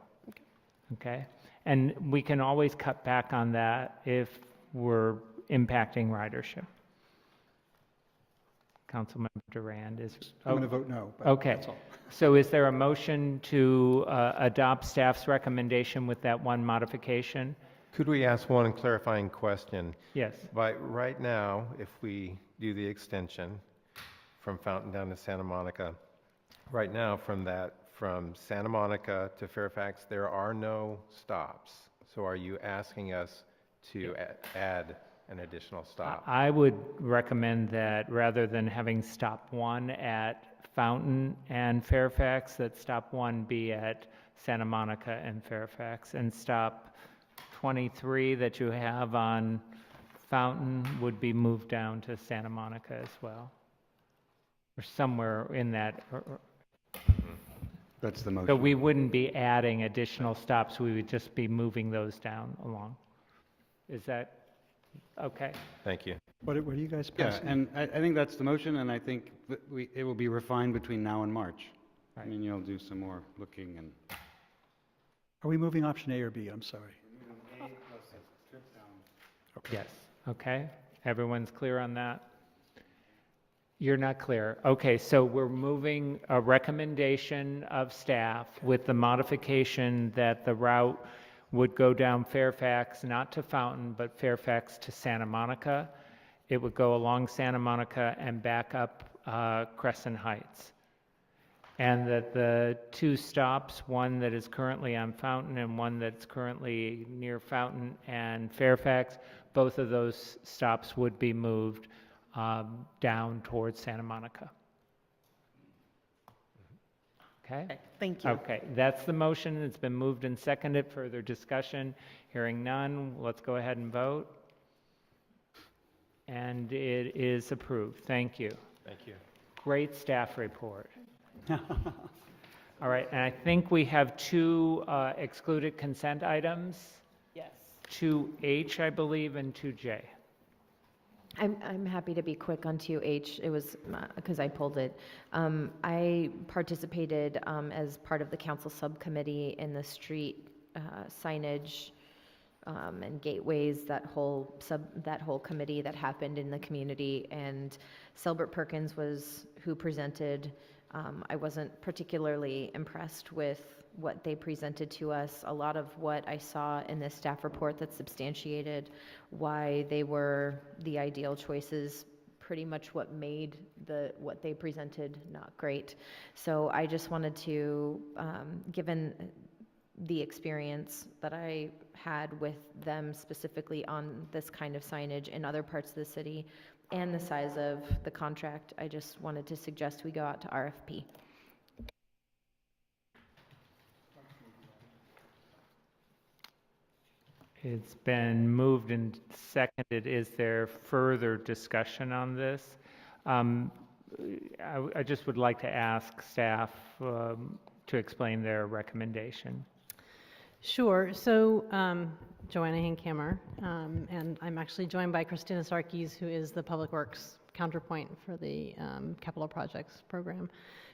Okay? And we can always cut back on that if we're impacting ridership. Councilmember Durand is. I'm going to vote no, but Okay. that's all. So is there a motion to adopt staff's recommendation with that one modification? Could we ask one clarifying question? Yes. Right now, if we do the extension from Fountain down to Santa Monica, right now from Santa Monica to Fairfax, there are no stops. So are you asking us to add an additional stop? I would recommend that rather than having stop one at Fountain and Fairfax, that stop one be at Santa Monica and Fairfax, and stop 23 that you have on Fountain would be moved down to Santa Monica as well, or somewhere in that. That's the motion. So we wouldn't be adding additional stops, we would just be moving those down along. Is that okay? Thank you. What are you guys Yeah, passing? and I think that's the motion, and I think that it will be refined between now and March. I mean, you'll do some more looking and. Are we moving option A or B? I'm sorry. Yes, okay. Everyone's clear on that? You're not clear. Okay, so we're moving a recommendation of staff with the modification that the route would go down Fairfax, not to Fountain, but Fairfax to Santa Monica. It would go along Santa Monica and back up Crescent Heights. And that the two stops, one that is currently on Fountain and one that's currently near Fountain and Fairfax, both of those stops would be moved down towards Santa Monica. Okay? Okay? Thank you. Okay, that's the motion. It's been moved and seconded. Further discussion? Hearing none, let's go ahead and vote. And it is approved. Thank you. Thank you. Great staff report. All right, and I think we have two excluded consent items. Yes. 2H, I believe, and 2J. I'm happy to be quick on 2H. It was because I pulled it. I participated as part of the council subcommittee in the street signage and gateways, that whole committee that happened in the community. And Selbert Perkins was who presented. I wasn't particularly impressed with what they presented to us. A lot of what I saw in this staff report that substantiated why they were the ideal choices, pretty much what made what they presented not great. So I just wanted to, given the experience that I had with them specifically on this kind of signage in other parts of the city and the size of the contract, I just wanted to suggest we go out to RFP. It's been moved and seconded. Is there further discussion on this? I just would like to ask staff to explain their recommendation. Sure. So, Joanna Hinkhammer, and I'm actually joined by Christina Sarkis, who is the Public Works counterpoint for the Capital Projects Program.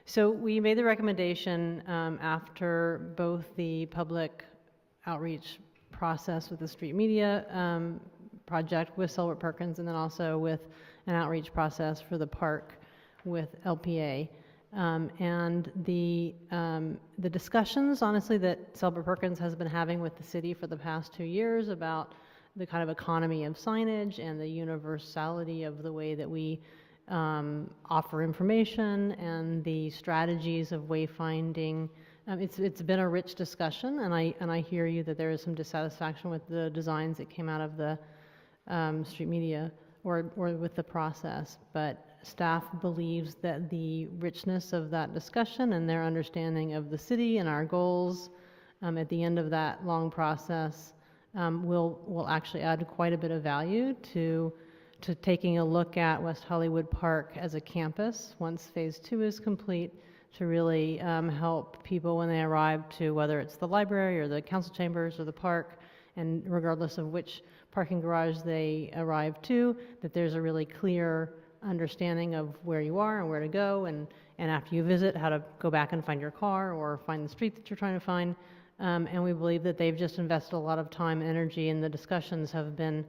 So we made the recommendation after both the public outreach process with the street media project with Selbert Perkins, and then also with an outreach process for the park with LPA. And the discussions, honestly, that Selbert Perkins has been having with the city for the past 2 years about the kind of economy of signage and the universality of the way that we offer information and the strategies of wayfinding. It's been a rich discussion, and I hear you that there is some dissatisfaction with the designs that came out of the street media or with the process, but staff believes that the richness of that discussion and their understanding of the city and our goals at the end of that long process will actually add quite a bit of value to taking a look at West Hollywood Park as a campus once Phase 2 is complete, to really help people when they arrive to, whether it's the library or the council chambers or the park, and regardless of which parking garage they arrive to, that there's a really clear understanding of where you are and where to go, and after you visit, how to go back and find your car or find the street that you're trying to find. And we believe that they've just invested a lot of time, energy, and the discussions have been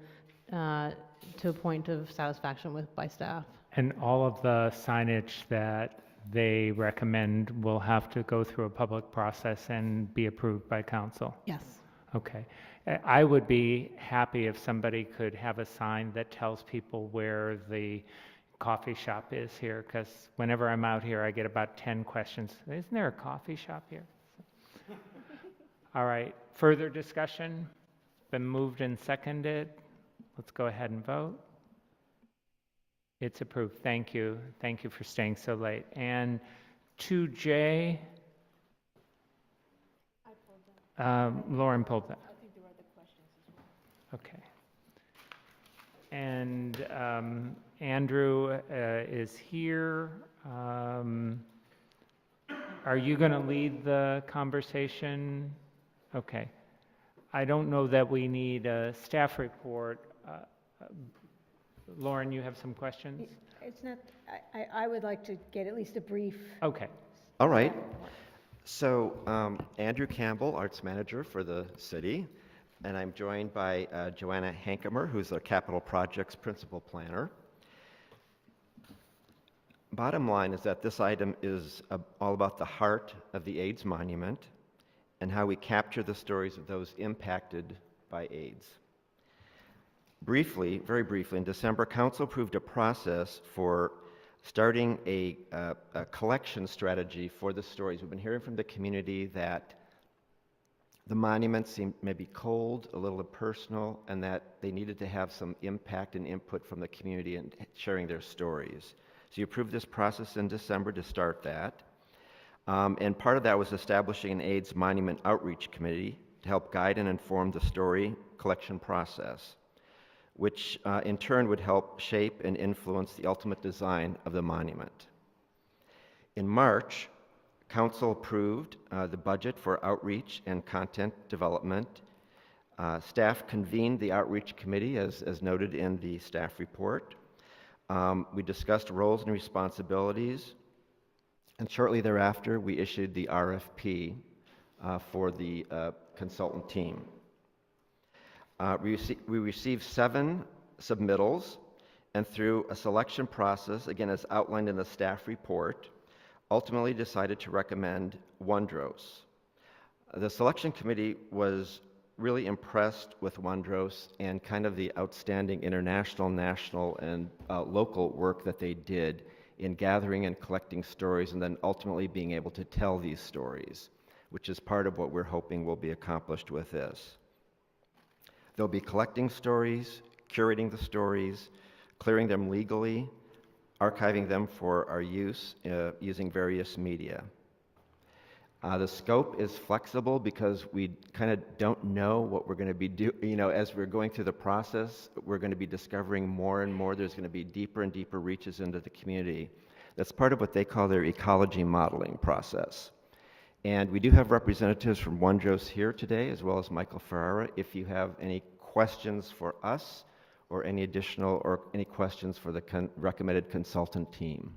to a point of satisfaction by staff. And all of the signage that they recommend will have to go through a public process and be approved by council? Yes. Okay. I would be happy if somebody could have a sign that tells people where the coffee shop is here, because whenever I'm out here, I get about 10 questions. Isn't there a coffee shop here? All right. Further discussion? Been moved and seconded. Let's go ahead and vote. It's approved. Thank you. Thank you for staying so late. And 2J, Lauren pulled that. I think there were other questions as well. Okay. And Andrew is here. Are you going to lead the conversation? Okay. I don't know that we need a staff report. Lauren, you have some questions? It's not, I would like to get at least a brief. Okay. All right. So Andrew Campbell, Arts Manager for the city, and I'm joined by Joanna Hinkhammer, who's our Capital Projects Principal Planner. Bottom line is that this item is all about the heart of the AIDS monument and how we capture the stories of those impacted by AIDS. Briefly, very briefly, in December, Council approved a process for starting a collection strategy for the stories. We've been hearing from the community that the monuments seem maybe cold, a little impersonal, and that they needed to have some impact and input from the community in sharing their stories. So you approved this process in December to start that. And part of that was establishing an AIDS Monument Outreach Committee to help guide and inform the story collection process, which in turn would help shape and influence the ultimate design of the monument. In March, Council approved the budget for outreach and content development. Staff convened the outreach committee, as noted in the staff report. We discussed roles and responsibilities, and shortly thereafter, we issued the RFP for the consultant team. We received 7 submittals, and through a selection process, again as outlined in the staff report, ultimately decided to recommend Wondros. The selection committee was really impressed with Wondros and kind of the outstanding international, national, and local work that they did in gathering and collecting stories and then ultimately being able to tell these stories, which is part of what we're hoping will be accomplished with this. They'll be collecting stories, curating the stories, clearing them legally, archiving them for our use using various media. The scope is flexible because we kind of don't know what we're going to be doing. As we're going through the process, we're going to be discovering more and more. There's going to be deeper and deeper reaches into the community. That's part of what they call their ecology modeling process. And we do have representatives from Wondros here today, as well as Michael Ferrara. If you have any questions for us, or any additional, or any questions for the recommended consultant team.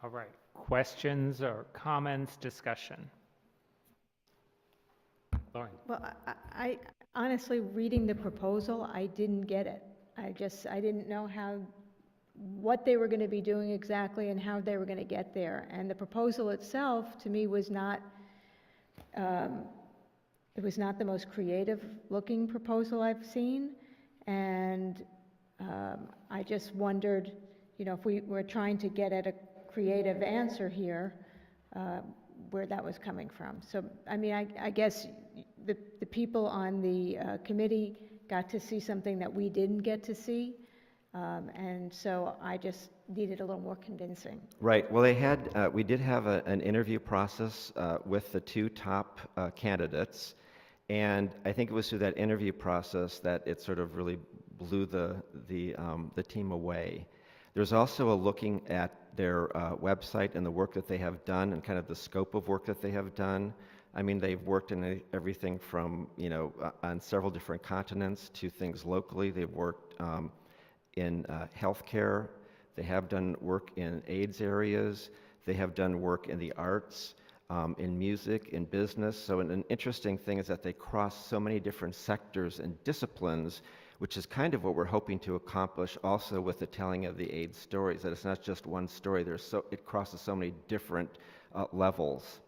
All right, questions or comments, discussion? Lauren. Well, I honestly, reading the proposal, I didn't get it. I didn't know what they were going to be doing exactly and how they were going to get there. And the proposal itself, to me, was not, it was not the most creative looking proposal I've seen. And I just wondered, if we were trying to get at a creative answer here, where that was coming from. So, I mean, I guess the people on the committee got to see something that we didn't get to see. And so I just needed a little more convincing. Right. Well, we did have an interview process with the 2 top candidates. And I think it was through that interview process that it sort of really blew the team away. There's also a looking at their website and the work that they have done and kind of the scope of work that they have done. I mean, they've worked in everything from, on several different continents to things locally. They've worked in healthcare. They have done work in AIDS areas. They have done work in the arts. In music, in business. So an interesting thing is that they cross so many different sectors and disciplines, which is kind of what we're hoping to accomplish also with the telling of the AIDS stories, that it's not just one story, it crosses so many different levels.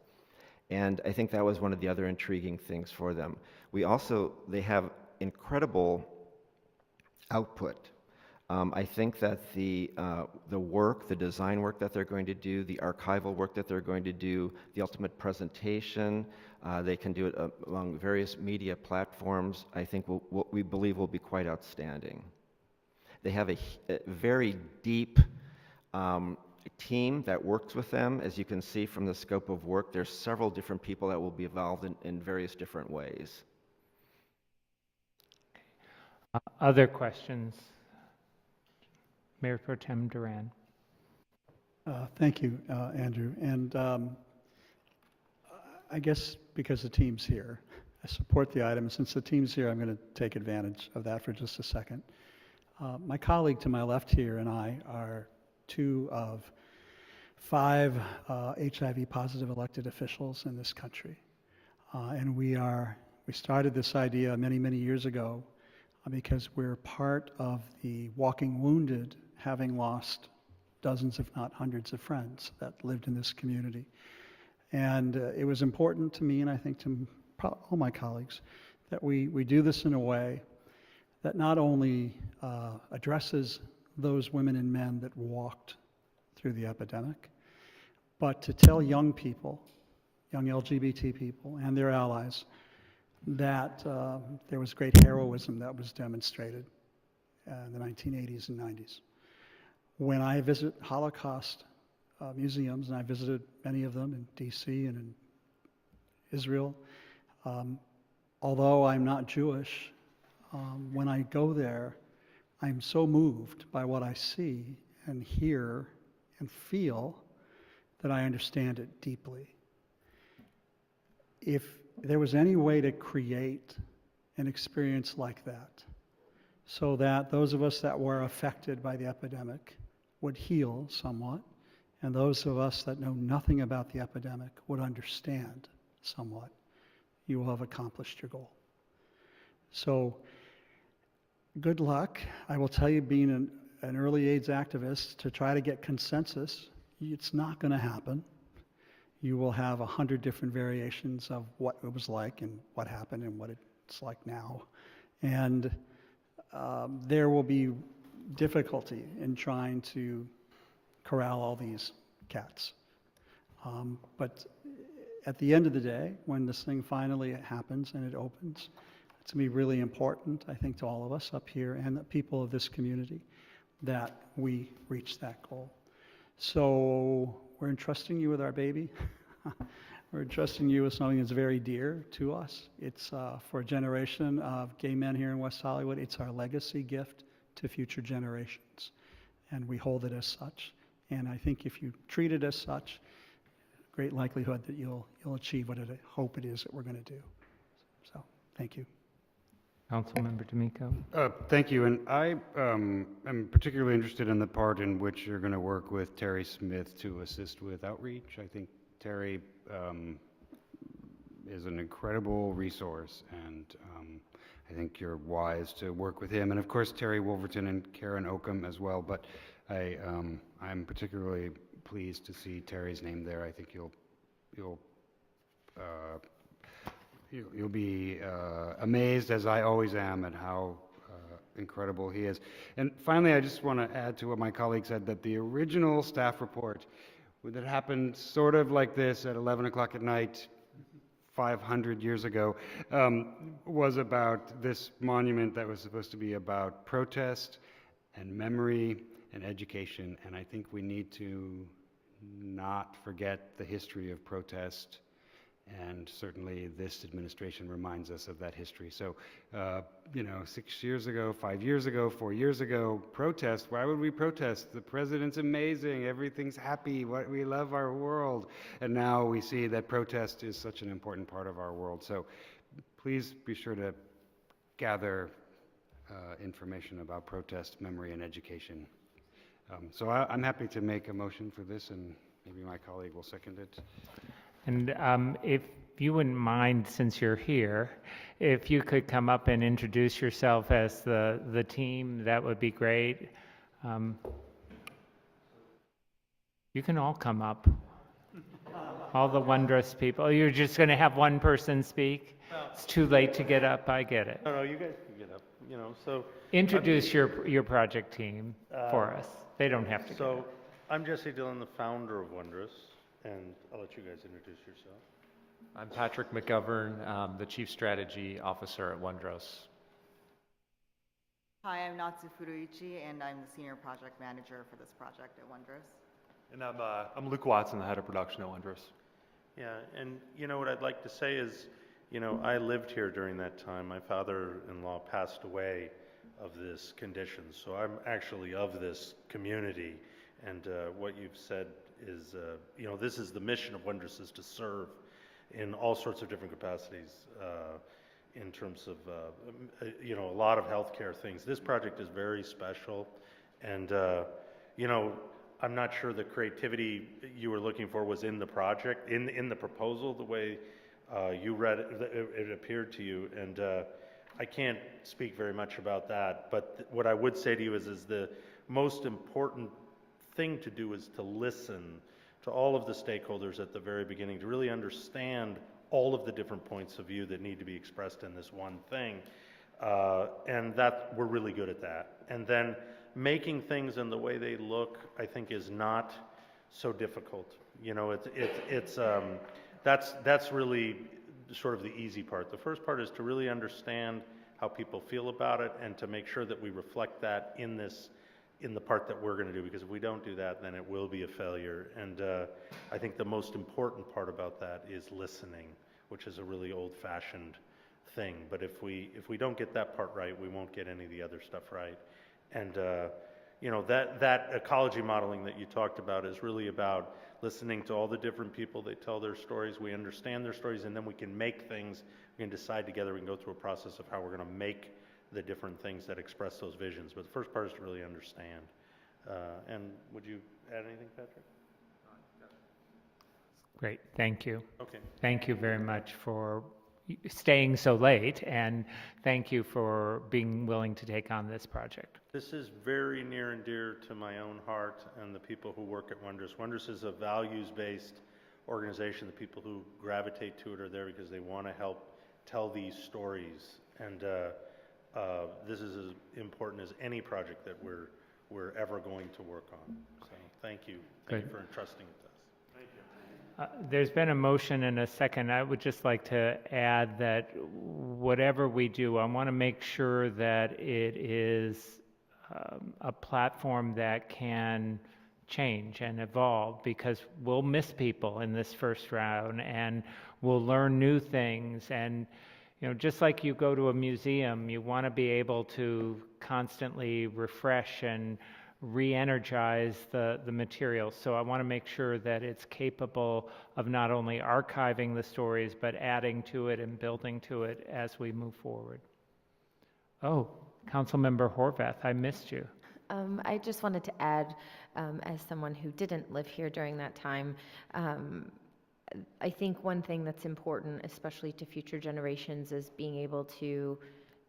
And I think that was one of the other intriguing things for them. They have incredible output. I think that the work, the design work that they're going to do, the archival work that they're going to do, the ultimate presentation, they can do it along various media platforms, I think what we believe will be quite outstanding. They have a very deep team that works with them. As you can see from the scope of work, there's several different people that will be involved in various different ways. Other questions? Mayor Pro Tem Duran. Thank you, Andrew. And I guess because the team's here, I support the item. Since the team's here, I'm going to take advantage of that for just a second. My colleague to my left here and I are 2 of 5 HIV-positive elected officials in this country. And we started this idea many, many years ago because we're part of the Walking Wounded, having lost dozens, if not hundreds, of friends that lived in this community. And it was important to me, and I think to all my colleagues, that we do this in a way that not only addresses those women and men that walked through the epidemic, but to tell young people, young LGBT people and their allies, that there was great heroism that was demonstrated in the 1980s and 90s. When I visit Holocaust museums, and I visited many of them in D.C. and in Israel. Although I'm not Jewish, when I go there, I'm so moved by what I see and hear and feel that I understand it deeply. If there was any way to create an experience like that, so that those of us that were affected by the epidemic would heal somewhat, and those of us that know nothing about the epidemic would understand somewhat, you will have accomplished your goal. So, good luck. I will tell you, being an early AIDS activist, to try to get consensus, it's not going to happen. You will have 100 different variations of what it was like and what happened and what it's like now. And there will be difficulty in trying to corral all these cats. But at the end of the day, when this thing finally happens and it opens, it's going to be really important, I think, to all of us up here and the people of this community that we reach that goal. So we're entrusting you with our baby. We're entrusting you with something that's very dear to us. It's for a generation of gay men here in West Hollywood. It's our legacy gift to future generations, and we hold it as such. And I think if you treat it as such, great likelihood that you'll achieve what I hope it is that we're going to do. So, thank you. Councilmember D'Amico. Thank you, and I am particularly interested in the part in which you're going to work with Terry Smith to assist with outreach. I think Terry is an incredible resource, and I think you're wise to work with him, and of course Terry Wolverton and Karen Oakham as well, but I'm particularly pleased to see Terry's name there. I think you'll be amazed, as I always am, at how incredible he is. And finally, I just want to add to what my colleague said, that the original staff report that happened sort of like this at 11 o'clock at night 500 years ago was about this monument that was supposed to be about protest and memory and education. And I think we need to not forget the history of protest. And certainly this administration reminds us of that history. So, 6 years ago, 5 years ago, 4 years ago, protest. Why would we protest? The president's amazing. Everything's happy. We love our world. And now we see that protest is such an important part of our world. So please be sure to gather information about protest, memory, and education. So I'm happy to make a motion for this, and maybe my colleague will second it. And if you wouldn't mind, since you're here, if you could come up and introduce yourself as the team, that would be great. You can all come up. All the wondrous people. You're just going to have one person speak? It's too late to get up, I get it. No, you guys can get up, so. Introduce your project team for us. They don't have to. So, I'm Jesse Dillon, the founder of Wondrous, and I'll let you guys introduce yourself. I'm Patrick McGovern, the Chief Strategy Officer at Wondrous. Hi, I'm Natsu Furuichi, and I'm the Senior Project Manager for this project at Wondrous. And I'm Luke Watson, the Head of Production at Wondrous. Yeah, and what I'd like to say is, I lived here during that time. My father-in-law passed away of this condition, so I'm actually of this community. And what you've said is, this is the mission of Wondrous, is to serve in all sorts of different capacities in terms of, a lot of healthcare things. This project is very special, and, I'm not sure the creativity you were looking for was in the project, in the proposal, the way you read it, it appeared to you, and I can't speak very much about that, but what I would say to you is the most important thing to do is to listen to all of the stakeholders at the very beginning, to really understand all of the different points of view that need to be expressed in this one thing, and that we're really good at that. And then making things in the way they look, I think, is not so difficult. That's really sort of the easy part. The first part is to really understand how people feel about it and to make sure that we reflect that in this in the part that we're going to do, because if we don't do that, then it will be a failure. And I think the most important part about that is listening, which is a really old-fashioned thing. But if we don't get that part right, we won't get any of the other stuff right. And you know, that ecology modeling that you talked about is really about listening to all the different people. They tell their stories, we understand their stories, and then we can make things. We can decide together, we can go through a process of how we're going to make the different things that express those visions. But the first part is to really understand. And would you add anything, Patrick? Great, thank you. Okay. Thank you very much for staying so late, and thank you for being willing to take on this project. This is very near and dear to my own heart and the people who work at Wondrous. Wondrous is a values-based organization. The people who gravitate to it are there because they want to help tell these stories. And this is as important as any project that we're ever going to work on. So thank you. Thank you for entrusting it to us. There's been a motion and a second. I would just like to add that whatever we do, I want to make sure that it is a platform that can change and evolve, because we'll miss people in this first round and we'll learn new things. And you know, just like you go to a museum, you want to be able to constantly refresh and re-energize the material. So I want to make sure that it's capable of not only archiving the stories, but adding to it and building to it as we move forward. Oh, Councilmember Horvath, I missed you. I just wanted to add, as someone who didn't live here during that time, I think one thing that's important, especially to future generations, is being able to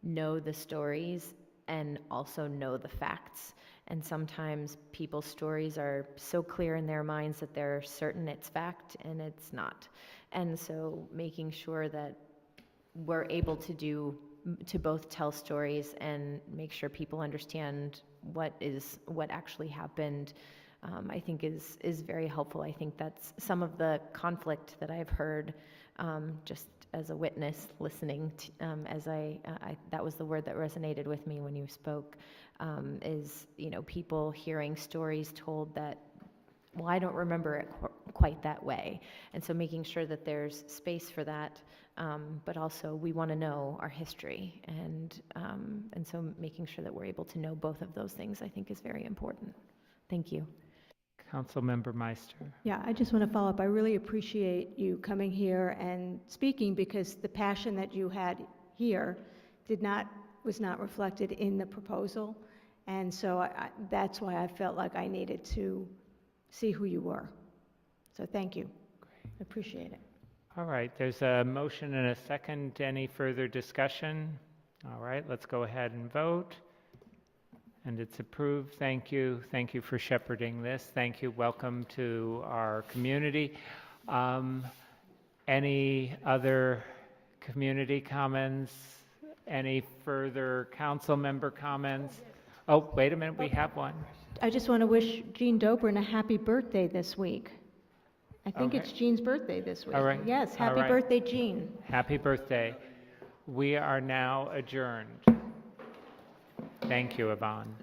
know the stories and also know the facts. And sometimes people's stories are so clear in their minds that they're certain it's fact and it's not. And so making sure that we're able to both tell stories and make sure people understand what actually happened, I think is very helpful. I think that's some of the conflict that I've heard just as a witness listening to, that was the word that resonated with me when you spoke, is, you know, people hearing stories told that, well, I don't remember it quite that way. And so making sure that there's space for that, but also we want to know our history. And so making sure that we're able to know both of those things, I think, is very important. Thank you. Councilmember Meister. Yeah, I just want to follow up. I really appreciate you coming here and speaking, because the passion that you had here was not reflected in the proposal. And so that's why I felt like I needed to see who you were. So thank you. Great. I appreciate it. All right, there's a motion and a second. Any further discussion? All right, let's go ahead and vote. And it's approved. Thank you. Thank you for shepherding this. Thank you. Welcome to our community. Any other community comments? Any further council member comments? Oh, wait a minute, we have one. I just want to wish Jean Dobrin a happy birthday this week. I think it's Jean's birthday this week. All right. Yes, All happy right. birthday, Jean. Happy birthday. We are now adjourned. Thank you, Yvonne.